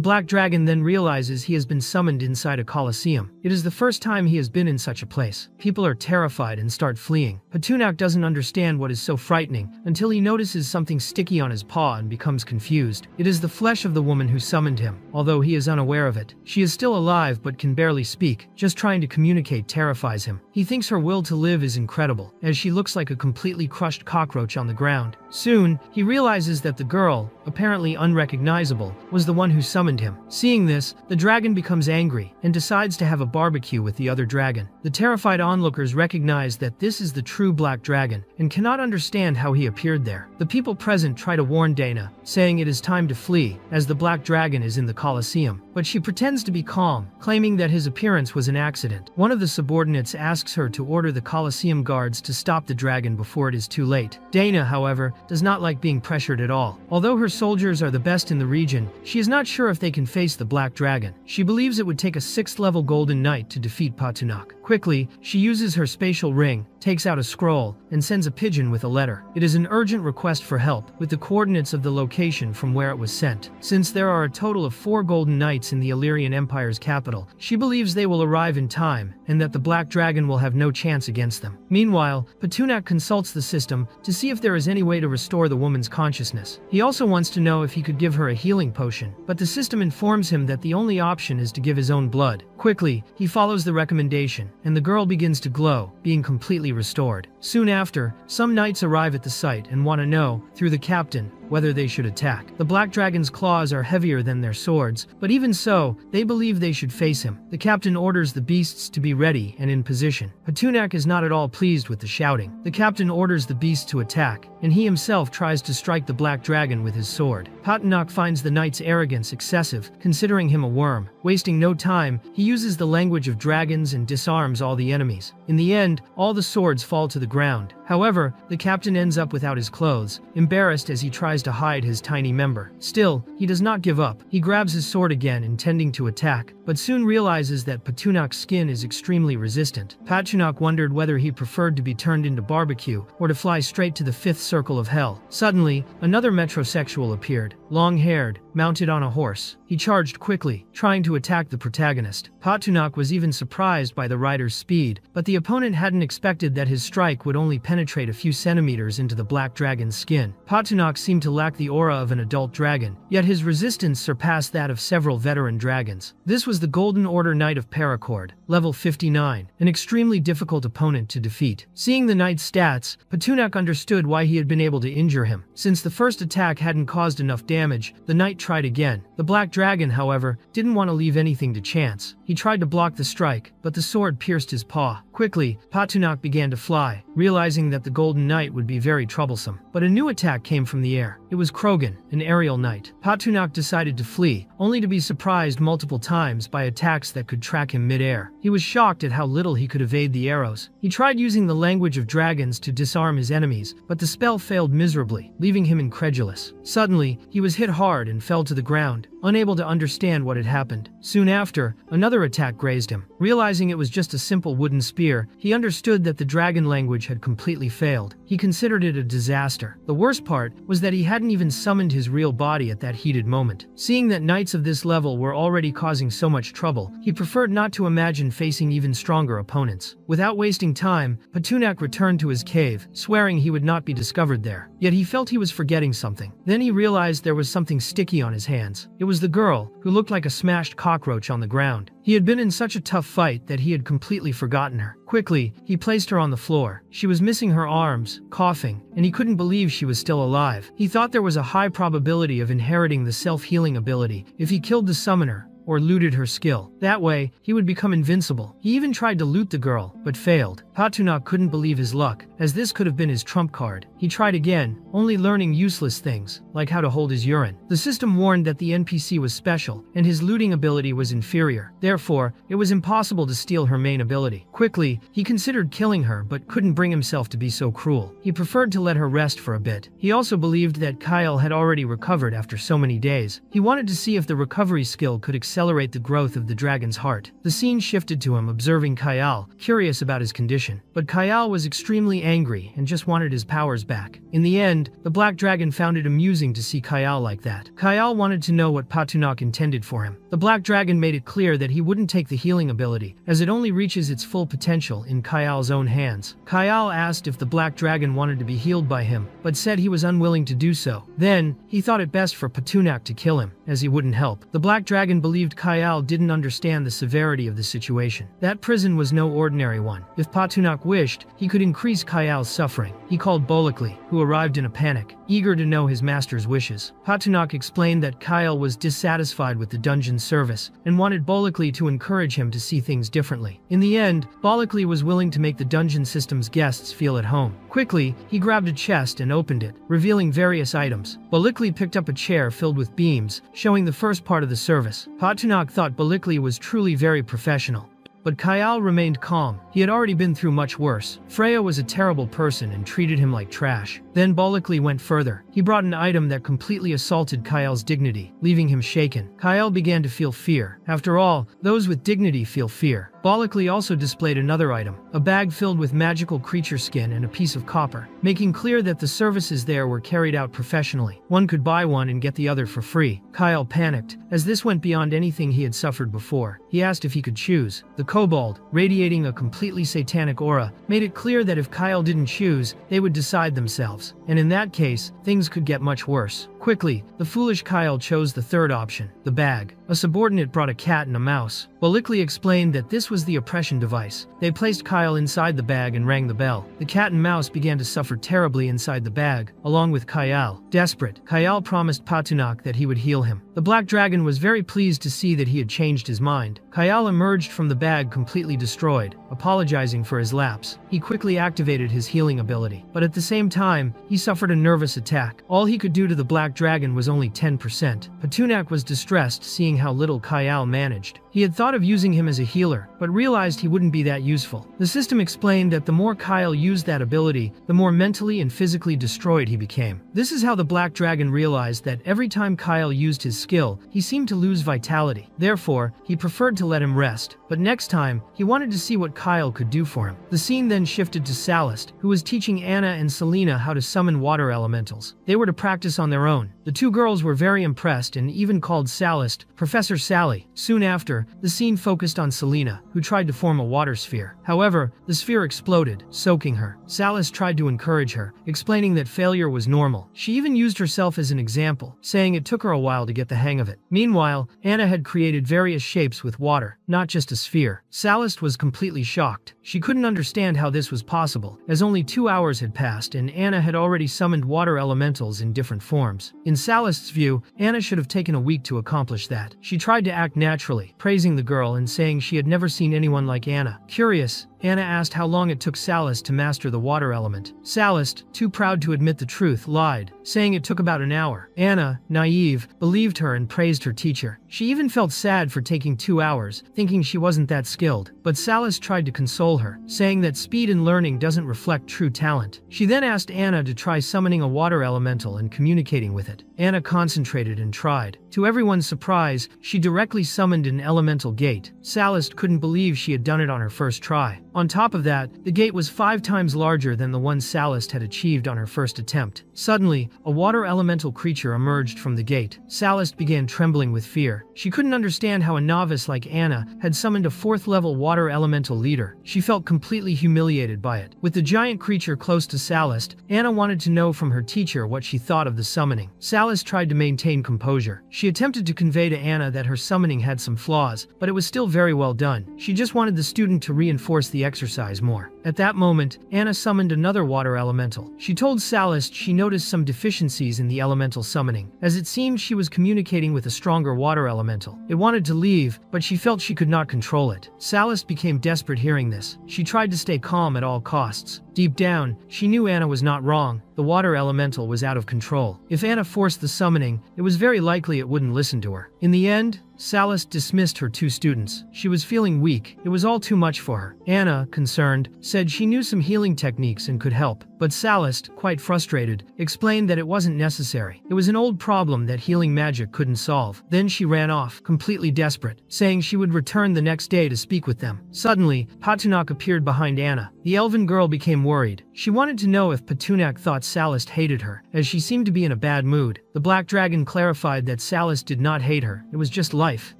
Black Dragon then realizes he has been summoned inside a Colosseum. It is the first time he has been in such a place. People are terrified and start fleeing. Patunak doesn't understand what is so frightening until he notices something sticky on his paw and becomes confused. It is the flesh of the woman who summoned him, although he is unaware of it. She is still alive but can barely speak. Just trying to communicate terrifies him. He thinks her will to live is incredible, as she looks like a completely crushed cockroach on the ground. Soon, he realizes that the girl, apparently unrecognizable, was the one who summoned him. Seeing this, the dragon becomes angry and decides to have a barbecue with the other dragon. The terrified onlookers recognize that this is the true Black Dragon and cannot understand how he appeared there. The people present try to warn Dana, saying it is time to flee, as the Black Dragon is in the Colosseum. But she pretends to be calm, claiming that his appearance was an accident. One of the subordinates asks her to order the Colosseum guards to stop the dragon before it is too late. Dana, however, does not like being pressured at all. Although her soldiers are the best in the region, she is not sure if they can face the Black Dragon. She believes it would take a 6th level Golden Knight to defeat Patunak. Quickly, she uses her spatial ring, takes out a scroll, and sends a pigeon with a letter. It is an urgent request for help, with the coordinates of the location from where it was sent. Since there are a total of 4 Golden Knights in the Illyrian Empire's capital, she believes they will arrive in time, and that the Black Dragon will have no chance against them. Meanwhile, Petunak consults the system to see if there is any way to restore the woman's consciousness. He also wants to know if he could give her a healing potion, but the system informs him that the only option is to give his own blood. Quickly, he follows the recommendation, and the girl begins to glow, being completely restored. Soon after, some knights arrive at the site and want to know, through the captain, whether they should attack. The Black Dragon's claws are heavier than their swords, but even so, they believe they should face him. The captain orders the beasts to be ready and in position. Petunak is not at all pleased with the shouting. The captain orders the beasts to attack, and he himself tries to strike the Black Dragon with his sword. Petunak finds the knight's arrogance excessive, considering him a worm. Wasting no time, he uses the language of dragons and disarms all the enemies. In the end, all the swords fall to the ground. However, the captain ends up without his clothes, embarrassed as he tries to hide his tiny member. Still, he does not give up. He grabs his sword again, intending to attack, but soon realizes that Petunak's skin is extremely resistant. Petunak wondered whether he preferred to be turned into barbecue or to fly straight to the 5th circle of hell. Suddenly, another metrosexual appeared, long-haired, mounted on a horse. He charged quickly, trying to attack the protagonist. Petunak was even surprised by the rider's speed, but the opponent hadn't expected that his strike would only penetrate a few centimeters into the Black Dragon's skin. Petunak seemed to lack the aura of an adult dragon, yet his resistance surpassed that of several veteran dragons. This was the Golden Order Knight of Paracord, level 59, an extremely difficult opponent to defeat. Seeing the knight's stats, Petunak understood why he had been able to injure him. Since the first attack hadn't caused enough damage, the knight tried again. The Black Dragon, however, didn't want to leave anything to chance. He tried to block the strike, but the sword pierced his paw. Quickly, Petunak began to fly, realizing that the Golden Knight would be very troublesome. But a new attack came from the air. It was Krogan, an aerial knight. Petunak decided to flee, only to be surprised multiple times by attacks that could track him mid-air. He was shocked at how little he could evade the arrows. He tried using the language of dragons to disarm his enemies, but the spell failed miserably, leaving him incredulous. Suddenly, he was hit hard and fell to the ground, unable to understand what had happened. Soon after, another attack grazed him. Realizing it was just a simple wooden spear, he understood that the dragon language had completely failed. He considered it a disaster. The worst part was that he hadn't even summoned his real body at that heated moment. Seeing that knights of this level were already causing so much trouble, he preferred not to imagine facing even stronger opponents. Without wasting time, Petunak returned to his cave, swearing he would not be discovered there. Yet he felt he was forgetting something. Then he realized there was something sticky on his hands. It was the girl, who looked like a smashed cockroach on the ground. He had been in such a tough fight that he had completely forgotten her. Quickly, he placed her on the floor. She was missing her arms, coughing, and he couldn't believe she was still alive. He thought there was a high probability of inheriting the self-healing ability if he killed the summoner or looted her skill. That way, he would become invincible. He even tried to loot the girl, but failed. Petunak couldn't believe his luck, as this could have been his trump card. He tried again, only learning useless things, like how to hold his urine. The system warned that the NPC was special, and his looting ability was inferior. Therefore, it was impossible to steal her main ability. Quickly, he considered killing her, but couldn't bring himself to be so cruel. He preferred to let her rest for a bit. He also believed that Kyle had already recovered after so many days. He wanted to see if the recovery skill could accelerate the growth of the dragon's heart. The scene shifted to him observing Kyle, curious about his condition. But Kyle was extremely angry and just wanted his powers back. In the end, the Black Dragon found it amusing to see Kyle like that. Kyle wanted to know what Petunak intended for him. The Black Dragon made it clear that he wouldn't take the healing ability, as it only reaches its full potential in Kyle's own hands. Kyle asked if the Black Dragon wanted to be healed by him, but said he was unwilling to do so. Then, he thought it best for Petunak to kill him, as he wouldn't help. The Black Dragon believed Kyle didn't understand the severity of the situation. That prison was no ordinary one. If Petunak wished, he could increase Kyle's suffering. He called Bolikli, who arrived in a panic, eager to know his master's wishes. Petunak explained that Kyle was dissatisfied with the dungeon service and wanted Bolikli to encourage him to see things differently. In the end, Bolikli was willing to make the dungeon system's guests feel at home. Quickly, he grabbed a chest and opened it, revealing various items. Bolikli picked up a chair filled with beams, showing the first part of the service. Petunak thought Bolikli was truly very professional. But Kyle remained calm. He had already been through much worse. Freya was a terrible person and treated him like trash. Then Bolikli went further. He brought an item that completely assaulted Kyle's dignity, leaving him shaken. Kyle began to feel fear. After all, those with dignity feel fear. Balikli also displayed another item, a bag filled with magical creature skin and a piece of copper, making clear that the services there were carried out professionally. One could buy one and get the other for free. Kyle panicked, as this went beyond anything he had suffered before. He asked if he could choose. The kobold, radiating a completely satanic aura, made it clear that if Kyle didn't choose, they would decide themselves. And in that case, things could get much worse. Quickly, the foolish Kyle chose the third option, the bag. A subordinate brought a cat and a mouse. Balikli explained that this was the oppression device. They placed Kyle inside the bag and rang the bell. The cat and mouse began to suffer terribly inside the bag, along with Kyle. Desperate, Kyle promised Patunak that he would heal him. The black dragon was very pleased to see that he had changed his mind. Kyle emerged from the bag completely destroyed, apologizing for his lapse. He quickly activated his healing ability, but at the same time, he suffered a nervous attack. All he could do to the black dragon was only 10%. Patunak was distressed seeing how little Kyle managed. He had thought of using him as a healer, but realized he wouldn't be that useful. The system explained that the more Kyle used that ability, the more mentally and physically destroyed he became. This is how the black dragon realized that every time Kyle used his skill, he seemed to lose vitality. Therefore, he preferred to let him rest, but next time, he wanted to see what Kyle could do for him. The scene then shifted to Salist, who was teaching Anna and Selena how to summon water elementals. They were to practice on their own. The two girls were very impressed and even called Salist Professor Sally. Soon after, the scene focused on Selena, who tried to form a water sphere. However, the sphere exploded, soaking her. Salist tried to encourage her, explaining that failure was normal. She even used herself as an example, saying it took her a while to get the hang of it. Meanwhile, Anna had created various shapes with water, not just a sphere. Salist was completely shocked. She couldn't understand how this was possible, as only 2 hours had passed and Anna had already summoned water elementals in different forms. In Salist's view, Anna should have taken a week to accomplish that. She tried to act naturally, praising the girl and saying she had never seen anyone like Anna. Curious, Anna asked how long it took Salist to master the water element. Salist, too proud to admit the truth, lied, saying it took about an hour. Anna, naive, believed her and praised her teacher. She even felt sad for taking 2 hours, thinking she wasn't that skilled. But Salist tried to console her, saying that speed in learning doesn't reflect true talent. She then asked Anna to try summoning a water elemental and communicating with it. Anna concentrated and tried. To everyone's surprise, she directly summoned an elemental gate. Salist couldn't believe she had done it on her first try. On top of that, the gate was 5 times larger than the one Salist had achieved on her first attempt. Suddenly, a water elemental creature emerged from the gate. Salist began trembling with fear. She couldn't understand how a novice like Anna had summoned a 4th-level water elemental leader. She felt completely humiliated by it. With the giant creature close to Salist, Anna wanted to know from her teacher what she thought of the summoning. Salist tried to maintain composure. She attempted to convey to Anna that her summoning had some flaws, but it was still very well done. She just wanted the student to reinforce the exercise more. At that moment, Anna summoned another water elemental. She told Salist she noticed some deficiencies in the elemental summoning, as it seemed she was communicating with a stronger water elemental. It wanted to leave, but she felt she could not control it. Salist became desperate hearing this. She tried to stay calm at all costs. Deep down, she knew Anna was not wrong. The water elemental was out of control. If Anna forced the summoning, it was very likely it wouldn't listen to her. In the end, Salist dismissed her 2 students. She was feeling weak. It was all too much for her. Anna, concerned, said she knew some healing techniques and could help. But Salist, quite frustrated, explained that it wasn't necessary. It was an old problem that healing magic couldn't solve. Then she ran off, completely desperate, saying she would return the next day to speak with them. Suddenly, Patunak appeared behind Anna. The elven girl became worried. She wanted to know if Patunak thought Salist hated her, as she seemed to be in a bad mood. The black dragon clarified that Salist did not hate her. It was just life.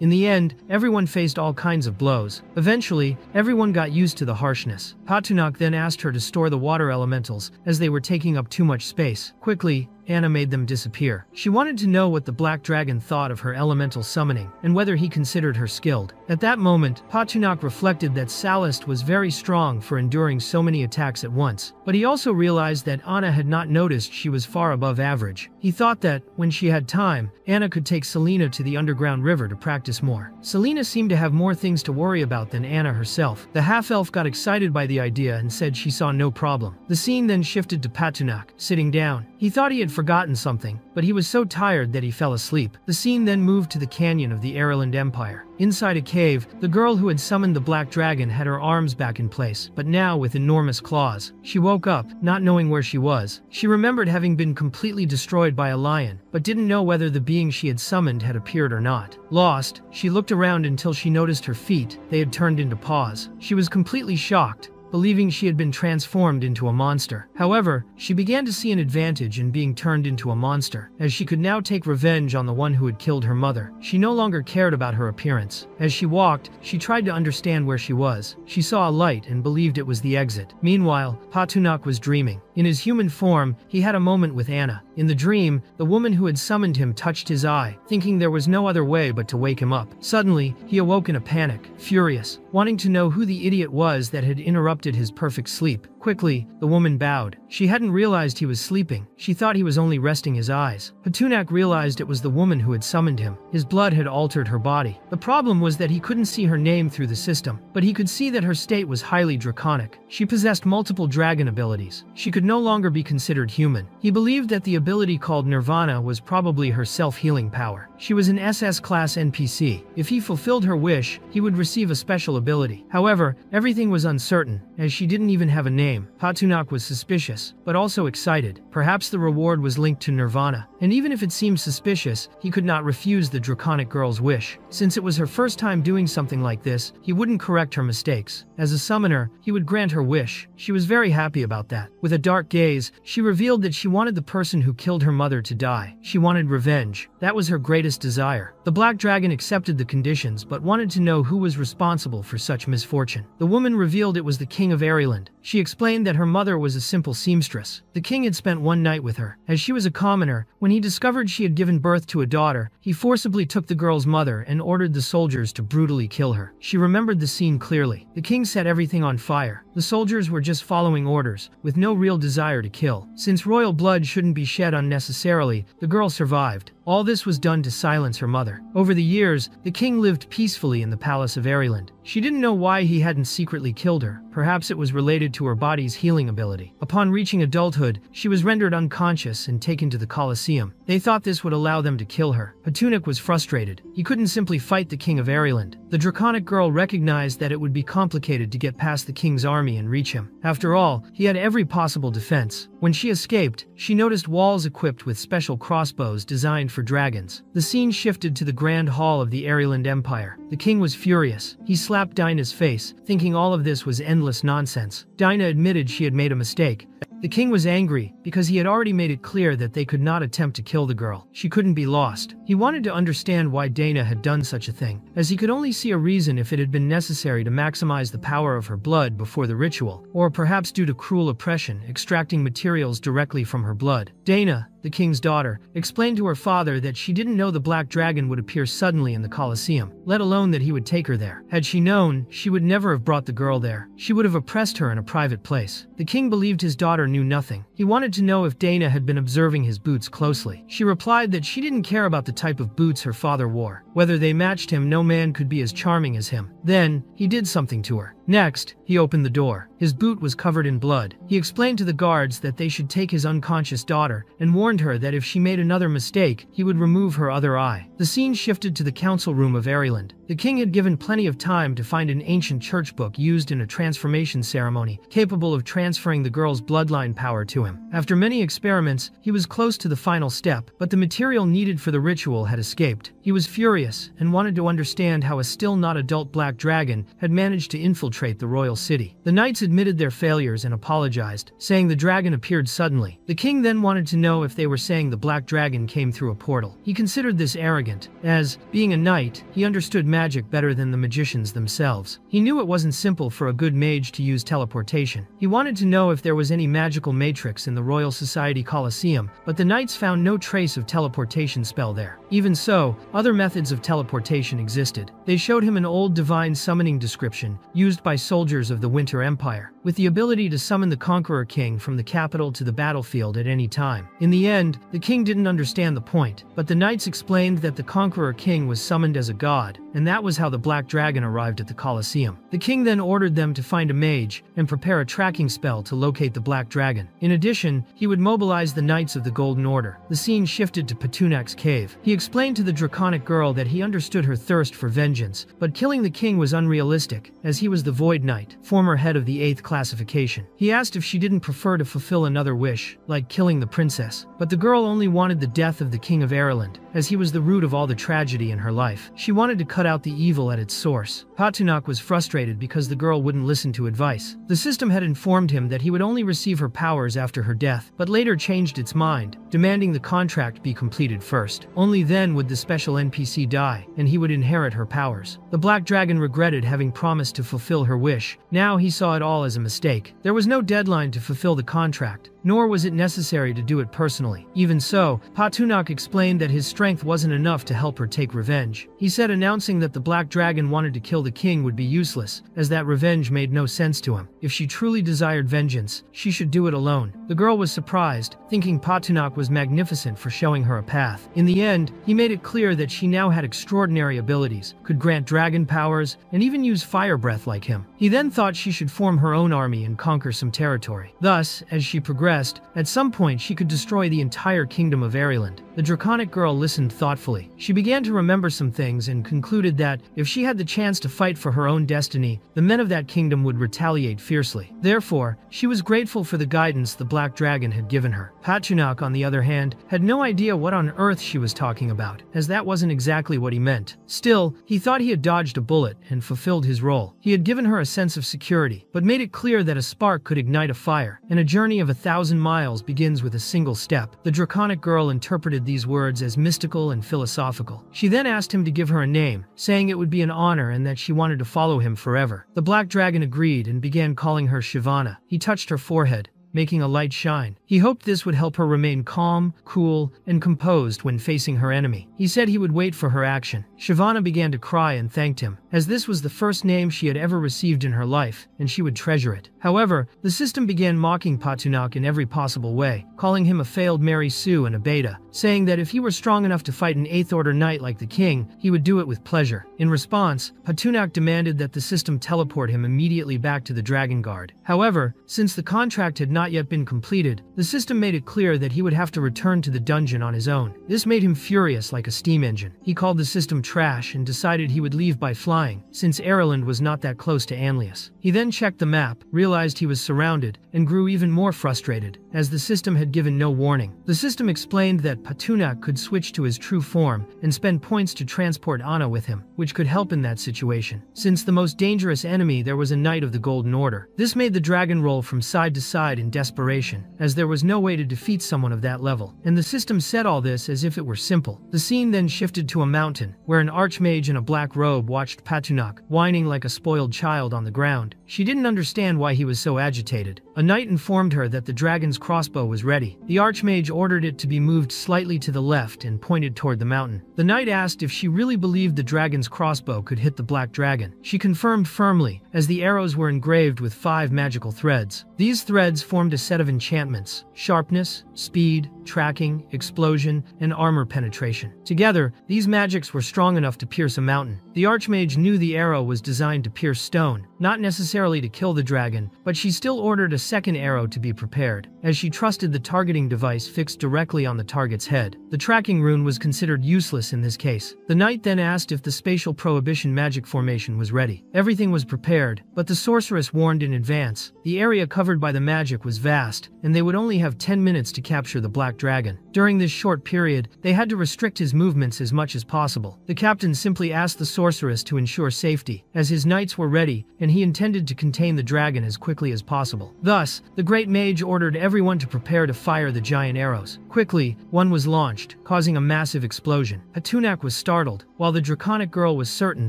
In the end, everyone faced all kinds of blows. Eventually, everyone got used to the harshness. Patunak then asked her to store the water elementals, as they were taking up too much space. Quickly, Anna made them disappear. She wanted to know what the black dragon thought of her elemental summoning, and whether he considered her skilled. At that moment, Patunak reflected that Salist was very strong for enduring so many attacks at once, but he also realized that Anna had not noticed she was far above average. He thought that, when she had time, Anna could take Selena to the underground river to practice more. Selena seemed to have more things to worry about than Anna herself. The half-elf got excited by the idea and said she saw no problem. The scene then shifted to Patunak, sitting down. He thought he had forgotten something, but he was so tired that he fell asleep. The scene then moved to the canyon of the Ireland Empire. Inside a cave, the girl who had summoned the black dragon had her arms back in place, but now with enormous claws. She woke up, not knowing where she was. She remembered having been completely destroyed by a lion, but didn't know whether the being she had summoned had appeared or not. Lost, she looked around until she noticed her feet. They had turned into paws. She was completely shocked, believing she had been transformed into a monster. However, she began to see an advantage in being turned into a monster, as she could now take revenge on the one who had killed her mother. She no longer cared about her appearance. As she walked, she tried to understand where she was. She saw a light and believed it was the exit. Meanwhile, Patunak was dreaming. In his human form, he had a moment with Anna. In the dream, the woman who had summoned him touched his eye, thinking there was no other way but to wake him up. Suddenly, he awoke in a panic, furious, wanting to know who the idiot was that had interrupted his perfect sleep. Quickly, the woman bowed. She hadn't realized he was sleeping. She thought he was only resting his eyes. Patunak realized it was the woman who had summoned him. His blood had altered her body. The problem was that he couldn't see her name through the system, but he could see that her state was highly draconic. She possessed multiple dragon abilities. She could no longer be considered human. He believed that the ability called Nirvana was probably her self-healing power. She was an SS-class NPC. If he fulfilled her wish, he would receive a special ability. However, everything was uncertain, as she didn't even have a name. Patunak was suspicious, but also excited. Perhaps the reward was linked to Nirvana, and even if it seemed suspicious, he could not refuse the draconic girl's wish. Since it was her first time doing something like this, he wouldn't correct her mistakes. As a summoner, he would grant her wish. She was very happy about that. With a dark gaze, she revealed that she wanted the person who killed her mother to die. She wanted revenge. That was her greatest desire. The black dragon accepted the conditions, but wanted to know who was responsible for such misfortune. The woman revealed it was the king of Ireland. She explained that her mother was a simple seamstress. The king had spent one night with her. As she was a commoner, when he discovered she had given birth to a daughter, he forcibly took the girl's mother and ordered the soldiers to brutally kill her. She remembered the scene clearly. The king set everything on fire. The soldiers were just following orders, with no real desire to kill. Since royal blood shouldn't be shed unnecessarily, the girl survived. All this was done to silence her mother. Over the years, the king lived peacefully in the palace of Ireland. She didn't know why he hadn't secretly killed her. Perhaps it was related to her body's healing ability. Upon reaching adulthood, she was rendered unconscious and taken to the Colosseum. They thought this would allow them to kill her. Patunak was frustrated. He couldn't simply fight the king of Ireland. The draconic girl recognized that it would be complicated to get past the king's army and reach him. After all, he had every possible defense. When she escaped, she noticed walls equipped with special crossbows designed for dragons. The scene shifted to the Grand Hall of the Ireland Empire. The king was furious. He slapped Dinah's face, thinking all of this was endless nonsense. Dinah admitted she had made a mistake. The king was angry because he had already made it clear that they could not attempt to kill the girl. She couldn't be lost. He wanted to understand why Dana had done such a thing, as he could only see a reason if it had been necessary to maximize the power of her blood before the ritual, or perhaps due to cruel oppression, extracting materials directly from her blood. Dana, the king's daughter, explained to her father that she didn't know the black dragon would appear suddenly in the Colosseum, let alone that he would take her there. Had she known, she would never have brought the girl there. She would have oppressed her in a private place. The king believed his daughter knew nothing. He wanted to know if Dana had been observing his boots closely. She replied that she didn't care about the type of boots her father wore. Whether they matched him, no man could be as charming as him. Then, he did something to her. Next, he opened the door. His boot was covered in blood. He explained to the guards that they should take his unconscious daughter and warned her that if she made another mistake, he would remove her other eye. The scene shifted to the council room of Ireland. The king had given plenty of time to find an ancient church book used in a transformation ceremony, capable of transferring the girl's bloodline power to him. After many experiments, he was close to the final step, but the material needed for the ritual had escaped. He was furious and wanted to understand how a still not adult black dragon had managed to infiltrate the royal city. The knights admitted their failures and apologized, saying the dragon appeared suddenly. The king then wanted to know if they were saying the black dragon came through a portal. He considered this arrogant, as, being a knight, he understood magic better than the magicians themselves. He knew it wasn't simple for a good mage to use teleportation. He wanted to know if there was any magical matrix in the Royal Society Colosseum, but the knights found no trace of teleportation spell there. Even so, other methods of teleportation existed. They showed him an old divine summoning description, used by soldiers of the Winter Empire. with the ability to summon the Conqueror King from the capital to the battlefield at any time. In the end, the king didn't understand the point, but the knights explained that the Conqueror King was summoned as a god, and that was how the Black Dragon arrived at the Colosseum. The king then ordered them to find a mage and prepare a tracking spell to locate the Black Dragon. In addition, he would mobilize the Knights of the Golden Order. The scene shifted to Patunak's cave. He explained to the draconic girl that he understood her thirst for vengeance, but killing the king was unrealistic, as he was the Void Knight, former head of the 8th classification. He asked if she didn't prefer to fulfill another wish, like killing the princess, but the girl only wanted the death of the king of Ireland, as he was the root of all the tragedy in her life. She wanted to cut out the evil at its source. Patunak was frustrated because the girl wouldn't listen to advice. The system had informed him that he would only receive her powers after her death, but later changed its mind, demanding the contract be completed first. Only then would the special NPC die, and he would inherit her powers. The Black Dragon regretted having promised to fulfill her wish. Now he saw it all as a mistake. There was no deadline to fulfill the contract, nor was it necessary to do it personally. Even so, Patunak explained that his strength wasn't enough to help her take revenge. He said announcing that the Black Dragon wanted to kill the king would be useless, as that revenge made no sense to him. If she truly desired vengeance, she should do it alone. The girl was surprised, thinking Patunak was magnificent for showing her a path. In the end, he made it clear that she now had extraordinary abilities, could grant dragon powers, and even use fire breath like him. He then thought she should form her own army and conquer some territory. Thus, as she progressed, at some point she could destroy the entire kingdom of Ireland. The draconic girl listened thoughtfully. She began to remember some things and concluded that, if she had the chance to fight for her own destiny, the men of that kingdom would retaliate fiercely. Therefore, she was grateful for the guidance the Black Dragon had given her. Patunak, on the other hand, had no idea what on earth she was talking about, as that wasn't exactly what he meant. Still, he thought he had dodged a bullet and fulfilled his role. He had given her a sense of security, but made it clear that a spark could ignite a fire, and a journey of 1,000 miles begins with a single step. The draconic girl interpreted these words as mystical and philosophical. She then asked him to give her a name, saying it would be an honor and that she wanted to follow him forever. The Black Dragon agreed and began calling her Shivana. He touched her forehead, making a light shine. He hoped this would help her remain calm, cool, and composed when facing her enemy. He said he would wait for her action. Shivana began to cry and thanked him, as this was the first name she had ever received in her life, and she would treasure it. However, the system began mocking Patunak in every possible way, calling him a failed Mary Sue and a beta, saying that if he were strong enough to fight an 8th Order knight like the king, he would do it with pleasure. In response, Patunak demanded that the system teleport him immediately back to the Dragon Guard. However, since the contract had not yet been completed, the system made it clear that he would have to return to the dungeon on his own. This made him furious like a steam engine. He called the system trash and decided he would leave by flying, since Ireland was not that close to Anlius. He then checked the map, realized he was surrounded, and grew even more frustrated, as the system had given no warning. The system explained that Patunak could switch to his true form and spend points to transport Anna with him, which could help in that situation. Since the most dangerous enemy there was a Knight of the Golden Order. This made the dragon roll from side to side in desperation, as there was no way to defeat someone of that level, and the system said all this as if it were simple. The scene then shifted to a mountain, where an archmage in a black robe watched Patunak, whining like a spoiled child on the ground. She didn't understand why he was so agitated. A knight informed her that the dragon's crossbow was ready. The archmage ordered it to be moved slightly to the left and pointed toward the mountain. The knight asked if she really believed the dragon's crossbow could hit the black dragon. She confirmed firmly, as the arrows were engraved with 5 magical threads. These threads formed a set of enchantments: sharpness, speed, tracking, explosion, and armor penetration. Together, these magics were strong enough to pierce a mountain. The archmage knew the arrow was designed to pierce stone, not necessarily to kill the dragon, but she still ordered a second arrow to be prepared, as she trusted the targeting device fixed directly on the target's head. The tracking rune was considered useless in this case. The knight then asked if the spatial prohibition magic formation was ready. Everything was prepared, but the sorceress warned in advance. The area covered by the magic was vast, and they would only have 10 minutes to capture the black dragon. During this short period, they had to restrict his movements as much as possible. The captain simply asked the sorceress to ensure safety, as his knights were ready, and he intended to contain the dragon as quickly as possible. Thus, the great mage ordered everyone to prepare to fire the giant arrows. Quickly, one was launched, causing a massive explosion. Patunak was startled, while the draconic girl was certain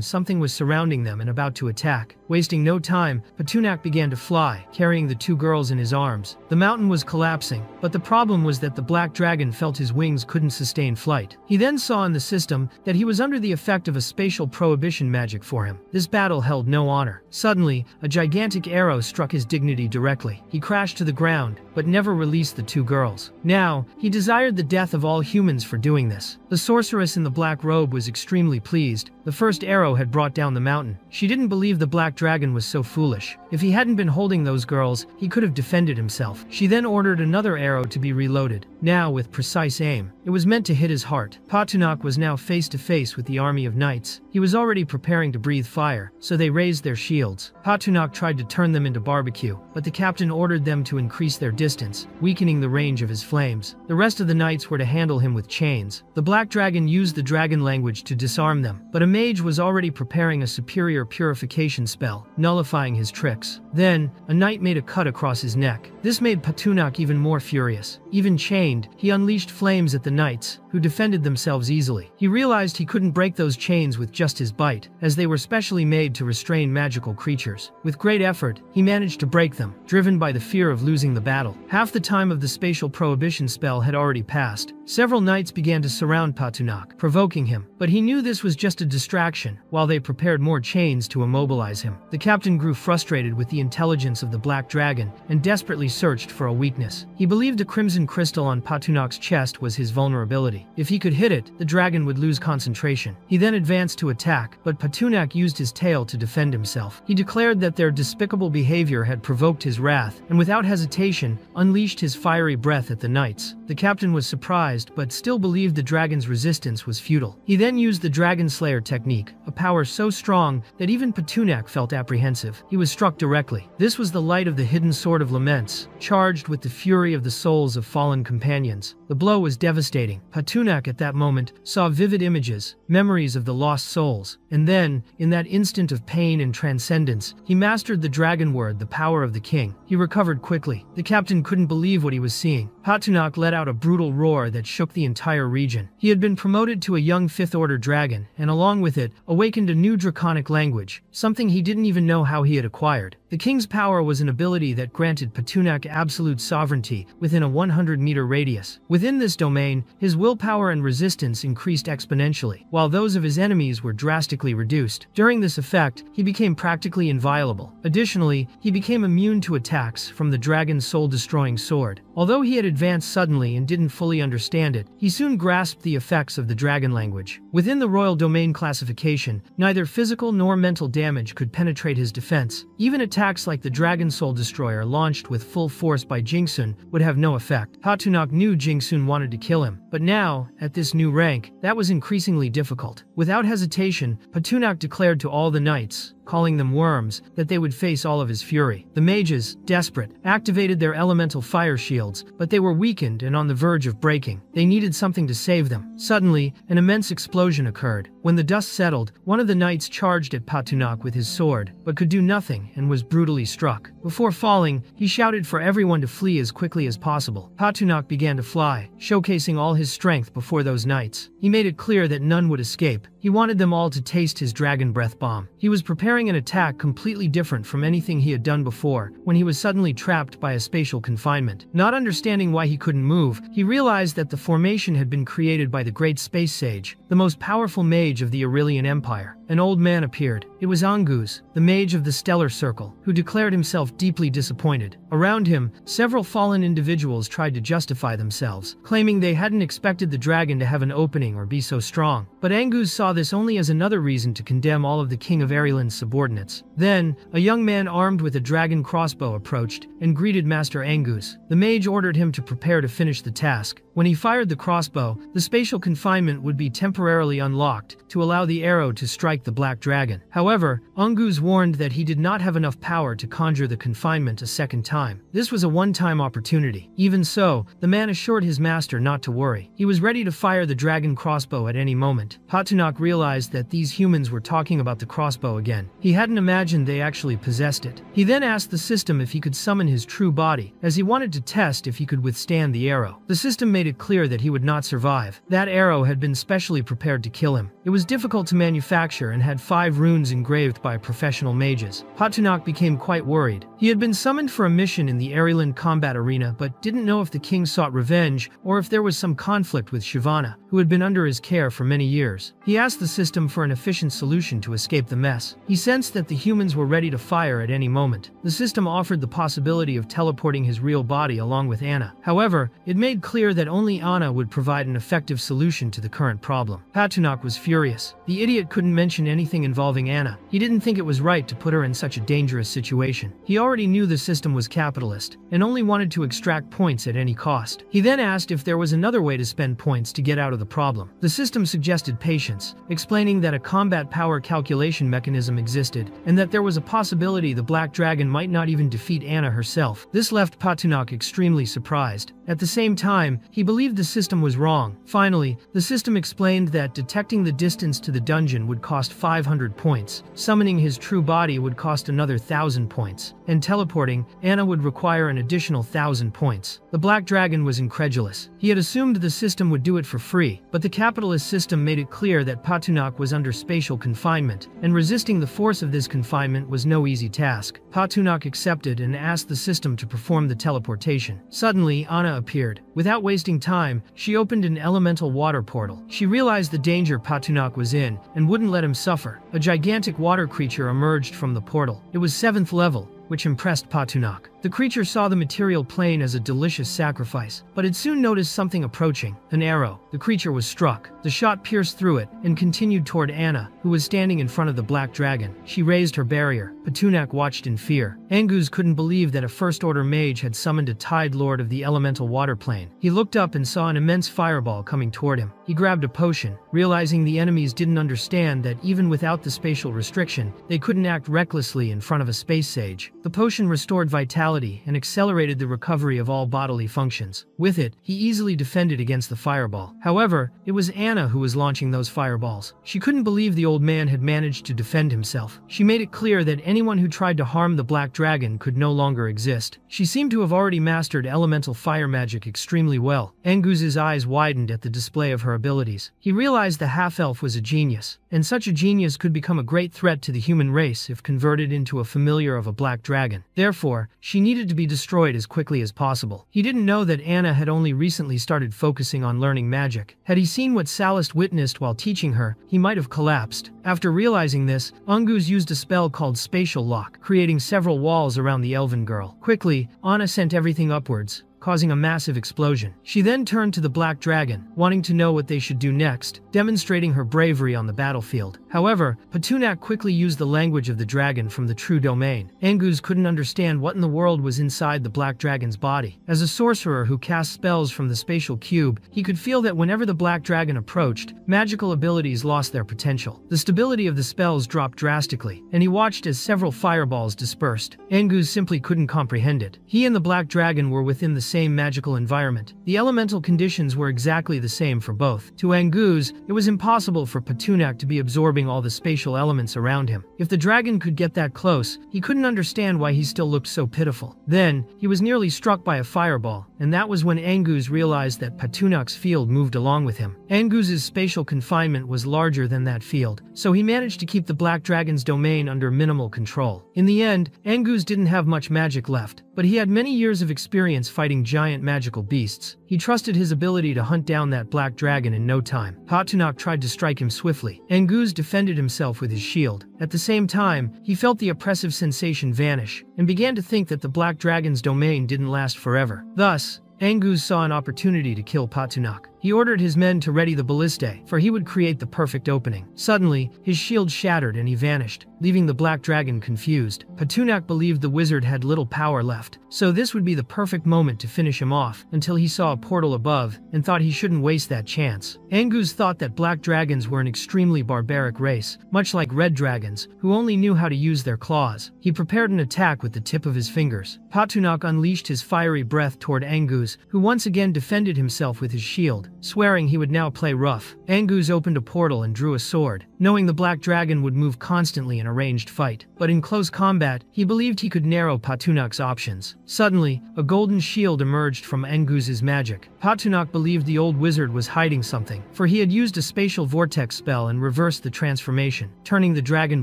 something was surrounding them and about to attack. Wasting no time, Patunak began to fly, carrying the 2 girls in his arms. The mountain was collapsing, but the problem was that the black dragon felt his wings couldn't sustain flight. He then saw in the system that he was under the effect of a spatial prohibition magic for him. This battle held no honor. Suddenly, a gigantic arrow struck his dignity directly. He crashed to the ground, but never released the two girls. Now, he desired the death of all humans for doing this. The sorceress in the black robe was extremely pleased. The first arrow had brought down the mountain. She didn't believe the black dragon was so foolish. If he hadn't been holding those girls, he could have defended himself. She then ordered another arrow to be reloaded, now with precise aim. It was meant to hit his heart. Patunok was now face to face with the army of knights. He was already preparing to breathe fire, so they raised their shields. Patunok tried to turn them into barbecue, but the captain ordered them to increase their distance, weakening the range of his flames. The rest of the knights were to handle him with chains. The black dragon used the dragon language to disarm them, but a mage was already preparing a superior purification spell, nullifying his tricks. Then, a knight made a cut across his neck. This made Patunok even more furious. Even chained, he unleashed flames at the knights, who defended themselves easily. He realized he couldn't break those chains with just his bite, as they were specially made to restrain magical creatures. With great effort, he managed to break them, driven by the fear of losing the battle. Half the time of the spatial prohibition spell had already passed. Several knights began to surround Patunok, provoking him, but he knew this was just a distraction, while they prepared more chains to immobilize him. The captain grew frustrated with the intelligence of the black dragon, and desperately searched for a weakness. He believed a crimson crystal on Patunok's chest was his vulnerability. If he could hit it, the dragon would lose concentration. He then advanced to attack, but Patunok used his tail to defend himself. He declared that their despicable behavior had provoked his wrath, and without hesitation, unleashed his fiery breath at the knights. The captain was surprised, but still believed the dragon's resistance was futile. He then used the Dragon Slayer technique, a power so strong that even Patunok felt apprehensive. He was struck directly. This was the light of the hidden sword of laments, charged with the fury of the souls of fallen companions. The blow was devastating. Patunok at that moment saw vivid images, memories of the lost souls, and then, in that instant of pain and transcendence, he mastered the dragon word, the power of the king. He recovered quickly. The captain couldn't believe what he was seeing. Patunok let out a brutal roar that shook the entire region. He had been promoted to a young fifth-order dragon, and along with it, awakened a new draconic language, something he didn't even know how he had acquired. The king's power was an ability that granted Patunok absolute sovereignty within a 100-meter radius. Within this domain, his willpower and resistance increased exponentially, while those of his enemies were drastically reduced. During this effect, he became practically inviolable. Additionally, he became immune to attacks from the dragon's soul-destroying sword. Although he had advanced suddenly and didn't fully understand it, he soon grasped the effects of the dragon language. Within the royal domain classification, neither physical nor mental damage could penetrate his defense. Even attacks like the Dragon Soul Destroyer launched with full force by Jingsun would have no effect. Patunok knew Jingsun wanted to kill him, but now, at this new rank, that was increasingly difficult. Without hesitation, Patunok declared to all the knights, calling them worms, that they would face all of his fury. The mages, desperate, activated their elemental fire shields, but they were weakened and on the verge of breaking. They needed something to save them. Suddenly, an immense explosion occurred. When the dust settled, one of the knights charged at Patunok with his sword, but could do nothing and was brutally struck. Before falling, he shouted for everyone to flee as quickly as possible. Patunok began to fly, showcasing all his strength before those knights. He made it clear that none would escape. He wanted them all to taste his dragon breath bomb. He was preparing an attack completely different from anything he had done before, when he was suddenly trapped by a spatial confinement. Not understanding why he couldn't move, he realized that the formation had been created by the great space sage, the most powerful mage of the Aurelian Empire. An old man appeared. It was Angus, the mage of the Stellar Circle, who declared himself deeply disappointed. Around him, several fallen individuals tried to justify themselves, claiming they hadn't expected the dragon to have an opening or be so strong. But Angus saw this only as another reason to condemn all of the King of Airland's subordinates. Then, a young man armed with a dragon crossbow approached and greeted Master Angus. The mage ordered him to prepare to finish the task. When he fired the crossbow, the spatial confinement would be temporarily unlocked to allow the arrow to strike the black dragon. However, Angus warned that he did not have enough power to conjure the confinement a second time. This was a one-time opportunity. Even so, the man assured his master not to worry. He was ready to fire the dragon crossbow at any moment. Patunok realized that these humans were talking about the crossbow again. He hadn't imagined they actually possessed it. He then asked the system if he could summon his true body, as he wanted to test if he could withstand the arrow. The system made made it clear that he would not survive. That arrow had been specially prepared to kill him. It was difficult to manufacture and had 5 runes engraved by professional mages. Patunak became quite worried. He had been summoned for a mission in the Airyland combat arena, but didn't know if the king sought revenge or if there was some conflict with Shivana, who had been under his care for many years. He asked the system for an efficient solution to escape the mess. He sensed that the humans were ready to fire at any moment. The system offered the possibility of teleporting his real body along with Anna. However, it made clear that only Anna would provide an effective solution to the current problem. Patunak was furious. The idiot couldn't mention anything involving Anna. He didn't think it was right to put her in such a dangerous situation. He already knew the system was capitalist and only wanted to extract points at any cost. He then asked if there was another way to spend points to get out of the problem. The system suggested patience, explaining that a combat power calculation mechanism existed and that there was a possibility the Black Dragon might not even defeat Anna herself. This left Patunak extremely surprised. At the same time, he believed the system was wrong. Finally, the system explained that detecting the distance to the dungeon would cost 500 points, summoning his true body would cost another 1,000 points, and teleporting Anna would require an additional 1,000 points. The Black Dragon was incredulous. He had assumed the system would do it for free, but the capitalist system made it clear that Patunak was under spatial confinement, and resisting the force of this confinement was no easy task. Patunak accepted and asked the system to perform the teleportation. Suddenly, Anna appeared. Without wasting time, she opened an elemental water portal. She realized the danger Patunak was in and wouldn't let him suffer. A gigantic water creature emerged from the portal. It was 7th level, which impressed Patunak. The creature saw the material plane as a delicious sacrifice, but it soon noticed something approaching, an arrow. The creature was struck. The shot pierced through it and continued toward Anna, who was standing in front of the Black Dragon. She raised her barrier. Patunak watched in fear. Angus couldn't believe that a First-Order mage had summoned a Tide Lord of the elemental water plane. He looked up and saw an immense fireball coming toward him. He grabbed a potion, realizing the enemies didn't understand that even without the spatial restriction, they couldn't act recklessly in front of a space sage. The potion restored vitality and accelerated the recovery of all bodily functions. With it, he easily defended against the fireball. However, it was Anna who was launching those fireballs. She couldn't believe the old man had managed to defend himself. She made it clear that anyone who tried to harm the Black Dragon could no longer exist. She seemed to have already mastered elemental fire magic extremely well. Angus's eyes widened at the display of her abilities. He realized the half-elf was a genius, and such a genius could become a great threat to the human race if converted into a familiar of a Black Dragon. Therefore, she needed to be destroyed as quickly as possible. He didn't know that Anna had only recently started focusing on learning magic. Had he seen what Salist witnessed while teaching her, he might have collapsed. After realizing this, Angus used a spell called Spatial Lock, creating several walls around the elven girl. Quickly, Anna sent everything upwards, causing a massive explosion. She then turned to the Black Dragon, wanting to know what they should do next, demonstrating her bravery on the battlefield. However, Patunak quickly used the language of the dragon from the true domain. Angus couldn't understand what in the world was inside the Black Dragon's body. As a sorcerer who cast spells from the spatial cube, he could feel that whenever the Black Dragon approached, magical abilities lost their potential. The stability of the spells dropped drastically, and he watched as several fireballs dispersed. Angus simply couldn't comprehend it. He and the Black Dragon were within the same magical environment. The elemental conditions were exactly the same for both. To Angus, it was impossible for Patunak to be absorbing all the spatial elements around him. If the dragon could get that close, he couldn't understand why he still looked so pitiful. Then, he was nearly struck by a fireball, and that was when Angus realized that Patunak's field moved along with him. Angus's spatial confinement was larger than that field, so he managed to keep the Black Dragon's domain under minimal control. In the end, Angus didn't have much magic left, but he had many years of experience fighting giant magical beasts. He trusted his ability to hunt down that Black Dragon in no time. Patunak tried to strike him swiftly. Angus defended himself with his shield. At the same time, he felt the oppressive sensation vanish, and began to think that the Black Dragon's domain didn't last forever. Thus, Angus saw an opportunity to kill Patunak. He ordered his men to ready the ballistae, for he would create the perfect opening. Suddenly, his shield shattered and he vanished, leaving the Black Dragon confused. Patunak believed the wizard had little power left, so this would be the perfect moment to finish him off, until he saw a portal above, and thought he shouldn't waste that chance. Angus thought that Black Dragons were an extremely barbaric race, much like Red Dragons, who only knew how to use their claws. He prepared an attack with the tip of his fingers. Patunak unleashed his fiery breath toward Angus, who once again defended himself with his shield, swearing he would now play rough. Angus opened a portal and drew a sword. knowing the Black Dragon would move constantly in a ranged fight. But in close combat, he believed he could narrow Patunak's options. Suddenly, a golden shield emerged from Enguz's magic. Patunak believed the old wizard was hiding something, for he had used a spatial vortex spell and reversed the transformation, turning the dragon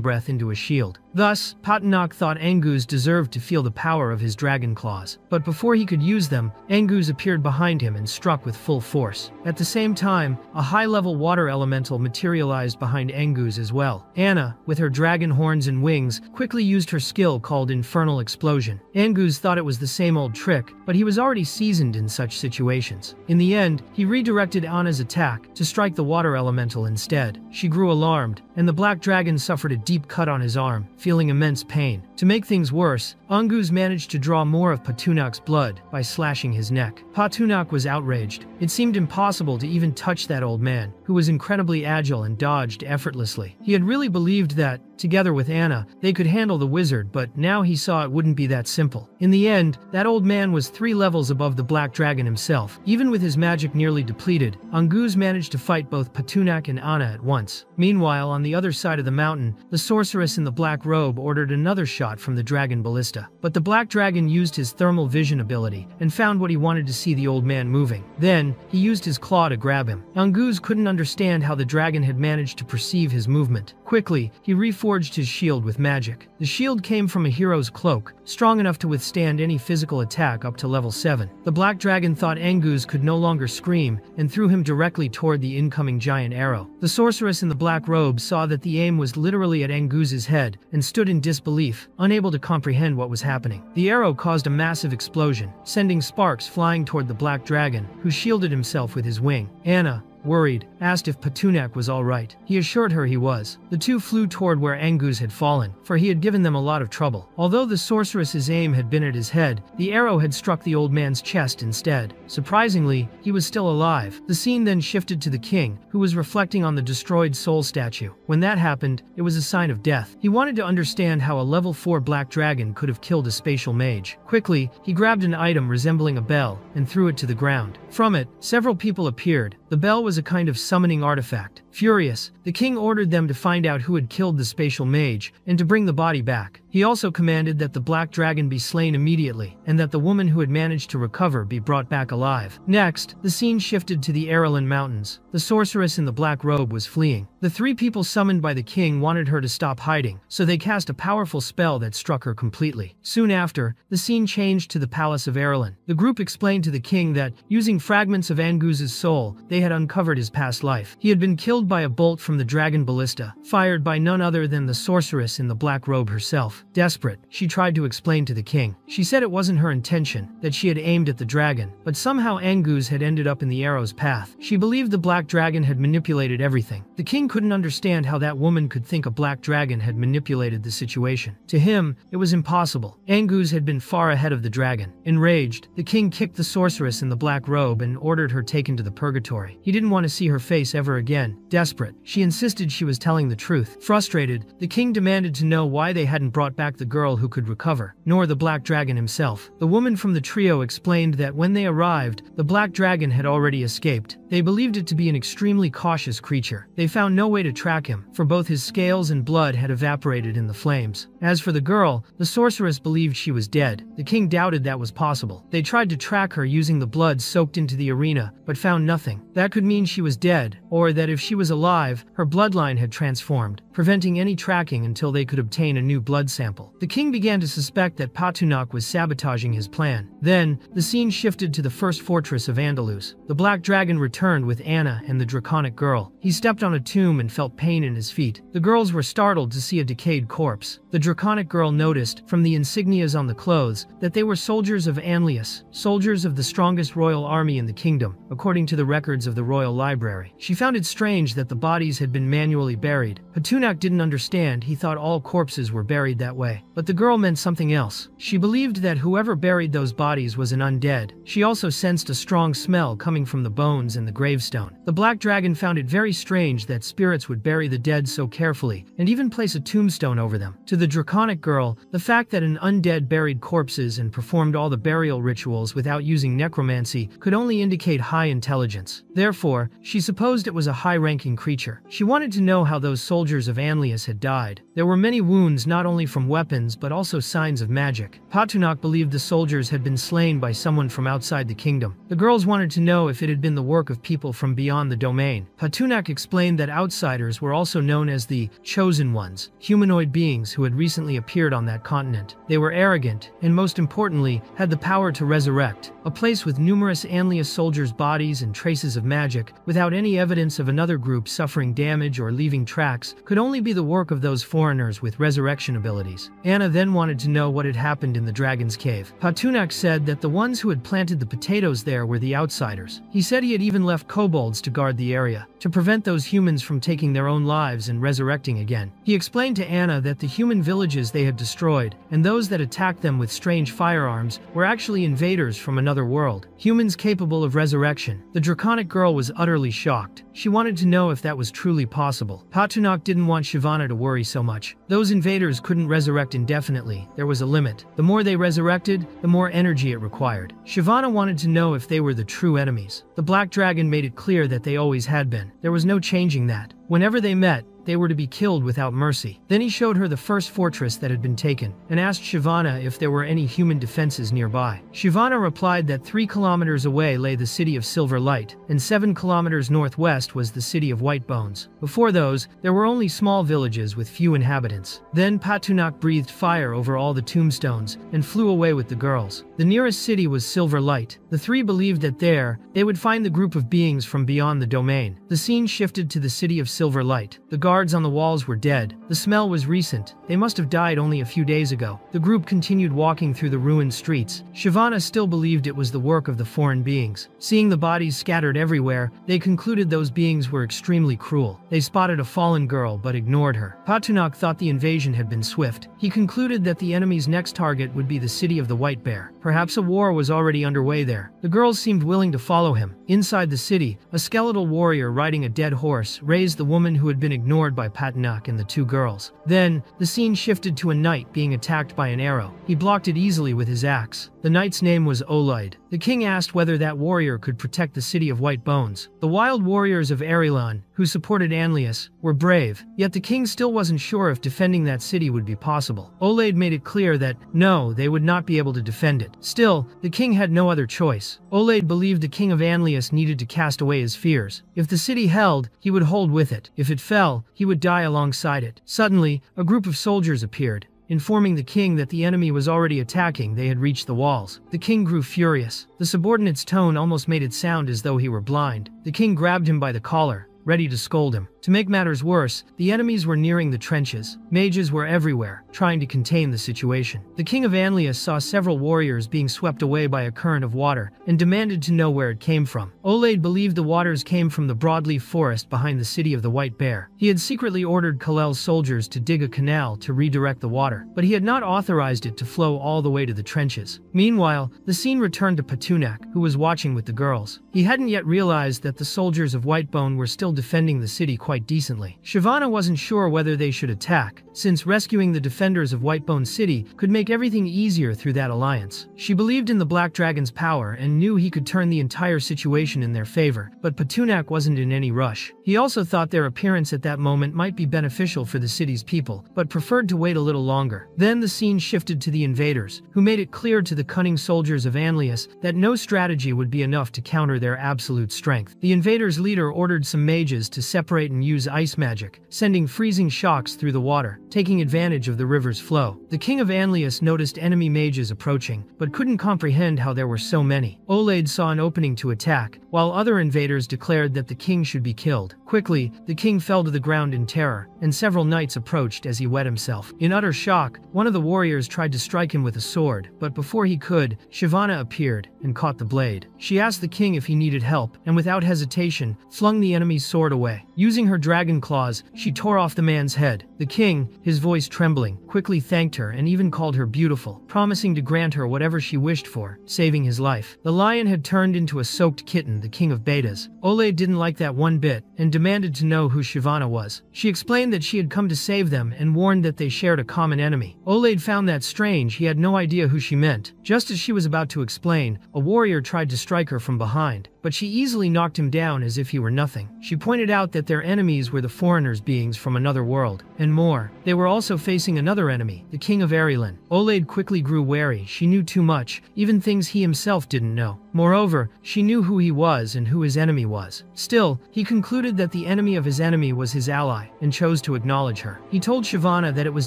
breath into a shield. Thus, Patunak thought Enguz deserved to feel the power of his dragon claws. But before he could use them, Enguz appeared behind him and struck with full force. At the same time, a high-level water elemental materialized behind Enguz as well. Anna, with her dragon horns and wings, quickly used her skill called Infernal Explosion. Enguz thought it was the same old trick, but he was already seasoned in such situations. In the end, he redirected Anna's attack to strike the water elemental instead. She grew alarmed, and the black dragon suffered a deep cut on his arm, feeling immense pain. To make things worse, Enguz managed to draw more of Patunak's blood by slashing his neck. Patunak was outraged. It seemed impossible to even touch that old man, who was incredibly agile and dodged effortlessly. He had really believed that, together with Anna, they could handle the wizard, but now he saw it wouldn't be that simple. In the end, that old man was 3 levels above the black dragon himself. Even with his magic nearly depleted, Enguz managed to fight both Patunak and Anna at once. Meanwhile, on the other side of the mountain, the sorceress in the black robe ordered another shot from the dragon ballista. But the black dragon used his thermal vision ability and found what he wanted to see the old man moving. Then, he used his claw to grab him. Enguz couldn't understand how the dragon had managed to perceive his movement. Quickly, he reforged his shield with magic. The shield came from a hero's cloak, strong enough to withstand any physical attack up to level 7. The black dragon thought Enguz could no longer scream and threw him directly toward the incoming giant arrow. The sorceress in the black robe saw that the aim was literally at Enguz's head and stood in disbelief, unable to comprehend what was happening. The arrow caused a massive explosion, sending sparks flying toward the black dragon, who shielded himself with his wing. Anna, worried, asked if Patunak was all right. He assured her he was. The two flew toward where Enguz had fallen, for he had given them a lot of trouble. Although the sorceress's aim had been at his head, the arrow had struck the old man's chest instead. Surprisingly, he was still alive. The scene then shifted to the king, who was reflecting on the destroyed soul statue. When that happened, it was a sign of death. He wanted to understand how a level 4 black dragon could have killed a spatial mage. Quickly, he grabbed an item resembling a bell and threw it to the ground. From it, several people appeared. The bell was a kind of summoning artifact. Furious, the king ordered them to find out who had killed the spatial mage and to bring the body back. He also commanded that the black dragon be slain immediately and that the woman who had managed to recover be brought back alive. Next, the scene shifted to the Arelin Mountains. The sorceress in the black robe was fleeing. The 3 people summoned by the king wanted her to stop hiding, so they cast a powerful spell that struck her completely. Soon after, the scene changed to the palace of Arelin. The group explained to the king that, using fragments of Enguz's soul, they had uncovered his past life. He had been killed by a bolt from the dragon ballista, fired by none other than the sorceress in the black robe herself. Desperate, she tried to explain to the king. She said it wasn't her intention, that she had aimed at the dragon, but somehow Enguz had ended up in the arrow's path. She believed the black dragon had manipulated everything. The king couldn't understand how that woman could think a black dragon had manipulated the situation. To him, it was impossible. Enguz had been far ahead of the dragon. Enraged, the king kicked the sorceress in the black robe and ordered her taken to the purgatory. He didn't want to see her face ever again. Desperate, she insisted she was telling the truth. Frustrated, the king demanded to know why they hadn't brought back the girl who could recover, nor the black dragon himself. The woman from the trio explained that when they arrived, the black dragon had already escaped. They believed it to be an extremely cautious creature. They found no way to track him, for both his scales and blood had evaporated in the flames. As for the girl, the sorceress believed she was dead. The king doubted that was possible. They tried to track her using the blood soaked into the arena, but found nothing. That could mean she was dead, or that if she was alive, her bloodline had transformed, preventing any tracking until they could obtain a new blood sample. The king began to suspect that Patunak was sabotaging his plan. Then, the scene shifted to the first fortress of Andalus. The black dragon returned with Anna and the draconic girl. He stepped on a tomb and felt pain in his feet. The girls were startled to see a decayed corpse. The draconic girl noticed, from the insignias on the clothes, that they were soldiers of Anlius, soldiers of the strongest royal army in the kingdom, according to the records of the royal library. She found it strange that the bodies had been manually buried. Patunak Patunak didn't understand. He thought all corpses were buried that way. But the girl meant something else. She believed that whoever buried those bodies was an undead. She also sensed a strong smell coming from the bones and the gravestone. The black dragon found it very strange that spirits would bury the dead so carefully, and even place a tombstone over them. To the draconic girl, the fact that an undead buried corpses and performed all the burial rituals without using necromancy could only indicate high intelligence. Therefore, she supposed it was a high-ranking creature. She wanted to know how those soldiers of Anlius had died. There were many wounds not only from weapons but also signs of magic. Patunak believed the soldiers had been slain by someone from outside the kingdom. The girls wanted to know if it had been the work of people from beyond the domain. Patunak explained that outsiders were also known as the Chosen Ones, humanoid beings who had recently appeared on that continent. They were arrogant, and most importantly, had the power to resurrect. A place with numerous Anlius soldiers' bodies and traces of magic, without any evidence of another group suffering damage or leaving tracks, could only be the work of those foreigners with resurrection abilities. Anna then wanted to know what had happened in the Dragon's Cave. Patunak said that the ones who had planted the potatoes there were the outsiders. He said he had even left kobolds to guard the area, to prevent those humans from taking their own lives and resurrecting again. He explained to Anna that the human villages they had destroyed, and those that attacked them with strange firearms, were actually invaders from another world, humans capable of resurrection. The draconic girl was utterly shocked. She wanted to know if that was truly possible. Patunak didn't want Shivana to worry so much. Those invaders couldn't resurrect indefinitely. There was a limit. The more they resurrected, the more energy it required. Shivana wanted to know if they were the true enemies. The Black Dragon made it clear that they always had been. There was no changing that. Whenever they met, they were to be killed without mercy. Then he showed her the first fortress that had been taken, and asked Shivana if there were any human defenses nearby. Shivana replied that 3 kilometers away lay the city of Silver Light, and 7 kilometers northwest was the city of White Bones. Before those, there were only small villages with few inhabitants. Then Patunak breathed fire over all the tombstones, and flew away with the girls. The nearest city was Silver Light. The three believed that there, they would find the group of beings from beyond the domain. The scene shifted to the city of Silver Light. The guards on the walls were dead. The smell was recent. They must have died only a few days ago. The group continued walking through the ruined streets. Shivana still believed it was the work of the foreign beings. Seeing the bodies scattered everywhere, they concluded those beings were extremely cruel. They spotted a fallen girl but ignored her. Patunak thought the invasion had been swift. He concluded that the enemy's next target would be the city of the White Bear. Perhaps a war was already underway there. The girls seemed willing to follow him. Inside the city, a skeletal warrior riding a dead horse raised the woman who had been ignored by Patunak and the 2 girls. Then, the scene shifted to a knight being attacked by an arrow. He blocked it easily with his axe. The knight's name was Olaid. The king asked whether that warrior could protect the city of White Bones. The wild warriors of Arilan, who supported Anlius, were brave, yet the king still wasn't sure if defending that city would be possible. Olaid made it clear that, no, they would not be able to defend it. Still, the king had no other choice. Olaid believed the king of Anlius needed to cast away his fears. If the city held, he would hold with it. If it fell, he would die alongside it. Suddenly, a group of soldiers appeared, informing the king that the enemy was already attacking. They had reached the walls. The king grew furious. The subordinate's tone almost made it sound as though he were blind. The king grabbed him by the collar, ready to scold him. To make matters worse, the enemies were nearing the trenches. Mages were everywhere, trying to contain the situation. The king of Anlius saw several warriors being swept away by a current of water, and demanded to know where it came from. Olaid believed the waters came from the broadleaf forest behind the city of the White Bear. He had secretly ordered Kalel's soldiers to dig a canal to redirect the water, but he had not authorized it to flow all the way to the trenches. Meanwhile, the scene returned to Patunak, who was watching with the girls. He hadn't yet realized that the soldiers of Whitebone were still defending the city quite decently. Shivana wasn't sure whether they should attack, since rescuing the defenders of Whitebone City could make everything easier through that alliance. She believed in the Black Dragon's power and knew he could turn the entire situation in their favor, but Patunak wasn't in any rush. He also thought their appearance at that moment might be beneficial for the city's people, but preferred to wait a little longer. Then the scene shifted to the invaders, who made it clear to the cunning soldiers of Anlius that no strategy would be enough to counter their absolute strength. The invaders' leader ordered some mages to separate and use ice magic, sending freezing shocks through the water, taking advantage of the river's flow. The king of Anlius noticed enemy mages approaching, but couldn't comprehend how there were so many. Olaid saw an opening to attack, while other invaders declared that the king should be killed. Quickly, the king fell to the ground in terror, and several knights approached as he wet himself. In utter shock, one of the warriors tried to strike him with a sword, but before he could, Shyvana appeared and caught the blade. She asked the king if he needed help, and without hesitation, flung the enemy's sword away. Using her dragon claws, she tore off the man's head. The king, his voice trembling, quickly thanked her and even called her beautiful, promising to grant her whatever she wished for, saving his life. The lion had turned into a soaked kitten, the king of betas. Oleg didn't like that one bit, and demanded to know who Shyvana was. She explained that she had come to save them and warned that they shared a common enemy. Oleg found that strange. He had no idea who she meant. Just as she was about to explain, a warrior tried to strike her from behind, but she easily knocked him down as if he were nothing. She pointed out that their enemies were the foreigners, beings from another world, and more. They were also facing another enemy, the king of Erilin. Oleg quickly grew wary. She knew too much, even things he himself didn't know. Moreover, she knew who he was and who his enemy was. Still, he concluded that the enemy of his enemy was his ally, and chose to acknowledge her. He told Shyvana that it was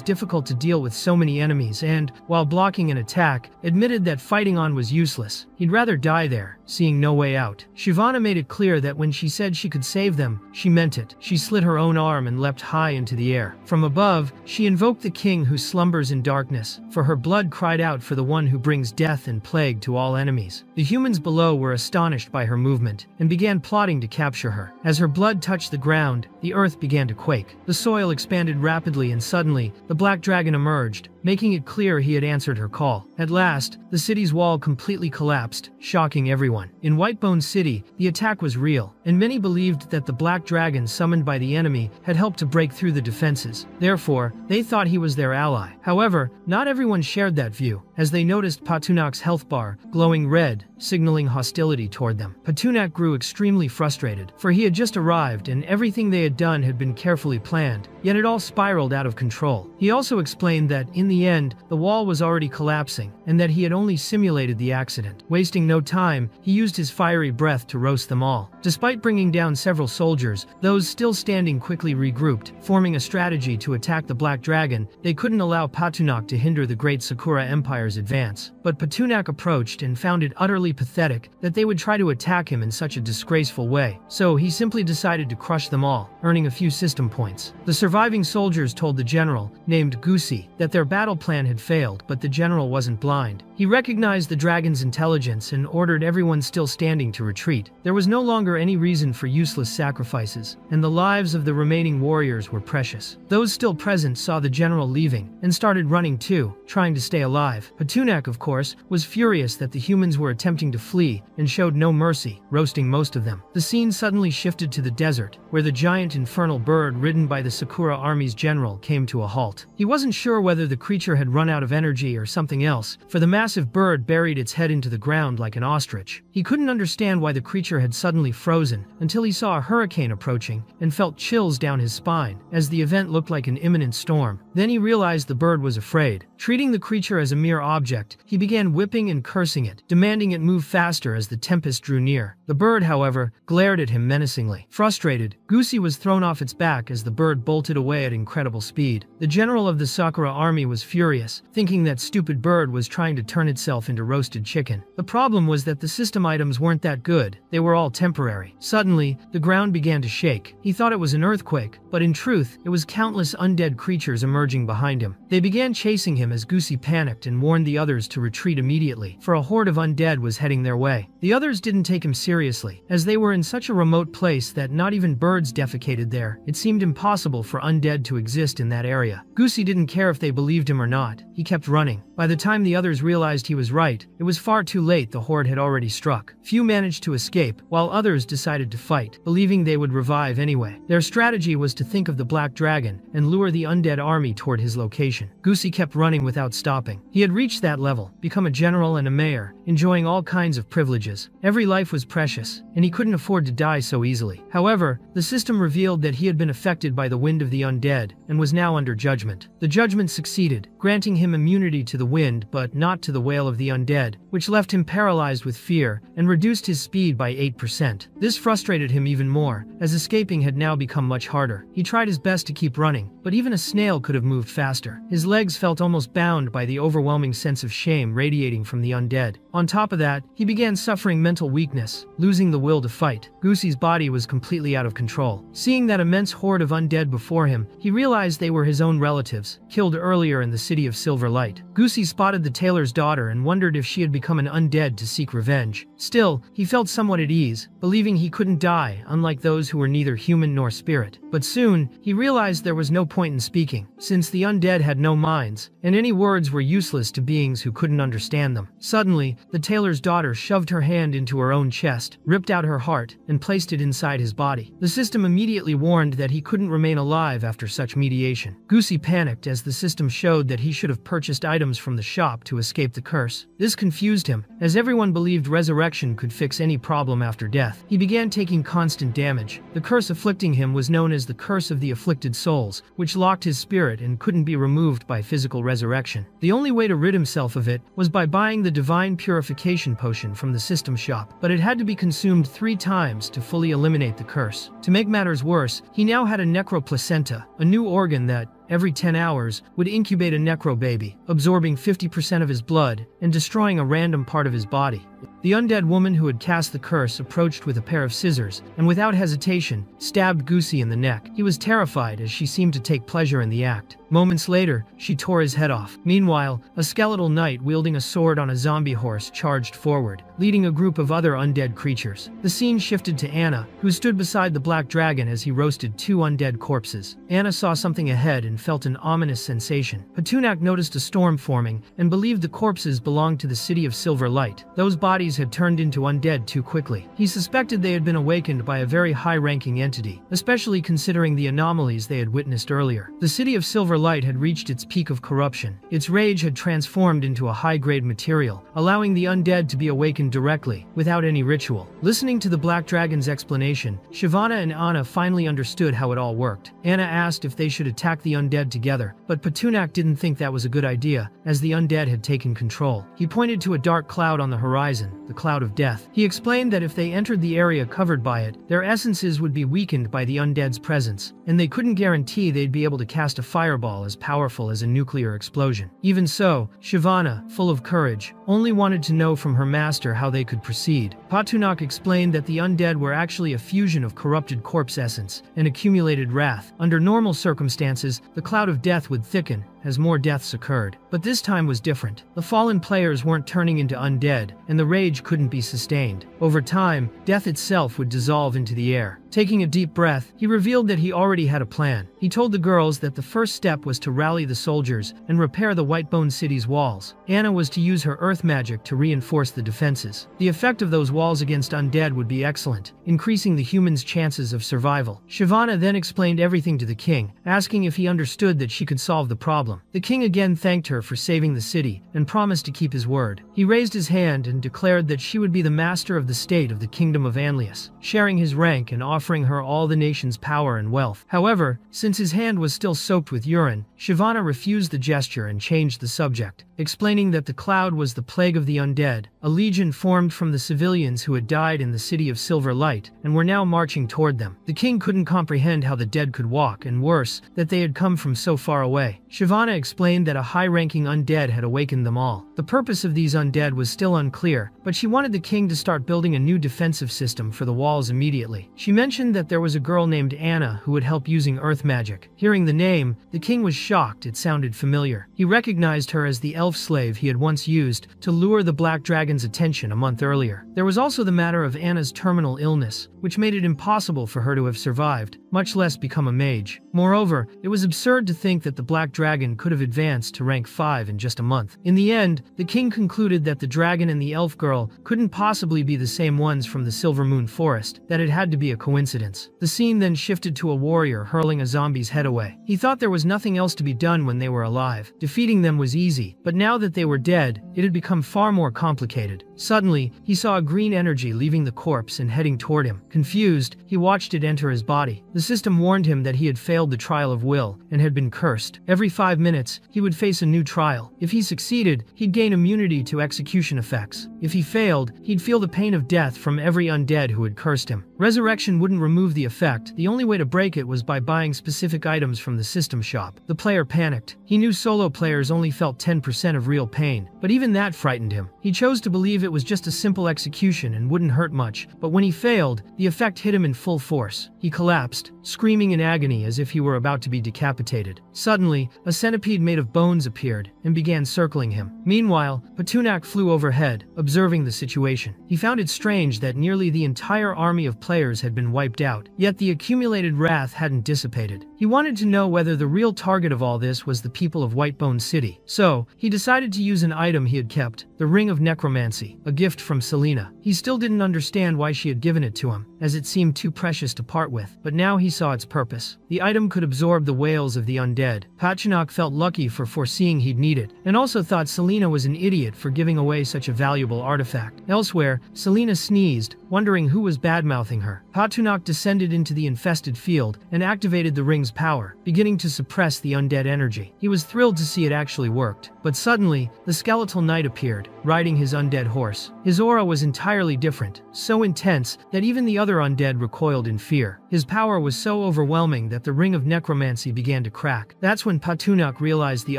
difficult to deal with so many enemies and, while blocking an attack, admitted that fighting on was useless. He'd rather die there, seeing no way out. Shyvana made it clear that when she said she could save them, she meant it. She slit her own arm and leapt high into the air. From above, she invoked the king who slumbers in darkness, for her blood cried out for the one who brings death and plague to all enemies. The humans below were astonished by her movement, and began plotting to capture her. As her blood touched the ground, the earth began to quake. The soil expanded rapidly, and suddenly, the black dragon emerged, making it clear he had answered her call. At last, the city's wall completely collapsed, shocking everyone. In Whitebone City, the attack was real, and many believed that the black dragon summoned by the enemy had helped to break through the defenses. Therefore, they thought he was their ally. However, not everyone shared that view, as they noticed Patunak's health bar glowing red, signaling hostility toward them. Patunak grew extremely frustrated, for he had just arrived and everything they had done had been carefully planned, yet it all spiraled out of control. He also explained that, in the end, the wall was already collapsing, and that he had only simulated the accident. Wasting no time, he used his fiery breath to roast them all. Despite bringing down several soldiers, those still standing quickly regrouped, forming a strategy to attack the Black Dragon. They couldn't allow Patunak to hinder the great Sakura Empire's advance. But Patunak approached and found it utterly pathetic that they would try to attack him in such a disgraceful way. So he simply decided to crush them all, earning a few system points. The surviving soldiers told the general, named Gusi, that their battle plan had failed, but the general wasn't blind. He recognized the dragon's intelligence and ordered everyone still standing to retreat. There was no longer any reason for useless sacrifices, and the lives of the remaining warriors were precious. Those still present saw the general leaving, and started running too, trying to stay alive. Patunak, of course, was furious that the humans were attempting to flee, and showed no mercy, roasting most of them. The scene suddenly shifted to the desert, where the giant infernal bird ridden by the Sakura army's general came to a halt. He wasn't sure whether the creature had run out of energy or something else, for the massive bird buried its head into the ground like an ostrich. He couldn't understand why the creature had suddenly frozen, until he saw a hurricane approaching, and felt chills down his spine, as the event looked like an imminent storm. Then he realized the bird was afraid. Treating the creature as a mere object, he began whipping and cursing it, demanding it move faster as the tempest drew near. The bird, however, glared at him menacingly. Frustrated, Gusi was thrown off its back as the bird bolted away at incredible speed. The general of the Sakura army was furious, thinking that stupid bird was trying to turn itself into roasted chicken. The problem was that the system items weren't that good. They were all temporary. Suddenly, the ground began to shake. He thought it was an earthquake, but in truth, it was countless undead creatures emerging behind him. They began chasing him as Gusi panicked and warned the others to retreat immediately, for a horde of undead was heading their way. The others didn't take him seriously, as they were in such a remote place that not even birds defecated there. It seemed impossible for undead to exist in that area. Gusi didn't care if they believed him or not. He kept running. By the time the others realized he was right, it was far too late. The horde had already struck. Few managed to escape, while others decided to fight, believing they would revive anyway. Their strategy was to think of the Black Dragon and lure the undead army toward his location. Gusi kept running without stopping. He had reached that level, become a general and a mayor, enjoying all kinds of privileges. Every life was precious, and he couldn't afford to die so easily. However, the system revealed that he had been affected by the wind of the undead, and was now under judgment. The judgment succeeded, granting him immunity to the wind but not to the wail of the undead, which which left him paralyzed with fear and reduced his speed by 8%. This frustrated him even more, as escaping had now become much harder. He tried his best to keep running, but even a snail could have moved faster. His legs felt almost bound by the overwhelming sense of shame radiating from the undead. On top of that, he began suffering mental weakness, losing the will to fight. Goosey's body was completely out of control. Seeing that immense horde of undead before him, he realized they were his own relatives, killed earlier in the city of Silver Light. Goosey spotted the tailor's daughter and wondered if she had become an undead to seek revenge. Still, he felt somewhat at ease, believing he couldn't die, unlike those who were neither human nor spirit. But soon, he realized there was no point in speaking, since the undead had no minds, and any words were useless to beings who couldn't understand them. Suddenly, the tailor's daughter shoved her hand into her own chest, ripped out her heart, and placed it inside his body. The system immediately warned that he couldn't remain alive after such mediation. Goosey panicked as the system showed that he should have purchased items from the shop to escape the curse. This confused him, as everyone believed resurrection could fix any problem after death. He began taking constant damage. The curse afflicting him was known as the Curse of the Afflicted Souls, which locked his spirit and couldn't be removed by physical resurrection. The only way to rid himself of it was by buying the Divine Purification Potion from the system shop, but it had to be consumed 3 times to fully eliminate the curse. To make matters worse, he now had a necroplacenta, a new organ that, every 10 hours, would incubate a necro baby, absorbing 50% of his blood and destroying a random part of his body. The undead woman who had cast the curse approached with a pair of scissors, and without hesitation, stabbed Goosey in the neck. He was terrified as she seemed to take pleasure in the act. Moments later, she tore his head off. Meanwhile, a skeletal knight wielding a sword on a zombie horse charged forward, leading a group of other undead creatures. The scene shifted to Anna, who stood beside the black dragon as he roasted 2 undead corpses. Anna saw something ahead and felt an ominous sensation. Patunak noticed a storm forming and believed the corpses belonged to the city of Silver Light. Those bodies had turned into undead too quickly. He suspected they had been awakened by a very high-ranking entity, especially considering the anomalies they had witnessed earlier. The city of Silver Light had reached its peak of corruption. Its rage had transformed into a high-grade material, allowing the undead to be awakened directly, without any ritual. Listening to the Black Dragon's explanation, Shyvana and Anna finally understood how it all worked. Anna asked if they should attack the undead together, but Patunak didn't think that was a good idea, as the undead had taken control. He pointed to a dark cloud on the horizon, the cloud of death. He explained that if they entered the area covered by it, their essences would be weakened by the undead's presence, and they couldn't guarantee they'd be able to cast a fireball as powerful as a nuclear explosion. Even so, Shyvana, full of courage, only wanted to know from her master how they could proceed. Patunak explained that the undead were actually a fusion of corrupted corpse essence and accumulated wrath. Under normal circumstances, the cloud of death would thicken as more deaths occurred. But this time was different. The fallen players weren't turning into undead, and the rage couldn't be sustained. Over time, death itself would dissolve into the air. Taking a deep breath, he revealed that he already had a plan. He told the girls that the first step was to rally the soldiers and repair the Whitebone City's walls. Anna was to use her earth magic to reinforce the defenses. The effect of those walls against undead would be excellent, increasing the humans' chances of survival. Shyvana then explained everything to the king, asking if he understood that she could solve the problem. The king again thanked her for saving the city and promised to keep his word. He raised his hand and declared that she would be the master of the state of the kingdom of Anlius, sharing his rank and offering her all the nation's power and wealth. However, since his hand was still soaked with urine, Shyvana refused the gesture and changed the subject, explaining that the cloud was the plague of the undead, a legion formed from the civilians who had died in the city of Silver Light and were now marching toward them. The king couldn't comprehend how the dead could walk, and worse, that they had come from so far away. Shyvana explained that a high-ranking undead had awakened them all. The purpose of these undead was still unclear, but she wanted the king to start building a new defensive system for the walls immediately. She mentioned that there was a girl named Anna who would help using earth magic. Hearing the name, the king was shocked. It sounded familiar. He recognized her as the elf slave he had once used to lure the Black Dragon's attention a month earlier. There was also the matter of Anna's terminal illness, which made it impossible for her to have survived, much less become a mage. Moreover, it was absurd to think that the Black Dragon could have advanced to rank 5 in just a month. In the end, the king concluded that the dragon and the elf girl couldn't possibly be the same ones from the Silver Moon Forest, that it had to be a coincidence. The scene then shifted to a warrior hurling a zombie's head away. He thought there was nothing else to be done when they were alive. Defeating them was easy, but now that they were dead, it had become far more complicated. Suddenly, he saw a green energy leaving the corpse and heading toward him. Confused, he watched it enter his body. The system warned him that he had failed the trial of will and had been cursed. Every 5 minutes, he would face a new trial. If he succeeded, he'd gain immunity to execution effects. If he failed, he'd feel the pain of death from every undead who had cursed him. Resurrection wouldn't remove the effect. The only way to break it was by buying specific items from the system shop. The player panicked. He knew solo players only felt 10% of real pain, but even that frightened him. He chose to believe it was just a simple execution and wouldn't hurt much, but when he failed, the effect hit him in full force. He collapsed, screaming in agony as if he were about to be decapitated. Suddenly, a centipede made of bones appeared and began circling him. Meanwhile, Patunak flew overhead, observing the situation. He found it strange that nearly the entire army of players had been wiped out, yet the accumulated wrath hadn't dissipated. He wanted to know whether the real target of all this was the people of Whitebone City. So, he decided to use an item he had kept, the Ring of Necromancy, a gift from Selena. He still didn't understand why she had given it to him, as it seemed too precious to part with, but now he saw its purpose. The item could absorb the wails of the undead. Patunak felt lucky for foreseeing he'd need it, and also thought Selena was an idiot for giving away such a valuable artifact. Elsewhere, Selena sneezed, wondering who was badmouthing her. Patunak descended into the infested field and activated the ring's power, beginning to suppress the undead energy. He was thrilled to see it actually worked, but suddenly, the skeletal knight appeared, riding his undead horse. His aura was entirely different, so intense that even the other undead recoiled in fear. His power was so overwhelming that the ring of necromancy began to crack. That's when Patunak realized the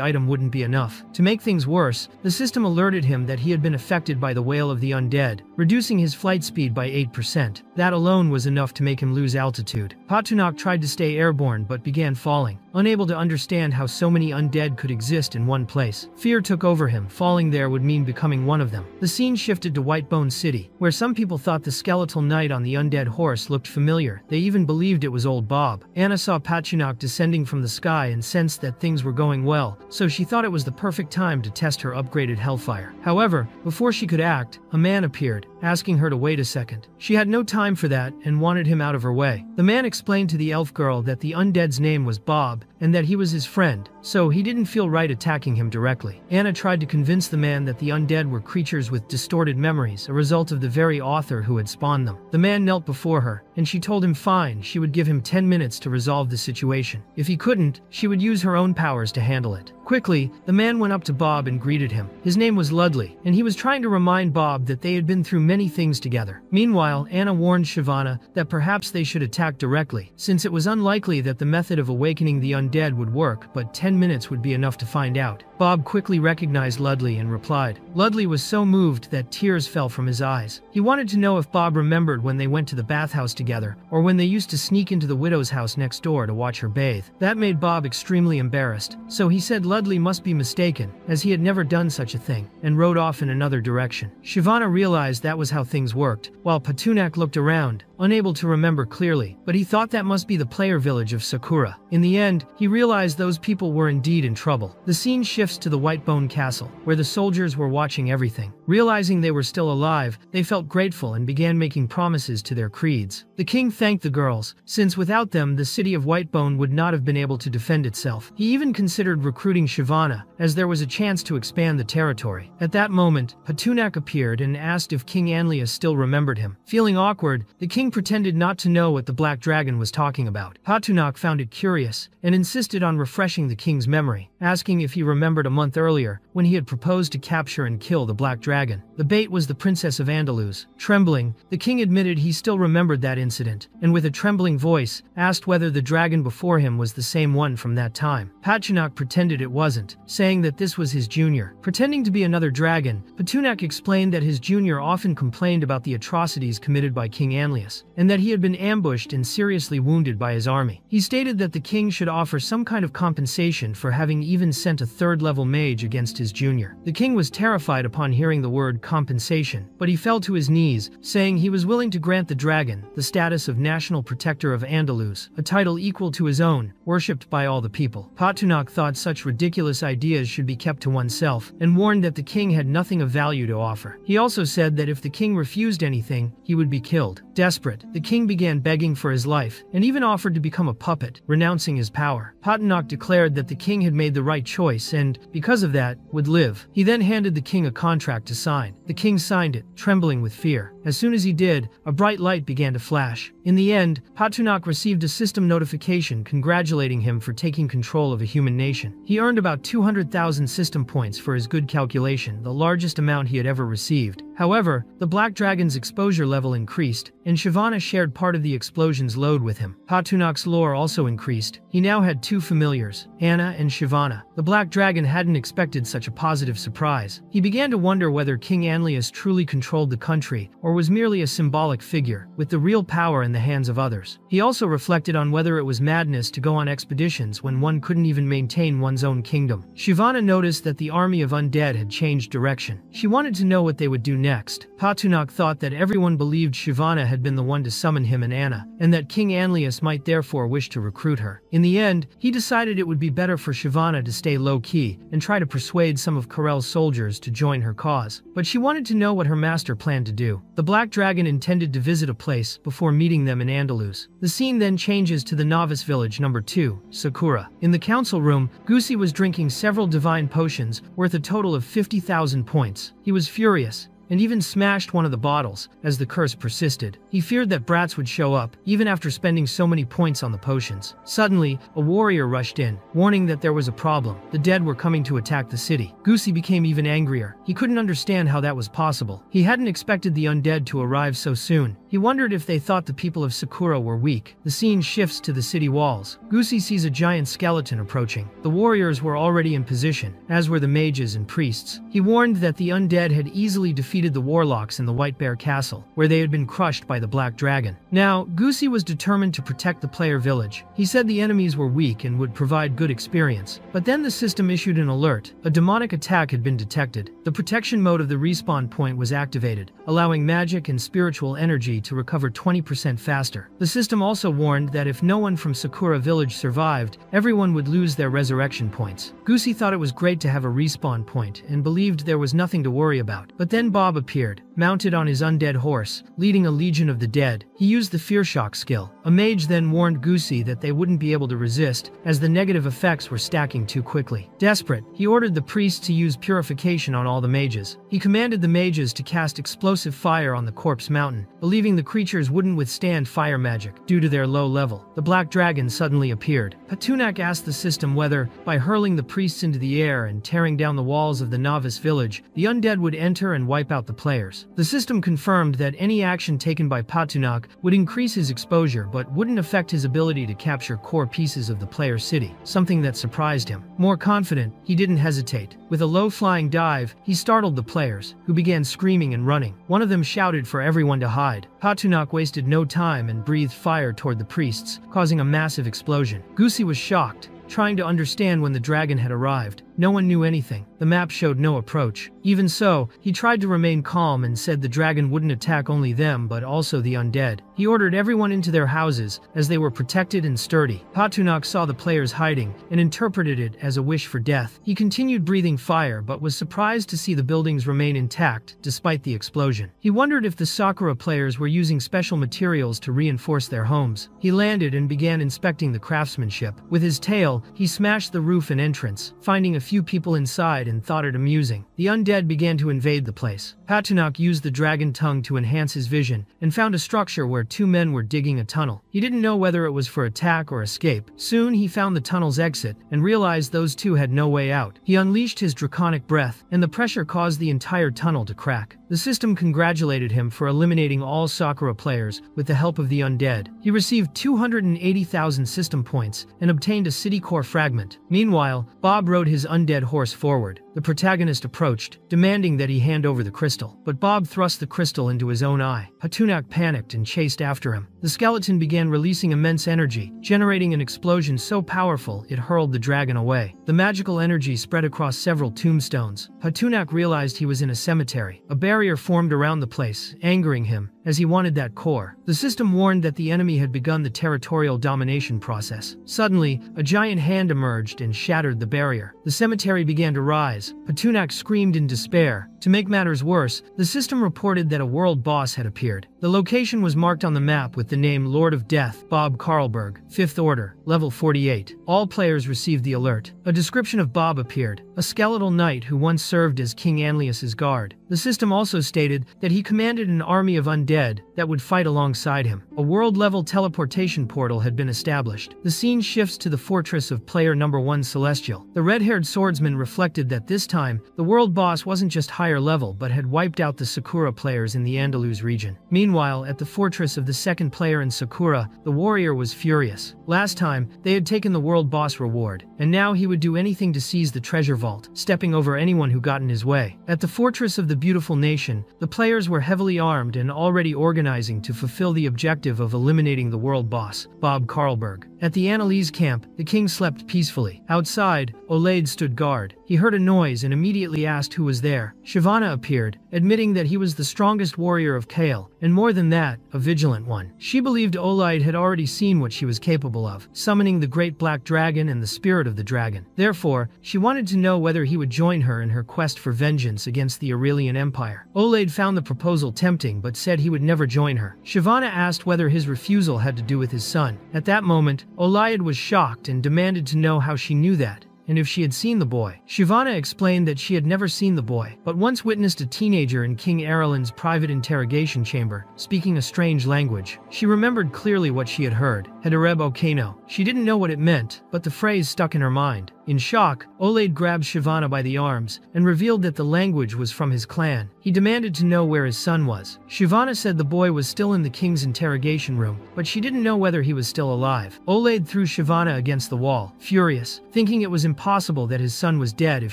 item wouldn't be enough. To make things worse, the system alerted him that he had been affected by the wail of the undead, reducing his flight speed by 8%. That alone was enough to make him lose altitude. Patunak tried to stay airborne but began falling, unable to understand how so many undead could exist in one place. Fear took over him. Falling there would mean becoming one of them. The scene shifted to Whitebone City, where some people thought the skeletal knight on the undead horse looked familiar. They even believed it was old Bob. Anna saw Patunak descending from the sky and sensed that things were going well, so she thought it was the perfect time to test her upgraded Hellfire. However, before she could act, a man appeared, asking her to wait a second. She had no time for that and wanted him out of her way. The man explained to the elf girl that the undead's name was Bob and that he was his friend, so he didn't feel right attacking him directly. Anna tried to convince the man that the undead were creatures with distorted memories, a result of the very author who had spawned them. The man knelt before her, and she told him fine, she would give him 10 minutes to resolve the situation. If he couldn't, she would use her own powers to handle it. Quickly, the man went up to Bob and greeted him. His name was Ludley, and he was trying to remind Bob that they had been through many things together. Meanwhile, Anna warned Shyvana that perhaps they should attack directly, since it was unlikely that the method of awakening the undead would work, but 10 minutes would be enough to find out. Bob quickly recognized Ludley and replied. Ludley was so moved that tears fell from his eyes. He wanted to know if Bob remembered when they went to the bathhouse together, or when they used to sneak into the widow's house next door to watch her bathe. That made Bob extremely embarrassed, so he said Ludley must be mistaken, as he had never done such a thing, and rode off in another direction. Shyvana realized that was how things worked, while Patunak looked around, unable to remember clearly, but he thought that must be the player village of Sakura. In the end, he realized those people were indeed in trouble. The scene shifts to the Whitebone Castle, where the soldiers were watching everything. Realizing they were still alive, they felt grateful and began making promises to their creeds. The king thanked the girls, since without them the city of Whitebone would not have been able to defend itself. He even considered recruiting Shyvana, as there was a chance to expand the territory. At that moment, Patunak appeared and asked if King Anlius still remembered him. Feeling awkward, the king pretended not to know what the Black Dragon was talking about. Patunak found it curious, and insisted on refreshing the king's memory, asking if he remembered a month earlier, when he had proposed to capture and kill the Black Dragon. The bait was the Princess of Andalus. Trembling, the king admitted he still remembered that incident, and with a trembling voice, asked whether the dragon before him was the same one from that time. Patunak pretended it wasn't, saying that this was his junior. Pretending to be another dragon, Patunak explained that his junior often complained about the atrocities committed by King Anlius, and that he had been ambushed and seriously wounded by his army. He stated that the king should offer some kind of compensation for having even sent a third-level mage against his junior. The king was terrified upon hearing the word compensation, but he fell to his knees, saying he was willing to grant the dragon the status of National Protector of Andalus, a title equal to his own, worshipped by all the people. Patunak thought such ridiculous ideas should be kept to oneself, and warned that the king had nothing of value to offer. He also said that if the king refused anything, he would be killed. Desperate, the king began begging for his life, and even offered to become a puppet, renouncing his power. power. Patunak declared that the king had made the right choice and, because of that, would live. He then handed the king a contract to sign. The king signed it, trembling with fear. As soon as he did, a bright light began to flash. In the end, Patunak received a system notification congratulating him for taking control of a human nation. He earned about 200,000 system points for his good calculation, the largest amount he had ever received. However, the Black Dragon's exposure level increased, and Shyvana shared part of the explosion's load with him. Patunak's lore also increased. He now had two familiars, Anna and Shyvana. The Black Dragon hadn't expected such a positive surprise. He began to wonder whether King Anlius truly controlled the country, or was merely a symbolic figure, with the real power in the hands of others. He also reflected on whether it was madness to go on expeditions when one couldn't even maintain one's own kingdom. Shyvana noticed that the army of undead had changed direction. She wanted to know what they would do next. Patunak thought that everyone believed Shyvana had been the one to summon him and Anna, and that King Anlius might therefore wish to recruit her. In the end, he decided it would be better for Shyvana to stay low-key and try to persuade some of Karel's soldiers to join her cause. But she wanted to know what her master planned to do. The Black Dragon intended to visit a place before meeting them in Andalus. The scene then changes to the novice village number 2, Sakura. In the council room, Gusi was drinking several divine potions worth a total of 50,000 points. He was furious, and even smashed one of the bottles, as the curse persisted. He feared that brats would show up, even after spending so many points on the potions. Suddenly, a warrior rushed in, warning that there was a problem. The dead were coming to attack the city. Gusi became even angrier. He couldn't understand how that was possible. He hadn't expected the undead to arrive so soon. He wondered if they thought the people of Sakura were weak. The scene shifts to the city walls. Gusi sees a giant skeleton approaching. The warriors were already in position, as were the mages and priests. He warned that the undead had easily defeated the warlocks in the White Bear Castle, where they had been crushed by the Black Dragon. Now, Gusi was determined to protect the player village. He said the enemies were weak and would provide good experience. But then the system issued an alert. A demonic attack had been detected. The protection mode of the respawn point was activated, allowing magic and spiritual energy to recover 20% faster. The system also warned that if no one from Sakura village survived, everyone would lose their resurrection points. Gusi thought it was great to have a respawn point and believed there was nothing to worry about. But then Bob appeared, mounted on his undead horse, leading a legion of the dead. He used the Fear Shock skill. A mage then warned Gusi that they wouldn't be able to resist, as the negative effects were stacking too quickly. Desperate, he ordered the priests to use purification on all the mages. He commanded the mages to cast explosive fire on the corpse mountain, believing the creatures wouldn't withstand fire magic due to their low level. The Black Dragon suddenly appeared. Patunak asked the system whether, by hurling the priests into the air and tearing down the walls of the novice village, the undead would enter and wipe out the players. The system confirmed that any action taken by Patunak would increase his exposure but wouldn't affect his ability to capture core pieces of the player's city, something that surprised him. More confident, he didn't hesitate. With a low-flying dive, he startled the players, who began screaming and running. One of them shouted for everyone to hide. Patunak wasted no time and breathed fire toward the priests, causing a massive explosion. Gusi was shocked, trying to understand when the dragon had arrived. No one knew anything. The map showed no approach. Even so, he tried to remain calm and said the dragon wouldn't attack only them but also the undead. He ordered everyone into their houses, as they were protected and sturdy. Patunak saw the players hiding and interpreted it as a wish for death. He continued breathing fire but was surprised to see the buildings remain intact despite the explosion. He wondered if the Sakura players were using special materials to reinforce their homes. He landed and began inspecting the craftsmanship. With his tail, he smashed the roof and entrance, finding a few people inside and thought it amusing. The undead began to invade the place. Patunak used the dragon tongue to enhance his vision and found a structure where two men were digging a tunnel. He didn't know whether it was for attack or escape. Soon he found the tunnel's exit and realized those two had no way out. He unleashed his draconic breath, and the pressure caused the entire tunnel to crack. The system congratulated him for eliminating all Sakura players with the help of the undead. He received 280,000 system points and obtained a city core fragment. Meanwhile, Bob rode his undead horse forward. The protagonist approached, demanding that he hand over the crystal. But Bob thrust the crystal into his own eye. Patunak panicked and chased after him. The skeleton began releasing immense energy, generating an explosion so powerful it hurled the dragon away. The magical energy spread across several tombstones. Patunak realized he was in a cemetery. A barrier formed around the place, angering him, as he wanted that core. The system warned that the enemy had begun the territorial domination process. Suddenly, a giant hand emerged and shattered the barrier. The cemetery began to rise. Patunak screamed in despair. To make matters worse, the system reported that a world boss had appeared. The location was marked on the map with the name Lord of Death, Bob Carlberg, 5th Order. Level 48. All players received the alert. A description of Bob appeared, a skeletal knight who once served as King Anlius's guard. The system also stated that he commanded an army of undead that would fight alongside him. A world-level teleportation portal had been established. The scene shifts to the fortress of player number 1 Celestial. The red-haired swordsman reflected that this time, the world boss wasn't just higher level but had wiped out the Sakura players in the Andalus region. Meanwhile, at the fortress of the second player in Sakura, the warrior was furious. Last time, they had taken the world boss reward, and now he would do anything to seize the treasure vault, stepping over anyone who got in his way. At the fortress of the beautiful nation, the players were heavily armed and already organizing to fulfill the objective of eliminating the world boss, Bob Carlberg. At the Annalise camp, the king slept peacefully. Outside, Olaid stood guard. He heard a noise and immediately asked who was there. Shyvana appeared, admitting that he was the strongest warrior of Kale, and more than that, a vigilant one. She believed Olaid had already seen what she was capable of, summoning the great black dragon and the spirit of the dragon. Therefore, she wanted to know whether he would join her in her quest for vengeance against the Aurelian Empire. Olaid found the proposal tempting but said he would never join her. Shyvana asked whether his refusal had to do with his son. At that moment, Olaid was shocked and demanded to know how she knew that, and if she had seen the boy. Shyvana explained that she had never seen the boy, but once witnessed a teenager in King Eralin's private interrogation chamber, speaking a strange language. She remembered clearly what she had heard, Hedereb Okeno. She didn't know what it meant, but the phrase stuck in her mind. In shock, Olaid grabbed Shyvana by the arms and revealed that the language was from his clan. He demanded to know where his son was. Shyvana said the boy was still in the king's interrogation room, but she didn't know whether he was still alive. Olaid threw Shyvana against the wall, furious, thinking it was impossible that his son was dead if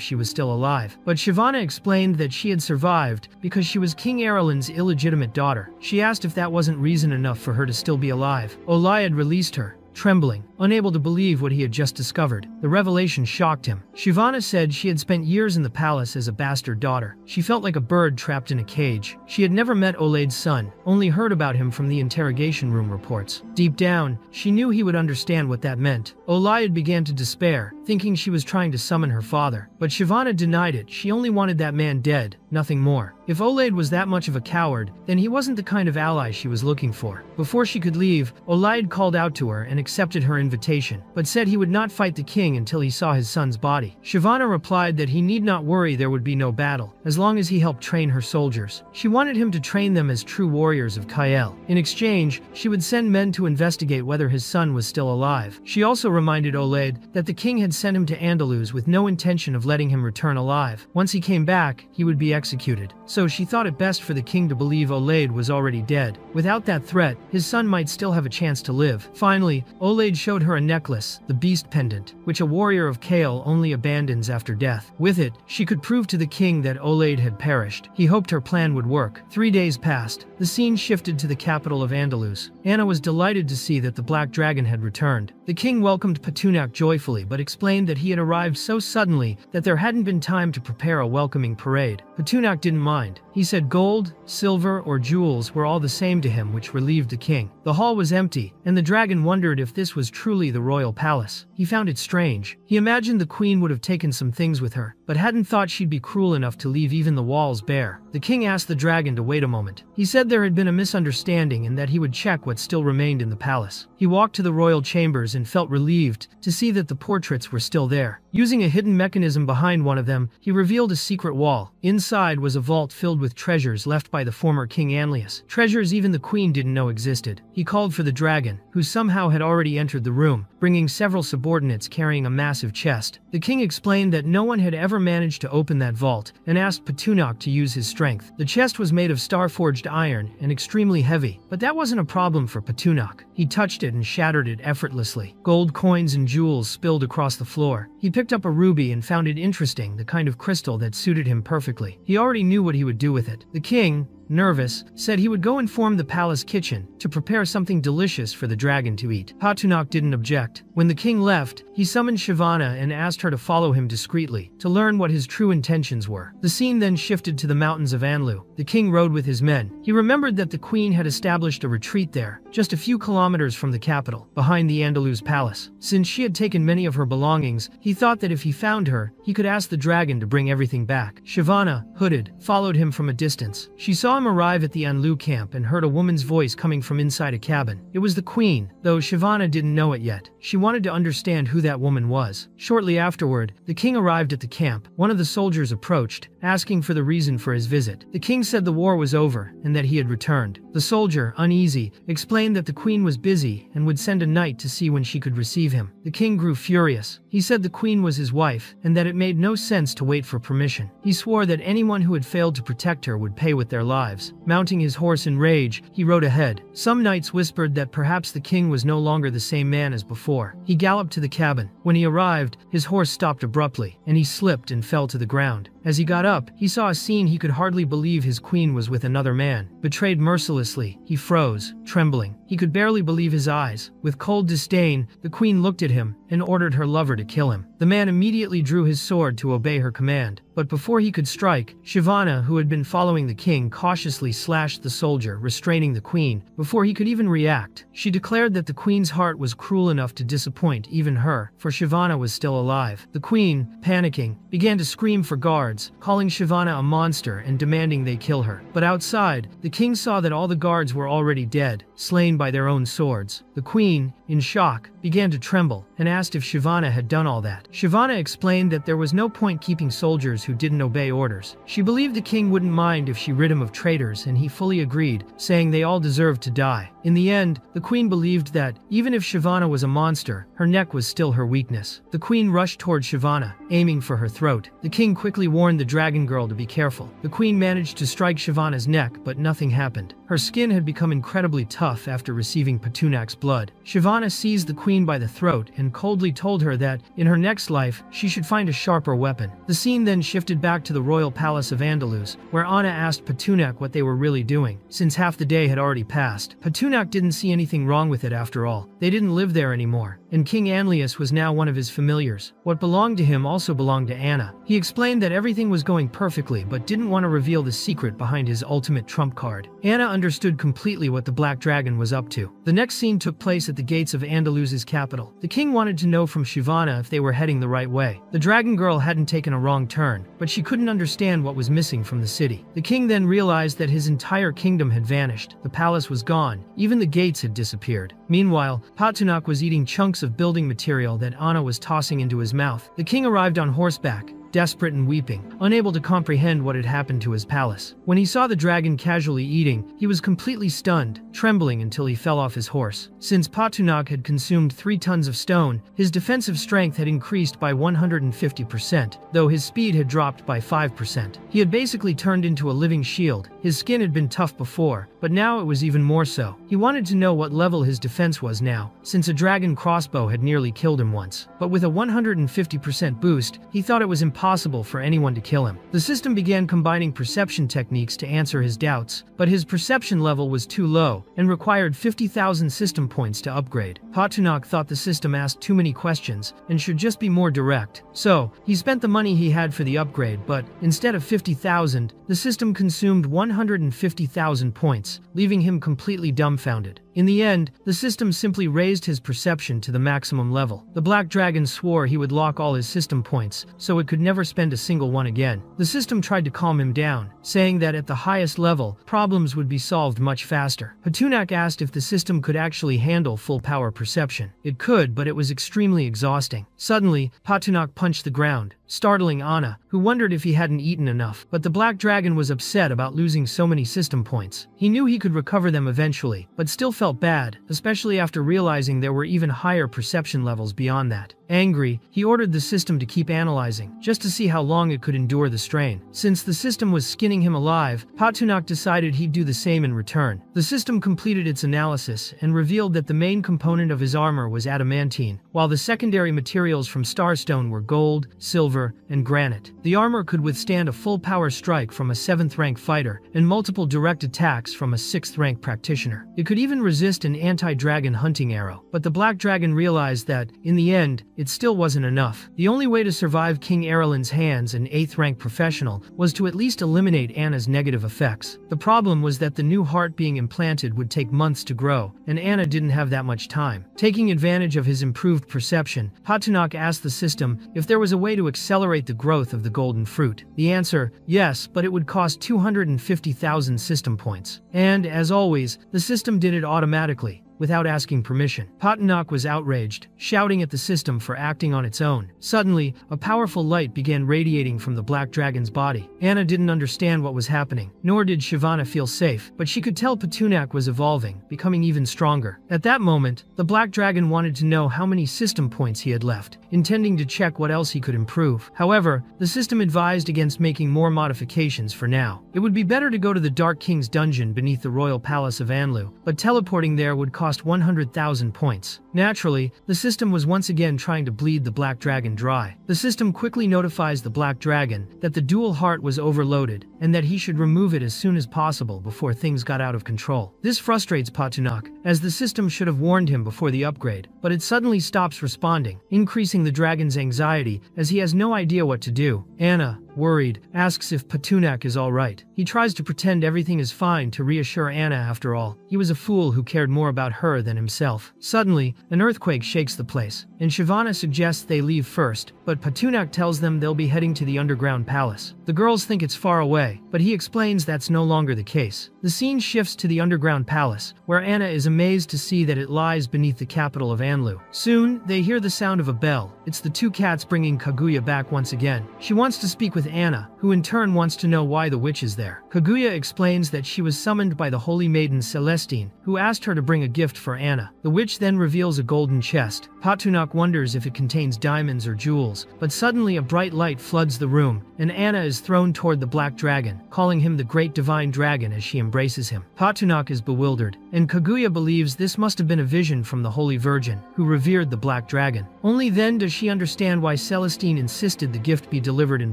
she was still alive. But Shyvana explained that she had survived because she was King Eralin's illegitimate daughter. She asked if that wasn't reason enough for her to still be alive. Olaid released her, trembling, unable to believe what he had just discovered. The revelation shocked him. Shyvana said she had spent years in the palace as a bastard daughter. She felt like a bird trapped in a cage. She had never met Olaid's son, only heard about him from the interrogation room reports. Deep down, she knew he would understand what that meant. Olaid began to despair, thinking she was trying to summon her father. But Shyvana denied it. She only wanted that man dead, nothing more. If Olaid was that much of a coward, then he wasn't the kind of ally she was looking for. Before she could leave, Olaid called out to her and accepted her invitation, but said he would not fight the king until he saw his son's body. Shyvana replied that he need not worry, there would be no battle, as long as he helped train her soldiers. She wanted him to train them as true warriors of Kael. In exchange, she would send men to investigate whether his son was still alive. She also reminded Olaid that the king had sent him to Andalus with no intention of letting him return alive. Once he came back, he would be executed. So she thought it best for the king to believe Olaid was already dead. Without that threat, his son might still have a chance to live. Finally, Olaid showed her a necklace, the Beast Pendant, which a warrior of Kael only abandons after death. With it, she could prove to the king that Olaid had perished. He hoped her plan would work. 3 days passed. The scene shifted to the capital of Andalus. Anna was delighted to see that the Black Dragon had returned. The king welcomed Petunak joyfully but explained that he had arrived so suddenly that there hadn't been time to prepare a welcoming parade. Petunak didn't mind. He said gold, silver, or jewels were all the same to him, which relieved the king. The hall was empty, and the dragon wondered if this was truly the royal palace. He found it strange. He imagined the queen would have taken some things with her, but hadn't thought she'd be cruel enough to leave even the walls bare. The king asked the dragon to wait a moment. He said there had been a misunderstanding and that he would check what still remained in the palace. He walked to the royal chambers and felt relieved to see that the portraits were still there. Using a hidden mechanism behind one of them, he revealed a secret wall. Inside was a vault filled with treasures left by the former King Anlius. Treasures even the queen didn't know existed. He called for the dragon, who somehow had already entered the room, bringing several subordinates carrying a massive chest. The king explained that no one had ever managed to open that vault, and asked Petunak to use his strength. The chest was made of star-forged iron and extremely heavy, but that wasn't a problem for Petunak. He touched it and shattered it effortlessly. Gold coins and jewels spilled across the floor. He picked up a ruby and found it interesting, the kind of crystal that suited him perfectly. He already knew what he would do with it. The king, nervous, said he would go inform the palace kitchen to prepare something delicious for the dragon to eat. Petunak didn't object. When the king left, he summoned Shyvana and asked her to follow him discreetly to learn what his true intentions were. The scene then shifted to the mountains of Anlu. The king rode with his men. He remembered that the queen had established a retreat there, just a few kilometers from the capital, behind the Andalus palace. Since she had taken many of her belongings, he thought that if he found her, he could ask the dragon to bring everything back. Shyvana, hooded, followed him from a distance. She saw saw him arrive at the Anlu camp and heard a woman's voice coming from inside a cabin. It was the queen, though Shyvana didn't know it yet. She wanted to understand who that woman was. Shortly afterward, the king arrived at the camp. One of the soldiers approached, asking for the reason for his visit. The king said the war was over and that he had returned. The soldier, uneasy, explained that the queen was busy and would send a knight to see when she could receive him. The king grew furious. He said the queen was his wife and that it made no sense to wait for permission. He swore that anyone who had failed to protect her would pay with their lives. Mounting his horse in rage, he rode ahead. Some knights whispered that perhaps the king was no longer the same man as before. He galloped to the cabin. When he arrived, his horse stopped abruptly, and he slipped and fell to the ground. As he got up, he saw a scene he could hardly believe. His queen was with another man. Betrayed mercilessly, he froze, trembling. He could barely believe his eyes. With cold disdain, the queen looked at him and ordered her lover to kill him. The man immediately drew his sword to obey her command. But before he could strike, Shyvana, who had been following the king, cautiously slashed the soldier, restraining the queen. Before he could even react, she declared that the queen's heart was cruel enough to disappoint even her, for Shyvana was still alive. The queen, panicking, began to scream for guards, calling Shyvana a monster and demanding they kill her. But outside, the king saw that all the guards were already dead, slain by their own swords. The queen, in shock, began to tremble and asked if Shyvana had done all that. Shyvana explained that there was no point keeping soldiers who didn't obey orders. She believed the king wouldn't mind if she rid him of traitors, and he fully agreed, saying they all deserved to die. In the end, the queen believed that, even if Shyvana was a monster, her neck was still her weakness. The queen rushed toward Shyvana, aiming for her throat. The king quickly warned the dragon girl to be careful. The queen managed to strike Shyvana's neck, but nothing happened. Her skin had become incredibly tough after receiving Patunak's blood. Shyvana seized the queen by the throat and coldly told her that, in her next life, she should find a sharper weapon. The scene then shifted back to the royal palace of Andalus, where Anna asked Patunak what they were really doing, since half the day had already passed. Patunak didn't see anything wrong with it after all. They didn't live there anymore, and King Anlius was now one of his familiars. What belonged to him also belonged to Anna. He explained that everything was going perfectly but didn't want to reveal the secret behind his ultimate trump card. Anna understood completely what the Black Dragon was up to. The next scene took place at the gates of Andalus's capital. The king wanted to know from Shyvana if they were heading the right way. The dragon girl hadn't taken a wrong turn, but she couldn't understand what was missing from the city. The king then realized that his entire kingdom had vanished. The palace was gone. Even the gates had disappeared. Meanwhile, Patunak was eating chunks of building material that Anna was tossing into his mouth. The king arrived on horseback, desperate and weeping, unable to comprehend what had happened to his palace. When he saw the dragon casually eating, he was completely stunned, trembling until he fell off his horse. Since Patunak had consumed 3 tons of stone, his defensive strength had increased by 150%, though his speed had dropped by 5%. He had basically turned into a living shield. His skin had been tough before, but now it was even more so. He wanted to know what level his defense was now, since a dragon crossbow had nearly killed him once. But with a 150% boost, he thought it was impossible for anyone to kill him. The system began combining perception techniques to answer his doubts, but his perception level was too low and required 50,000 system points to upgrade. Patunak thought the system asked too many questions and should just be more direct. So, he spent the money he had for the upgrade, but instead of 50,000, the system consumed 150,000 points, leaving him completely dumbfounded. In the end, the system simply raised his perception to the maximum level. The Black Dragon swore he would lock all his system points, so it could never spend a single one again. The system tried to calm him down, saying that at the highest level, problems would be solved much faster. Patunak asked if the system could actually handle full power perception. It could, but it was extremely exhausting. Suddenly, Patunak punched the ground, startling Anna, who wondered if he hadn't eaten enough. But the Black Dragon was upset about losing so many system points. He knew he could recover them eventually, but still felt bad, especially after realizing there were even higher perception levels beyond that. Angry, he ordered the system to keep analyzing, just to see how long it could endure the strain. Since the system was skinning him alive, Patunak decided he'd do the same in return. The system completed its analysis and revealed that the main component of his armor was adamantine, while the secondary materials from starstone were gold, silver, and granite. The armor could withstand a full-power strike from a 7th-rank fighter and multiple direct attacks from a 6th-rank practitioner. It could even resist an anti-dragon hunting arrow. But the Black Dragon realized that, in the end, it still wasn't enough. The only way to survive King Erlin's hands, an 8th rank professional, was to at least eliminate Anna's negative effects. The problem was that the new heart being implanted would take months to grow, and Anna didn't have that much time. Taking advantage of his improved perception, Patunak asked the system if there was a way to accelerate the growth of the golden fruit. The answer, yes, but it would cost 250,000 system points. And, as always, the system did it automatically, without asking permission. Patunak was outraged, shouting at the system for acting on its own. Suddenly, a powerful light began radiating from the black dragon's body. Anna didn't understand what was happening, nor did Shyvana feel safe, but she could tell Patunak was evolving, becoming even stronger. At that moment, the black dragon wanted to know how many system points he had left, intending to check what else he could improve. However, the system advised against making more modifications for now. It would be better to go to the Dark King's dungeon beneath the royal palace of Anlu, but teleporting there would cost 100,000 points. Naturally, the system was once again trying to bleed the black dragon dry. The system quickly notifies the black dragon that the dual heart was overloaded, and that he should remove it as soon as possible before things got out of control. This frustrates Patunak, as the system should have warned him before the upgrade, but it suddenly stops responding, increasing the dragon's anxiety as he has no idea what to do. Anna, worried, asks if Patunak is alright. He tries to pretend everything is fine to reassure Anna. After all, he was a fool who cared more about her than himself. Suddenly, an earthquake shakes the place, and Shyvana suggests they leave first, but Patunak tells them they'll be heading to the underground palace. The girls think it's far away, but he explains that's no longer the case. The scene shifts to the underground palace, where Anna is amazed to see that it lies beneath the capital of Anlu. Soon, they hear the sound of a bell. It's the two cats bringing Kaguya back once again. She wants to speak with Anna, who in turn wants to know why the witch is there. Kaguya explains that she was summoned by the holy maiden Celestine, who asked her to bring a gift for Anna. The witch then reveals a golden chest. Patunak wonders if it contains diamonds or jewels, but suddenly a bright light floods the room, and Anna is thrown toward the black dragon, calling him the great divine dragon as she embraces him. Patunak is bewildered, and Kaguya believes this must have been a vision from the Holy Virgin, who revered the black dragon. Only then does she understand why Celestine insisted the gift be delivered in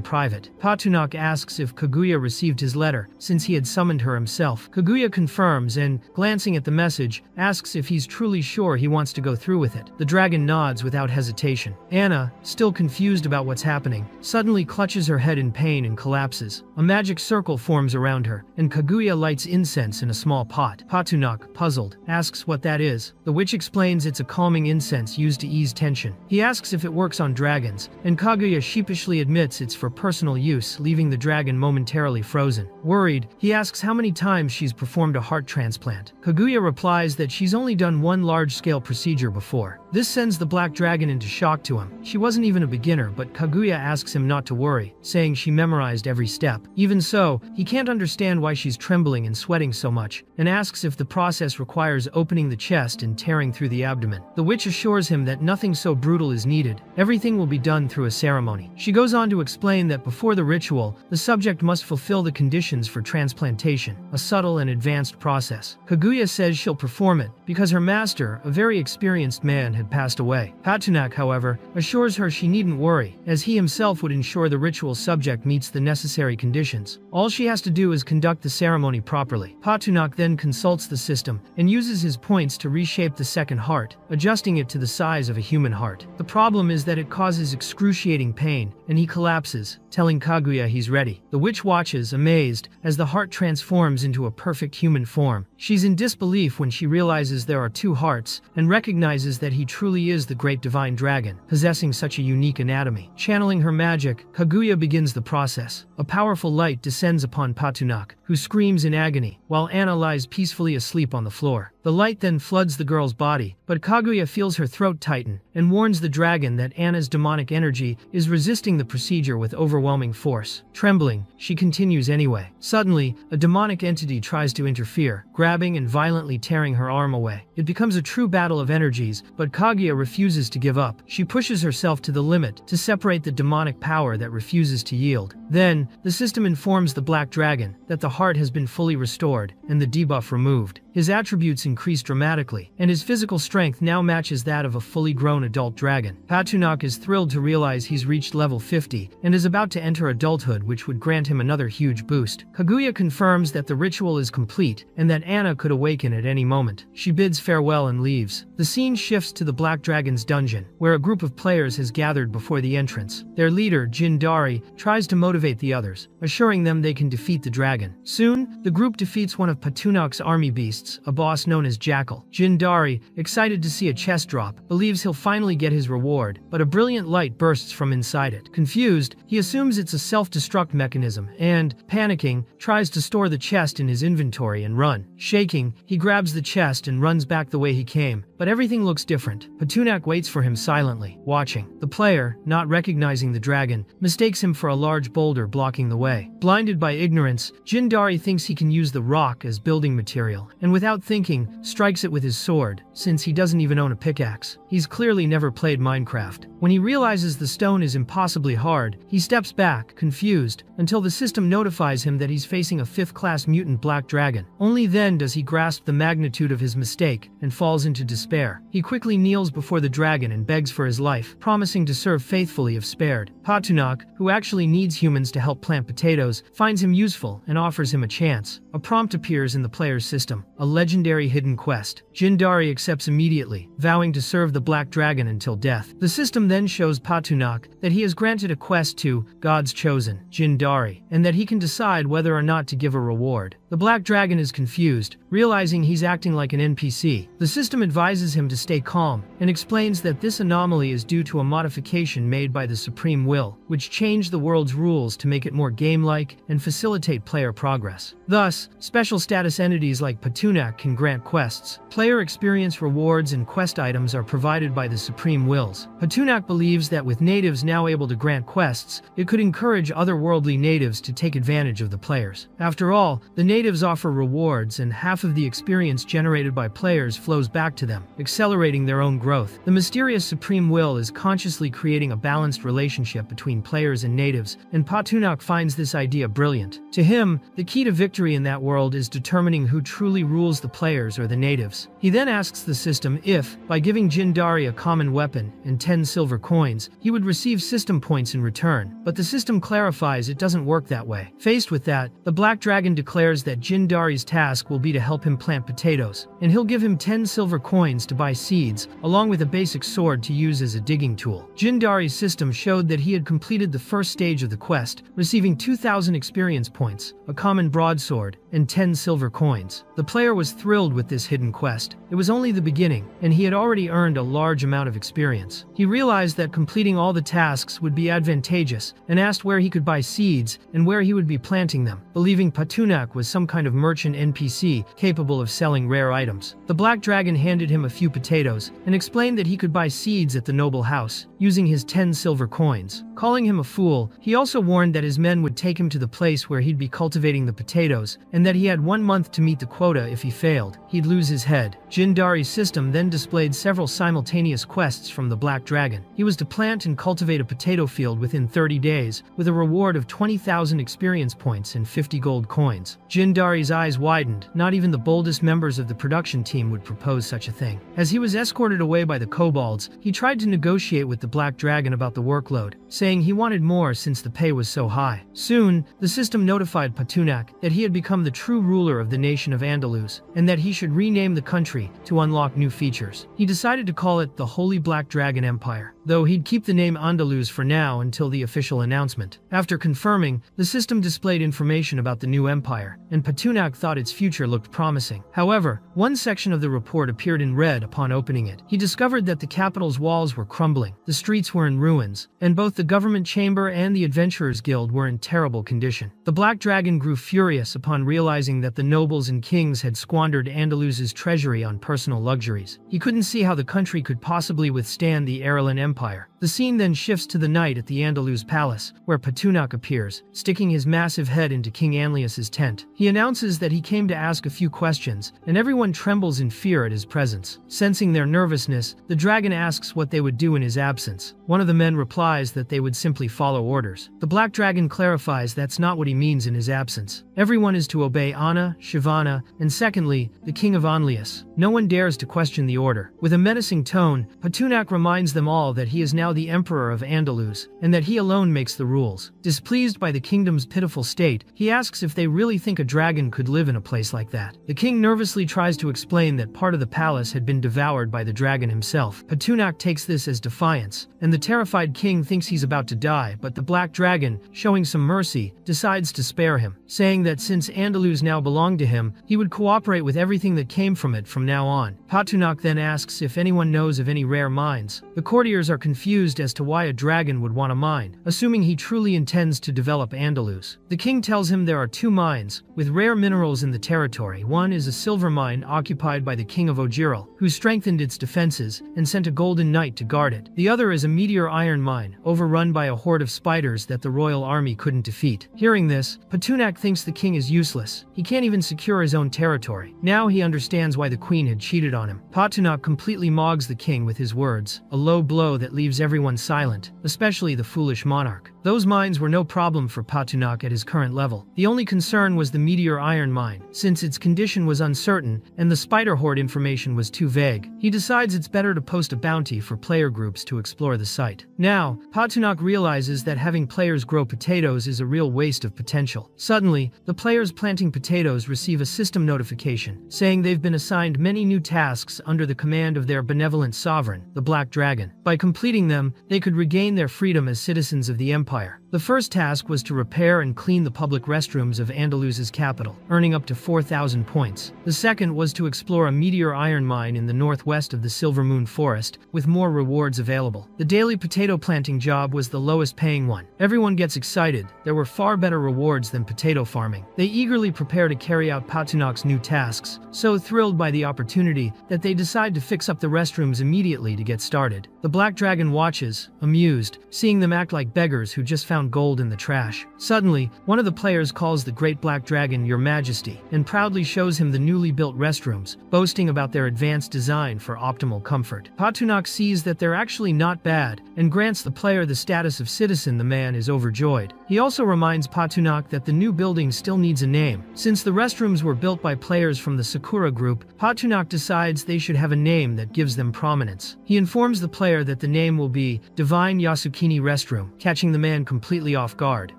private. Patunak asks if Kaguya received his letter, since he had summoned her himself. Kaguya confirms and, glancing at the message, asks if he's truly sure he wants to go through with it. The dragon nods without hesitation. Anna, still confused about what's happening, suddenly clutches her head in pain and collapses. A magic circle forms around her, and Kaguya lights incense in a small pot. Patunak, puzzled, asks what that is. The witch explains it's a calming incense used to ease tension. He asks if it works on dragons, and Kaguya sheepishly admits it's for personal use, leaving the dragon momentarily frozen. Worried, he asks how many times she's performed a heart transplant. Kaguya replies that she's only done one large-scale procedure before. This sends the black dragon into shock to him. She wasn't even a beginner, but Kaguya asks him not to worry, saying she memorized every step. Even so, he can't understand why she's trembling and sweating so much, and asks if the process requires opening the chest and tearing through the abdomen. The witch assures him that nothing so brutal is needed. Everything will be done through a ceremony. She goes on to explain that before the ritual, the subject must fulfill the conditions for transplantation, a subtle and advanced process. Kaguya says she'll perform it, because her master, a very experienced man, had passed away. Patunak, however, assures her she needn't worry, as he himself would ensure the ritual subject meets the necessary conditions. All she has to do is conduct the ceremony properly. Patunak then consults the system, and uses his points to reshape the second heart, adjusting it to the size of a human heart. The problem is that it causes excruciating pain, and he collapses, telling Kaguya he's ready. The witch watches, amazed, as the heart transforms into a perfect human form. She's in disbelief when she realizes there are two hearts, and recognizes that he truly is the great divine dragon, possessing such a unique anatomy. Channeling her magic, Kaguya begins the process. A powerful light descends upon Patunak, who screams in agony, while Anna lies peacefully asleep on the floor. The light then floods the girl's body, but Kaguya feels her throat tighten, and warns the dragon that Anna's demonic energy is resisting the procedure with overwhelming force. Trembling, she continues anyway. Suddenly, a demonic entity tries to interfere, grabbing and violently tearing her arm away. It becomes a true battle of energies, but Kaguya refuses to give up. She pushes herself to the limit to separate the demonic power that refuses to yield. Then, the system informs the Black Dragon that the heart has been fully restored and the debuff removed. His attributes increase dramatically, and his physical strength now matches that of a fully grown adult dragon. Patunak is thrilled to realize he's reached level 50 and is about to enter adulthood, which would grant him another huge boost. Kaguya confirms that the ritual is complete and that Anna could awaken at any moment. She bids farewell and leaves. The scene shifts to the Black Dragon's dungeon, where a group of players has gathered before the entrance. Their leader, Jindari, tries to motivate the others, assuring them they can defeat the dragon. Soon, the group defeats one of Patunak's army beasts, a boss known as Jackal. Jindari, excited to see a chest drop, believes he'll finally get his reward, but a brilliant light bursts from inside it. Confused, he assumes it's a self-destruct mechanism and, panicking, tries to store the chest in his inventory and run. Shaking, he grabs the chest and runs back the way he came, but everything looks different. Patunak waits for him silently, watching. The player, not recognizing the dragon, mistakes him for a large boulder blocking the way. Blinded by ignorance, Jindari thinks he can use the rock as building material, and without thinking, strikes it with his sword, since he doesn't even own a pickaxe. He's clearly never played Minecraft. When he realizes the stone is impossibly hard, he steps back, confused, until the system notifies him that he's facing a 5th-class mutant black dragon. Only then does he grasp the magnitude of his mistake and falls into despair. He quickly kneels before the dragon and begs for his life, promising to serve faithfully if spared. Patunak, who actually needs humans to help plant potatoes, finds him useful and offers him a chance. A prompt appears in the player's system, a legendary hidden quest. Jindari accepts immediately, vowing to serve the black dragon until death. The system then shows Patunak that he has granted a quest to God's chosen, Jindari, and that he can decide whether or not to give a reward. The black dragon is confused, realizing he's acting like an NPC. The system advises him to stay calm and explains that this anomaly is due to a modification made by the Supreme Will, which changed the world's rules to make it more game-like and facilitate player progress. Thus, special status entities like Patunak can grant quests. Player experience rewards and quest items are provided by the Supreme Wills. Patunak believes that with natives now able to grant quests, it could encourage otherworldly natives to take advantage of the players. After all, the natives offer rewards and half of the experience generated by players flows back to them, accelerating their own growth. The mysterious Supreme Will is consciously creating a balanced relationship between players and natives, and Patunak finds this idea brilliant. To him, the key to victory in that world is determining who truly rules the players or the natives. He then asks the system if, by giving Jindari a common weapon and 10 silver coins, he would receive system points in return, but the system clarifies it doesn't work that way. Faced with that, the Black Dragon declares that Jindari's task will be to help him plant potatoes, and he'll give him 10 silver coins to buy seeds, along with a basic sword to use as a digging tool. Jindari's system showed that he had completed the first stage of the quest, receiving 2,000 experience points, a common broadsword, and 10 silver coins. The player was thrilled with this hidden quest. It was only the beginning, and he had already earned a large amount of experience. He realized that completing all the tasks would be advantageous, and asked where he could buy seeds and where he would be planting them, believing Patunak was some kind of merchant NPC capable of selling rare items. The Black Dragon handed him a few potatoes and explained that he could buy seeds at the noble house, using his 10 silver coins. Calling him a fool, he also warned that his men would take him to the place where he'd be cultivating the potatoes, and that he had 1 month to meet the quota. If he failed, he'd lose his head. Jindari's system then displayed several simultaneous quests from the Black Dragon. He was to plant and cultivate a potato field within 30 days, with a reward of 20,000 experience points and 50 gold coins. Jindari's eyes widened. Not even the boldest members of the production team would propose such a thing. As he was escorted away by the kobolds, he tried to negotiate with the Black Dragon about the workload, saying he wanted more since the pay was so high. Soon, the system notified Patunak that he had become the true ruler of the nation of Andalus, and that he should rename the country to unlock new features. He decided to call it the Holy Black Dragon Empire, though he'd keep the name Andalus for now until the official announcement. After confirming, the system displayed information about the new empire, and Patunak thought its future looked promising. However, one section of the report appeared in red upon opening it. He discovered that the capital's walls were crumbling, the streets were in ruins, and both the government chamber and the Adventurers Guild were in terrible condition. The Black Dragon grew furious upon realizing that the nobles and kings had squandered Andalus's treasury on personal luxuries. He couldn't see how the country could possibly withstand the Arellan Empire empire. The scene then shifts to the night at the Andalus palace, where Patunak appears, sticking his massive head into King Anlius's tent. He announces that he came to ask a few questions, and everyone trembles in fear at his presence. Sensing their nervousness, the dragon asks what they would do in his absence. One of the men replies that they would simply follow orders. The black dragon clarifies that's not what he means in his absence. Everyone is to obey Anna, Shivana, and secondly, the king of Anlius. No one dares to question the order. With a menacing tone, Patunak reminds them all that he is now the emperor of Andalus, and that he alone makes the rules. Displeased by the kingdom's pitiful state, he asks if they really think a dragon could live in a place like that. The king nervously tries to explain that part of the palace had been devoured by the dragon himself. Patunak takes this as defiance, and the terrified king thinks he's about to die, but the black dragon, showing some mercy, decides to spare him, saying that since Andalus now belonged to him, he would cooperate with everything that came from it from now on. Patunak then asks if anyone knows of any rare mines. The courtiers are confused as to why a dragon would want a mine, assuming he truly intends to develop Andalus. The king tells him there are 2 mines, with rare minerals in the territory. One is a silver mine occupied by the king of Ojiril, who strengthened its defenses and sent a golden knight to guard it. The other is a meteor iron mine, overrun by a horde of spiders that the royal army couldn't defeat. Hearing this, Patunak thinks the king is useless. He can't even secure his own territory. Now he understands why the queen had cheated on him. Patunak completely mogs the king with his words, a low blow that leaves everyone silent, especially the foolish monarch. Those mines were no problem for Patunak at his current level. The only concern was the meteor iron mine, since its condition was uncertain and the spider horde information was too vague. He decides it's better to post a bounty for player groups to explore the site. Now, Patunak realizes that having players grow potatoes is a real waste of potential. Suddenly, the players planting potatoes receive a system notification, saying they've been assigned many new tasks under the command of their benevolent sovereign, the Black Dragon. By completing them, they could regain their freedom as citizens of the empire. The first task was to repair and clean the public restrooms of Andalus's capital, earning up to 4,000 points. The second was to explore a meteor iron mine in the northwest of the Silver Moon Forest, with more rewards available. The daily potato planting job was the lowest paying one. Everyone gets excited. There were far better rewards than potato farming. They eagerly prepare to carry out Patunak's new tasks, so thrilled by the opportunity that they decide to fix up the restrooms immediately to get started. The Black Dragon watches, amused, seeing them act like beggars who just found gold in the trash. Suddenly, one of the players calls the Great Black Dragon Your Majesty, and proudly shows him the newly built restrooms, boasting about their advanced design for optimal comfort. Patunak sees that they're actually not bad, and grants the player the status of citizen. The man is overjoyed. He also reminds Patunak that the new building still needs a name. Since the restrooms were built by players from the Sakura group, Patunak decides they should have a name that gives them prominence. He informs the player that the name will be Divine Yasukini Restroom, catching the man completely off guard.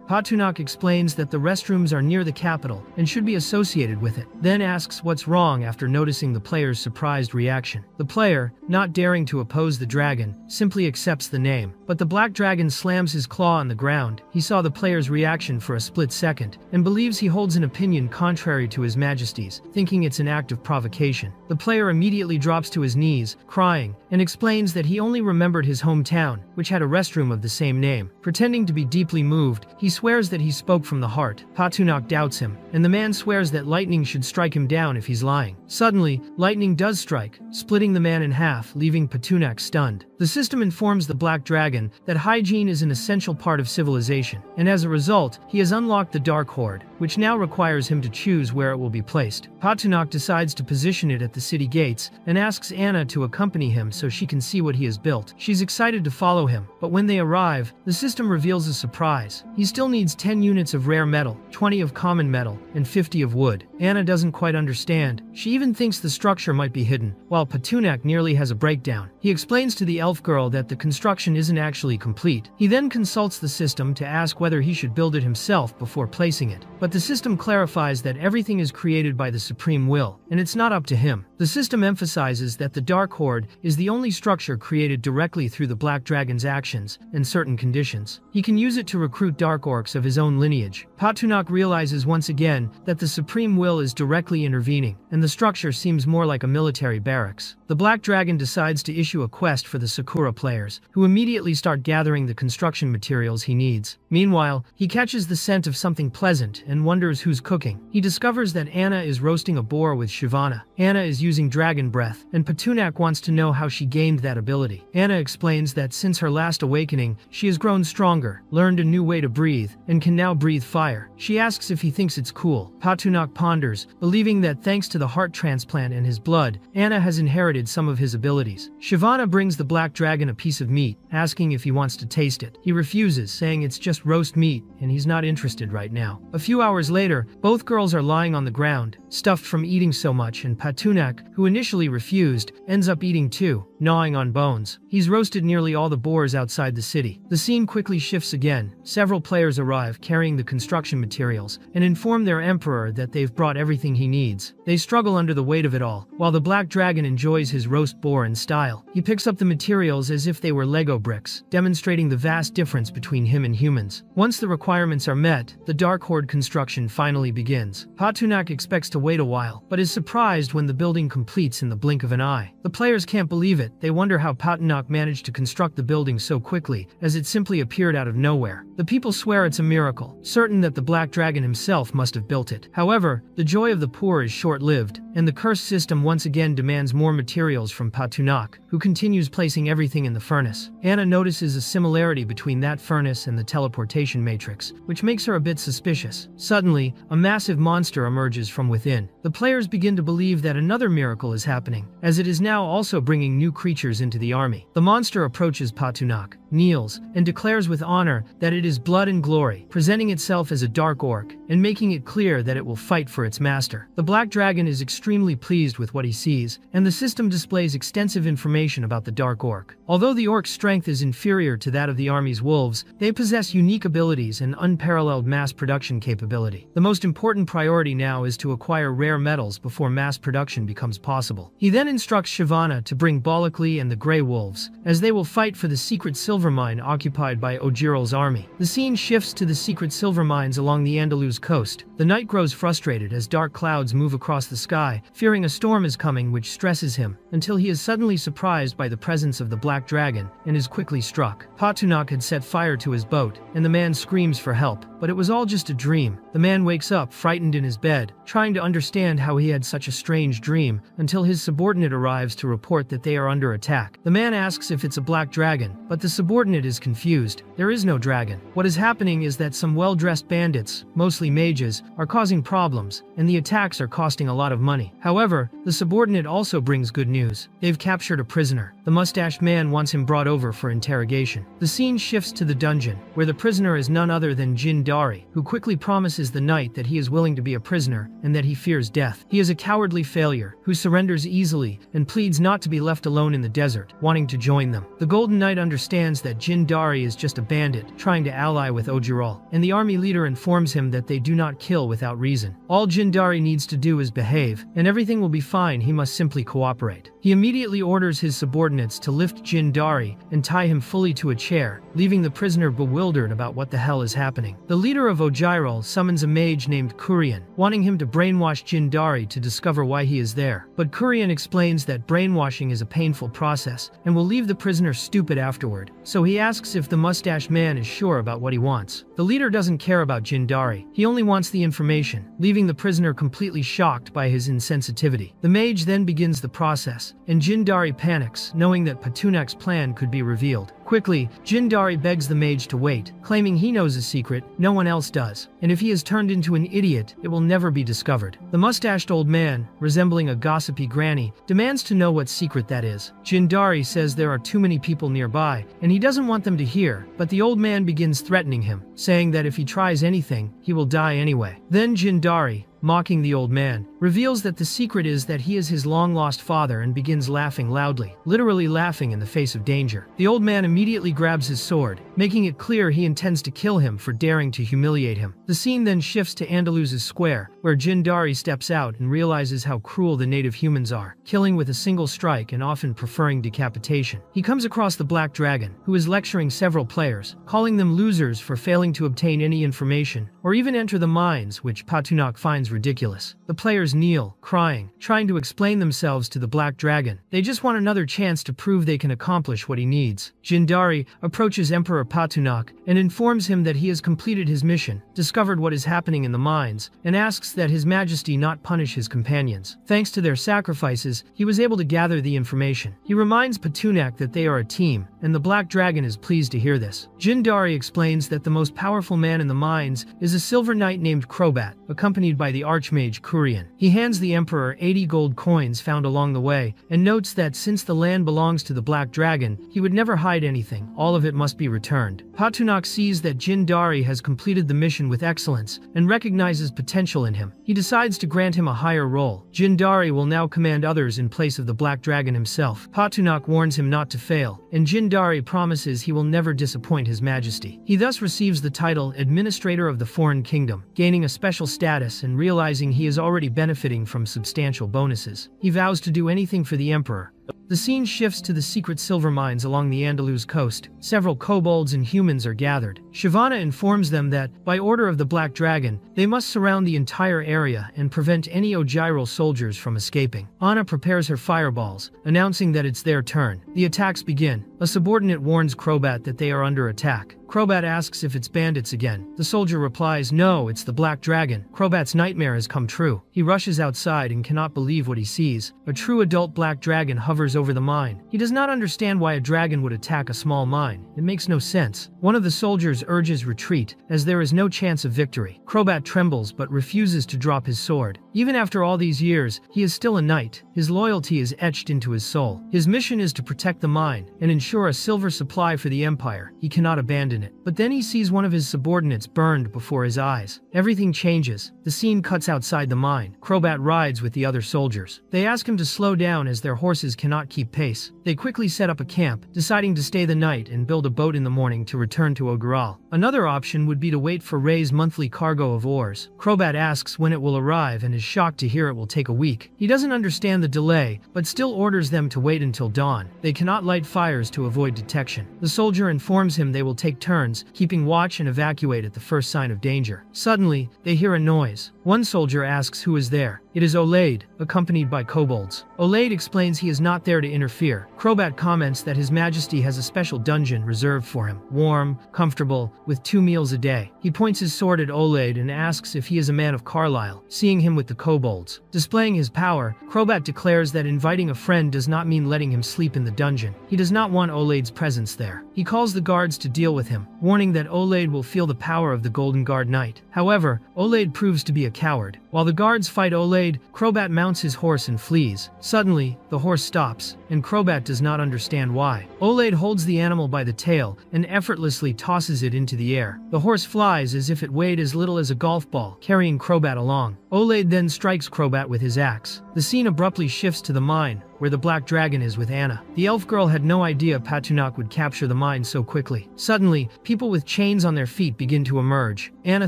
Patunak explains that the restrooms are near the capital and should be associated with it, then asks what's wrong after noticing the player's surprised reaction. The player, not daring to oppose the dragon, simply accepts the name, but the Black Dragon slams his claw on the ground. He saw the player's reaction for a split second, and believes he holds an opinion contrary to His Majesty's, thinking it's an act of provocation. The player immediately drops to his knees, crying, and explains that he only remembered his hometown, which had a restroom of the same name. Pretending to be deeply moved, he swears that he spoke from the heart. Patunak doubts him, and the man swears that lightning should strike him down if he's lying. Suddenly, lightning does strike, splitting the man in half, leaving Patunak stunned. The system informs the Black Dragon that hygiene is an essential part of civilization, and as a result, he has unlocked the Dark Horde, which now requires him to choose where it will be placed. Patunak decides to position it at the city gates, and asks Anna to accompany him so she can see what he has built. She's excited to follow him, but when they arrive, the system reveals a surprise. He still needs 10 units of rare metal, 20 of common metal, and 50 of wood. Anna doesn't quite understand. She even thinks the structure might be hidden, while Patunak nearly has a breakdown. He explains to the elf girl that the construction isn't actually complete. He then consults the system to ask whether he should build it himself before placing it. But the system clarifies that everything is created by the Supreme Will, and it's not up to him. The system emphasizes that the Dark Horde is the only structure created directly through the Black Dragon's actions and certain conditions. He can use it to recruit Dark Orcs of his own lineage. Patunak realizes once again that the Supreme Will is directly intervening, and the structure seems more like a military barracks. The Black Dragon decides to issue a quest for the Sakura players, who immediately start gathering the construction materials he needs. Meanwhile, he catches the scent of something pleasant and wonders who's cooking. He discovers that Anna is roasting a boar with Shyvana. Anna is using dragon breath, and Patunak wants to know how she gained that ability. Anna explains that since her last awakening, she has grown stronger, learned a new way to breathe, and can now breathe fire. She asks if he thinks it's cool. Patunak ponders, believing that thanks to the heart transplant and his blood, Anna has inherited some of his abilities. Shyvana brings the black dragon a piece of meat, asking if he wants to taste it. He refuses, saying it's just roast meat, and he's not interested right now. A few hours later, both girls are lying on the ground, stuffed from eating so much, and Patunak, who initially refused, ends up eating too, gnawing on bones. He's roasted nearly all the boars outside the city. The scene quickly shifts again. Several players arrive carrying the construction materials and inform their emperor that they've brought everything he needs. They struggle under the weight of it all, while the black dragon enjoys his roast boar in style. He picks up the materials as if they were Lego bricks, demonstrating the vast difference between him and humans. Once the requirements are met, the Dark Horde construction finally begins. Patunak expects to wait a while, but is surprised when the building completes in the blink of an eye. The players can't believe it. They wonder how Patunak managed to construct the building so quickly, as it simply appeared out of nowhere. The people swear it's a miracle, certain that the black dragon himself must have built it. However, the joy of the poor is short-lived, and the curse system once again demands more materials from Patunak, who continues placing everything in the furnace. Anna notices a similarity between that furnace and the teleportation matrix, which makes her a bit suspicious. Suddenly, a massive monster emerges from within. The players begin to believe that another miracle is happening, as it is now also bringing new creatures into the army. The monster approaches Patunak, kneels, and declares with honor that it is blood and glory, presenting itself as a dark orc, and making it clear that it will fight for its master. The black dragon is extremely pleased with what he sees, and the system displays extensive information about the dark orc. Although the orc's strength is inferior to that of the army's wolves, they possess unique abilities and unparalleled mass production capability. The most important priority now is to acquire rare metals before mass production becomes possible. He then instructs Shyvana to bring Balakli and the Grey Wolves, as they will fight for the secret silver mine occupied by Ojiral's army. The scene shifts to the secret silver mines along the Andalus coast. The knight grows frustrated as dark clouds move across the sky, fearing a storm is coming which stresses him, until he is suddenly surprised by the presence of the black dragon, and is quickly struck. Patunak had set fire to his boat, and the man screams for help, but it was all just a dream. The man wakes up frightened in his bed, trying to understand how he had such a strange dream, until his subordinate arrives to report that they are under attack. The man asks if it's a black dragon, but the subordinate is confused. There is no dragon. What is happening is that some well-dressed bandits, mostly mages, are causing problems, and the attacks are costing a lot of money. However, the subordinate also brings good news. They've captured a prisoner. The mustached man wants him brought over for interrogation. The scene shifts to the dungeon, where the prisoner is none other than Jin Dari, who quickly promises the knight that he is willing to be a prisoner, and that he fears death. He is a cowardly failure, who surrenders easily, and pleads not to be left alone in the desert, wanting to join them. The Golden Knight understands that Jin Dari is just a bandit, trying to ally with Ojiral, and the army leader informs him that they do not kill without reason. All Jin Dari needs to do is behave, and everything will be fine. He must simply cooperate. He immediately orders his subordinates to lift Jin Dari and tie him fully to a chair, leaving the prisoner bewildered about what the hell is happening. The leader of Ojiral summons a mage named Kurian, wanting him to brainwash Jin Dari to discover why he is there. But Kurian explains that brainwashing is a painful process, and will leave the prisoner stupid afterward, so he asks if the mustache man is sure about what he wants. The leader doesn't care about Jin Dari. He only wants the information, leaving the prisoner completely shocked by his insensitivity. The mage then begins the process, and Jin Dari panics, knowing that Patunak's plan could be revealed. Quickly, Jin Dari begs the mage to wait, claiming he knows a secret no one else does, and if he is turned into an idiot, it will never be discovered. The mustached old man, resembling a gossipy granny, demands to know what secret that is. Jin Dari says there are too many people nearby, and he doesn't want them to hear, but the old man begins threatening him, saying that if he tries anything, he will die anyway. Then Jin Dari, mocking the old man, reveals that the secret is that he is his long-lost father and begins laughing loudly, literally laughing in the face of danger. The old man immediately grabs his sword, making it clear he intends to kill him for daring to humiliate him. The scene then shifts to Andalus's square, where Jin Dari steps out and realizes how cruel the native humans are, killing with a single strike and often preferring decapitation. He comes across the Black Dragon, who is lecturing several players, calling them losers for failing to obtain any information, or even enter the mines, which Patunak finds ridiculous. The players kneel, crying, trying to explain themselves to the Black Dragon. They just want another chance to prove they can accomplish what he needs. Jindari approaches Emperor Patunak and informs him that he has completed his mission, discovered what is happening in the mines, and asks that His Majesty not punish his companions. Thanks to their sacrifices, he was able to gather the information. He reminds Patunak that they are a team, and the Black Dragon is pleased to hear this. Jindari explains that the most powerful man in the mines is a silver knight named Crobat, accompanied by the Archmage Kurian. He hands the Emperor 80 gold coins found along the way, and notes that since the land belongs to the Black Dragon, he would never hide anything. All of it must be returned. Patunak sees that Jindari has completed the mission with excellence and recognizes potential in him. He decides to grant him a higher role. Jindari will now command others in place of the Black Dragon himself. Patunak warns him not to fail, and Jindari promises he will never disappoint His Majesty. He thus receives the title Administrator of the Foreign Kingdom, gaining a special status and realizing he is already benefiting from substantial bonuses. He vows to do anything for the Emperor. The scene shifts to the secret silver mines along the Andalus coast. Several kobolds and humans are gathered. Shyvana informs them that, by order of the Black Dragon, they must surround the entire area and prevent any Ojiral soldiers from escaping. Anna prepares her fireballs, announcing that it's their turn. The attacks begin. A subordinate warns Crobat that they are under attack. Crobat asks if it's bandits again. The soldier replies, no, it's the Black Dragon. Crobat's nightmare has come true. He rushes outside and cannot believe what he sees. A true adult Black Dragon hovers over the mine. He does not understand why a dragon would attack a small mine. It makes no sense. One of the soldiers urges retreat, as there is no chance of victory. Crobat trembles but refuses to drop his sword. Even after all these years, he is still a knight. His loyalty is etched into his soul. His mission is to protect the mine and ensure a silver supply for the Empire. He cannot abandon it. But then he sees one of his subordinates burned before his eyes. Everything changes. The scene cuts outside the mine. Crobat rides with the other soldiers. They ask him to slow down as their horses cannot keep pace. They quickly set up a camp, deciding to stay the night and build a boat in the morning to return to Ogaral. Another option would be to wait for Ray's monthly cargo of ores. Crobat asks when it will arrive and is shocked to hear it will take a week. He doesn't understand the delay, but still orders them to wait until dawn. They cannot light fires to avoid detection. The soldier informs him they will take turns, keeping watch and evacuate at the first sign of danger. Suddenly, they hear a noise. One soldier asks who is there. It is Olaid, accompanied by kobolds. Olaid explains he is not there to interfere. Crobat comments that His Majesty has a special dungeon reserved for him. Warm, comfortable, with 2 meals a day. He points his sword at Olaid and asks if he is a man of Carlisle, seeing him with the kobolds. Displaying his power, Crobat declares that inviting a friend does not mean letting him sleep in the dungeon. He does not want Olaid's presence there. He calls the guards to deal with him, warning that Olaid will feel the power of the Golden Guard Knight. However, Olaid proves to be a coward. While the guards fight Olaid, Crobat mounts his horse and flees. Suddenly, the horse stops, and Crobat does not understand why. Olaid holds the animal by the tail and effortlessly tosses it into the air. The horse flies as if it weighed as little as a golf ball, carrying Crobat along. Olaid then strikes Crobat with his axe. The scene abruptly shifts to the mine, where the Black Dragon is with Anna. The elf girl had no idea Patunak would capture the mine so quickly. Suddenly, people with chains on their feet begin to emerge. Anna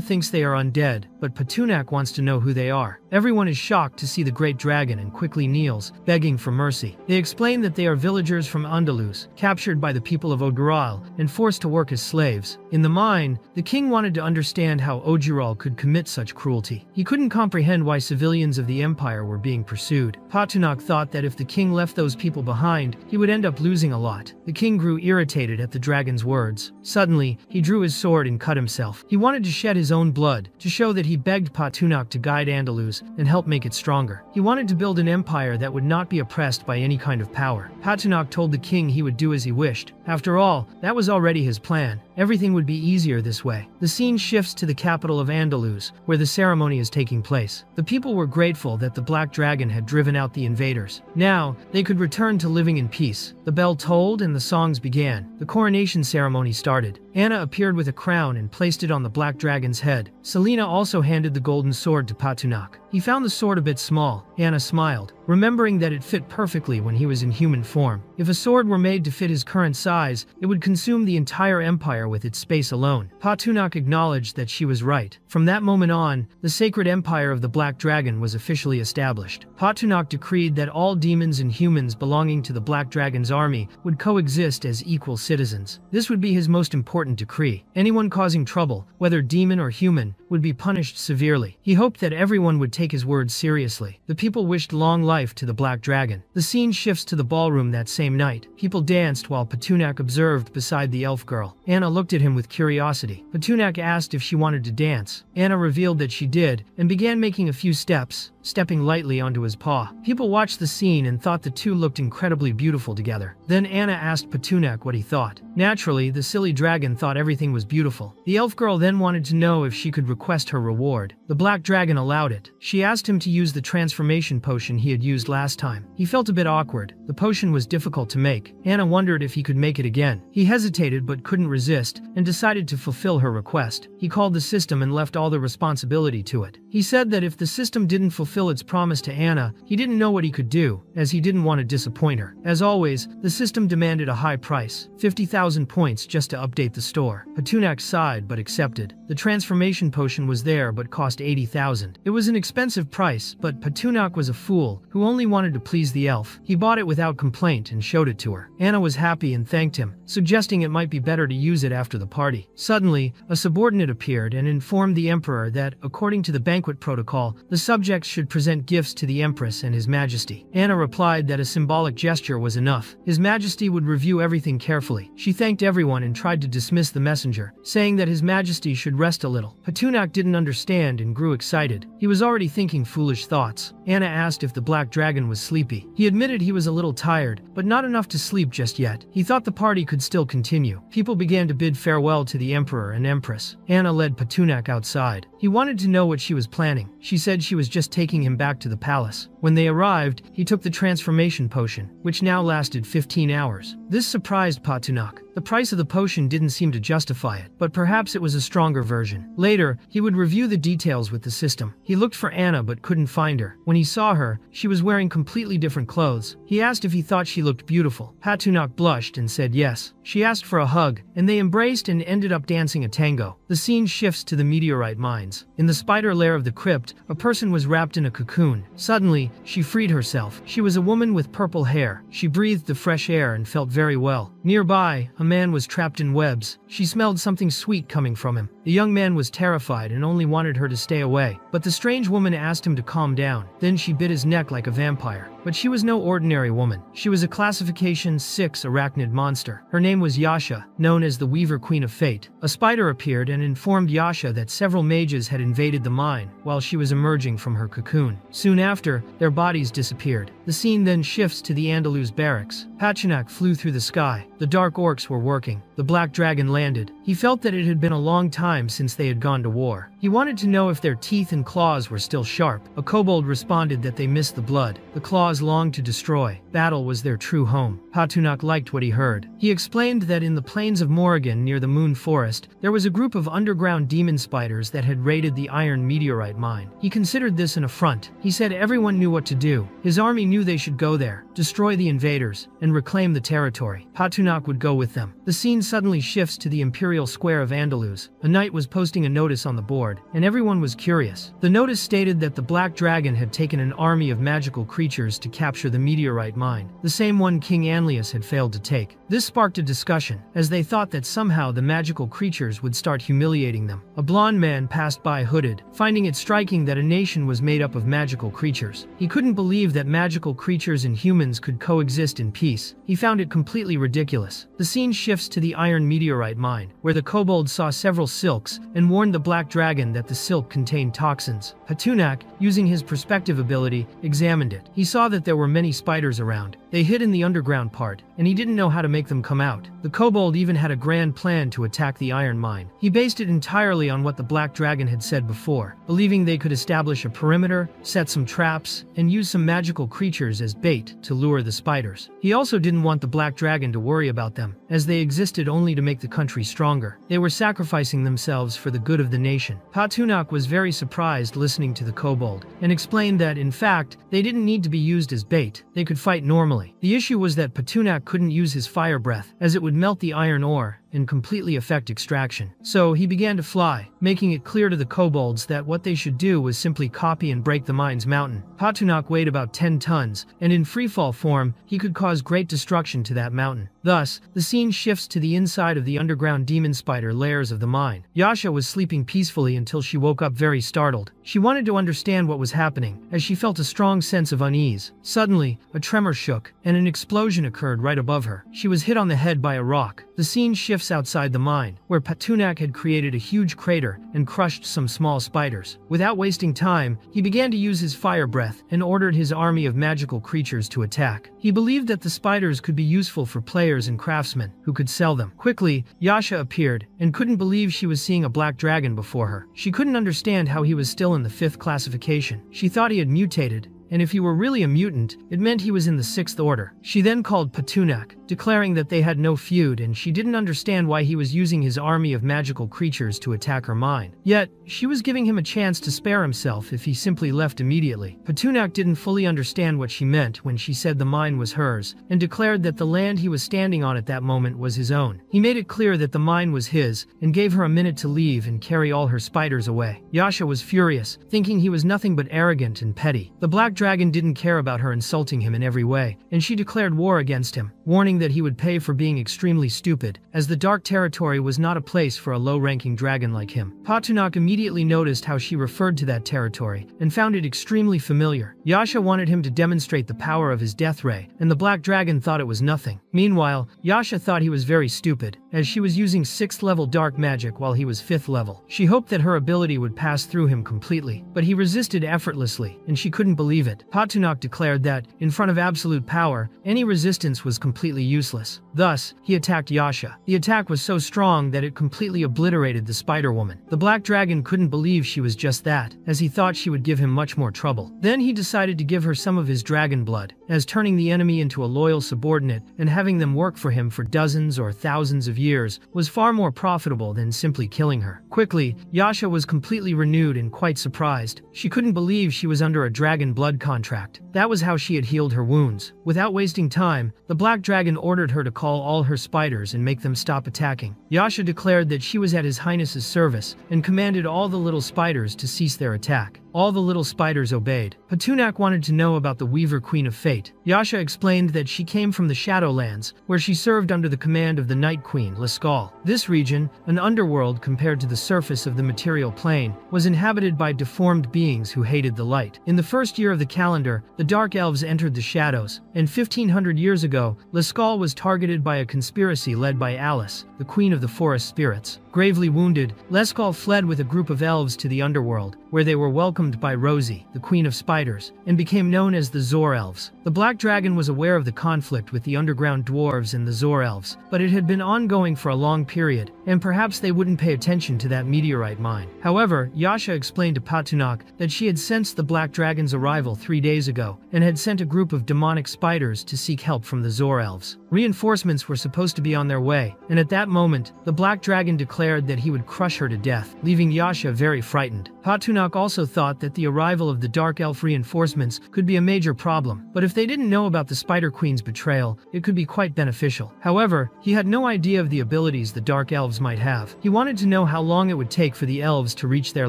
thinks they are undead, but Patunak wants to know who they are. Everyone is shocked to see the great dragon and quickly kneels, begging for mercy. They explain that they are villagers from Andalus, captured by the people of Ogiral and forced to work as slaves. In the mine, the king wanted to understand how Ogiral could commit such cruelty. He couldn't comprehend why civilians of the Empire were being pursued. Patunak thought that if the king left those people behind, he would end up losing a lot. The king grew irritated at the dragon's words. Suddenly, he drew his sword and cut himself. He wanted to shed his own blood, to show that he begged Patunak to guide Andalus and help make it stronger. He wanted to build an empire that would not be oppressed by any kind of power. Patunak told the king he would do as he wished. After all, that was already his plan. Everything would be easier this way. The scene shifts to the capital of Andalus, where the ceremony is taking place. The people were grateful that the Black Dragon had driven out the invaders. Now, they could return to living in peace. The bell tolled and the songs began. The coronation ceremony started. Anna appeared with a crown and placed it on the Black Dragon's head. Selena also handed the golden sword to Patunak. He found the sword a bit small. Anna smiled. remembering that it fit perfectly when he was in human form. If a sword were made to fit his current size, it would consume the entire empire with its space alone. Patunok acknowledged that she was right. From that moment on, the sacred empire of the Black Dragon was officially established. Patunok decreed that all demons and humans belonging to the Black Dragon's army would coexist as equal citizens. This would be his most important decree. Anyone causing trouble, whether demon or human, would be punished severely. He hoped that everyone would take his words seriously. The people wished long life to the Black Dragon. The scene shifts to the ballroom that same night. People danced while Patunok observed beside the elf girl. Anna looked at him with curiosity. Patunok asked if she wanted to dance. Anna revealed that she did, and began making a few steps, stepping lightly onto his paw. People watched the scene and thought the two looked incredibly beautiful together. Then Anna asked Patunok what he thought. Naturally, the silly dragon thought everything was beautiful. The elf girl then wanted to know if she could request her reward. The Black Dragon allowed it. She asked him to use the transformation potion he had used last time. He felt a bit awkward. The potion was difficult to make. Anna wondered if he could make it again. He hesitated but couldn't resist, and decided to fulfill her request. He called the system and left all the responsibility to it. He said that if the system didn't fulfill its promise to Anna, he didn't know what he could do, as he didn't want to disappoint her. As always, the system demanded a high price, 50,000 points just to update the store. Patunok sighed but accepted. The transformation potion was there but cost 80,000. It was an expensive price, but Patunok was a fool who only wanted to please the elf. He bought it without complaint and showed it to her. Anna was happy and thanked him, suggesting it might be better to use it after the party. Suddenly, a subordinate appeared and informed the emperor that, according to the banquet protocol, the subjects should present gifts to the empress and his majesty. Anna replied that a symbolic gesture was enough. His majesty would review everything carefully. She thanked everyone and tried to dismiss the messenger, saying that his majesty should rest a little. Patunok didn't understand and grew excited. He was already thinking foolish thoughts. Anna asked if the Black Dragon was sleepy. He admitted he was a little tired, but not enough to sleep just yet. He thought the party could still continue. People began to bid farewell to the emperor and empress. Anna led Patunok outside. He wanted to know what she was planning. She said she was just taking him back to the palace. When they arrived, he took the transformation potion, which now lasted 15 hours. This surprised Patunok. The price of the potion didn't seem to justify it, but perhaps it was a stronger version. Later, he would review the details with the system. He looked for Anna but couldn't find her. When he saw her, she was wearing completely different clothes. He asked if he thought she looked beautiful. Patunok blushed and said yes. She asked for a hug, and they embraced and ended up dancing a tango. The scene shifts to the meteorite mines. In the spider lair of the crypt, a person was wrapped in a cocoon. Suddenly, she freed herself. She was a woman with purple hair. She breathed the fresh air and felt very well. Nearby, a man was trapped in webs. She smelled something sweet coming from him. The young man was terrified and only wanted her to stay away. But the strange woman asked him to calm down. Then she bit his neck like a vampire. But she was no ordinary woman. She was a classification 6 arachnid monster. Her name was Yasha, known as the Weaver Queen of Fate. A spider appeared and informed Yasha that several mages had invaded the mine while she was emerging from her cocoon. Soon after, their bodies disappeared. The scene then shifts to the Andalus barracks. Patunok flew through the sky. The dark orcs were working. The Black Dragon landed. He felt that it had been a long time since they had gone to war. He wanted to know if their teeth and claws were still sharp. A kobold responded that they missed the blood. The claws longed to destroy. Battle was their true home. Patunok liked what he heard. He explained that in the plains of Morrigan near the Moon Forest, there was a group of underground demon spiders that had raided the iron meteorite mine. He considered this an affront. He said everyone knew what to do. His army knew they should go there, destroy the invaders, and reclaim the territory. Patunok would go with them. The scene suddenly shifts to the Imperial Square of Andalus. A knight was posting a notice on the board, and everyone was curious. The notice stated that the Black Dragon had taken an army of magical creatures to capture the meteorite mine, the same one King Anlius had failed to take. This sparked a discussion, as they thought that somehow the magical creatures would start humiliating them. A blonde man passed by hooded, finding it striking that a nation was made up of magical creatures. He couldn't believe that magical creatures and humans could coexist in peace. He found it completely ridiculous. The scene shifts to the iron meteorite mine, where the kobold saw several silks and warned the Black Dragon that the silk contained toxins. Patunok, using his perspective ability, examined it. He saw that there were many spiders around. They hid in the underground part, and he didn't know how to make them come out. The kobold even had a grand plan to attack the iron mine. He based it entirely on what the Black Dragon had said before, believing they could establish a perimeter, set some traps, and use some magical creatures as bait to lure the spiders. He also didn't want the Black Dragon to worry about them, as they existed only to make the country stronger. They were sacrificing themselves for the good of the nation. Patunak was very surprised listening to the kobold, and explained that, in fact, they didn't need to be used as bait, they could fight normally. The issue was that Patunak couldn't use his fire breath, as it would melt the iron ore and completely affect extraction. So he began to fly, making it clear to the kobolds that what they should do was simply copy and break the mine's mountain. Patunak weighed about 10 tons, and in freefall form, he could cause great destruction to that mountain. Thus, the scene shifts to the inside of the underground demon spider layers of the mine. Yasha was sleeping peacefully until she woke up very startled. She wanted to understand what was happening, as she felt a strong sense of unease. Suddenly, a tremor shook, and an explosion occurred right above her. She was hit on the head by a rock. The scene shifts outside the mine, where Patunak had created a huge crater and crushed some small spiders. Without wasting time, he began to use his fire breath and ordered his army of magical creatures to attack. He believed that the spiders could be useful for players and craftsmen who could sell them. Quickly, Yasha appeared and couldn't believe she was seeing a black dragon before her. She couldn't understand how he was still in the 5th classification. She thought he had mutated, and if he were really a mutant, it meant he was in the 6th order. She then called Patunak, declaring that they had no feud and she didn't understand why he was using his army of magical creatures to attack her mine. Yet, she was giving him a chance to spare himself if he simply left immediately. Patunak didn't fully understand what she meant when she said the mine was hers, and declared that the land he was standing on at that moment was his own. He made it clear that the mine was his, and gave her a minute to leave and carry all her spiders away. Yasha was furious, thinking he was nothing but arrogant and petty. The black dragon didn't care about her insulting him in every way, and she declared war against him, warning that he would pay for being extremely stupid, as the dark territory was not a place for a low-ranking dragon like him. Patunak immediately noticed how she referred to that territory, and found it extremely familiar. Yasha wanted him to demonstrate the power of his death ray, and the black dragon thought it was nothing. Meanwhile, Yasha thought he was very stupid, as she was using 6th level dark magic while he was 5th level. She hoped that her ability would pass through him completely, but he resisted effortlessly, and she couldn't believe it. Patunak declared that, in front of absolute power, any resistance was completely useless. Thus, he attacked Yasha. The attack was so strong that it completely obliterated the spider woman. The black dragon couldn't believe she was just that, as he thought she would give him much more trouble. Then he decided to give her some of his dragon blood, as turning the enemy into a loyal subordinate and having them work for him for dozens or thousands of years was far more profitable than simply killing her. Quickly, Yasha was completely renewed and quite surprised. She couldn't believe she was under a dragon blood contract. That was how she had healed her wounds. Without wasting time, the black dragon ordered her to call all her spiders and make them stop attacking. Yasha declared that she was at His Highness's service and commanded all the little spiders to cease their attack. All the little spiders obeyed. Patunak wanted to know about the Weaver Queen of Fate. Yasha explained that she came from the Shadowlands, where she served under the command of the Night Queen, Lascaux. This region, an underworld compared to the surface of the material plane, was inhabited by deformed beings who hated the light. In the first year of the calendar, the Dark Elves entered the shadows, and 1500 years ago, Lascaux was targeted by a conspiracy led by Alice, the Queen of the Forest Spirits. Gravely wounded, Lascaux fled with a group of elves to the underworld, where they were welcomed by Rosie, the Queen of Spiders, and became known as the Zor Elves. The Black Dragon was aware of the conflict with the underground dwarves and the Zor Elves, but it had been ongoing for a long period, and perhaps they wouldn't pay attention to that meteorite mine. However, Yasha explained to Patunak that she had sensed the Black Dragon's arrival 3 days ago, and had sent a group of demonic spiders to seek help from the Zor Elves. Reinforcements were supposed to be on their way, and at that moment, the Black Dragon declared that he would crush her to death, leaving Yasha very frightened. Patunak also thought that the arrival of the Dark Elf reinforcements could be a major problem, but if they didn't know about the Spider Queen's betrayal, it could be quite beneficial. However, he had no idea of the abilities the Dark Elves might have. He wanted to know how long it would take for the elves to reach their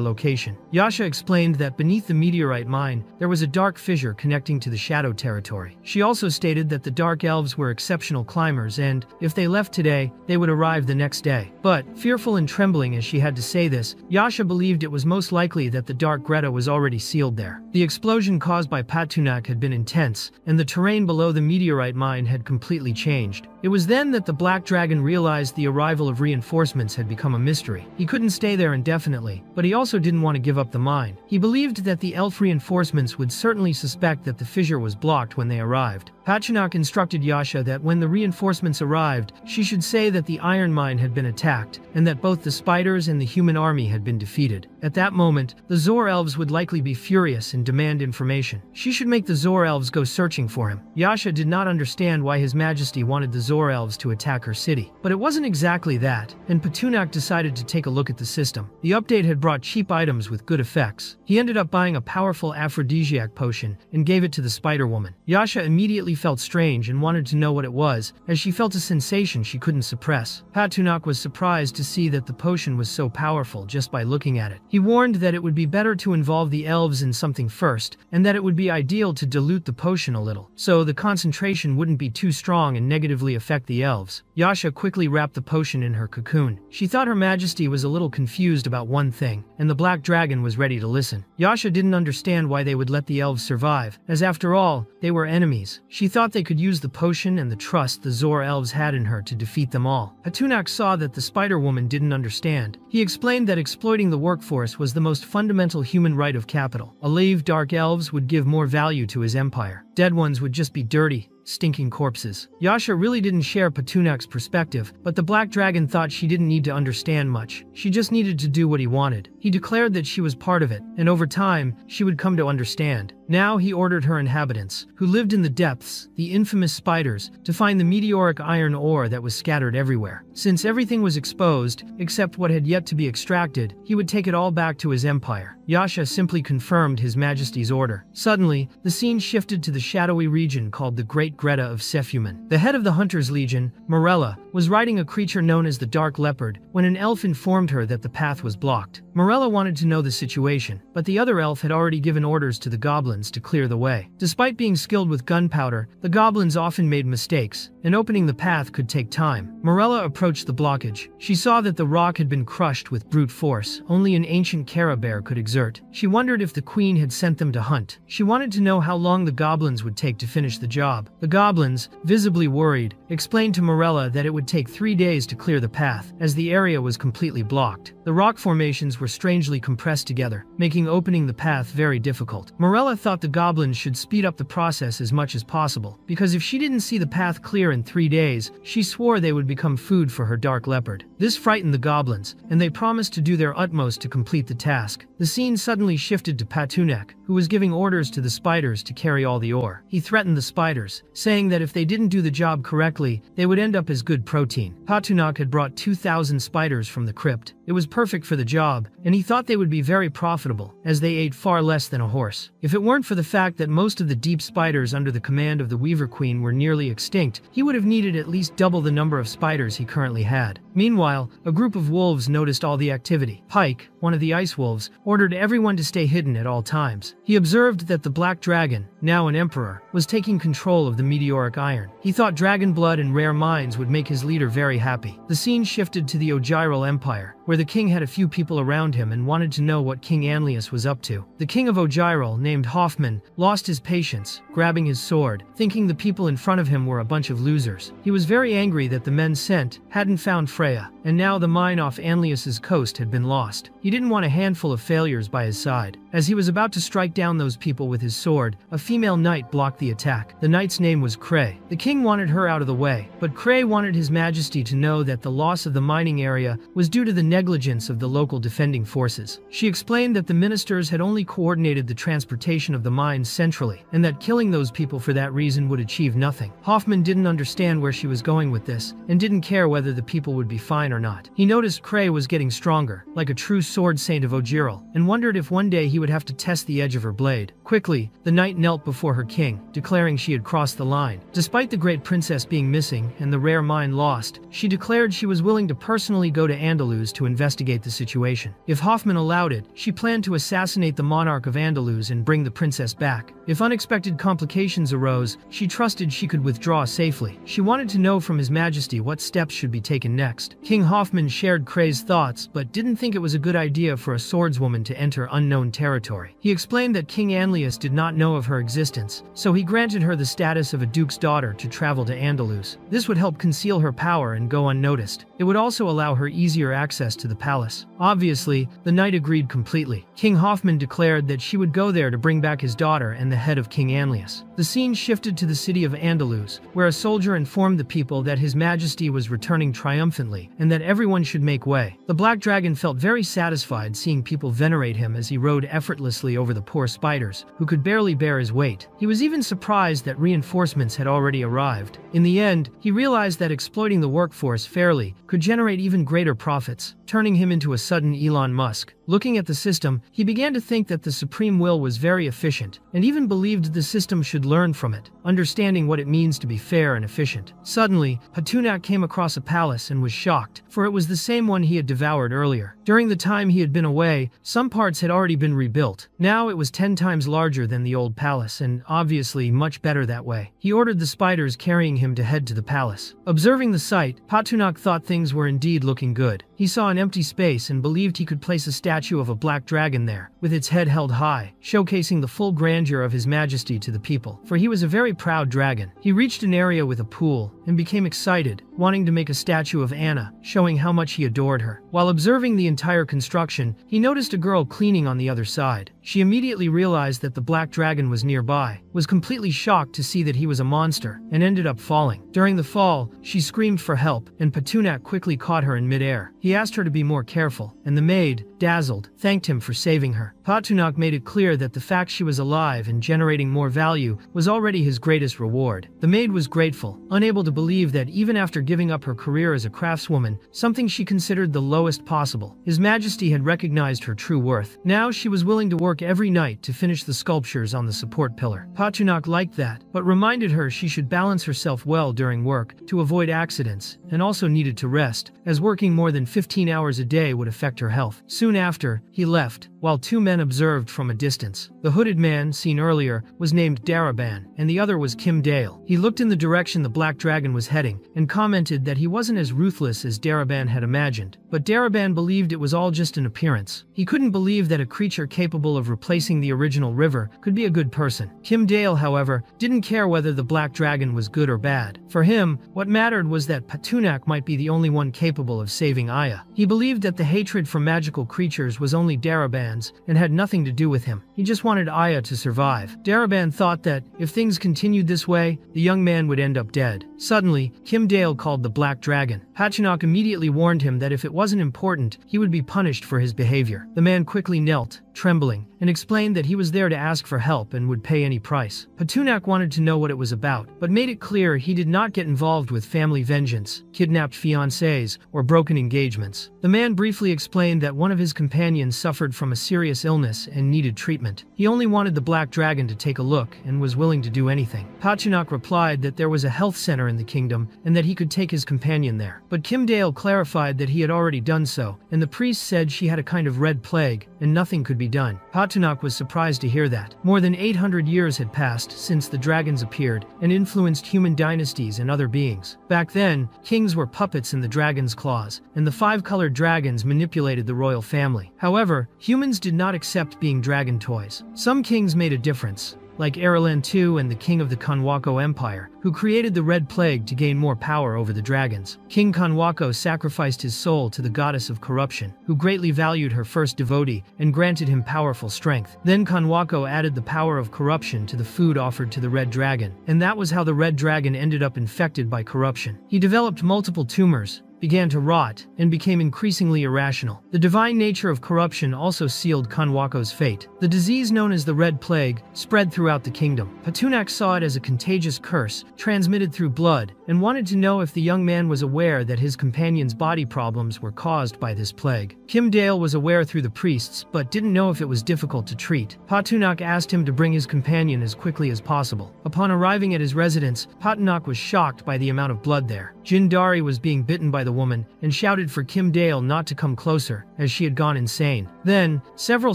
location. Yasha explained that beneath the meteorite mine, there was a dark fissure connecting to the Shadow Territory. She also stated that the Dark Elves were exceptional climbers and, if they left today, they would arrive the next day. But, fearful and trembling as she had to say this, Yasha believed it was most likely that the Dark Greta was already sealed there. The explosion caused by Patunak had been intense, and the terrain below the meteorite mine had completely changed. It was then that the Black Dragon realized the arrival of reinforcements had become a mystery. He couldn't stay there indefinitely, but he also didn't want to give up the mine. He believed that the elf reinforcements would certainly suspect that the fissure was blocked when they arrived. Pachunak instructed Yasha that when the reinforcements arrived, she should say that the iron mine had been attacked, and that both the spiders and the human army had been defeated. At that moment, the Zor elves would likely be furious and demand information. She should make the Zor elves go searching for him. Yasha did not understand why His Majesty wanted the Zor elves to attack her city. But it wasn't exactly that, and Pachunak decided to take a look at the system. The update had brought cheap items with good effects. He ended up buying a powerful aphrodisiac potion and gave it to the spider woman. Yasha immediately felt strange and wanted to know what it was, as she felt a sensation she couldn't suppress. Pachunak was surprised to see that the potion was so powerful just by looking at it. He warned that it would be better to involve the elves in something first, and that it would be ideal to dilute the potion a little, so the concentration wouldn't be too strong and negatively affect the elves. Yasha quickly wrapped the potion in her cocoon. She thought Her Majesty was a little confused about one thing, and the black dragon was ready to listen. Yasha didn't understand why they would let the elves survive, as after all, they were enemies. She thought they could use the potion and the trust the Zor elves had in her to defeat them all. Pachunak saw that the spider woman didn't understand. He explained that exploiting the workforce was the most fundamental human right of capital. Alive dark elves would give more value to his empire. Dead ones would just be dirty, stinking corpses. Yasha really didn't share Patunak's perspective, but the Black Dragon thought she didn't need to understand much. She just needed to do what he wanted. He declared that she was part of it, and over time, she would come to understand. Now he ordered her inhabitants, who lived in the depths, the infamous spiders, to find the meteoric iron ore that was scattered everywhere. Since everything was exposed, except what had yet to be extracted, he would take it all back to his empire. Yasha simply confirmed His Majesty's order. Suddenly, the scene shifted to the shadowy region called the Great Greta of Sephuman. The head of the Hunters' Legion, Morella, was riding a creature known as the Dark Leopard when an elf informed her that the path was blocked. Morella wanted to know the situation, but the other elf had already given orders to the goblins to clear the way. Despite being skilled with gunpowder, the goblins often made mistakes, and opening the path could take time. Morella approached the blockage. She saw that the rock had been crushed with brute force only an ancient Carabear could exert. She wondered if the queen had sent them to hunt. She wanted to know how long the goblins would take to finish the job. The goblins, visibly worried, explained to Morella that it would take 3 days to clear the path, as the area was completely blocked. The rock formations were strangely compressed together, making opening the path very difficult. Morella thought the goblins should speed up the process as much as possible, because if she didn't see the path clear in 3 days, she swore they would become food for her dark leopard. This frightened the goblins, and they promised to do their utmost to complete the task. The scene suddenly shifted to Pachunak, who was giving orders to the spiders to carry all the ore. He threatened the spiders, saying that if they didn't do the job correctly, they would end up as good protein. Pachunak had brought 2,000 spiders from the crypt. It was perfect for the job, and he thought they would be very profitable, as they ate far less than a horse. If it weren't for the fact that most of the deep spiders under the command of the Weaver Queen were nearly extinct, he would have needed at least double the number of spiders he currently had. Meanwhile, a group of wolves noticed all the activity. Pike, one of the ice wolves, ordered everyone to stay hidden at all times. He observed that the Black Dragon, now an emperor, was taking control of the meteoric iron. He thought dragon blood and rare mines would make his leader very happy. The scene shifted to the Ogyral Empire, where the king had a few people around him and wanted to know what King Anlius was up to. The king of Ogyral, named Hoffman, lost his patience, grabbing his sword, thinking the people in front of him were a bunch of losers. He was very angry that the men sent hadn't found Freya, and now the mine off Anlius's coast had been lost. He didn't want a handful of failures by his side. As he was about to strike down those people with his sword, a female knight blocked the attack. The knight's name was Cray. The king wanted her out of the way, but Cray wanted His Majesty to know that the loss of the mining area was due to the negligence of the local defending forces. She explained that the ministers had only coordinated the transportation of the mines centrally, and that killing those people for that reason would achieve nothing. Hoffman didn't understand where she was going with this, and didn't care whether the people would be fine or not. He noticed Cray was getting stronger, like a true sword saint of Ogyral, and wondered if one day he would have to test the edge of her blade. Quickly, the knight knelt before her king, declaring she had crossed the line. Despite the great princess being missing and the rare mine lost, she declared she was willing to personally go to Andalus to investigate the situation. If Hoffman allowed it, she planned to assassinate the monarch of Andalus and bring the princess back. If unexpected complications arose, she trusted she could withdraw safely. She wanted to know from His Majesty what steps should be taken next. King Hoffman shared Cray's thoughts, but didn't think it was a good idea for a swordswoman to enter unknown territory. He explained that King Anlius did not know of her existence, so he granted her the status of a duke's daughter to travel to Andalus. This would help conceal her power and go unnoticed. It would also allow her easier access access to the palace. Obviously, the knight agreed completely. King Hoffman declared that she would go there to bring back his daughter and the head of King Anlius. The scene shifted to the city of Andalus, where a soldier informed the people that His Majesty was returning triumphantly and that everyone should make way. The Black Dragon felt very satisfied seeing people venerate him as he rode effortlessly over the poor spiders, who could barely bear his weight. He was even surprised that reinforcements had already arrived. In the end, he realized that exploiting the workforce fairly could generate even greater profits, turning him into a sudden Elon Musk. Looking at the system, he began to think that the Supreme Will was very efficient, and even believed the system should learn from it, understanding what it means to be fair and efficient. Suddenly, Patunak came across a palace and was shocked, for it was the same one he had devoured earlier. During the time he had been away, some parts had already been rebuilt. Now it was 10 times larger than the old palace, and obviously much better that way. He ordered the spiders carrying him to head to the palace. Observing the sight, Patunak thought things were indeed looking good. He saw an empty space and believed he could place a statue of a black dragon there, with its head held high, showcasing the full grandeur of His Majesty to the people, for he was a very proud dragon. He reached an area with a pool and became excited, wanting to make a statue of Anna, showing how much he adored her. While observing the entire construction, he noticed a girl cleaning on the other side. She immediately realized that the black dragon was nearby, was completely shocked to see that he was a monster, and ended up falling. During the fall, she screamed for help, and Patunak quickly caught her in midair. He asked her to be more careful, and the maid, dazzled, thanked him for saving her. Patunak made it clear that the fact she was alive and generating more value was already his greatest reward. The maid was grateful, unable to believe that even after giving up her career as a craftswoman, something she considered the lowest possible, His Majesty had recognized her true worth. Now she was willing to work every night to finish the sculptures on the support pillar. Patunak liked that, but reminded her she should balance herself well during work to avoid accidents, and also needed to rest, as working more than 15 hours a day would affect her health. Soon after, he left, while two men observed from a distance. The hooded man, seen earlier, was named Daraban, and the other was Kim Dale. He looked in the direction the black dragon was heading, and commented that he wasn't as ruthless as Daraban had imagined, but Daraban believed it was all just an appearance. He couldn't believe that a creature capable of replacing the original river could be a good person. Kim Dale, however, didn't care whether the black dragon was good or bad. For him, what mattered was that Patunak might be the only one capable of saving Aya. He believed that the hatred for magical creatures was only Daraban's and had nothing to do with him. He just wanted Aya to survive. Daraban thought that, if things continued this way, the young man would end up dead. Suddenly, Kim Dale called the black dragon. Patunak immediately warned him that if it wasn't important, he would be punished for his behavior. The man quickly knelt, trembling, and explained that he was there to ask for help and would pay any price. Patunak wanted to know what it was about, but made it clear he did not get involved with family vengeance, kidnapped fiancés, or broken engagements. The man briefly explained that one of his companions suffered from a serious illness and needed treatment. He only wanted the black dragon to take a look and was willing to do anything. Patunak replied that there was a health center in the kingdom and that he could take his companion there. But Kim Dale clarified that he had already done so, and the priest said she had a kind of red plague and nothing could be done. Patunak was surprised to hear that. More than 800 years had passed since the dragons appeared and influenced human dynasties and other beings. Back then, kings were puppets in the dragon's claws, and the five-colored dragons manipulated the royal family. However, humans did not accept being dragon toys. Some kings made a difference, like Aralan II and the king of the Kanwako Empire, who created the Red Plague to gain more power over the dragons. King Kanwako sacrificed his soul to the goddess of corruption, who greatly valued her first devotee and granted him powerful strength. Then Kanwako added the power of corruption to the food offered to the Red Dragon, and that was how the Red Dragon ended up infected by corruption. He developed multiple tumors, began to rot, and became increasingly irrational. The divine nature of corruption also sealed Kanwako's fate. The disease known as the Red Plague spread throughout the kingdom. Patunak saw it as a contagious curse, transmitted through blood, and wanted to know if the young man was aware that his companion's body problems were caused by this plague. Kim Dale was aware through the priests, but didn't know if it was difficult to treat. Patunak asked him to bring his companion as quickly as possible. Upon arriving at his residence, Patunak was shocked by the amount of blood there. Jindari was being bitten by the woman and shouted for Kim Dale not to come closer, as she had gone insane. Then, several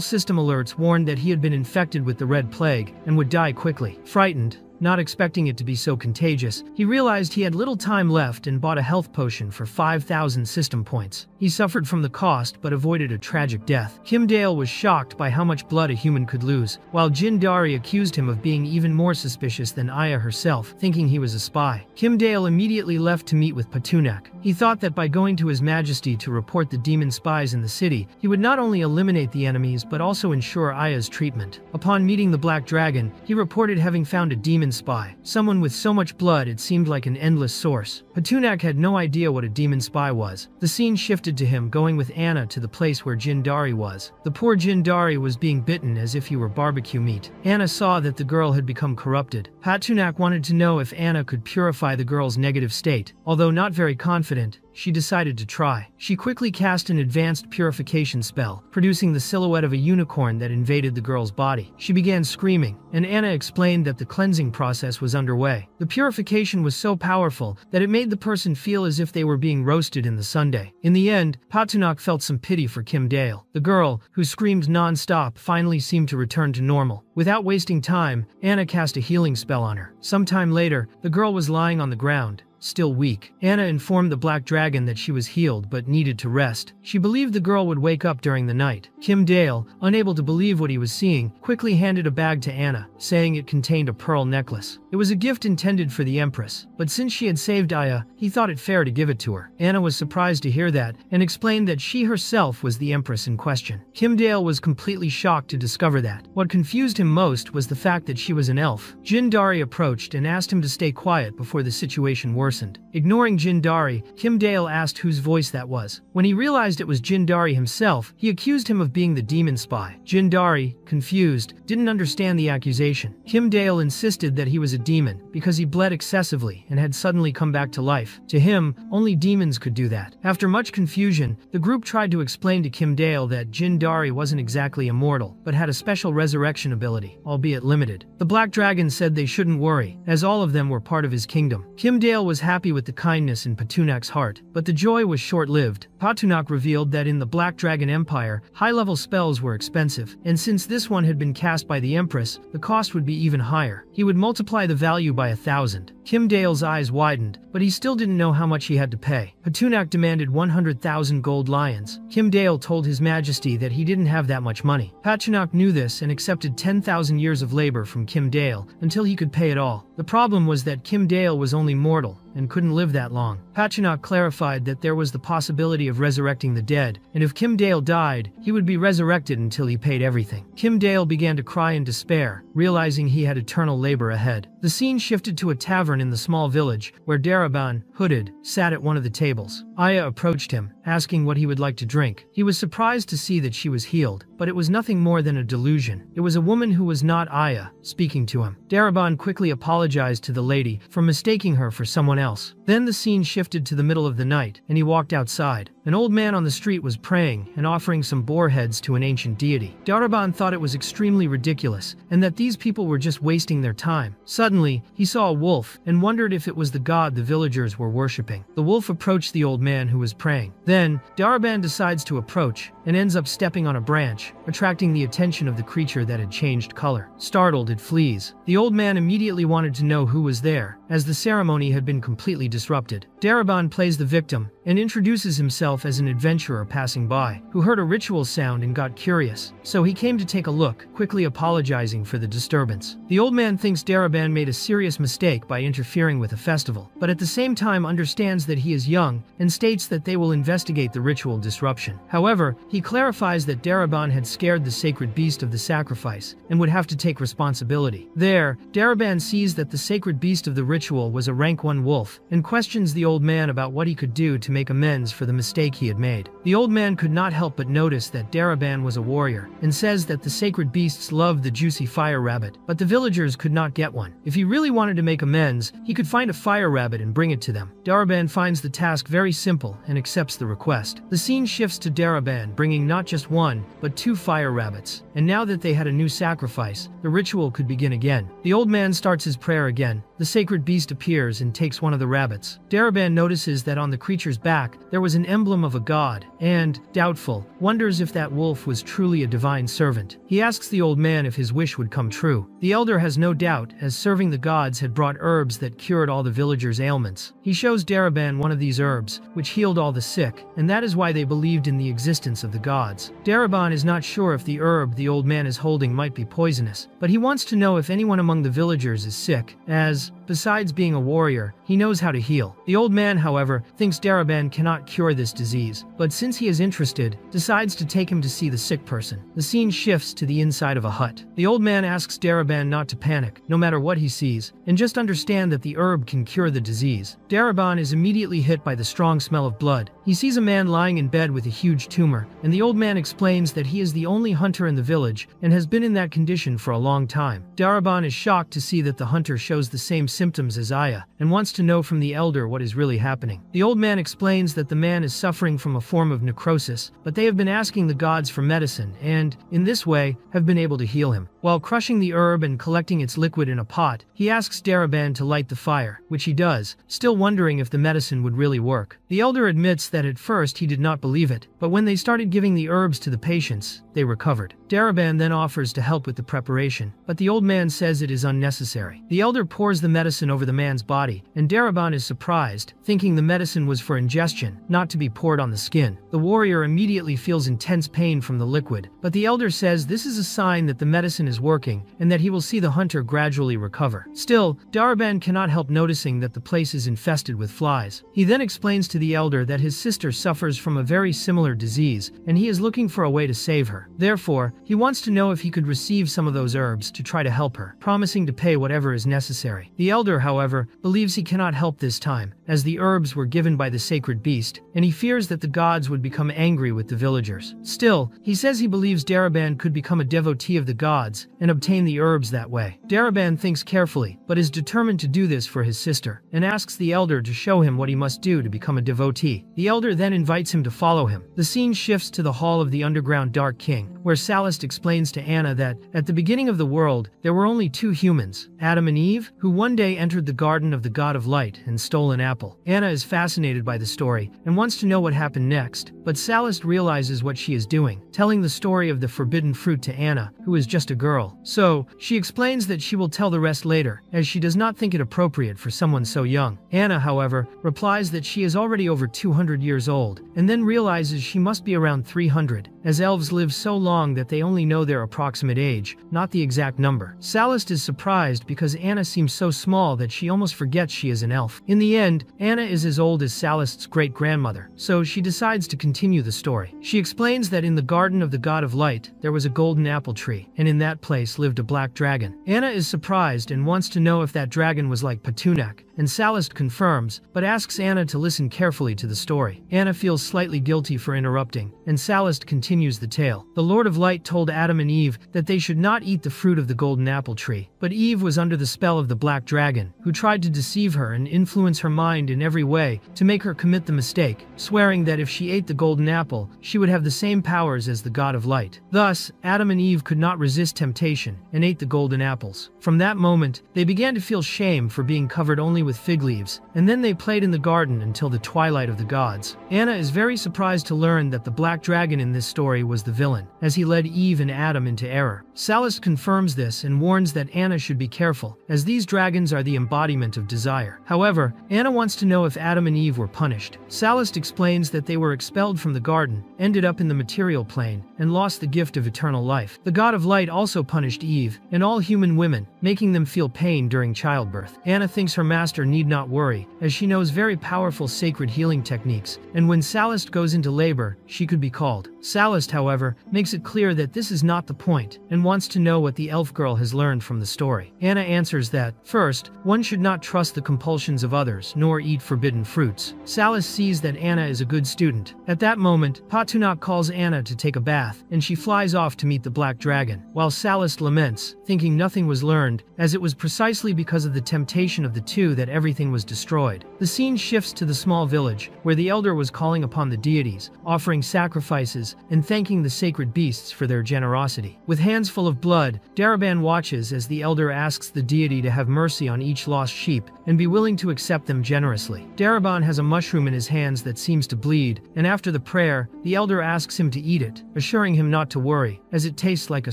system alerts warned that he had been infected with the Red Plague and would die quickly. Frightened, Not expecting it to be so contagious, he realized he had little time left and bought a health potion for 5,000 system points. He suffered from the cost but avoided a tragic death. Kim Dale was shocked by how much blood a human could lose, while Jin Dari accused him of being even more suspicious than Aya herself, thinking he was a spy. Kim Dale immediately left to meet with Patunak. He thought that by going to His Majesty to report the demon spies in the city, he would not only eliminate the enemies but also ensure Aya's treatment. Upon meeting the Black Dragon, he reported having found a demon spy, someone with so much blood it seemed like an endless source. Patunak had no idea what a demon spy was. The scene shifted to him going with Anna to the place where Jin Dari was. The poor Jin Dari was being bitten as if he were barbecue meat. Anna saw that the girl had become corrupted. Patunak wanted to know if Anna could purify the girl's negative state. Although not very confident, she decided to try. She quickly cast an advanced purification spell, producing the silhouette of a unicorn that invaded the girl's body. She began screaming, and Anna explained that the cleansing process was underway. The purification was so powerful that it made the person feel as if they were being roasted in the sundae. In the end, Patunak felt some pity for Kim Dale. The girl, who screamed non-stop, finally seemed to return to normal. Without wasting time, Anna cast a healing spell on her. Sometime later, the girl was lying on the ground, still weak. Anna informed the Black Dragon that she was healed but needed to rest. She believed the girl would wake up during the night. Kim Dale, unable to believe what he was seeing, quickly handed a bag to Anna, saying it contained a pearl necklace. It was a gift intended for the Empress, but since she had saved Aya, he thought it fair to give it to her. Anna was surprised to hear that, and explained that she herself was the Empress in question. Kim Dale was completely shocked to discover that. What confused him most was the fact that she was an elf. Jin Dari approached and asked him to stay quiet before the situation worsened. Ignoring Jin Dari, Kim Dale asked whose voice that was. When he realized it was Jin Dari himself, he accused him of being the demon spy. Jin Dari, confused, didn't understand the accusation. Kim Dale insisted that he was a demon because he bled excessively and had suddenly come back to life. To him, only demons could do that. After much confusion, the group tried to explain to Kim Dale that Jin Dari wasn't exactly immortal, but had a special resurrection ability, albeit limited. The Black Dragon said they shouldn't worry, as all of them were part of his kingdom. Kim Dale was happy with the kindness in Patunak's heart, but the joy was short-lived. Patunak revealed that in the Black Dragon Empire, high-level spells were expensive, and since this one had been cast by the Empress, the cost would be even higher. He would multiply the value by 1,000. Kim Dale's eyes widened, but he still didn't know how much he had to pay. Patunak demanded 100,000 gold lions. Kim Dale told His Majesty that he didn't have that much money. Patunak knew this and accepted 10,000 years of labor from Kim Dale until he could pay it all. The problem was that Kim Dale was only mortal and couldn't live that long. Patunak clarified that there was the possibility of resurrecting the dead, and if Kim Dale died, he would be resurrected until he paid everything. Kim Dale began to cry in despair, realizing he had eternal labor ahead. The scene shifted to a tavern in the small village, where Daraban, hooded, sat at one of the tables. Aya approached him, asking what he would like to drink. He was surprised to see that she was healed, but it was nothing more than a delusion. It was a woman who was not Aya, speaking to him. Daraban quickly apologized to the lady for mistaking her for someone else. Then the scene shifted to the middle of the night, and he walked outside. An old man on the street was praying and offering some boar heads to an ancient deity. Daraban thought it was extremely ridiculous, and that these people were just wasting their time. Suddenly, he saw a wolf and wondered if it was the god the villagers were worshipping. The wolf approached the old man who was praying. Then, Daraban decides to approach and ends up stepping on a branch, attracting the attention of the creature that had changed color. Startled, it flees. The old man immediately wanted to know who was there, as the ceremony had been completely disrupted. Daraban plays the victim and introduces himself as an adventurer passing by, who heard a ritual sound and got curious. So he came to take a look, quickly apologizing for the disturbance. The old man thinks Daraban made a serious mistake by interfering with a festival, but at the same time understands that he is young and states that they will investigate the ritual disruption. However, he clarifies that Daraban had scared the sacred beast of the sacrifice and would have to take responsibility. There, Daraban sees that the sacred beast of the ritual was a rank 1 wolf and questions the old man about what he could do to make amends for the mistake he had made. The old man could not help but notice that Daraban was a warrior and says that the sacred beasts loved the juicy fire rabbit, but the villagers could not get one. If he really wanted to make amends, he could find a fire rabbit and bring it to them. Daraban finds the task very simple and accepts the request. The scene shifts to Daraban bringing not just 1, but 2 fire rabbits, and now that they had a new sacrifice, the ritual could begin again. The old man starts his prayer again, the sacred beast appears and takes one of the rabbits. Daraban notices that on the creature's back there was an emblem of a god, and, doubtful, wonders if that wolf was truly a divine servant. He asks the old man if his wish would come true. The elder has no doubt, as serving the gods had brought herbs that cured all the villagers' ailments. He shows Daraban one of these herbs, which healed all the sick, and that is why they believed in the existence of the gods. Daraban is not sure if the herb the old man is holding might be poisonous, but he wants to know if anyone among the villagers is sick, as, besides being a warrior, he knows how to heal. The old man, however, thinks Daraban cannot cure this disease, but since he is interested, decides to take him to see the sick person. The scene shifts to the inside of a hut. The old man asks Daraban not to panic, no matter what he sees, and just understand that the herb can cure the disease. Daraban is immediately hit by the strong smell of blood. He sees a man lying in bed with a huge tumor, and the old man explains that he is the only hunter in the village and has been in that condition for a long time. Daraban is shocked to see that the hunter shows the same symptoms as Aya, and wants to know from the elder what is really happening. The old man explains that the man is suffering from a form of necrosis, but they have been asking the gods for medicine and, in this way, have been able to heal him. While crushing the herb and collecting its liquid in a pot, he asks Daraban to light the fire, which he does, still wondering if the medicine would really work. The elder admits that at first he did not believe it, but when they started giving the herbs to the patients, they recovered. Daraban then offers to help with the preparation, but the old man says it is unnecessary. The elder pours the medicine over the man's body, and Daraban is surprised, thinking the medicine was for ingestion, not to be poured on the skin. The warrior immediately feels intense pain from the liquid, but the elder says this is a sign that the medicine is working, and that he will see the hunter gradually recover. Still, Daraban cannot help noticing that the place is infested with flies. He then explains to the elder that his sister suffers from a very similar disease, and he is looking for a way to save her. Therefore, he wants to know if he could receive some of those herbs to try to help her, promising to pay whatever is necessary. The elder, however, believes he cannot help this time, as the herbs were given by the sacred beast, and he fears that the gods would become angry with the villagers. Still, he says he believes Daraban could become a devotee of the gods and obtain the herbs that way. Daraban thinks carefully, but is determined to do this for his sister, and asks the elder to show him what he must do to become a devotee. The elder then invites him to follow him. The scene shifts to the hall of the underground Dark King, where Sallust explains to Anna that, at the beginning of the world, there were only two humans, Adam and Eve, who one day entered the garden of the god of light and stole an apple. Anna is fascinated by the story and wants to know what happened next, but Sallust realizes what she is doing, telling the story of the forbidden fruit to Anna, who is just a girl. So, she explains that she will tell the rest later, as she does not think it appropriate for someone so young. Anna, however, replies that she is already over 200 years old, and then realizes she must be around 300, as elves live so long that they only know their approximate age, not the exact number. Sallust is surprised because Anna seems so small that she almost forgets she is an elf. In the end, Anna is as old as Sallust's great-grandmother, so she decides to continue the story. She explains that in the garden of the god of light, there was a golden apple tree, and in that place lived a black dragon. Anna is surprised and wants to know if that dragon was like Petunak, and Sallust confirms, but asks Anna to listen carefully to the story. Anna feels slightly guilty for interrupting, and Sallust continues the tale. The Lord of Light told Adam and Eve that they should not eat the fruit of the golden apple tree, but Eve was under the spell of the black dragon, who tried to deceive her and influence her mind in every way to make her commit the mistake, swearing that if she ate the golden apple, she would have the same powers as the god of light. Thus, Adam and Eve could not resist temptation and ate the golden apples. From that moment, they began to feel shame for being covered only with fig leaves, and then they played in the garden until the twilight of the gods. Anna is very surprised to learn that the black dragon in this story was the villain, as he led Eve and Adam into error. Sallust confirms this and warns that Anna should be careful, as these dragons are the embodiment of desire. However, Anna wants to know if Adam and Eve were punished. Sallust explains that they were expelled from the garden, ended up in the material plane, and lost the gift of eternal life. The god of light also punished Eve and all human women, making them feel pain during childbirth. Anna thinks her master need not worry, as she knows very powerful sacred healing techniques, and when Sallust goes into labor, she could be called. Sallust, however, makes it clear that this is not the point, and wants to know what the elf girl has learned from the story. Anna answers that, first, one should not trust the compulsions of others, nor eat forbidden fruits. Sallust sees that Anna is a good student. At that moment, Petunak calls Anna to take a bath, and she flies off to meet the black dragon, while Sallust laments, thinking nothing was learned, as it was precisely because of the temptation of the two that that everything was destroyed. The scene shifts to the small village, where the elder was calling upon the deities, offering sacrifices, and thanking the sacred beasts for their generosity. With hands full of blood, Daraban watches as the elder asks the deity to have mercy on each lost sheep, and be willing to accept them generously. Daraban has a mushroom in his hands that seems to bleed, and after the prayer, the elder asks him to eat it, assuring him not to worry, as it tastes like a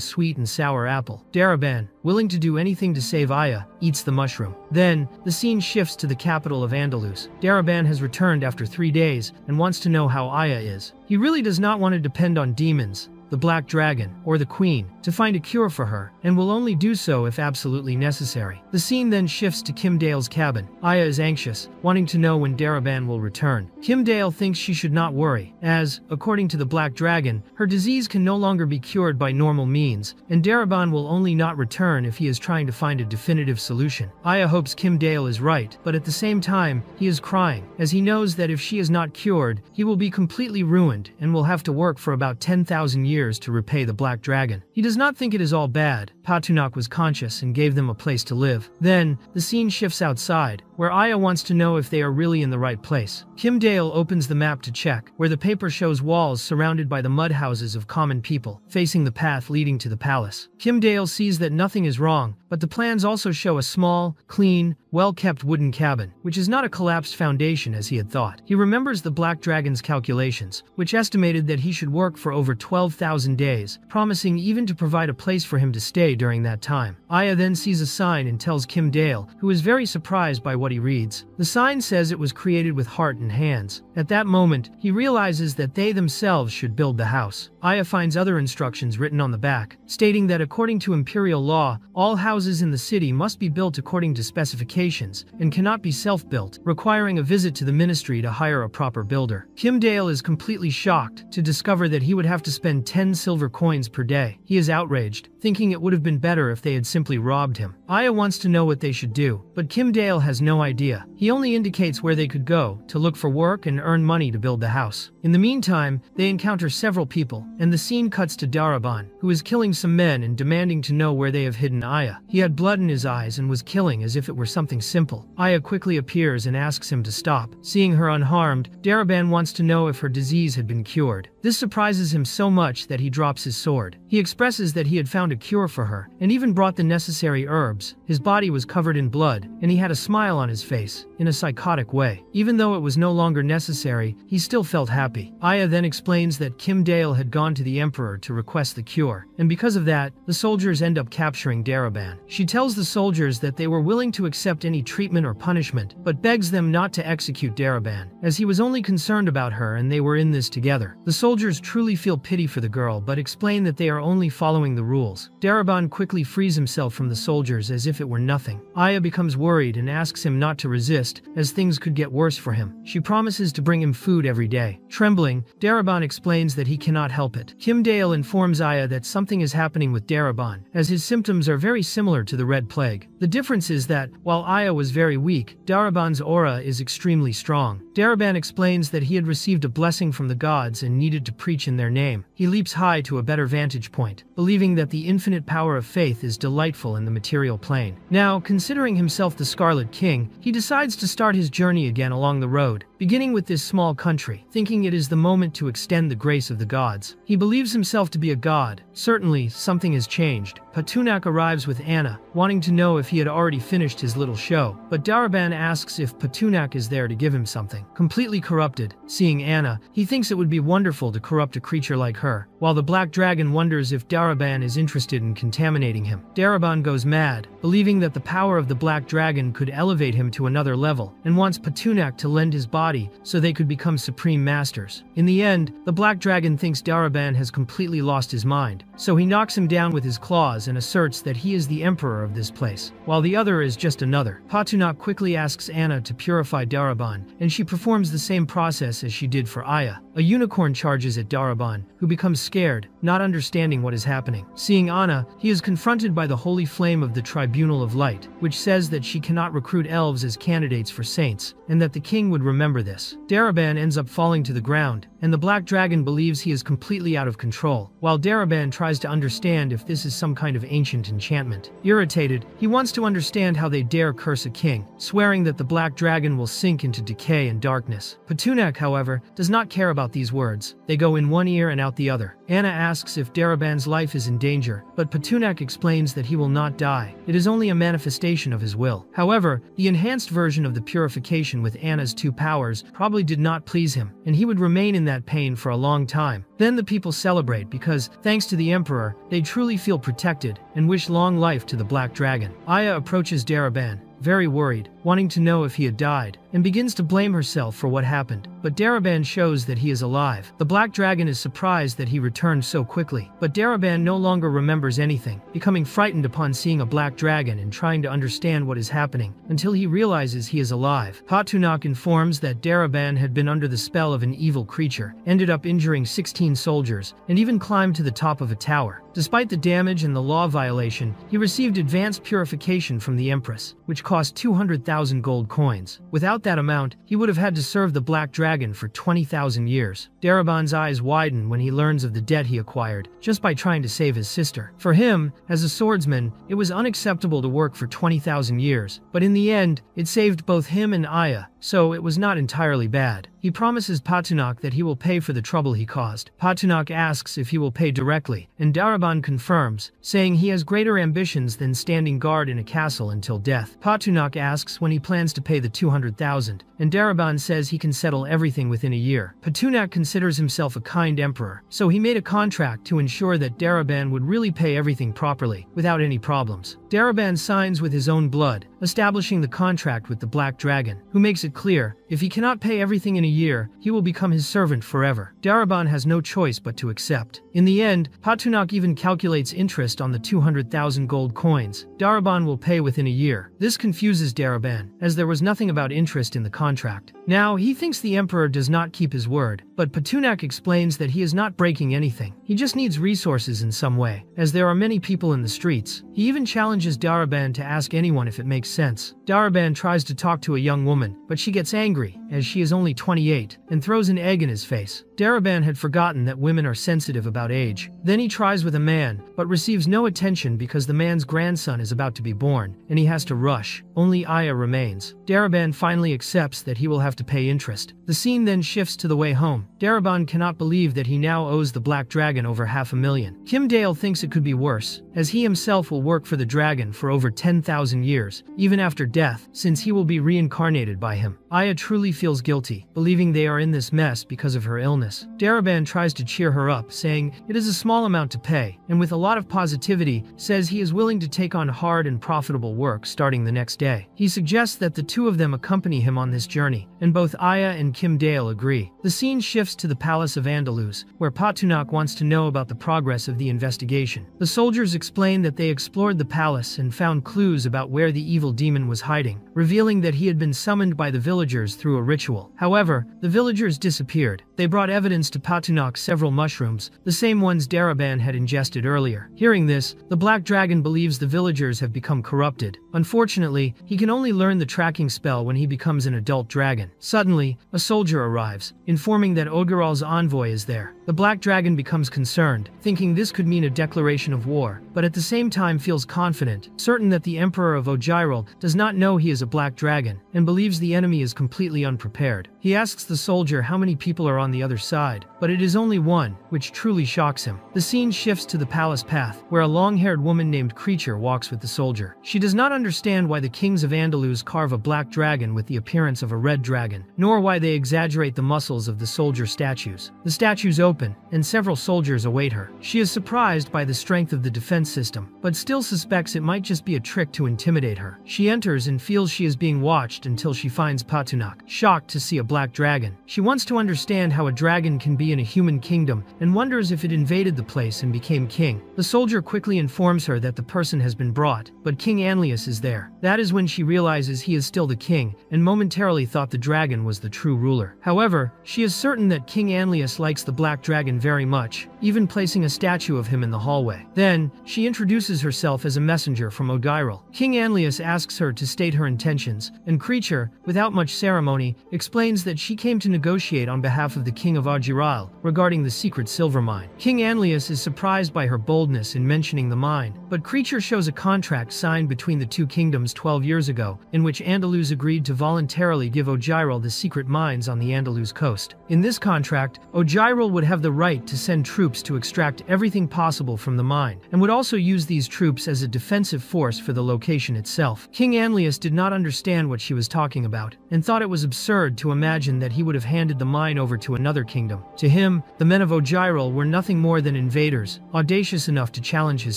sweet and sour apple. Daraban, willing to do anything to save Aya, eats the mushroom. Then, the scene shifts to the capital of Andalus. Daraban has returned after 3 days, and wants to know how Aya is. He really does not want to depend on demons, the Black Dragon, or the Queen, to find a cure for her, and will only do so if absolutely necessary. The scene then shifts to Kim Dale's cabin. Aya is anxious, wanting to know when Daraban will return. Kim Dale thinks she should not worry, as, according to the Black Dragon, her disease can no longer be cured by normal means, and Daraban will only not return if he is trying to find a definitive solution. Aya hopes Kim Dale is right, but at the same time, he is crying, as he knows that if she is not cured, he will be completely ruined and will have to work for about 10,000 years to repay the Black Dragon. He does not think it is all bad. Patunak was conscious and gave them a place to live. Then, the scene shifts outside, where Aya wants to know if they are really in the right place. Kim Dale opens the map to check, where the paper shows walls surrounded by the mud houses of common people, facing the path leading to the palace. Kim Dale sees that nothing is wrong, but the plans also show a small, clean, well-kept wooden cabin, which is not a collapsed foundation as he had thought. He remembers the Black Dragon's calculations, which estimated that he should work for over 12,000 days, promising even to provide a place for him to stay during that time. Aya then sees a sign and tells Kim Dale, who is very surprised by what he reads. The sign says it was created with heart and hands. At that moment, he realizes that they themselves should build the house. Aya finds other instructions written on the back, stating that according to imperial law, all houses in the city must be built according to specifications and cannot be self-built, requiring a visit to the ministry to hire a proper builder. Kim Dale is completely shocked to discover that he would have to spend 10 silver coins per day. He is outraged, thinking it would have been better if they had simply robbed him. Aya wants to know what they should do, but Kim Dale has no idea. He only indicates where they could go to look for work and earn money to build the house. In the meantime, they encounter several people, and the scene cuts to Daraban, who is killing some men and demanding to know where they have hidden Aya. He had blood in his eyes and was killing as if it were something simple. Aya quickly appears and asks him to stop. Seeing her unharmed, Daraban wants to know if her disease had been cured. This surprises him so much that he drops his sword. He expresses that he had found a cure for her, and even brought the necessary herbs. His body was covered in blood, and he had a smile on his face, in a psychotic way. Even though it was no longer necessary, he still felt happy. Aya then explains that Kim Dale had gone to the Emperor to request the cure, and because of that, the soldiers end up capturing Daraban. She tells the soldiers that they were willing to accept any treatment or punishment, but begs them not to execute Daraban, as he was only concerned about her and they were in this together. The soldiers truly feel pity for the girl, but explain that they are only following the rules. Daraban quickly frees himself from the soldiers as if it were nothing. Aya becomes worried and asks him not to resist, as things could get worse for him. She promises to bring him food every day. Trembling, Daraban explains that he cannot help it. Kim Dale informs Aya that something is happening with Daraban, as his symptoms are very similar to the Red Plague. The difference is that, while Aya was very weak, Daraban's aura is extremely strong. Daraban explains that he had received a blessing from the gods and needed to preach in their name. He leaps high to a better vantage point, believing that the infinite power of faith is delightful in the material plane. Now, considering himself the Scarlet King, he decides to start his journey again along the road, beginning with this small country, thinking it is the moment to extend the grace of the gods. He believes himself to be a god. Certainly, something has changed. Patunak arrives with Anna, wanting to know if he had already finished his little show, but Daraban asks if Patunak is there to give him something. Completely corrupted, seeing Anna, he thinks it would be wonderful to corrupt a creature like her, while the Black Dragon wonders if Daraban is interested in contaminating him. Daraban goes mad, believing that the power of the Black Dragon could elevate him to another level, and wants Patunak to lend his body so they could become supreme masters. In the end, the Black Dragon thinks Daraban has completely lost his mind, so he knocks him down with his claws and asserts that he is the emperor of this place, while the other is just another. Patunak quickly asks Anna to purify Daraban, and she performs the same process as she did for Aya. A unicorn charges at Daraban, who becomes scared, not understanding what is happening. Seeing Anna, he is confronted by the holy flame of the Tribunal of Light, which says that she cannot recruit elves as candidates for saints, and that the king would remember remember this. Daraban ends up falling to the ground, and the black dragon believes he is completely out of control, while Daraban tries to understand if this is some kind of ancient enchantment. Irritated, he wants to understand how they dare curse a king, swearing that the black dragon will sink into decay and darkness. Patunak, however, does not care about these words. They go in one ear and out the other. Anna asks if Daraban's life is in danger, but Patunak explains that he will not die. It is only a manifestation of his will. However, the enhanced version of the purification with Anna's 2 powers probably did not please him, and he would remain in that pain for a long time. Then the people celebrate because, thanks to the Emperor, they truly feel protected and wish long life to the Black Dragon. Aya approaches Daraban, very worried, wanting to know if he had died, and begins to blame herself for what happened. But Daraban shows that he is alive. The Black Dragon is surprised that he returned so quickly, but Daraban no longer remembers anything, becoming frightened upon seeing a black dragon and trying to understand what is happening, until he realizes he is alive. Patunak informs that Daraban had been under the spell of an evil creature, ended up injuring 16 soldiers, and even climbed to the top of a tower. Despite the damage and the law violation, he received advanced purification from the Empress, which cost 200,000 gold coins. Without that amount, he would have had to serve the Black Dragon for 20,000 years. Daraban's eyes widen when he learns of the debt he acquired, just by trying to save his sister. For him, as a swordsman, it was unacceptable to work for 20,000 years, but in the end, it saved both him and Aya, so it was not entirely bad. He promises Patunak that he will pay for the trouble he caused. Patunak asks if he will pay directly, and Daraban confirms, saying he has greater ambitions than standing guard in a castle until death. Patunak asks when he plans to pay the 200,000, and Daraban says he can settle everything within a year. Patunak considers himself a kind emperor, so he made a contract to ensure that Daraban would really pay everything properly, without any problems. Daraban signs with his own blood, establishing the contract with the Black Dragon, who makes it clear, if he cannot pay everything in a year, he will become his servant forever. Daraban has no choice but to accept. In the end, Patunak even calculates interest on the 200,000 gold coins Daraban will pay within a year. This confuses Daraban, as there was nothing about interest in the contract. Now, he thinks the Emperor does not keep his word, but Patunak explains that he is not breaking anything. He just needs resources in some way, as there are many people in the streets. He even challenges Daraban to ask anyone if it makes sense. Daraban tries to talk to a young woman, but she gets angry, as she is only 28, and throws an egg in his face. Daraban had forgotten that women are sensitive about age. Then he tries with a man, but receives no attention because the man's grandson is about to be born, and he has to rush. Only Aya remains. Daraban finally accepts that he will have to pay interest. The scene then shifts to the way home. Daraban cannot believe that he now owes the Black Dragon over 500,000. Kim Dale thinks it could be worse, as he himself will work for the dragon for over 10,000 years, even after death, since he will be reincarnated by him. Aya truly feels guilty, believing they are in this mess because of her illness. Daraban tries to cheer her up, saying it is a small amount to pay, and with a lot of positivity, says he is willing to take on hard and profitable work starting the next day. He suggests that the two of them accompany him on this journey, and both Aya and Kim Dale agree. The scene shifts to the Palace of Andalus, where Patunak wants to know about the progress of the investigation. The soldiers explain that they explored the palace and found clues about where the evil demon was hiding, revealing that he had been summoned by the villagers through a ritual. However, the villagers disappeared. They brought evidence to Patunak several mushrooms, the same ones Daraban had ingested earlier. Hearing this, the Black Dragon believes the villagers have become corrupted. Unfortunately, he can only learn the tracking spell when he becomes an adult dragon. Suddenly, a soldier arrives, informing that Ogiral's envoy is there. The Black Dragon becomes concerned, thinking this could mean a declaration of war, but at the same time feels confident, certain that the Emperor of Ogiral does not know he is a Black Dragon, and believes the enemy is completely unprepared. He asks the soldier how many people are on the other side, but it is only one, which truly shocks him. The scene shifts to the palace path, where a long-haired woman named Creature walks with the soldier. She does not understand why the kings of Andalus carve a black dragon with the appearance of a red dragon, nor why they exaggerate the muscles of the soldier statues. The statues open, and several soldiers await her. She is surprised by the strength of the defense system, but still suspects it might just be a trick to intimidate her. She enters and feels she is being watched until she finds Patunak, shocked to see a black dragon. She wants to understand how a dragon can be in a human kingdom, and wonders if it invaded the place and became king. The soldier quickly informs her that the person has been brought, but King Anlius is is there. That is when she realizes he is still the king, and momentarily thought the dragon was the true ruler. However, she is certain that King Anlius likes the black dragon very much, even placing a statue of him in the hallway. Then, she introduces herself as a messenger from Ogiral. King Anlius asks her to state her intentions, and Creature, without much ceremony, explains that she came to negotiate on behalf of the king of Ogiral regarding the secret silver mine. King Anlius is surprised by her boldness in mentioning the mine, but Creature shows a contract signed between the two kingdoms 12 years ago, in which Andalus agreed to voluntarily give Ogiral the secret mines on the Andalus coast. In this contract, Ogiral would have the right to send troops to extract everything possible from the mine, and would also use these troops as a defensive force for the location itself. King Anlius did not understand what she was talking about, and thought it was absurd to imagine that he would have handed the mine over to another kingdom. To him, the men of Ogiral were nothing more than invaders, audacious enough to challenge his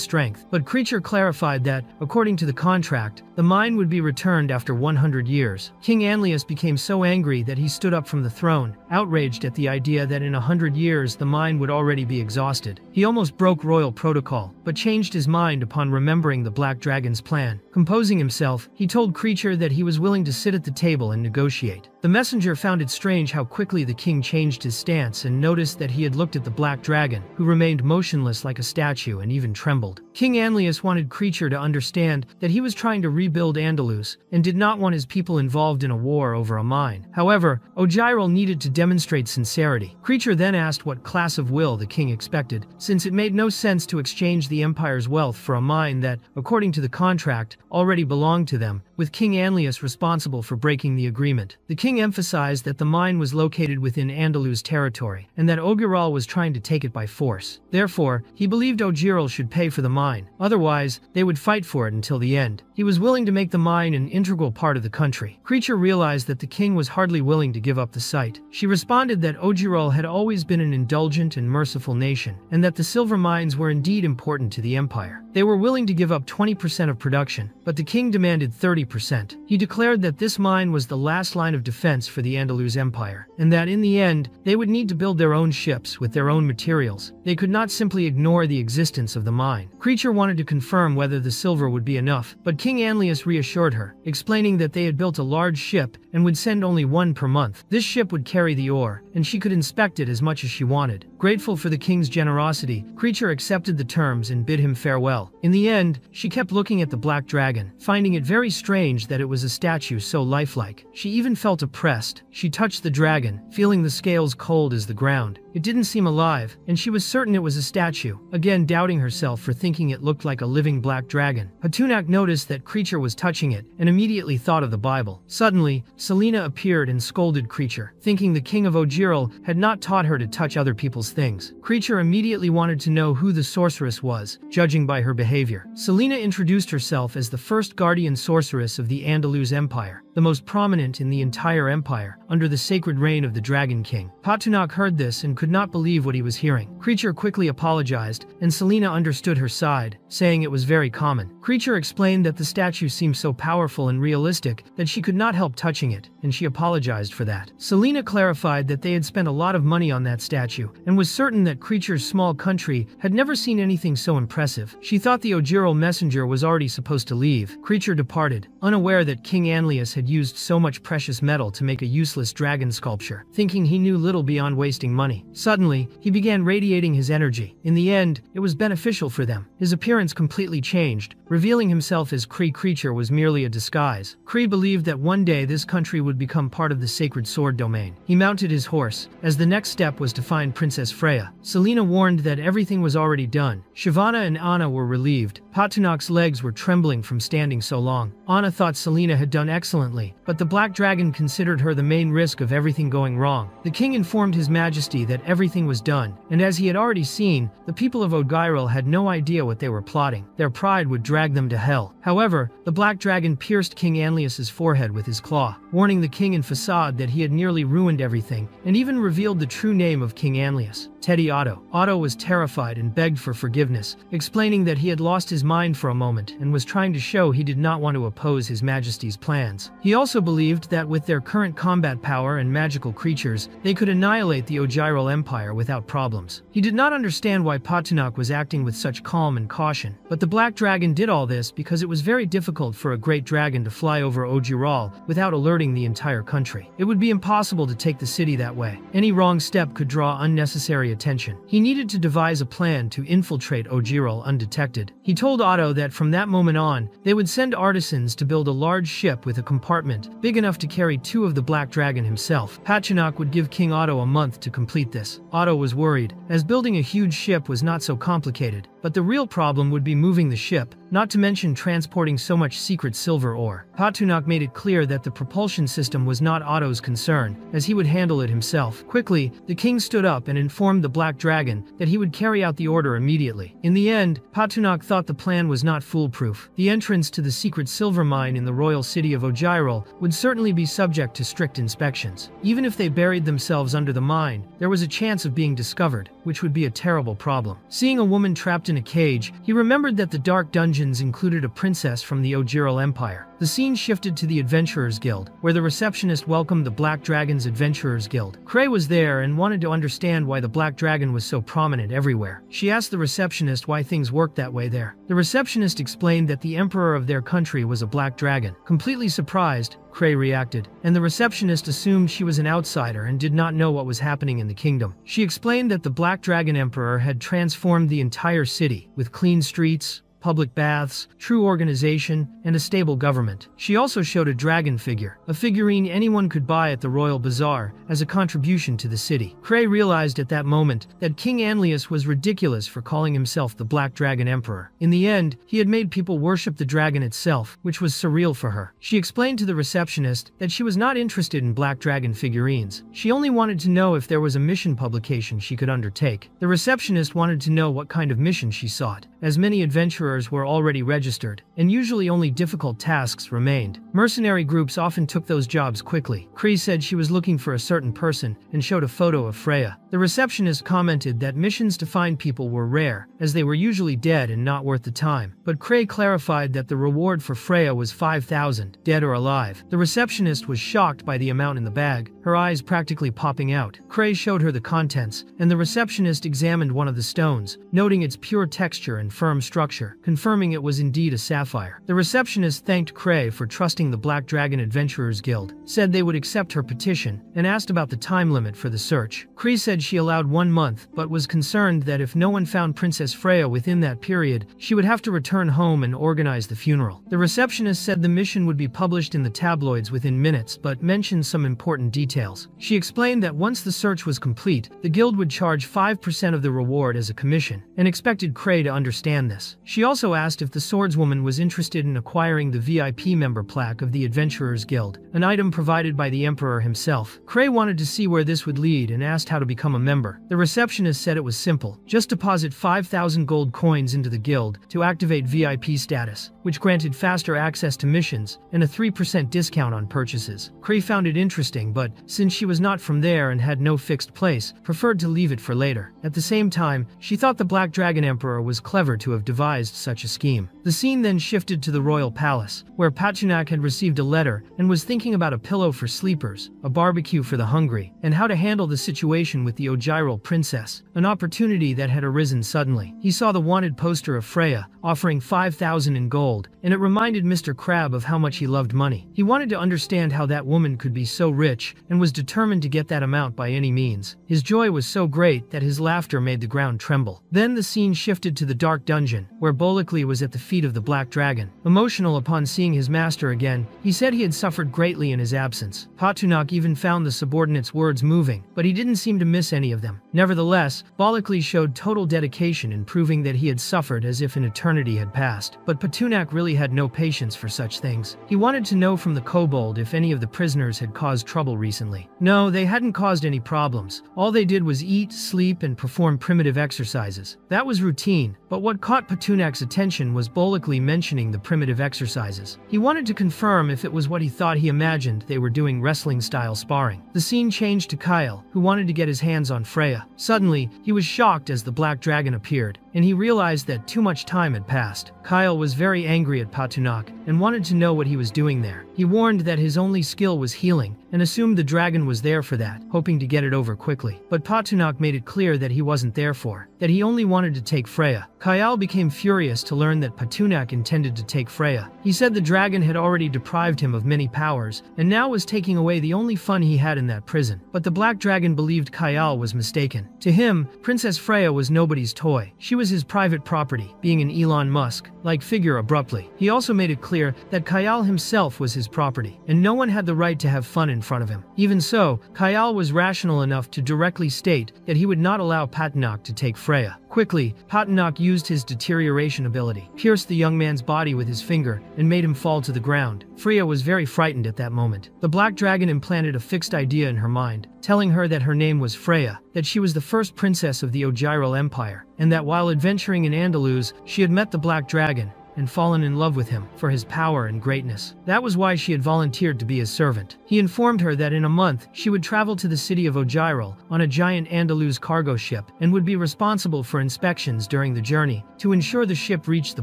strength. But Creature clarified that, according to the contract, the mine would be returned after 100 years. King Anlius became so angry that he stood up from the throne, outraged at the idea that in 100 years the mine would already be exhausted. He almost broke royal protocol, but changed his mind upon remembering the Black Dragon's plan. Composing himself, he told Creature that he was willing to sit at the table and negotiate. The messenger found it strange how quickly the king changed his stance and noticed that he had looked at the Black Dragon, who remained motionless like a statue and even trembled. King Anlius wanted Creature to understand that he was trying to rebuild Andalus and did not want his people involved in a war over a mine. However, Ogiral needed to demonstrate sincerity. Creature then asked what class of will the king expected, since it made no sense to exchange the empire's wealth for a mine that, according to the contract, already belonged to them, with King Anlius responsible for breaking the agreement. The king emphasized that the mine was located within Andalus territory, and that Ogiral was trying to take it by force. Therefore, he believed Ogiral should pay for the mine. Otherwise, they would fight for it until the end. He was willing to make the mine an integral part of the country. Creature realized that the king was hardly willing to give up the site. She responded that Ogiral had always been an indulgent and merciful nation, and that the silver mines were indeed important to the empire. They were willing to give up 20% of production, but the king demanded 30%. He declared that this mine was the last line of defense for the Andalus Empire, and that in the end, they would need to build their own ships with their own materials. They could not simply ignore the existence of the mine. Creature wanted to confirm whether the silver would be enough, but King Anlius reassured her, explaining that they had built a large ship and would send only one per month. This ship would carry the ore, and she could inspect it as much as she wanted. Grateful for the king's generosity, Creature accepted the terms and bid him farewell. In the end, she kept looking at the Black Dragon, finding it very strange that it was a statue so lifelike. She even felt oppressed. She touched the dragon, feeling the scales cold as the ground. It didn't seem alive, and she was certain it was a statue, again doubting herself for thinking it looked like a living black dragon. Hatunak noticed that Creature was touching it, and immediately thought of the Bible. Suddenly, Selena appeared and scolded Creature, thinking the king of Ogiral had not taught her to touch other people's things. Creature immediately wanted to know who the sorceress was, judging by her behavior. Selena introduced herself as the first guardian sorceress of the Andalus Empire, the most prominent in the entire empire, under the sacred reign of the Dragon King. Hatunak heard this and could not believe what he was hearing. Creature quickly apologized, and Selena understood her side, saying it was very common. Creature explained that the statue seemed so powerful and realistic that she could not help touching it, and she apologized for that. Selena clarified that they had spent a lot of money on that statue, and was certain that Creature's small country had never seen anything so impressive. She thought the Ogiral messenger was already supposed to leave. Creature departed, unaware that King Anlius had used so much precious metal to make a useless dragon sculpture, thinking he knew little beyond wasting money. Suddenly, he began radiating his energy. In the end, it was beneficial for them. His appearance completely changed, revealing himself as Kree. Creature was merely a disguise. Kree believed that one day this country would become part of the sacred sword domain. He mounted his horse, as the next step was to find Princess Freya. Selena warned that everything was already done. Shyvana and Anna were relieved. Patunak's legs were trembling from standing so long. Anna thought Selena had done excellently, but the Black Dragon considered her the main risk of everything going wrong. The king informed His Majesty that everything was done, and as he had already seen, the people of Ogiral had no idea what they were plotting. Their pride would drag them to hell. However, the Black Dragon pierced King Anlius's forehead with his claw, warning the king and Facade that he had nearly ruined everything, and even revealed the true name of King Anlius, Teddy Otto. Otto was terrified and begged for forgiveness, explaining that he had lost his mind for a moment and was trying to show he did not want to oppose His Majesty's plans. He also believed that with their current combat power and magical creatures, they could annihilate the Ogiral Empire without problems. He did not understand why Patunak was acting with such calm and caution, but the Black Dragon did did all this because it was very difficult for a great dragon to fly over Ojiral without alerting the entire country. It would be impossible to take the city that way. Any wrong step could draw unnecessary attention. He needed to devise a plan to infiltrate Ojiral undetected. He told Otto that from that moment on, they would send artisans to build a large ship with a compartment big enough to carry 2 of the Black Dragon himself. Pachunak would give King Otto a month to complete this. Otto was worried, as building a huge ship was not so complicated, but the real problem would be moving the ship, not to mention transporting so much secret silver ore. Pachunak made it clear that the propulsion system was not Otto's concern, as he would handle it himself. Quickly, the king stood up and informed the Black Dragon that he would carry out the order immediately. In the end, Pachunak thought the plan was not foolproof. The entrance to the secret silver mine in the royal city of Ojiral would certainly be subject to strict inspections. Even if they buried themselves under the mine, there was a chance of being discovered, which would be a terrible problem. Seeing a woman trapped in a cage, he remembered that the dark dungeons included a princess from the Ojiral Empire. The scene shifted to the Adventurers Guild, where the receptionist welcomed the Black Dragon's Adventurers Guild. Cray was there and wanted to understand why the Black Dragon was so prominent everywhere. She asked the receptionist why things worked that way there. The receptionist explained that the emperor of their country was a Black Dragon. Completely surprised, Cray reacted, and the receptionist assumed she was an outsider and did not know what was happening in the kingdom. She explained that the Black Dragon Emperor had transformed the entire city, with clean streets, public baths, true organization, and a stable government. She also showed a dragon figure, a figurine anyone could buy at the Royal Bazaar, as a contribution to the city. Cray realized at that moment that King Anlius was ridiculous for calling himself the Black Dragon Emperor. In the end, he had made people worship the dragon itself, which was surreal for her. She explained to the receptionist that she was not interested in Black Dragon figurines. She only wanted to know if there was a mission publication she could undertake. The receptionist wanted to know what kind of mission she sought, as many adventurers were already registered, and usually only difficult tasks remained. Mercenary groups often took those jobs quickly. Cree said she was looking for a certain person and showed a photo of Freya. The receptionist commented that missions to find people were rare, as they were usually dead and not worth the time. But Cray clarified that the reward for Freya was 5,000, dead or alive. The receptionist was shocked by the amount in the bag, her eyes practically popping out. Cray showed her the contents, and the receptionist examined one of the stones, noting its pure texture and firm structure, confirming it was indeed a sapphire. The receptionist thanked Cray for trusting the Black Dragon Adventurers Guild, said they would accept her petition, and asked about the time limit for the search. Cray said she allowed 1 month, but was concerned that if no one found Princess Freya within that period, she would have to return home and organize the funeral. The receptionist said the mission would be published in the tabloids within minutes, but mentioned some important details. She explained that once the search was complete, the guild would charge 5% of the reward as a commission, and expected Cray to understand this. She also asked if the swordswoman was interested in acquiring the VIP member plaque of the Adventurers Guild, an item provided by the Emperor himself. Cray wanted to see where this would lead and asked how to become a member. The receptionist said it was simple. Just deposit 5,000 gold coins into the guild to activate VIP status, which granted faster access to missions and a 3% discount on purchases. Cray found it interesting, but since she was not from there and had no fixed place, preferred to leave it for later. At the same time, she thought the Black Dragon Emperor was clever to have devised such a scheme. The scene then shifted to the royal palace, where Pachunak had received a letter and was thinking about a pillow for sleepers, a barbecue for the hungry, and how to handle the situation with the Ojiral princess, an opportunity that had arisen suddenly. He saw the wanted poster of Freya, offering 5,000 in gold, and it reminded Mr. Crab of how much he loved money. He wanted to understand how that woman could be so rich, and was determined to get that amount by any means. His joy was so great that his laughter made the ground tremble. Then the scene shifted to the dark dungeon, where Bolikli was at the feet of the Black Dragon. Emotional upon seeing his master again, he said he had suffered greatly in his absence. Pachunak even found the subordinate's words moving, but he didn't seem to miss any of them. Nevertheless, Bolikli showed total dedication in proving that he had suffered as if an eternity had passed. But Pachunak really had no patience for such things. He wanted to know from the kobold if any of the prisoners had caused trouble recently. No, they hadn't caused any problems. All they did was eat, sleep, and perform primitive exercises. That was routine, but what caught Patunak's attention was Bolikli mentioning the primitive exercises. He wanted to confirm if it was what he thought he imagined they were doing wrestling-style sparring. The scene changed to Kyle, who wanted to get his hands on Freya. Suddenly, he was shocked as the Black Dragon appeared. and he realized that too much time had passed. Kyle was very angry at Patunak and wanted to know what he was doing there. He warned that his only skill was healing and assumed the dragon was there for that, hoping to get it over quickly. But Patunak made it clear that he wasn't there for, that he only wanted to take Freya. Kyle became furious to learn that Patunak intended to take Freya. He said the dragon had already deprived him of many powers and now was taking away the only fun he had in that prison. But the black dragon believed Kyle was mistaken. To him, Princess Freya was nobody's toy. She was his private property, being an Elon Musk-like figure abruptly. He also made it clear that Kyle himself was his property, and no one had the right to have fun in front of him. Even so, Kyle was rational enough to directly state that he would not allow Patunak to take Freya. Quickly, Patunak used his deterioration ability, pierced the young man's body with his finger, and made him fall to the ground. Freya was very frightened at that moment. The black dragon implanted a fixed idea in her mind, telling her that her name was Freya, that she was the first princess of the Ojiral Empire, and that while adventuring in Andalus, she had met the black dragon and fallen in love with him for his power and greatness. That was why she had volunteered to be his servant. He informed her that in a month, she would travel to the city of Ojiral on a giant Andalus cargo ship and would be responsible for inspections during the journey to ensure the ship reached the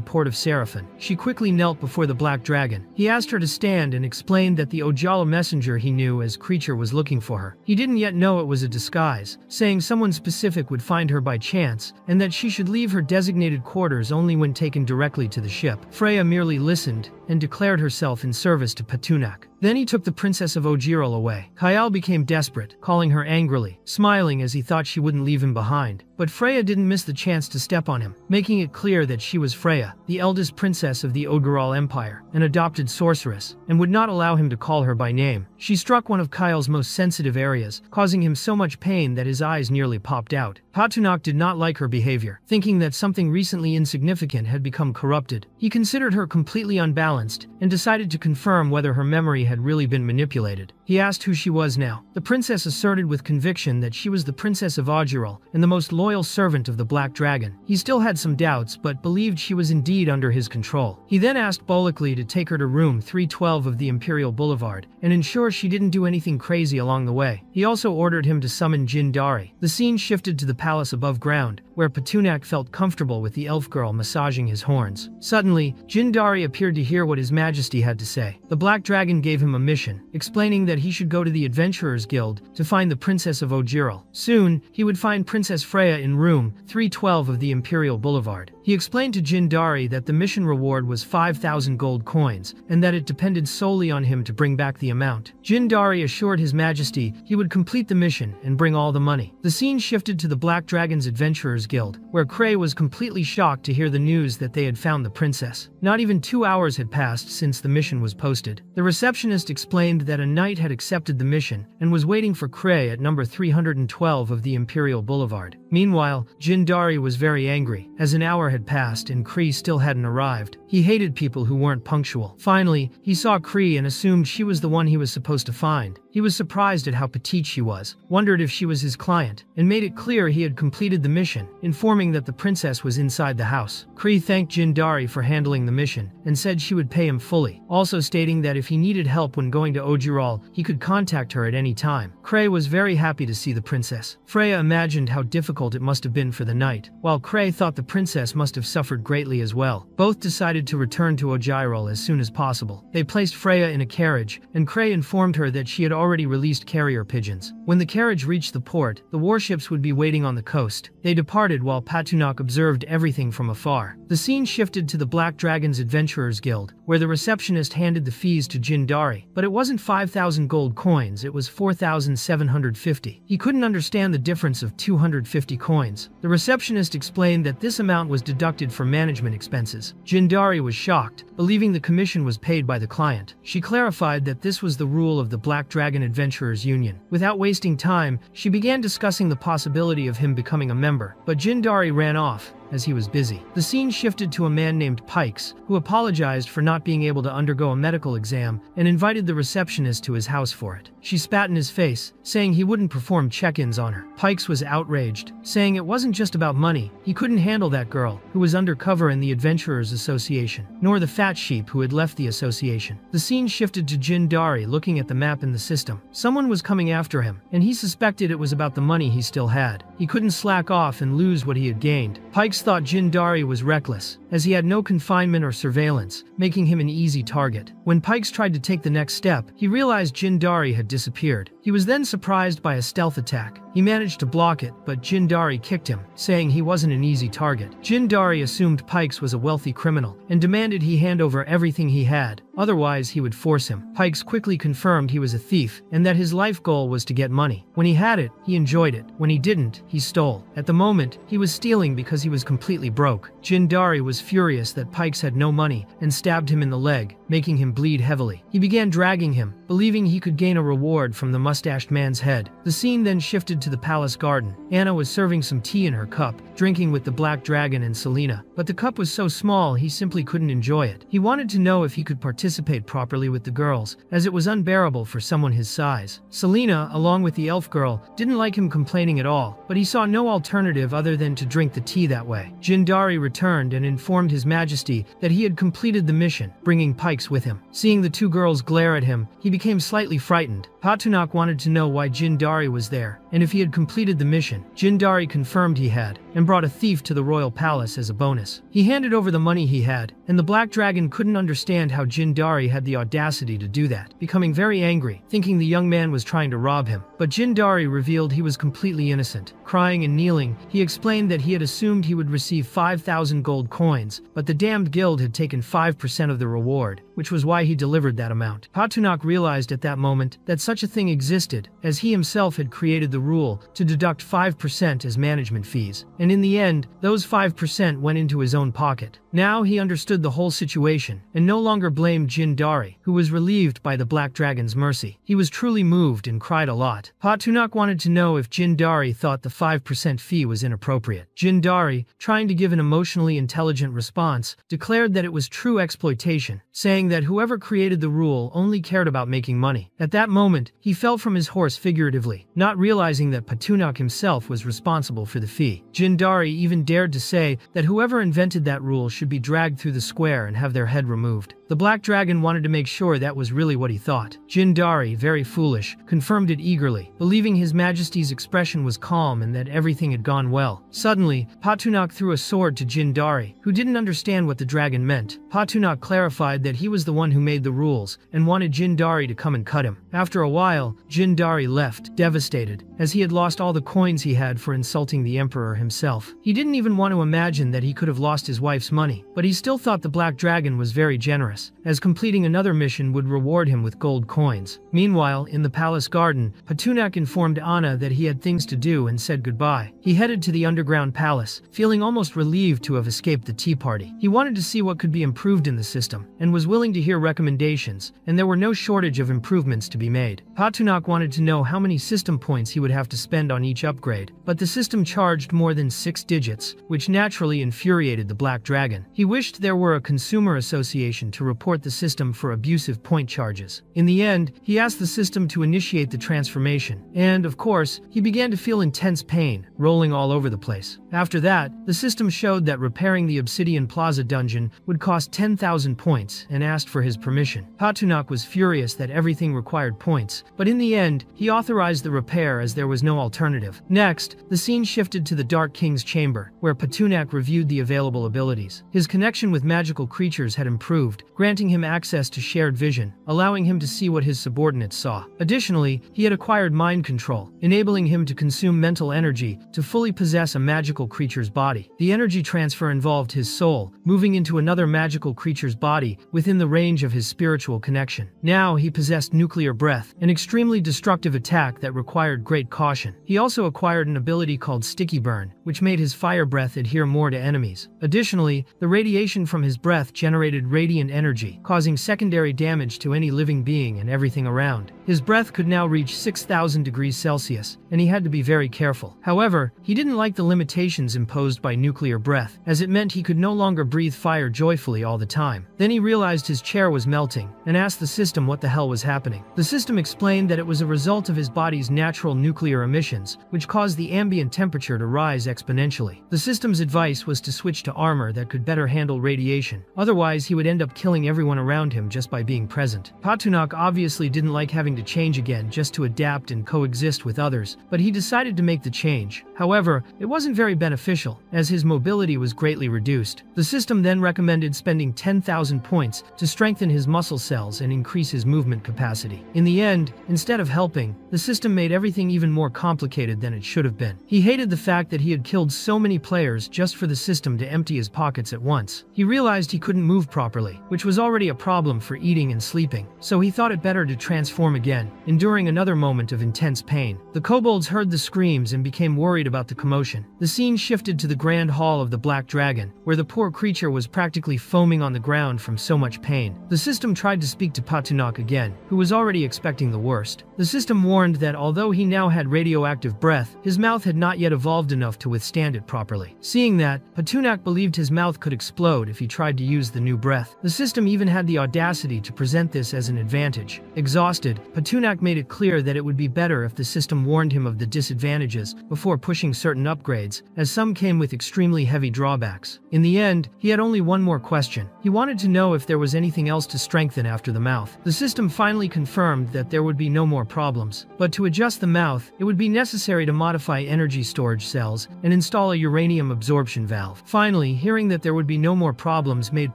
port of Seraphin. She quickly knelt before the black dragon. He asked her to stand and explained that the Ojala messenger he knew as creature was looking for her. He didn't yet know it was a disguise, saying someone specific would find her by chance and that she should leave her designated quarters only when taken directly to the ship. Freya merely listened and declared herself in service to Patunak. Then he took the princess of Ojiral away. Kyle became desperate, calling her angrily, smiling as he thought she wouldn't leave him behind. But Freya didn't miss the chance to step on him, making it clear that she was Freya, the eldest princess of the Ogiral Empire, an adopted sorceress, and would not allow him to call her by name. She struck one of Kyle's most sensitive areas, causing him so much pain that his eyes nearly popped out. Patunak did not like her behavior, thinking that something recently insignificant had become corrupted. He considered her completely unbalanced and decided to confirm whether her memory had really been manipulated. He asked who she was now. The princess asserted with conviction that she was the princess of Ojiral and the most loyal servant of the Black Dragon. He still had some doubts, but believed she was indeed under his control. He then asked Bolikli to take her to room 312 of the Imperial Boulevard and ensure she didn't do anything crazy along the way. He also ordered him to summon Jin Dari. The scene shifted to the palace above ground, where Patunak felt comfortable with the elf girl massaging his horns. Suddenly, Jin Dari appeared to hear what His Majesty had to say. The Black Dragon gave him a mission, explaining that he should go to the Adventurers Guild to find the Princess of Ojiral. Soon, he would find Princess Freya in room 312 of the Imperial Boulevard. He explained to Jin Dari that the mission reward was 5,000 gold coins, and that it depended solely on him to bring back the amount. Jin Dari assured His Majesty he would complete the mission and bring all the money. The scene shifted to the Black Dragon's Adventurers Guild, where Cray was completely shocked to hear the news that they had found the princess. Not even 2 hours had passed since the mission was posted. The receptionist explained that a knight had accepted the mission and was waiting for Cray at number 312 of the Imperial Boulevard. Meanwhile, Jin Dari was very angry, as an hour had passed and Cree still hadn't arrived. He hated people who weren't punctual. Finally, he saw Cree and assumed she was the one he was supposed to find. He was surprised at how petite she was, wondered if she was his client, and made it clear he had completed the mission, informing that the princess was inside the house. Cree thanked Jin Dari for handling the mission, and said she would pay him fully, also stating that if he needed help when going to Ojiral, he could contact her at any time. Cray was very happy to see the princess. Freya imagined how difficult it must have been for the knight, while Cray thought the princess must have suffered greatly as well. Both decided to return to Ojiral as soon as possible. They placed Freya in a carriage, and Cray informed her that she had already released carrier pigeons. When the carriage reached the port, the warships would be waiting on the coast. They departed while Patunak observed everything from afar. The scene shifted to the Black Dragon's Adventurers Guild, where the receptionist handed the fees to Jin Dari. But it wasn't 5,000 gold coins, it was 4,750. He couldn't understand the difference of 250 coins. The receptionist explained that this amount was deducted for management expenses. Jin Dari was shocked, believing the commission was paid by the client. She clarified that this was the rule of the Black Dragon Adventurers Union. Without wasting time, she began discussing the possibility of him becoming a member, but Jin Dari ran off, as he was busy. The scene shifted to a man named Pikes, who apologized for not being able to undergo a medical exam and invited the receptionist to his house for it. She spat in his face, saying he wouldn't perform check-ins on her. Pikes was outraged, saying it wasn't just about money. He couldn't handle that girl, who was undercover in the Adventurers Association, nor the fat sheep who had left the association. The scene shifted to Jin Dari looking at the map in the system. Someone was coming after him, and he suspected it was about the money he still had. He couldn't slack off and lose what he had gained. Pikes Pikes thought Jindari was reckless, as he had no confinement or surveillance, making him an easy target. When Pikes tried to take the next step, he realized Jindari had disappeared. He was then surprised by a stealth attack. He managed to block it, but Jindari kicked him, saying he wasn't an easy target. Jindari assumed Pikes was a wealthy criminal, and demanded he hand over everything he had, otherwise he would force him. Pikes quickly confirmed he was a thief, and that his life goal was to get money. When he had it, he enjoyed it. When he didn't, he stole. At the moment, he was stealing because he was completely broke. Jindari was furious that Pikes had no money, and stabbed him in the leg, making him bleed heavily. He began dragging him, believing he could gain a reward from the mustached man's head. The scene then shifted to the palace garden. Anna was serving some tea in her cup, drinking with the Black Dragon and Selena, but the cup was so small he simply couldn't enjoy it. He wanted to know if he could participate properly with the girls, as it was unbearable for someone his size. Selena, along with the elf girl, didn't like him complaining at all, but he saw no alternative other than to drink the tea that way. Jindari returned and informed His Majesty that he had completed the mission, bringing Pikes with him. Seeing the two girls glare at him, he became slightly frightened. Patunak wanted to know why Jindari was there, and if he had completed the mission. Jindari confirmed he had, and brought a thief to the royal palace as a bonus. He handed over the money he had, and the Black Dragon couldn't understand how Jindari had the audacity to do that, becoming very angry, thinking the young man was trying to rob him. But Jindari revealed he was completely innocent. Crying and kneeling, he explained that he had assumed he would receive 5,000 gold coins, but the damned guild had taken 5% of the reward, which was why he delivered that amount. Patunak realized at that moment that such a thing existed, as he himself had created the rule to deduct 5% as management fees, and in the end, those 5% went into his own pocket. Now he understood the whole situation, and no longer blamed Jindari, who was relieved by the Black Dragon's mercy. He was truly moved and cried a lot. Patunak wanted to know if Jindari thought the 5% fee was inappropriate. Jindari, trying to give an emotionally intelligent response, declared that it was true exploitation, saying that whoever created the rule only cared about making money. At that moment, he fell from his horse figuratively, not realizing that Patunak himself was responsible for the fee. Jindari even dared to say that whoever invented that rule should be dragged through the square and have their head removed. The Black Dragon wanted to make sure that was really what he thought. Jindari, very foolish, confirmed it eagerly, believing His Majesty's expression was calm and that everything had gone well. Suddenly, Patunak threw a sword to Jindari, who didn't understand what the dragon meant. Patunak clarified that he was the one who made the rules, and wanted Jindari to come and cut him. After a while, Jindari left, devastated, as he had lost all the coins he had for insulting the Emperor himself. He didn't even want to imagine that he could have lost his wife's money, but he still thought the Black Dragon was very generous, as completing another mission would reward him with gold coins. Meanwhile, in the palace garden, Patunak informed Anna that he had things to do and said goodbye. He headed to the underground palace, feeling almost relieved to have escaped the tea party. He wanted to see what could be improved in the system, and was willing to hear recommendations, and there were no shortage of improvements to be made. Patunak wanted to know how many system points he would have to spend on each upgrade, but the system charged more than 6 digits, which naturally infuriated the Black Dragon. He wished there were a consumer association to report the system for abusive point charges. In the end, he asked the system to initiate the transformation, and, of course, he began to feel intense pain, rolling all over the place. After that, the system showed that repairing the Obsidian Plaza dungeon would cost 10,000 points, and asked for his permission. Patunak was furious that everything required points, but in the end, he authorized the repair as there was no alternative. Next, the scene shifted to the Dark King's chamber, where Patunak reviewed the available abilities. His connection with magical creatures had improved, granting him access to shared vision, allowing him to see what his subordinates saw. Additionally, he had acquired mind control, enabling him to consume mental energy to fully possess a magical creature's body. The energy transfer involved his soul, moving into another magical creature's body within the range of his spiritual connection. Now he possessed nuclear breath, an extremely destructive attack that required great caution. He also acquired an ability called Sticky Burn, which made his fire breath adhere more to enemies. Additionally, the radiation from his breath generated radiant energy, causing secondary damage to any living being and everything around. His breath could now reach 6,000 degrees Celsius, and he had to be very careful. However, he didn't like the limitations imposed by nuclear breath, as it meant he could no longer breathe fire joyfully all the time. Then he realized his chair was melting, and asked the system what the hell was happening. The system explained that it was a result of his body's natural nuclear emissions, which caused the ambient temperature to rise exponentially. The system's advice was to switch to armor that could better handle radiation, otherwise he would end up killing killing everyone around him just by being present. Patunak obviously didn't like having to change again just to adapt and coexist with others, but he decided to make the change. However, it wasn't very beneficial, as his mobility was greatly reduced. The system then recommended spending 10,000 points to strengthen his muscle cells and increase his movement capacity. In the end, instead of helping, the system made everything even more complicated than it should have been. He hated the fact that he had killed so many players just for the system to empty his pockets at once. He realized he couldn't move properly, which was already a problem for eating and sleeping, so he thought it better to transform again, enduring another moment of intense pain. The kobolds heard the screams and became worried about the commotion. The scene shifted to the Grand Hall of the Black Dragon, where the poor creature was practically foaming on the ground from so much pain. The system tried to speak to Patunak again, who was already expecting the worst. The system warned that although he now had radioactive breath, his mouth had not yet evolved enough to withstand it properly. Seeing that, Patunak believed his mouth could explode if he tried to use the new breath. The system even had the audacity to present this as an advantage. Exhausted, Patunak made it clear that it would be better if the system warned him of the disadvantages before pushing certain upgrades, as some came with extremely heavy drawbacks. In the end, he had only one more question. He wanted to know if there was anything else to strengthen after the mouth. The system finally confirmed that there would be no more problems, but to adjust the mouth, it would be necessary to modify energy storage cells and install a uranium absorption valve. Finally, hearing that there would be no more problems made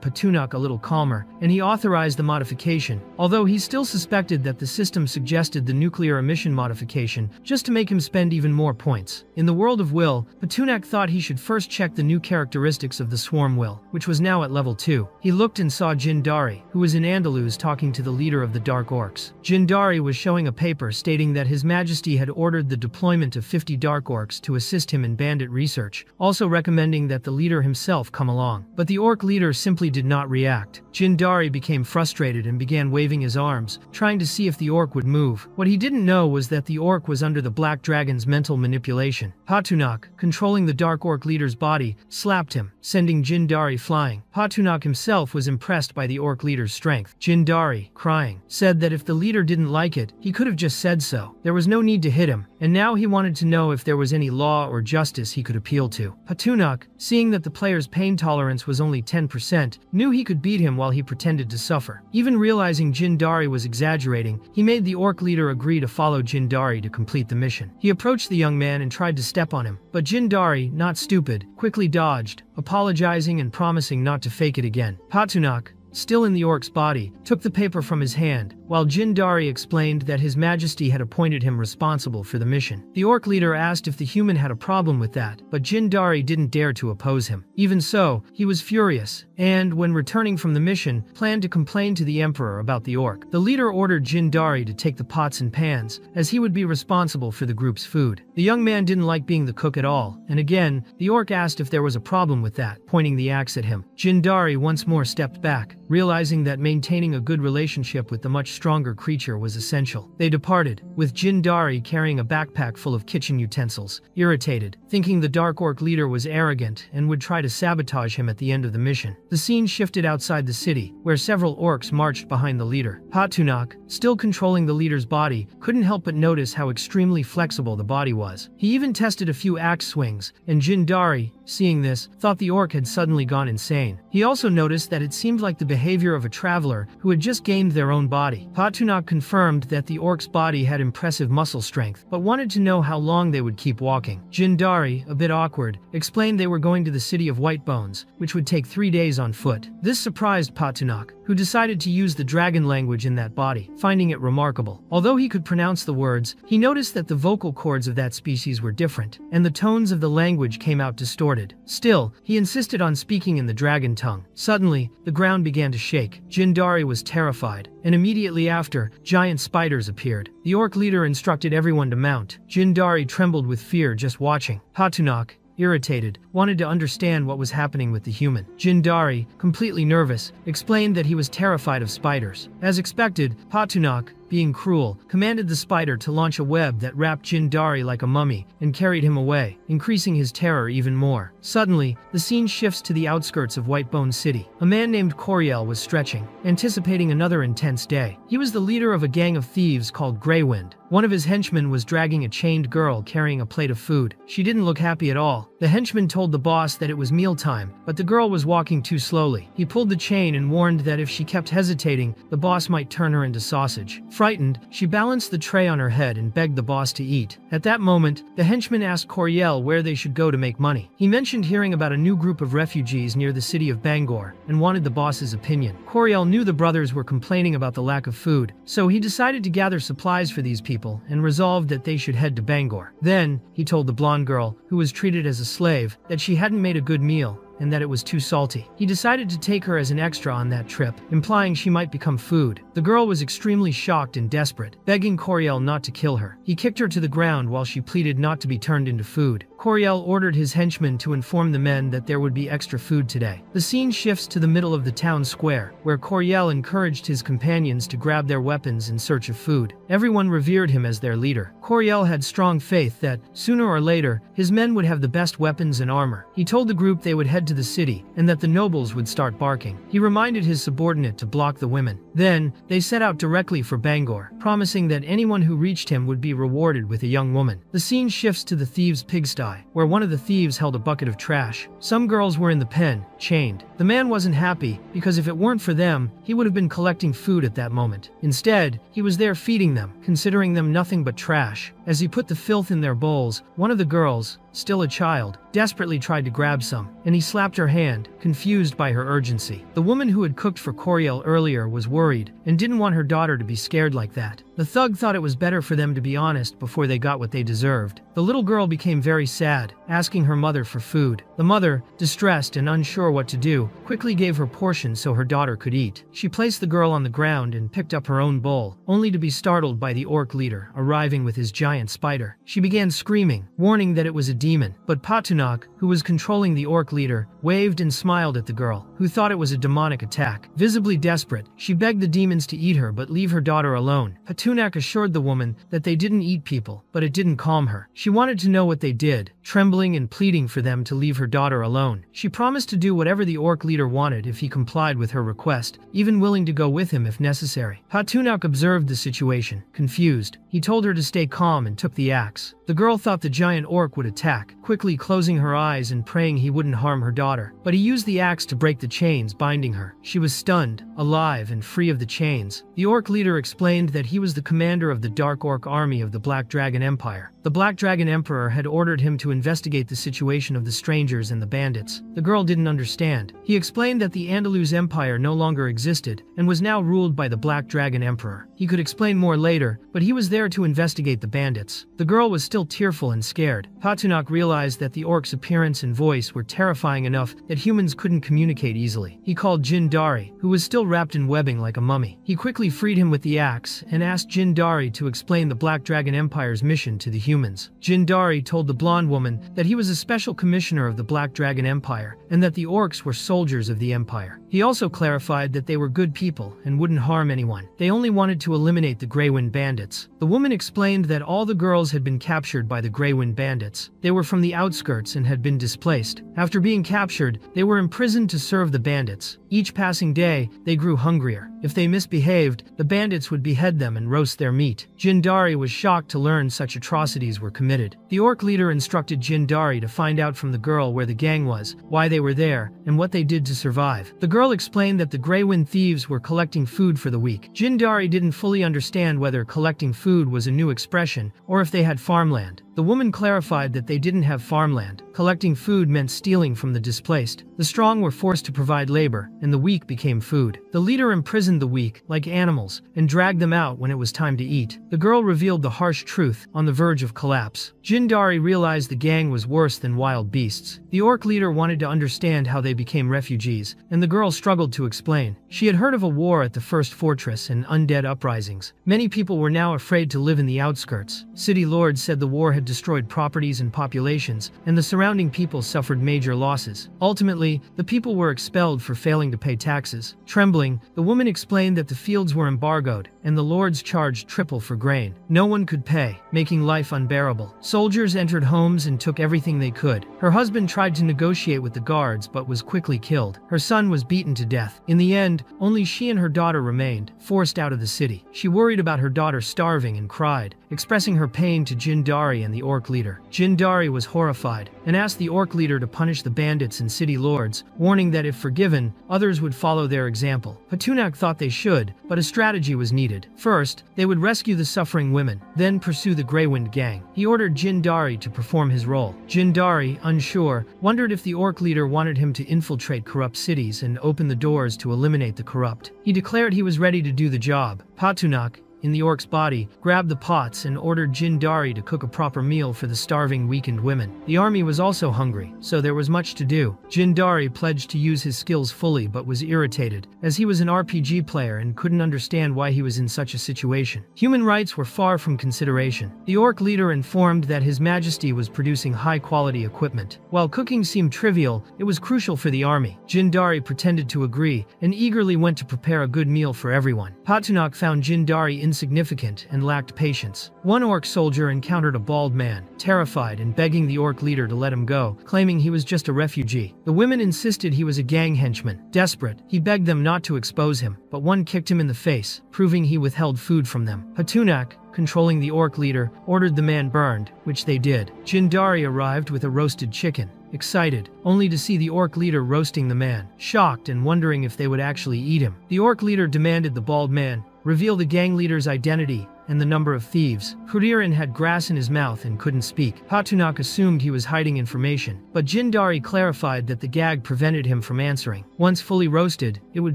Patunak a little calmer, and he authorized the modification, although he still suspected that the system suggested the nuclear emission modification just to make him spend even more points. In the world of Will, Patunak thought he should first check the new characteristics of the Swarm Will, which was now at level 2. He looked and saw Jindari, who was in Andaluz talking to the leader of the Dark Orcs. Jindari was showing a paper stating that His Majesty had ordered the deployment of 50 Dark Orcs to assist him in bandit research, also recommending that the leader himself come along. But the Orc leader simply did not react. Jindari became frustrated and began waving his arms, trying to see if the Orc would move. What he didn't know was that the Orc was under the Black Dragon's mental manipulation. Patunak, controlling the Dark Orc leader's body, slapped him, sending Jindari flying. Patunak himself was impressed by the Orc leader's strength. Jindari, crying, said that if the leader didn't like it, he could have just said so. There was no need to hit him, and now he wanted to know if there was any law or justice he could appeal to. Patunak, seeing that the player's pain tolerance was only 10%, knew he could beat him while he pretended to suffer. Even realizing Jindari was exaggerating, he made the Orc leader agree to follow Jindari to complete the mission. He approached the young man and tried to step on him, but Jindari, not stupid, quickly dodged, apologizing and promising not to fake it again. Patunak, still in the Orc's body, took the paper from his hand, while Jindari explained that His Majesty had appointed him responsible for the mission. The Orc leader asked if the human had a problem with that, but Jindari didn't dare to oppose him. Even so, he was furious, and, when returning from the mission, planned to complain to the Emperor about the Orc. The leader ordered Jindari to take the pots and pans, as he would be responsible for the group's food. The young man didn't like being the cook at all, and again, the Orc asked if there was a problem with that, pointing the axe at him. Jindari once more stepped back, realizing that maintaining a good relationship with the much stronger creature was essential. They departed, with Jindari carrying a backpack full of kitchen utensils, irritated, thinking the Dark Orc leader was arrogant and would try to sabotage him at the end of the mission. The scene shifted outside the city, where several orcs marched behind the leader. Patunak, still controlling the leader's body, couldn't help but notice how extremely flexible the body was. He even tested a few axe swings, and Jindari, seeing this, thought the orc had suddenly gone insane. He also noticed that it seemed like the behavior of a traveler who had just gained their own body. Patunak confirmed that the orc's body had impressive muscle strength, but wanted to know how long they would keep walking. Jindari, a bit awkward, explained they were going to the city of White Bones, which would take 3 days on foot. This surprised Patunak, who decided to use the dragon language in that body, finding it remarkable. Although he could pronounce the words, he noticed that the vocal cords of that species were different, and the tones of the language came out distorted. Still, he insisted on speaking in the dragon tongue. Suddenly, the ground began to shake. Jindari was terrified, and immediately after, giant spiders appeared. The orc leader instructed everyone to mount. Jindari trembled with fear just watching. Patunak, irritated, wanted to understand what was happening with the human. Jindari, completely nervous, explained that he was terrified of spiders. As expected, Patunak, being cruel, commanded the spider to launch a web that wrapped Jindari like a mummy and carried him away, increasing his terror even more. Suddenly, the scene shifts to the outskirts of Whitebone City. A man named Coriel was stretching, anticipating another intense day. He was the leader of a gang of thieves called Greywind, One of his henchmen was dragging a chained girl carrying a plate of food. She didn't look happy at all. The henchman told the boss that it was mealtime, but the girl was walking too slowly. He pulled the chain and warned that if she kept hesitating, the boss might turn her into sausage. Frightened, she balanced the tray on her head and begged the boss to eat. At that moment, the henchman asked Coriel where they should go to make money. He mentioned hearing about a new group of refugees near the city of Bangor and wanted the boss's opinion. Coriel knew the brothers were complaining about the lack of food, so he decided to gather supplies for these people and resolved that they should head to Bangor. Then, he told the blonde girl, who was treated as a slave, that she hadn't made a good meal and that it was too salty. He decided to take her as an extra on that trip, implying she might become food. The girl was extremely shocked and desperate, begging Coriel not to kill her. He kicked her to the ground while she pleaded not to be turned into food. Coriel ordered his henchmen to inform the men that there would be extra food today. The scene shifts to the middle of the town square, where Coriel encouraged his companions to grab their weapons in search of food. Everyone revered him as their leader. Coriel had strong faith that, sooner or later, his men would have the best weapons and armor. He told the group they would head to the city, and that the nobles would start barking. He reminded his subordinate to block the women. Then, they set out directly for Bangor, promising that anyone who reached him would be rewarded with a young woman. The scene shifts to the thieves' pigsty, where one of the thieves held a bucket of trash. Some girls were in the pen, chained. The man wasn't happy, because if it weren't for them, he would have been collecting food at that moment. Instead, he was there feeding them, considering them nothing but trash. As he put the filth in their bowls, one of the girls, still a child, desperately tried to grab some, and he slapped her hand, confused by her urgency. The woman who had cooked for Coriel earlier was worried, and didn't want her daughter to be scared like that. The thug thought it was better for them to be honest before they got what they deserved. The little girl became very sad, asking her mother for food. The mother, distressed and unsure what to do, quickly gave her portion so her daughter could eat. She placed the girl on the ground and picked up her own bowl, only to be startled by the orc leader arriving with his giant spider. She began screaming, warning that it was a demon, but Patunak, who was controlling the orc leader, waved and smiled at the girl, who thought it was a demonic attack. Visibly desperate, she begged the demons to eat her but leave her daughter alone. Patunak assured the woman that they didn't eat people, but it didn't calm her. She wanted to know what they did, trembling and pleading for them to leave her daughter alone. She promised to do whatever the orc leader wanted if he complied with her request, even willing to go with him if necessary. Patunak observed the situation, confused. He told her to stay calm and took the axe. The girl thought the giant orc would attack, quickly closing her eyes and praying he wouldn't harm her daughter. But he used the axe to break the chains binding her. She was stunned, alive, and free of the chains. The orc leader explained that he was the commander of the Dark Orc army of the Black Dragon Empire. The Black Dragon Emperor had ordered him to investigate the situation of the strangers and the bandits. The girl didn't understand. He explained that the Andalus Empire no longer existed and was now ruled by the Black Dragon Emperor. He could explain more later, but he was there to investigate the bandits. The girl was still tearful and scared. Patunak realized that the orc's appearance and voice were terrifying enough that humans couldn't communicate easily. He called Jin Dari, who was still wrapped in webbing like a mummy. He quickly freed him with the axe and asked Jin Dari to explain the Black Dragon Empire's mission to the humans. Jin Dari told the blonde woman that he was a special commissioner of the Black Dragon Empire and that the orcs were soldiers of the empire. He also clarified that they were good people and wouldn't harm anyone. They only wanted to eliminate the Greywind bandits. The woman explained that all the girls had been captured by the Greywind bandits. They were from the outskirts and had been displaced. After being captured, they were imprisoned to serve the bandits. Each passing day, they grew hungrier. If they misbehaved, the bandits would behead them and roast their meat. Jin Dari was shocked to learn such atrocities were committed. The orc leader instructed Jin Dari to find out from the girl where the gang was, why they were there, and what they did to survive. The girl explained that the Greywind thieves were collecting food for the week. Jin Dari didn't fully understand whether collecting food was a new expression or if they had farmland. The woman clarified that they didn't have farmland. Collecting food meant stealing from the displaced. The strong were forced to provide labor, and the weak became food. The leader imprisoned the weak, like animals, and dragged them out when it was time to eat. The girl revealed the harsh truth, on the verge of collapse. Jin Dari realized the gang was worse than wild beasts. The orc leader wanted to understand how they became refugees, and the girl struggled to explain. She had heard of a war at the First Fortress and undead uprisings. Many people were now afraid to live in the outskirts. City lords said the war had destroyed properties and populations, and the surrounding people suffered major losses. Ultimately, the people were expelled for failing to pay taxes. Trembling, the woman explained that the fields were embargoed, and the lords charged triple for grain. No one could pay, making life unbearable. Soldiers entered homes and took everything they could. Her husband tried to negotiate with the guards but was quickly killed. Her son was beaten to death. In the end, only she and her daughter remained, forced out of the city. She worried about her daughter starving and cried, expressing her pain to Jindari and the orc leader. Jindari was horrified and asked the orc leader to punish the bandits and city lords, warning that if forgiven, others would follow their example. Patunak thought they should, but a strategy was needed. First, they would rescue the suffering women, then pursue the Greywind gang. He ordered Jindari to perform his role. Jindari, unsure, wondered if the orc leader wanted him to infiltrate corrupt cities and open the doors to eliminate the corrupt. He declared he was ready to do the job. Patunak, in the orc's body, grabbed the pots and ordered Jindari to cook a proper meal for the starving, weakened women. The army was also hungry, so there was much to do. Jindari pledged to use his skills fully but was irritated, as he was an RPG player and couldn't understand why he was in such a situation. Human rights were far from consideration. The orc leader informed that His Majesty was producing high-quality equipment. While cooking seemed trivial, it was crucial for the army. Jindari pretended to agree and eagerly went to prepare a good meal for everyone. Patunak found Jindari insignificant and lacked patience. One orc soldier encountered a bald man, terrified and begging the orc leader to let him go, claiming he was just a refugee. The women insisted he was a gang henchman. Desperate, he begged them not to expose him, but one kicked him in the face, proving he withheld food from them. Patunak, controlling the orc leader, ordered the man burned, which they did. Jindari arrived with a roasted chicken, excited, only to see the orc leader roasting the man, shocked and wondering if they would actually eat him. The orc leader demanded the bald man reveal the gang leader's identity and the number of thieves. Kuririn had grass in his mouth and couldn't speak. Patunak assumed he was hiding information, but Jindari clarified that the gag prevented him from answering. Once fully roasted, it would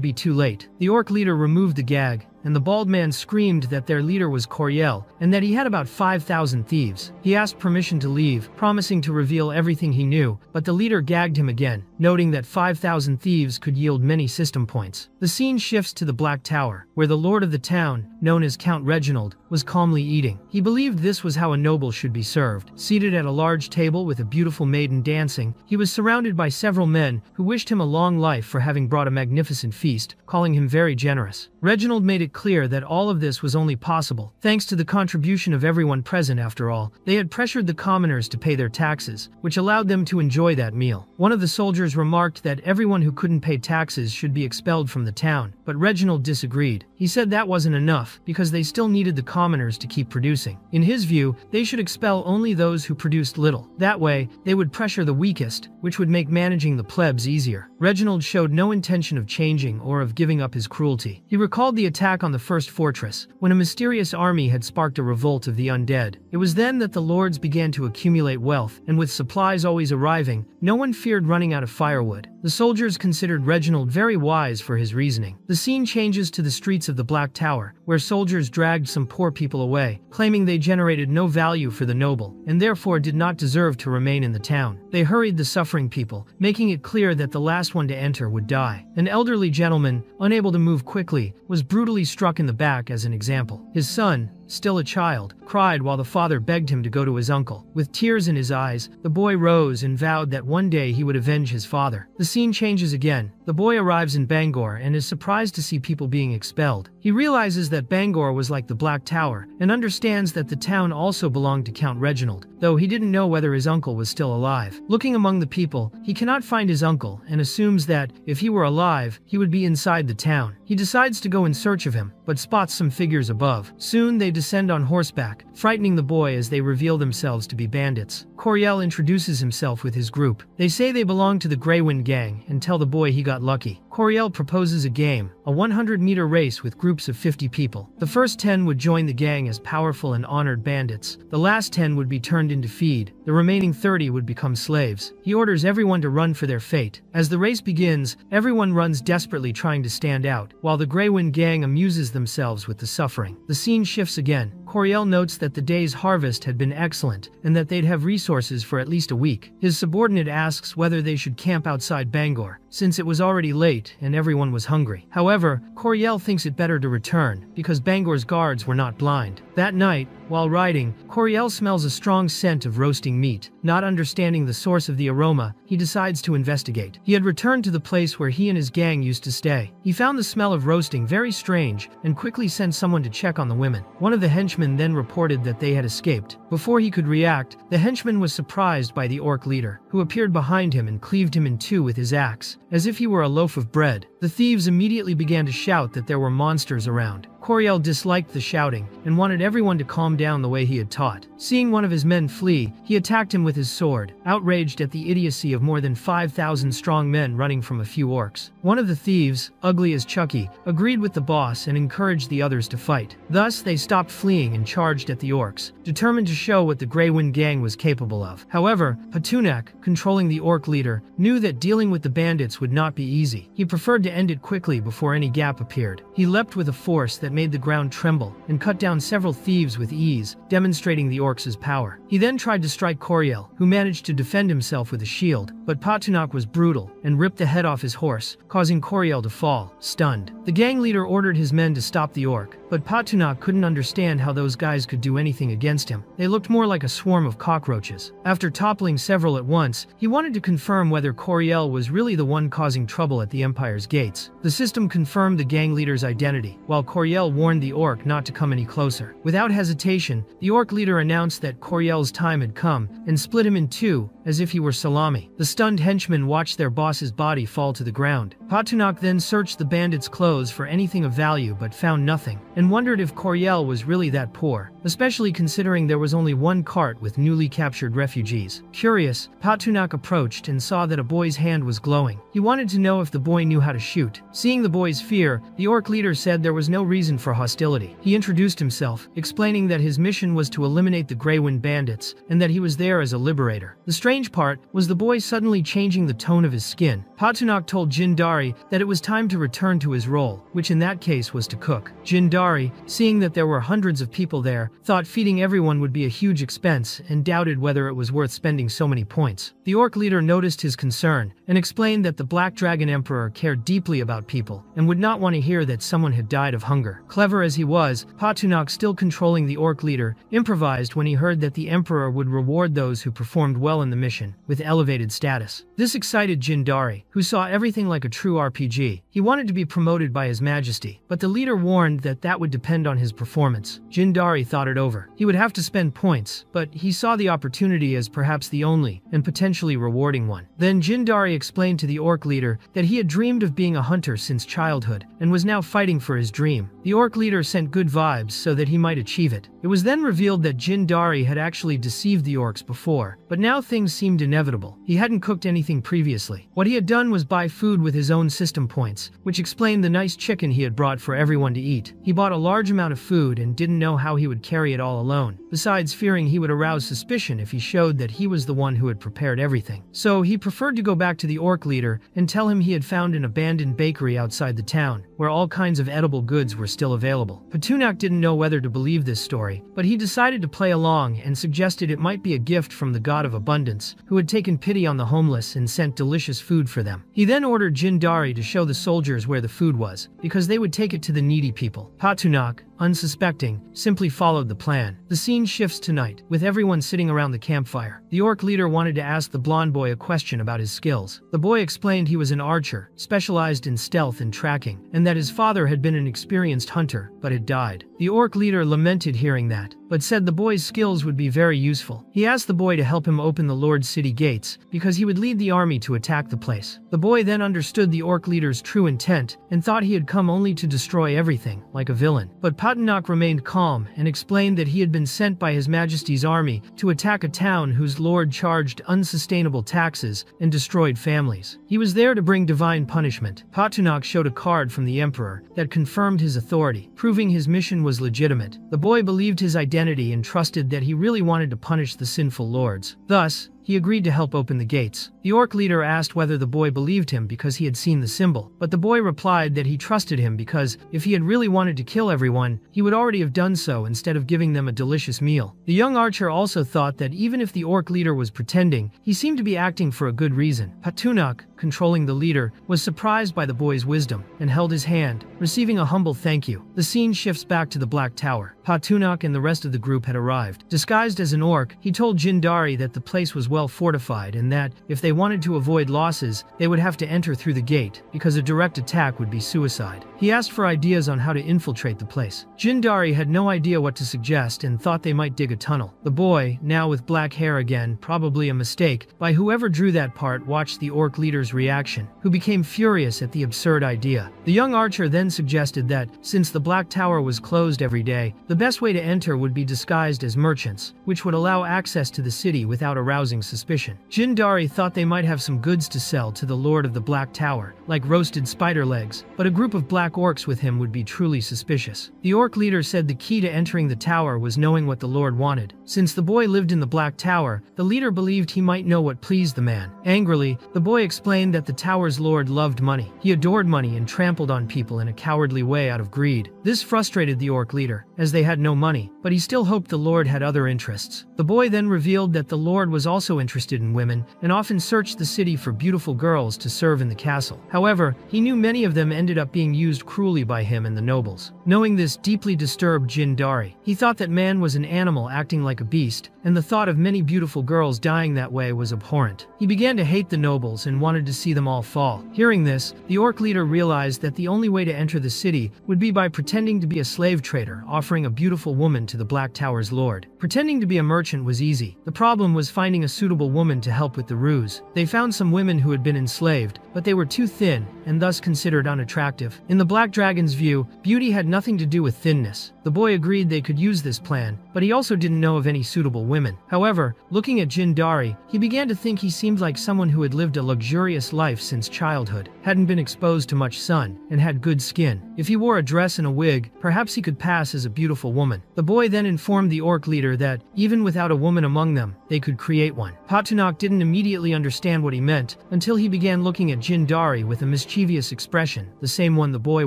be too late. The orc leader removed the gag, and the bald man screamed that their leader was Coriel and that he had about 5,000 thieves. He asked permission to leave, promising to reveal everything he knew, but the leader gagged him again, noting that 5,000 thieves could yield many system points. The scene shifts to the Black Tower, where the lord of the town, known as Count Reginald, was calmly eating. He believed this was how a noble should be served. Seated at a large table with a beautiful maiden dancing, he was surrounded by several men who wished him a long life for having brought a magnificent feast, calling him very generous. Reginald made it clear that all of this was only possible thanks to the contribution of everyone present. After all, they had pressured the commoners to pay their taxes, which allowed them to enjoy that meal. One of the soldiers remarked that everyone who couldn't pay taxes should be expelled from the town, but Reginald disagreed. He said that wasn't enough, because they still needed the commoners to keep producing. In his view, they should expel only those who produced little. That way, they would pressure the weakest, which would make managing the plebs easier. Reginald showed no intention of changing or of giving up his cruelty. He recalled the attack on the first fortress, when a mysterious army had sparked a revolt of the undead. It was then that the lords began to accumulate wealth, and with supplies always arriving, no one feared running out of firewood. The soldiers considered Reginald very wise for his reasoning. The scene changes to the streets of the Black Tower, where soldiers dragged some poor people away, claiming they generated no value for the noble, and therefore did not deserve to remain in the town. They hurried the suffering people, making it clear that the last one to enter would die. An elderly gentleman, unable to move quickly, was brutally struck in the back as an example. His son, still a child, cried while the father begged him to go to his uncle. With tears in his eyes, the boy rose and vowed that one day he would avenge his father. The scene changes again. The boy arrives in Bangor and is surprised to see people being expelled. He realizes that Bangor was like the Black Tower and understands that the town also belonged to Count Reginald, though he didn't know whether his uncle was still alive. Looking among the people, he cannot find his uncle and assumes that, if he were alive, he would be inside the town. He decides to go in search of him, but spots some figures above. Soon they descend on horseback, frightening the boy as they reveal themselves to be bandits. Coriel introduces himself with his group. They say they belong to the Greywind gang and tell the boy he got lucky. Coriel proposes a game, a 100-meter race with groups of 50 people. The first 10 would join the gang as powerful and honored bandits. The last 10 would be turned into feed. The remaining 30 would become slaves. He orders everyone to run for their fate. As the race begins, everyone runs desperately trying to stand out, while the Greywind gang amuses themselves with the suffering. The scene shifts again. Coriel notes that the day's harvest had been excellent and that they'd have resources for at least a week. His subordinate asks whether they should camp outside Bangor, since it was already late and everyone was hungry. However, Coriel thinks it better to return, because Bangor's guards were not blind. That night, while riding, Coriel smells a strong scent of roasting meat. Not understanding the source of the aroma, he decides to investigate. He had returned to the place where he and his gang used to stay. He found the smell of roasting very strange and quickly sent someone to check on the women. One of the henchmen then reported that they had escaped. Before he could react, the henchman was surprised by the orc leader, who appeared behind him and cleaved him in two with his axe, as if he were a loaf of bread. The thieves immediately began to shout that there were monsters around. Coriel disliked the shouting and wanted everyone to calm down the way he had taught. Seeing one of his men flee, he attacked him with his sword, outraged at the idiocy of more than 5,000 strong men running from a few orcs. One of the thieves, ugly as Chucky, agreed with the boss and encouraged the others to fight. Thus, they stopped fleeing and charged at the orcs, determined to show what the Grey Wind gang was capable of. However, Patunak, controlling the orc leader, knew that dealing with the bandits would not be easy. He preferred to end it quickly before any gap appeared. He leapt with a force that made the ground tremble and cut down several thieves with ease, demonstrating the orcs' power. He then tried to strike Coriel, who managed to defend himself with a shield, but Patunak was brutal and ripped the head off his horse, causing Coriel to fall, stunned. The gang leader ordered his men to stop the orc, but Patunak couldn't understand how those guys could do anything against him. They looked more like a swarm of cockroaches. After toppling several at once, he wanted to confirm whether Coriel was really the one causing trouble at the Empire's gates. The system confirmed the gang leader's identity, while Coriel warned the orc not to come any closer. Without hesitation, the orc leader announced that Coriel's time had come and split him in two, as if he were salami. The stunned henchmen watched their boss's body fall to the ground. Patunak then searched the bandits' clothes for anything of value but found nothing, and wondered if Coriel was really that poor, especially considering there was only one cart with newly captured refugees. Curious, Patunak approached and saw that a boy's hand was glowing. He wanted to know if the boy knew how to shoot. Seeing the boy's fear, the orc leader said there was no reason for hostility. He introduced himself, explaining that his mission was to eliminate the Grey Wind bandits, and that he was there as a liberator. The strange part was the boy suddenly changing the tone of his skin. Patunak told Jindari that it was time to return to his role, which in that case was to cook. Jindari, seeing that there were hundreds of people there, thought feeding everyone would be a huge expense and doubted whether it was worth spending so many points. The orc leader noticed his concern and explained that the Black Dragon Emperor cared deeply about people and would not want to hear that someone had died of hunger. Clever as he was, Patunak, still controlling the orc leader, improvised when he heard that the Emperor would reward those who performed well in the mission with elevated status. This excited Jindari, who saw everything like a true RPG. He wanted to be promoted by His Majesty, but the leader warned that that would depend on his performance. Jindari thought it over. He would have to spend points, but he saw the opportunity as perhaps the only and potentially rewarding one. Then Jindari explained to the orc leader that he had dreamed of being a hunter since childhood and was now fighting for his dream. The orc leader sent good vibes so that he might achieve it. It was then revealed that Jindari had actually deceived the orcs before, but now things seemed inevitable. He hadn't cooked anything previously. What he had done was buy food with his own system points, which explained the nice chicken he had brought for everyone to eat. He bought a large amount of food and didn't know how he would carry it all alone, besides fearing he would arouse suspicion if he showed that he was the one who had prepared everything. So he preferred to go back to the orc leader and tell him he had found an abandoned bakery outside the town, where all kinds of edible goods were still available. Patunak didn't know whether to believe this story, but he decided to play along and suggested it might be a gift from the god of abundance, who had taken pity on the homeless and sent delicious food for them. He then ordered Jindari to show the soldiers where the food was, because they would take it to the needy people. Patunak, unsuspecting, simply followed the plan. The scene shifts to night, with everyone sitting around the campfire. The orc leader wanted to ask the blonde boy a question about his skills. The boy explained he was an archer, specialized in stealth and tracking, and that his father had been an experienced hunter, but had died. The orc leader lamented hearing that, but said the boy's skills would be very useful. He asked the boy to help him open the Lord's city gates, because he would lead the army to attack the place. The boy then understood the orc leader's true intent, and thought he had come only to destroy everything, like a villain. But Patunak remained calm and explained that he had been sent by His Majesty's army to attack a town whose lord charged unsustainable taxes and destroyed families. He was there to bring divine punishment. Patunak showed a card from the Emperor that confirmed his authority, proving his mission was legitimate. The boy believed his identity and trusted that he really wanted to punish the sinful lords. Thus, he agreed to help open the gates. The orc leader asked whether the boy believed him because he had seen the symbol, but the boy replied that he trusted him because if he had really wanted to kill everyone, he would already have done so instead of giving them a delicious meal. The young archer also thought that even if the orc leader was pretending, he seemed to be acting for a good reason. Patunok, controlling the leader, was surprised by the boy's wisdom and held his hand, receiving a humble thank you. The scene shifts back to the Black Tower. Patunok and the rest of the group had arrived. Disguised as an orc, he told Jindari that the place was well fortified and that, if they wanted to avoid losses, they would have to enter through the gate, because a direct attack would be suicide. He asked for ideas on how to infiltrate the place. Jindari had no idea what to suggest and thought they might dig a tunnel. The boy, now with black hair again, probably a mistake, by whoever drew that part, watched the orc leader's reaction, who became furious at the absurd idea. The young archer then suggested that, since the Black Tower was closed every day, the best way to enter would be disguised as merchants, which would allow access to the city without arousing suspicion. Jindari thought they might have some goods to sell to the Lord of the Black Tower, like roasted spider legs, but a group of black orcs with him would be truly suspicious. The orc leader said the key to entering the tower was knowing what the Lord wanted. Since the boy lived in the Black Tower, the leader believed he might know what pleased the man. Angrily, the boy explained that the tower's lord loved money. He adored money and trampled on people in a cowardly way out of greed. This frustrated the orc leader, as they had no money, but he still hoped the lord had other interests. The boy then revealed that the lord was also interested in women and often searched the city for beautiful girls to serve in the castle. However, he knew many of them ended up being used cruelly by him and the nobles. Knowing this deeply disturbed Jindari. He thought that man was an animal acting like a beast, and the thought of many beautiful girls dying that way was abhorrent. He began to hate the nobles and wanted to see them all fall. Hearing this, the orc leader realized that the only way to enter the city would be by pretending to be a slave trader offering a beautiful woman to the Black Tower's lord. Pretending to be a merchant was easy. The problem was finding a suitable woman to help with the ruse. They found some women who had been enslaved, but they were too thin and thus considered unattractive. In the Black Dragon's view, beauty had nothing to do with thinness. The boy agreed they could use this plan, but he also didn't know of any suitable women. However, looking at Jindari, he began to think he seemed like someone who had lived a luxurious life since childhood, hadn't been exposed to much sun, and had good skin. If he wore a dress and a wig, perhaps he could pass as a beautiful woman. The boy then informed the orc leader that, even without a woman among them, they could create one. Patunok didn't immediately understand what he meant until he began looking at Jindari with a mischievous expression, the same one the boy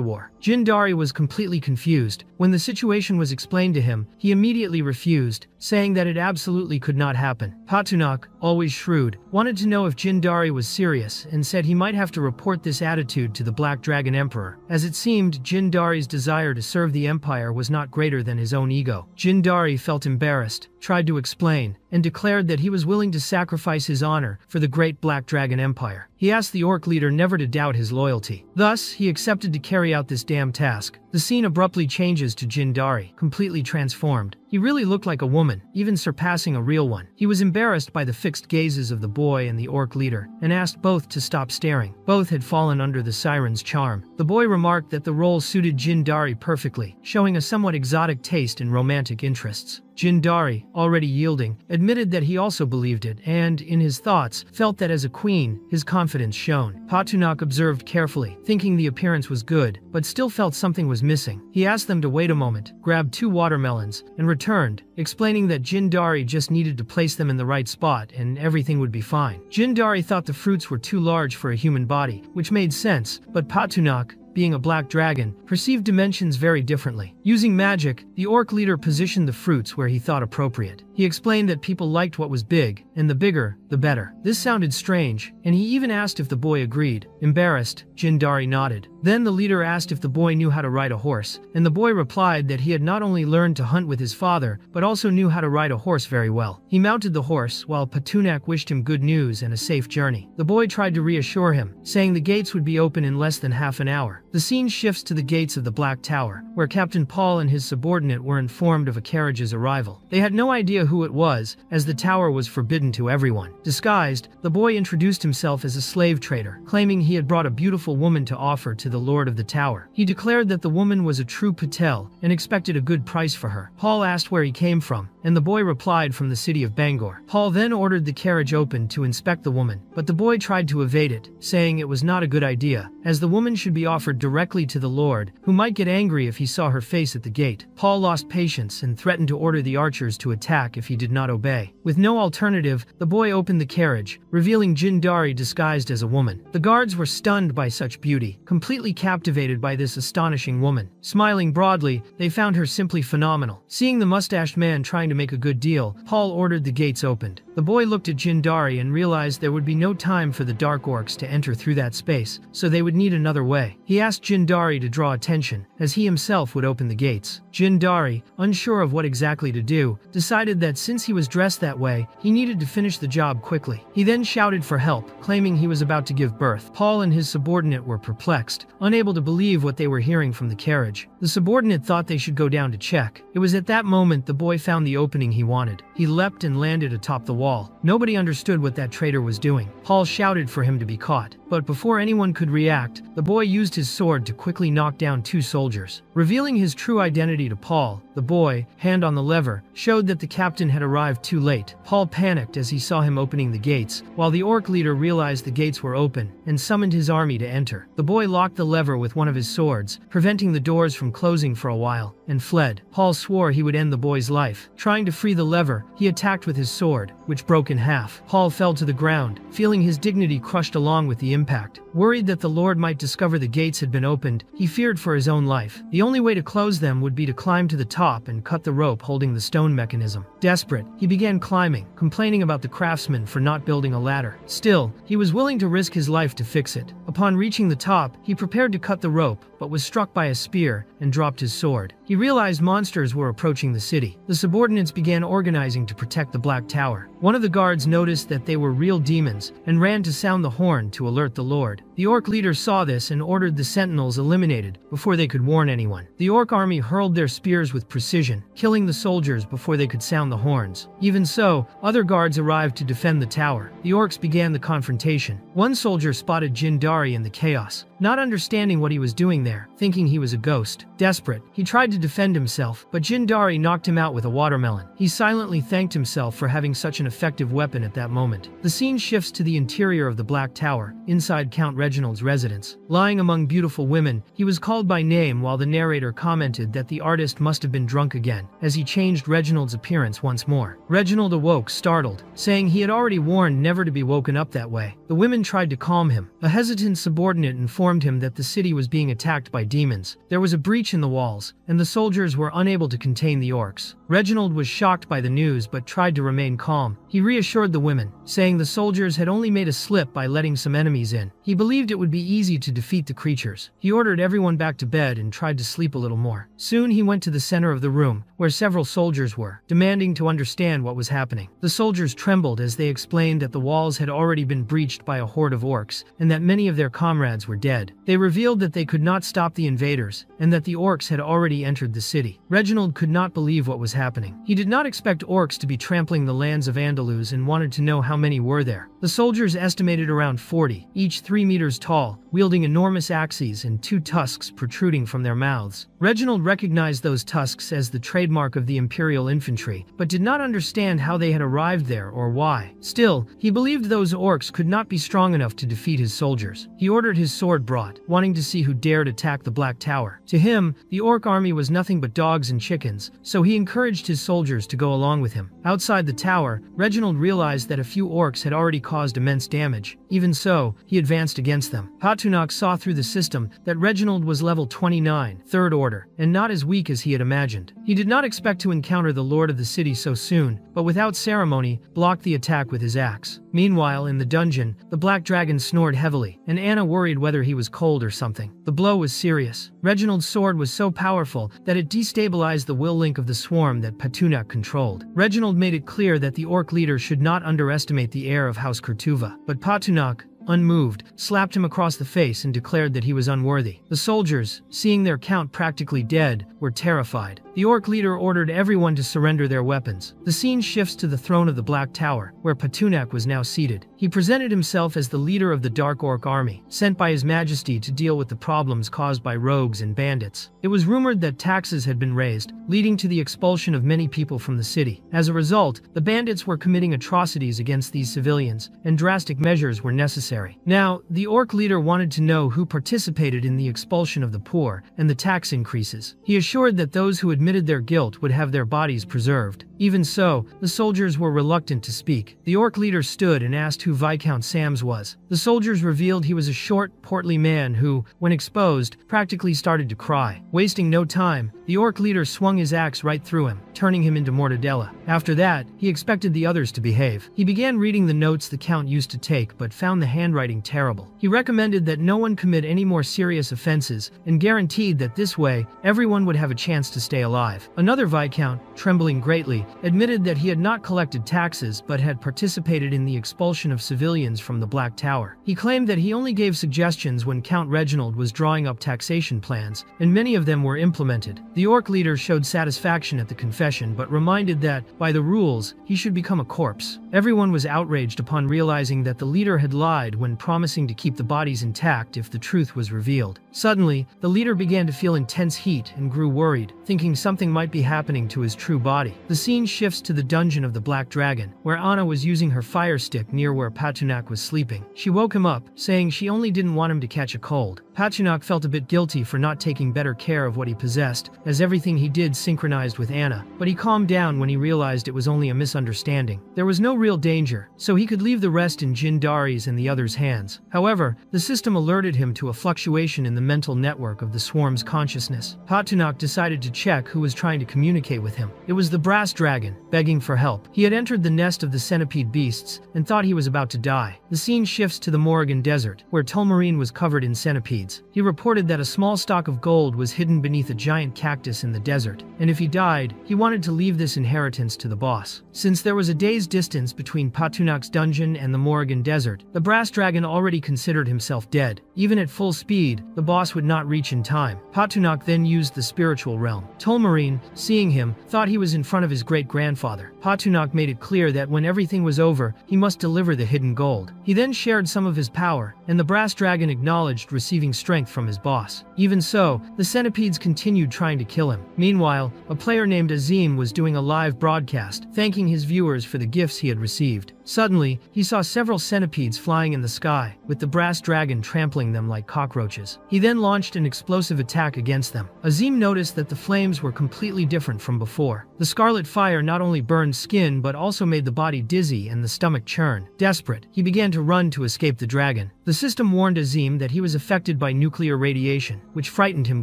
wore. Jindari was completely confused. When the situation was explained to him, he immediately refused, saying that it absolutely could not happen. Patunok, always shrewd, wanted to know if Jindari was serious and said he might have to report this attitude to the Black Dragon Emperor. As it seemed, Jindari's desire to serve the Empire was not greater than his own ego. Jindari felt embarrassed, tried to explain, and declared that he was willing to sacrifice his honor for the great Black Dragon Empire. He asked the orc leader never to doubt his loyalty. Thus, he accepted to carry out this damn task. The scene abruptly changes to Jindari, completely transformed. He really looked like a woman, even surpassing a real one. He was embarrassed by the fixed gazes of the boy and the orc leader, and asked both to stop staring. Both had fallen under the siren's charm. The boy remarked that the role suited Jindari perfectly, showing a somewhat exotic taste in romantic interests. Jindari, already yielding, admitted that he also believed it and, in his thoughts, felt that as a queen, his confidence shone. Patunok observed carefully, thinking the appearance was good, but still felt something was missing. He asked them to wait a moment, grabbed 2 watermelons, and returned, explaining that Jindari just needed to place them in the right spot and everything would be fine. Jindari thought the fruits were too large for a human body, which made sense, but Patunok, being a black dragon, perceived dimensions very differently. Using magic, the orc leader positioned the fruits where he thought appropriate. He explained that people liked what was big, and the bigger, the better. This sounded strange, and he even asked if the boy agreed. Embarrassed, Jindari nodded. Then the leader asked if the boy knew how to ride a horse, and the boy replied that he had not only learned to hunt with his father, but also knew how to ride a horse very well. He mounted the horse, while Patunok wished him good news and a safe journey. The boy tried to reassure him, saying the gates would be open in less than half an hour. The scene shifts to the gates of the Black Tower, where Captain Paul and his subordinate were informed of a carriage's arrival. They had no idea who it was, as the tower was forbidden to everyone. Disguised, the boy introduced himself as a slave trader, claiming he had brought a beautiful woman to offer to the lord of the tower. He declared that the woman was a true Patel and expected a good price for her. Paul asked where he came from, and the boy replied from the city of Bangor. Paul then ordered the carriage open to inspect the woman, but the boy tried to evade it, saying it was not a good idea, as the woman should be offered directly to the Lord, who might get angry if he saw her face at the gate. Paul lost patience and threatened to order the archers to attack if he did not obey. With no alternative, the boy opened the carriage, revealing Jindari disguised as a woman. The guards were stunned by such beauty, completely captivated by this astonishing woman. Smiling broadly, they found her simply phenomenal. Seeing the mustached man trying to make a good deal, Paul ordered the gates opened. The boy looked at Jindari and realized there would be no time for the dark orcs to enter through that space, so they would need another way. He asked Jindari to draw attention, as he himself would open the gates. Jindari, unsure of what exactly to do, decided that since he was dressed that way, he needed to finish the job quickly. He then shouted for help, claiming he was about to give birth. Paul and his subordinate were perplexed, unable to believe what they were hearing from the carriage. The subordinate thought they should go down to check. It was at that moment the boy found the opening he wanted. He leapt and landed atop the wall. Nobody understood what that traitor was doing. Paul shouted for him to be caught, but before anyone could react, the boy used his sword to quickly knock down 2 soldiers. Revealing his true identity to Paul, the boy, hand on the lever, showed that the captain had arrived too late. Paul panicked as he saw him opening the gates, while the orc leader realized the gates were open and summoned his army to enter. The boy locked the lever with one of his swords, preventing the doors from closing for a while, and fled. Paul swore he would end the boy's life. Trying to free the lever, he attacked with his sword, which broke in half. Paul fell to the ground, feeling his dignity crushed along with the impact. Worried that the Lord might discover the gates had been opened, he feared for his own life. The only way to close them would be to climb to the top and cut the rope holding the stone mechanism. Desperate, he began climbing, complaining about the craftsman for not building a ladder. Still, he was willing to risk his life to fix it. Upon reaching the top, he prepared to cut the rope, but was struck by a spear and dropped his sword. He realized monsters were approaching the city. The subordinates began organizing to protect the Black Tower. One of the guards noticed that they were real demons and ran to sound the horn to alert the Lord. The orc leader saw this and ordered the sentinels eliminated before they could warn anyone. The orc army hurled their spears with precision, killing the soldiers before they could sound the horns. Even so, other guards arrived to defend the tower. The orcs began the confrontation. One soldier spotted Jindari in the chaos, not understanding what he was doing there, thinking he was a ghost. Desperate, he tried to defend himself, but Jindari knocked him out with a watermelon. He silently thanked himself for having such an effective weapon at that moment. The scene shifts to the interior of the Black Tower, inside Count Reginald's residence. Lying among beautiful women, he was called by name while the narrator commented that the artist must have been drunk again, as he changed Reginald's appearance once more. Reginald awoke, startled, saying he had already warned never to be woken up that way. The women tried to calm him. A hesitant subordinate informed him that the city was being attacked by demons. There was a breach in the walls, and the soldiers were unable to contain the orcs. Reginald was shocked by the news but tried to remain calm. He reassured the women, saying the soldiers had only made a slip by letting some enemies in. He believed it would be easy to defeat the creatures. He ordered everyone back to bed and tried to sleep a little more. Soon he went to the center of the room, where several soldiers were, demanding to understand what was happening. The soldiers trembled as they explained that the walls had already been breached by a horde of orcs, and that many of their comrades were dead. They revealed that they could not stop the invaders, and that the orcs had already entered the city. Reginald could not believe what was happening. He did not expect orcs to be trampling the lands of Andalus and wanted to know how many were there. The soldiers estimated around 40, each 3 meters tall, wielding enormous axes and 2 tusks protruding from their mouths. Reginald recognized those tusks as the trademark of the Imperial infantry, but did not understand how they had arrived there or why. Still, he believed those orcs could not be strong enough to defeat his soldiers. He ordered his sword brought, wanting to see who dared attack the Black Tower. To him, the orc army was nothing but dogs and chickens, so he encouraged his soldiers to go along with him. Outside the tower, Reginald realized that a few orcs had already caused immense damage. Even so, he advanced against them. Patunak saw through the system that Reginald was level 29, 3rd order, and not as weak as he had imagined. He did not expect to encounter the lord of the city so soon, but without ceremony, blocked the attack with his axe. Meanwhile, in the dungeon, the black dragon snored heavily, and Anna worried whether he was cold or something. The blow was serious. Reginald's sword was so powerful that it destabilized the will link of the swarm that Patunak controlled. Reginald made it clear that the orc leader should not underestimate the heir of House Kurtuva, but Patunak, unmoved, slapped him across the face and declared that he was unworthy. The soldiers, seeing their count practically dead, were terrified. The orc leader ordered everyone to surrender their weapons. The scene shifts to the throne of the Black Tower, where Patunak was now seated. He presented himself as the leader of the Dark Orc army, sent by His Majesty to deal with the problems caused by rogues and bandits. It was rumored that taxes had been raised, leading to the expulsion of many people from the city. As a result, the bandits were committing atrocities against these civilians, and drastic measures were necessary necessary. Now, the orc leader wanted to know who participated in the expulsion of the poor and the tax increases. He assured that those who admitted their guilt would have their bodies preserved. Even so, the soldiers were reluctant to speak. The orc leader stood and asked who Viscount Sams was. The soldiers revealed he was a short, portly man who, when exposed, practically started to cry. Wasting no time, the orc leader swung his axe right through him, turning him into mortadella. After that, he expected the others to behave. He began reading the notes the count used to take but found the handwriting terrible. He recommended that no one commit any more serious offenses and guaranteed that this way, everyone would have a chance to stay alive. Another Viscount, trembling greatly, admitted that he had not collected taxes but had participated in the expulsion of civilians from the Black Tower. He claimed that he only gave suggestions when Count Reginald was drawing up taxation plans, and many of them were implemented. The orc leader showed satisfaction at the confession but reminded that, by the rules, he should become a corpse. Everyone was outraged upon realizing that the leader had lied when promising to keep the bodies intact if the truth was revealed. Suddenly, the leader began to feel intense heat and grew worried, thinking something might be happening to his true body. The scene shifts to the dungeon of the Black Dragon, where Anna was using her fire stick near where Patunak was sleeping. She woke him up, saying she only didn't want him to catch a cold. Patunak felt a bit guilty for not taking better care of what he possessed, as everything he did synchronized with Anna, but he calmed down when he realized it was only a misunderstanding. There was no real danger, so he could leave the rest in Jindari's and the others' hands. However, the system alerted him to a fluctuation in the mental network of the swarm's consciousness. Patunak decided to check who was trying to communicate with him. It was the brass dragon, begging for help. He had entered the nest of the centipede beasts and thought he was about to die. The scene shifts to the Morrigan Desert, where Tulmarine was covered in centipedes. He reported that a small stock of gold was hidden beneath a giant cactus in the desert, and if he died, he wanted to leave this inheritance to the boss. Since there was a day's distance between Patunak's dungeon and the Morrigan Desert, the brass dragon already considered himself dead. Even at full speed, the boss would not reach in time. Patunak then used the spiritual realm. Tulmarine, seeing him, thought he was in front of his great-grandfather. Patunak made it clear that when everything was over, he must deliver the hidden gold. He then shared some of his power, and the brass dragon acknowledged receiving strength from his boss. Even so, the centipedes continued trying to kill him. Meanwhile, a player named Azim was doing a live broadcast, thanking his viewers for the gifts he had received. Suddenly, he saw several centipedes flying in the sky, with the brass dragon trampling them like cockroaches. He then launched an explosive attack against them. Azim noticed that the flames were completely different from before. The scarlet fire not only burned skin but also made the body dizzy and the stomach churn. Desperate, he began to run to escape the dragon. The system warned Azim that he was affected by nuclear radiation, which frightened him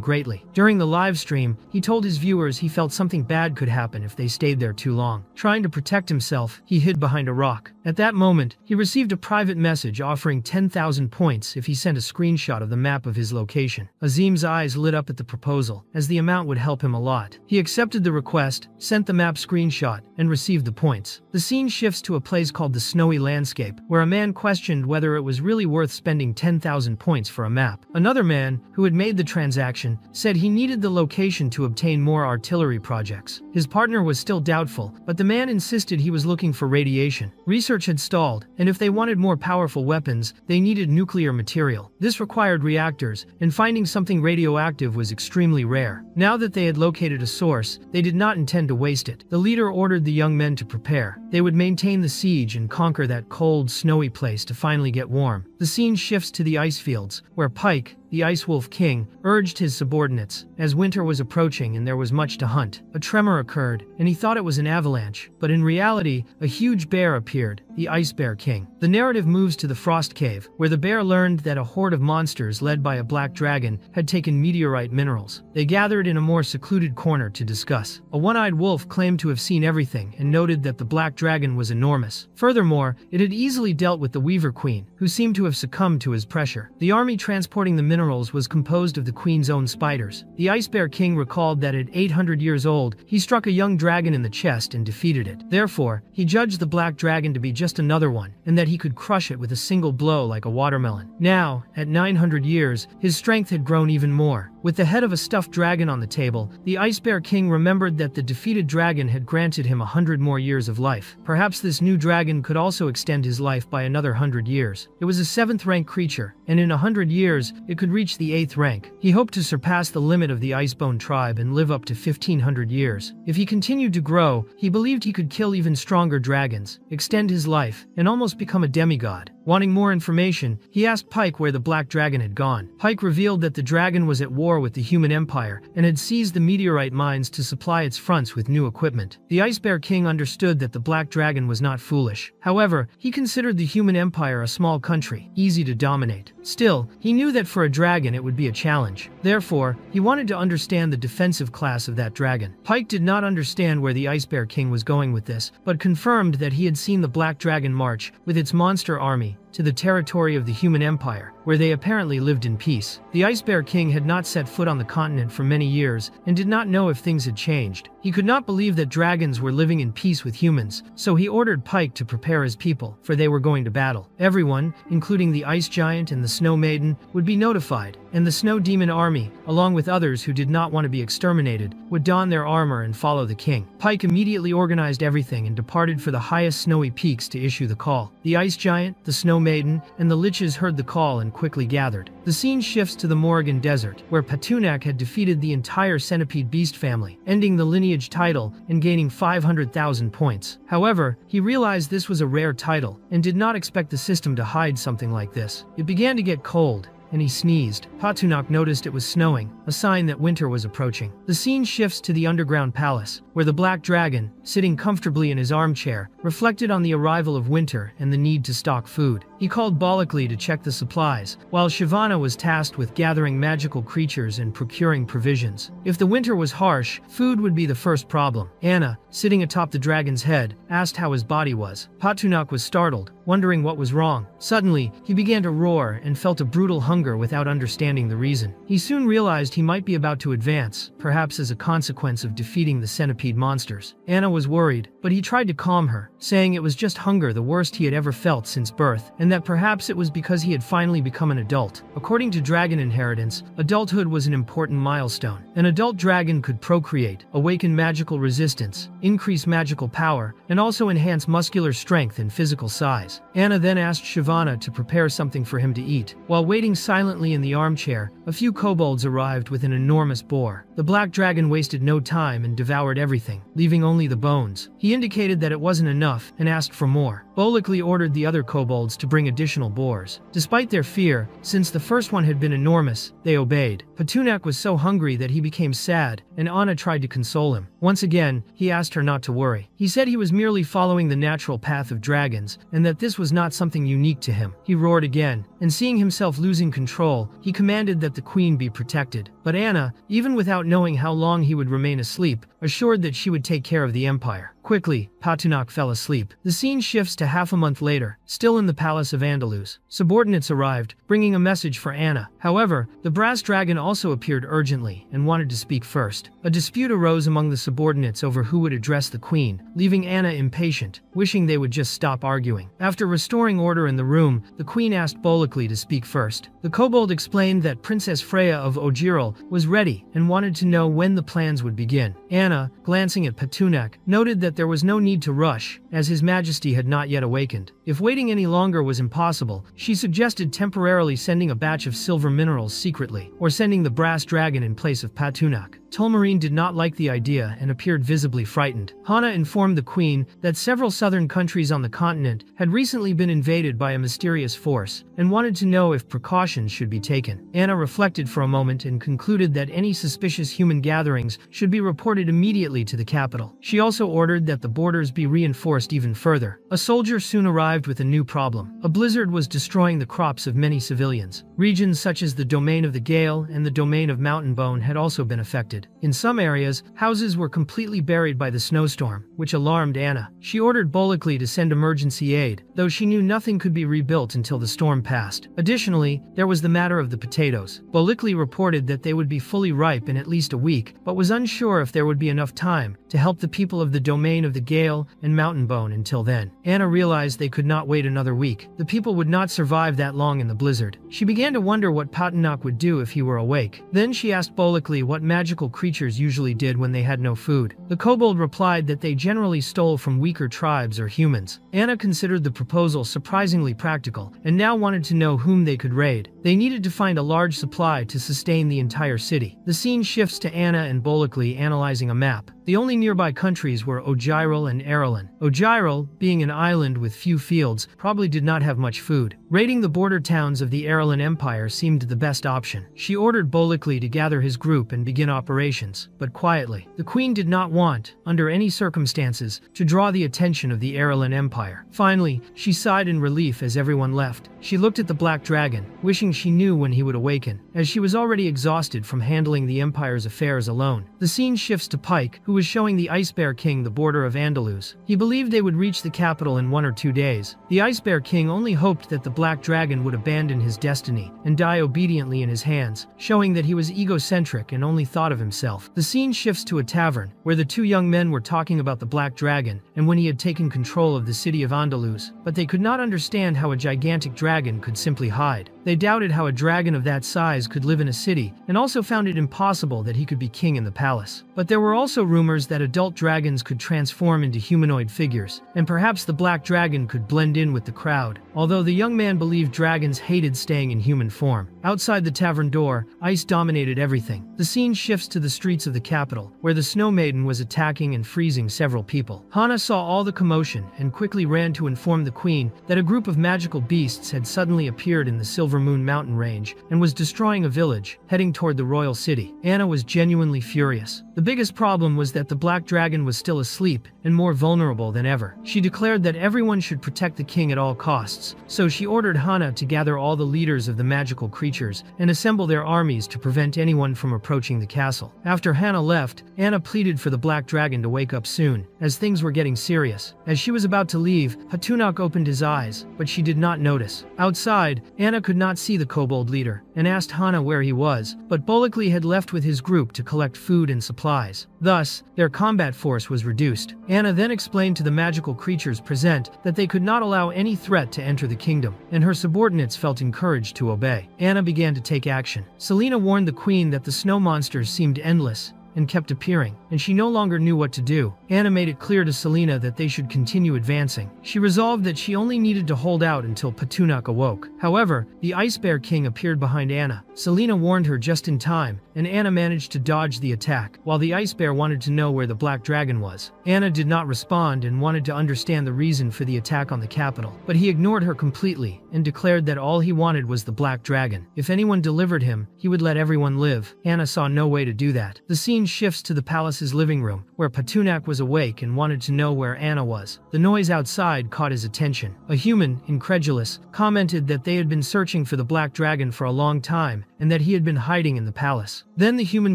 greatly. During the live stream, he told his viewers he felt something bad could happen if they stayed there too long. Trying to protect himself, he hid behind a rock. At that moment, he received a private message offering 10,000 points if he sent a screenshot of the map of his location. Azim's eyes lit up at the proposal, as the amount would help him a lot. He accepted the request, sent the map screenshot, and received the points. The scene shifts to a place called the Snowy Landscape, where a man questioned whether it was really worth spending 10,000 points for a map. Another man, who had made the transaction, said he needed the location to obtain more artillery projects. His partner was still doubtful, but the man insisted he was looking for radiation. Research had stalled, and if they wanted more powerful weapons, they needed nuclear material. This required reactors, and finding something radioactive was extremely rare. Now that they had located a source, they did not intend to waste it. The leader ordered the young men to prepare. They would maintain the siege and conquer that cold, snowy place to finally get warm. The scene shifts to the ice fields, where Pike, the Ice Wolf King, urged his subordinates. As winter was approaching and there was much to hunt, a tremor occurred, and he thought it was an avalanche. But in reality, a huge bear appeared, the Ice Bear King. The narrative moves to the Frost Cave, where the bear learned that a horde of monsters led by a black dragon had taken meteorite minerals. They gathered in a more secluded corner to discuss. A one-eyed wolf claimed to have seen everything and noted that the black dragon was enormous. Furthermore, it had easily dealt with the Weaver Queen, who seemed to have succumbed to his pressure. The army transporting the minerals was composed of the queen's own spiders. The Ice Bear King recalled that at 800 years old, he struck a young dragon in the chest and defeated it. Therefore, he judged the black dragon to be just another one, and that he could crush it with a single blow like a watermelon. Now, at 900 years, his strength had grown even more. With the head of a stuffed dragon on the table, the Ice Bear King remembered that the defeated dragon had granted him 100 more years of life. Perhaps this new dragon could also extend his life by another 100 years. It was a 7th rank creature, and in 100 years, it could reach the 8th rank. He hoped to surpass the limit of the Icebone tribe and live up to 1,500 years. If he continued to grow, he believed he could kill even stronger dragons, extend his life, and almost become a demigod. Wanting more information, he asked Pike where the Black Dragon had gone. Pike revealed that the dragon was at war with the human empire and had seized the meteorite mines to supply its fronts with new equipment. The Ice Bear King understood that the Black Dragon was not foolish. However, he considered the human empire a small country, easy to dominate. Still, he knew that for a dragon it would be a challenge. Therefore, he wanted to understand the defensive class of that dragon. Pike did not understand where the Ice Bear King was going with this, but confirmed that he had seen the Black Dragon march with its monster army to the territory of the human empire, where they apparently lived in peace. The Ice Bear King had not set foot on the continent for many years and did not know if things had changed. He could not believe that dragons were living in peace with humans, so he ordered Pike to prepare his people, for they were going to battle. Everyone, including the Ice Giant and the Snow Maiden, would be notified, and the Snow Demon army, along with others who did not want to be exterminated, would don their armor and follow the king. Pike immediately organized everything and departed for the highest snowy peaks to issue the call. The Ice Giant, the Snow Maiden, and the Liches heard the call and quickly gathered. The scene shifts to the Morrigan Desert, where Patunak had defeated the entire centipede beast family, ending the lineage title and gaining 500,000 points. However, he realized this was a rare title and did not expect the system to hide something like this. It began to get cold, and he sneezed. Patunak noticed it was snowing, a sign that winter was approaching. The scene shifts to the underground palace, where the Black Dragon, sitting comfortably in his armchair, reflected on the arrival of winter and the need to stock food. He called Balakli to check the supplies, while Shivana was tasked with gathering magical creatures and procuring provisions. If the winter was harsh, food would be the first problem. Anna, sitting atop the dragon's head, asked how his body was. Patunak was startled, wondering what was wrong. Suddenly, he began to roar and felt a brutal hunger without understanding the reason. He soon realized he might be about to advance, perhaps as a consequence of defeating the centipede monsters. Anna was worried, but he tried to calm her, saying it was just hunger, the worst he had ever felt since birth, and that perhaps it was because he had finally become an adult. According to dragon inheritance, adulthood was an important milestone. An adult dragon could procreate, awaken magical resistance, increase magical power, and also enhance muscular strength and physical size. Anna then asked Shivana to prepare something for him to eat. While waiting silently in the armchair, a few kobolds arrived with an enormous boar. The Black Dragon wasted no time and devoured everything, leaving only the bones. He indicated that it wasn't enough and asked for more. Bolikli ordered the other kobolds to bring additional boars. Despite their fear, since the first one had been enormous, they obeyed. Patunak was so hungry that he became sad, and Anna tried to console him. Once again, he asked her not to worry. He said he was merely following the natural path of dragons, and that this was not something unique to him. He roared again, and seeing himself losing control, he commanded that the queen be protected. But Anna, even without knowing how long he would remain asleep, assured that she would take care of the empire. Quickly, Patunak fell asleep. The scene shifts to half a month later, still in the palace of Andalus. Subordinates arrived, bringing a message for Anna. However, the brass dragon also appeared urgently and wanted to speak first. A dispute arose among the subordinates over who would address the queen, leaving Anna impatient, wishing they would just stop arguing. After restoring order in the room, the queen asked Bolikli to speak first. The kobold explained that Princess Freya of Ojiril was ready and wanted to know when the plans would begin. Anna, glancing at Patunak, noted that there was no need to rush, as His Majesty had not yet awakened. If waiting any longer was impossible, she suggested temporarily sending a batch of silver minerals secretly, or sending the brass dragon in place of Patunak. Tulmarine did not like the idea and appeared visibly frightened. Hana informed the queen that several southern countries on the continent had recently been invaded by a mysterious force, and wanted to know if precautions should be taken. Anna reflected for a moment and concluded that any suspicious human gatherings should be reported immediately to the capital. She also ordered that the borders be reinforced even further. A soldier soon arrived with a new problem. A blizzard was destroying the crops of many civilians. Regions such as the domain of the Gale and the domain of Mountain Bone had also been affected. In some areas, houses were completely buried by the snowstorm, which alarmed Anna. She ordered Bolikli to send emergency aid, though she knew nothing could be rebuilt until the storm passed. Additionally, there was the matter of the potatoes. Bolikli reported that they would be fully ripe in at least a week, but was unsure if there would be enough time to help the people of the domain of the Gale and Mountain Bone until then. Anna realized they could not wait another week. The people would not survive that long in the blizzard. She began to wonder what Patunak would do if he were awake. Then she asked Bolikli what magical creatures usually did when they had no food. The kobold replied that they generally stole from weaker tribes or humans. Anna considered the proposal surprisingly practical, and now wanted to know whom they could raid. They needed to find a large supply to sustain the entire city. The scene shifts to Anna and Bolikli analyzing a map. The The only nearby countries were Ojiral and Arelon. Ojiral, being an island with few fields, probably did not have much food. Raiding the border towns of the Arelon Empire seemed the best option. She ordered Bolikli to gather his group and begin operations, but quietly. The queen did not want, under any circumstances, to draw the attention of the Arelon Empire. Finally, she sighed in relief as everyone left. She looked at the Black Dragon, wishing she knew when he would awaken, as she was already exhausted from handling the Empire's affairs alone. The scene shifts to Pike, who was showing the Ice Bear King the border of Andalus. He believed they would reach the capital in 1 or 2 days. The Ice Bear King only hoped that the Black Dragon would abandon his destiny and die obediently in his hands, showing that he was egocentric and only thought of himself. The scene shifts to a tavern, where the 2 young men were talking about the Black Dragon and when he had taken control of the city of Andalus, but they could not understand how a gigantic dragon could simply hide. They doubted how a dragon of that size could live in a city, and also found it impossible that he could be king in the palace. But there were also rumors that adult dragons could transform into humanoid figures, and perhaps the Black Dragon could blend in with the crowd, although the young man believed dragons hated staying in human form. Outside the tavern door, ice dominated everything. The scene shifts to the streets of the capital, where the Snow Maiden was attacking and freezing several people. Hana saw all the commotion and quickly ran to inform the queen that a group of magical beasts had suddenly appeared in the Silver Moon mountain range and was destroying a village, heading toward the royal city. Anna was genuinely furious. The biggest problem was that the Black Dragon was still asleep and more vulnerable than ever. She declared that everyone should protect the king at all costs, so she ordered Hana to gather all the leaders of the magical creatures and assemble their armies to prevent anyone from approaching the castle. After Hana left, Anna pleaded for the Black Dragon to wake up soon, as things were getting serious. As she was about to leave, Hatunak opened his eyes, but she did not notice. Outside, Anna could not see the kobold leader and asked Hana where he was, but Bolikli had left with his group to collect food and supplies. Thus, their combat force was reduced. Anna then explained to the magical creatures present that they could not allow any threat to enter the kingdom, and her subordinates felt encouraged to obey. Anna began to take action. Selena warned the queen that the snow monsters seemed endless and kept appearing, and she no longer knew what to do. Anna made it clear to Selena that they should continue advancing. She resolved that she only needed to hold out until Patunak awoke. However, the Ice Bear King appeared behind Anna. Selena warned her just in time, and Anna managed to dodge the attack, while the Ice Bear wanted to know where the Black Dragon was. Anna did not respond and wanted to understand the reason for the attack on the capital, but he ignored her completely and declared that all he wanted was the Black Dragon. If anyone delivered him, he would let everyone live. Anna saw no way to do that. The scene shifts to the palace's living room, where Patunak was awake and wanted to know where Anna was. The noise outside caught his attention. A human, incredulous, commented that they had been searching for the Black Dragon for a long time and that he had been hiding in the palace. Then the human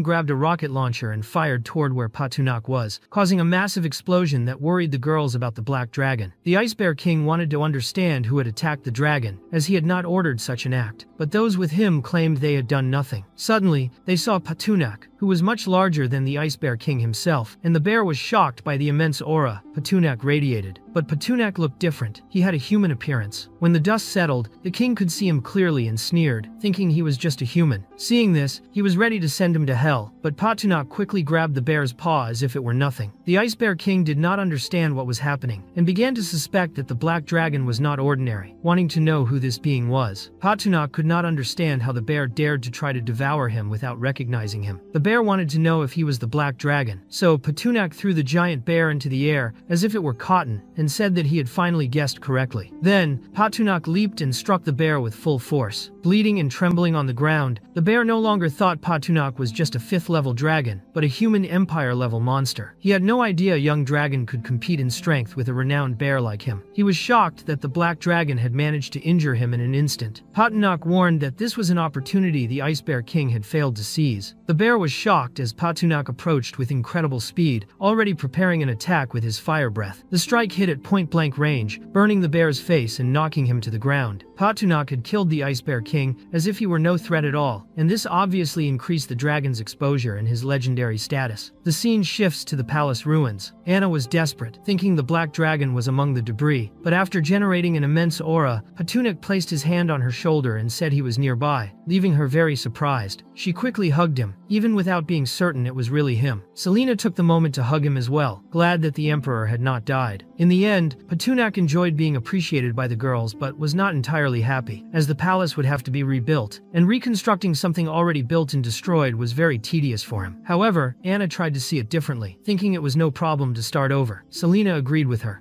grabbed a rocket launcher and fired toward where Patunak was, causing a massive explosion that worried the girls about the Black Dragon. The Ice Bear King wanted to understand who had attacked the dragon, as he had not ordered such an act, but those with him claimed they had done nothing. Suddenly, they saw Patunak, who was much larger than the Ice Bear King himself, and the bear was shocked by the immense aura Patunak radiated. But Patunak looked different. He had a human appearance. When the dust settled, the king could see him clearly and sneered, thinking he was just a human. Seeing this, he was ready to send him to hell, but Patunak quickly grabbed the bear's paw as if it were nothing. The Ice Bear King did not understand what was happening, and began to suspect that the Black Dragon was not ordinary, wanting to know who this being was. Patunak could not understand how the bear dared to try to devour him without recognizing him. The bear wanted to know if he was the Black Dragon, so Patunak threw the giant bear into the air as if it were cotton and said that he had finally guessed correctly. Then, Patunak leaped and struck the bear with full force. Bleeding and trembling on the ground, the bear no longer thought Patunak was just a 5th-level dragon, but a human Empire-level monster. He had no idea a young dragon could compete in strength with a renowned bear like him. He was shocked that the Black Dragon had managed to injure him in an instant. Patunak warned that this was an opportunity the Ice Bear King had failed to seize. The bear was shocked as Patunak approached with incredible speed, already preparing an attack with his fire breath. The strike hit at point-blank range, burning the bear's face and knocking him to the ground. Patunak had killed the Ice Bear King as if he were no threat at all, and this obviously increased the dragon's exposure and his legendary status. The scene shifts to the palace ruins. Anna was desperate, thinking the Black Dragon was among the debris, but after generating an immense aura, Patunak placed his hand on her shoulder and said he was nearby. leaving her very surprised. She quickly hugged him, even without being certain it was really him. Selena took the moment to hug him as well, glad that the emperor had not died. In the end, Patunak enjoyed being appreciated by the girls but was not entirely happy, as the palace would have to be rebuilt, and reconstructing something already built and destroyed was very tedious for him. However, Anna tried to see it differently, thinking it was no problem to start over. Selena agreed with her.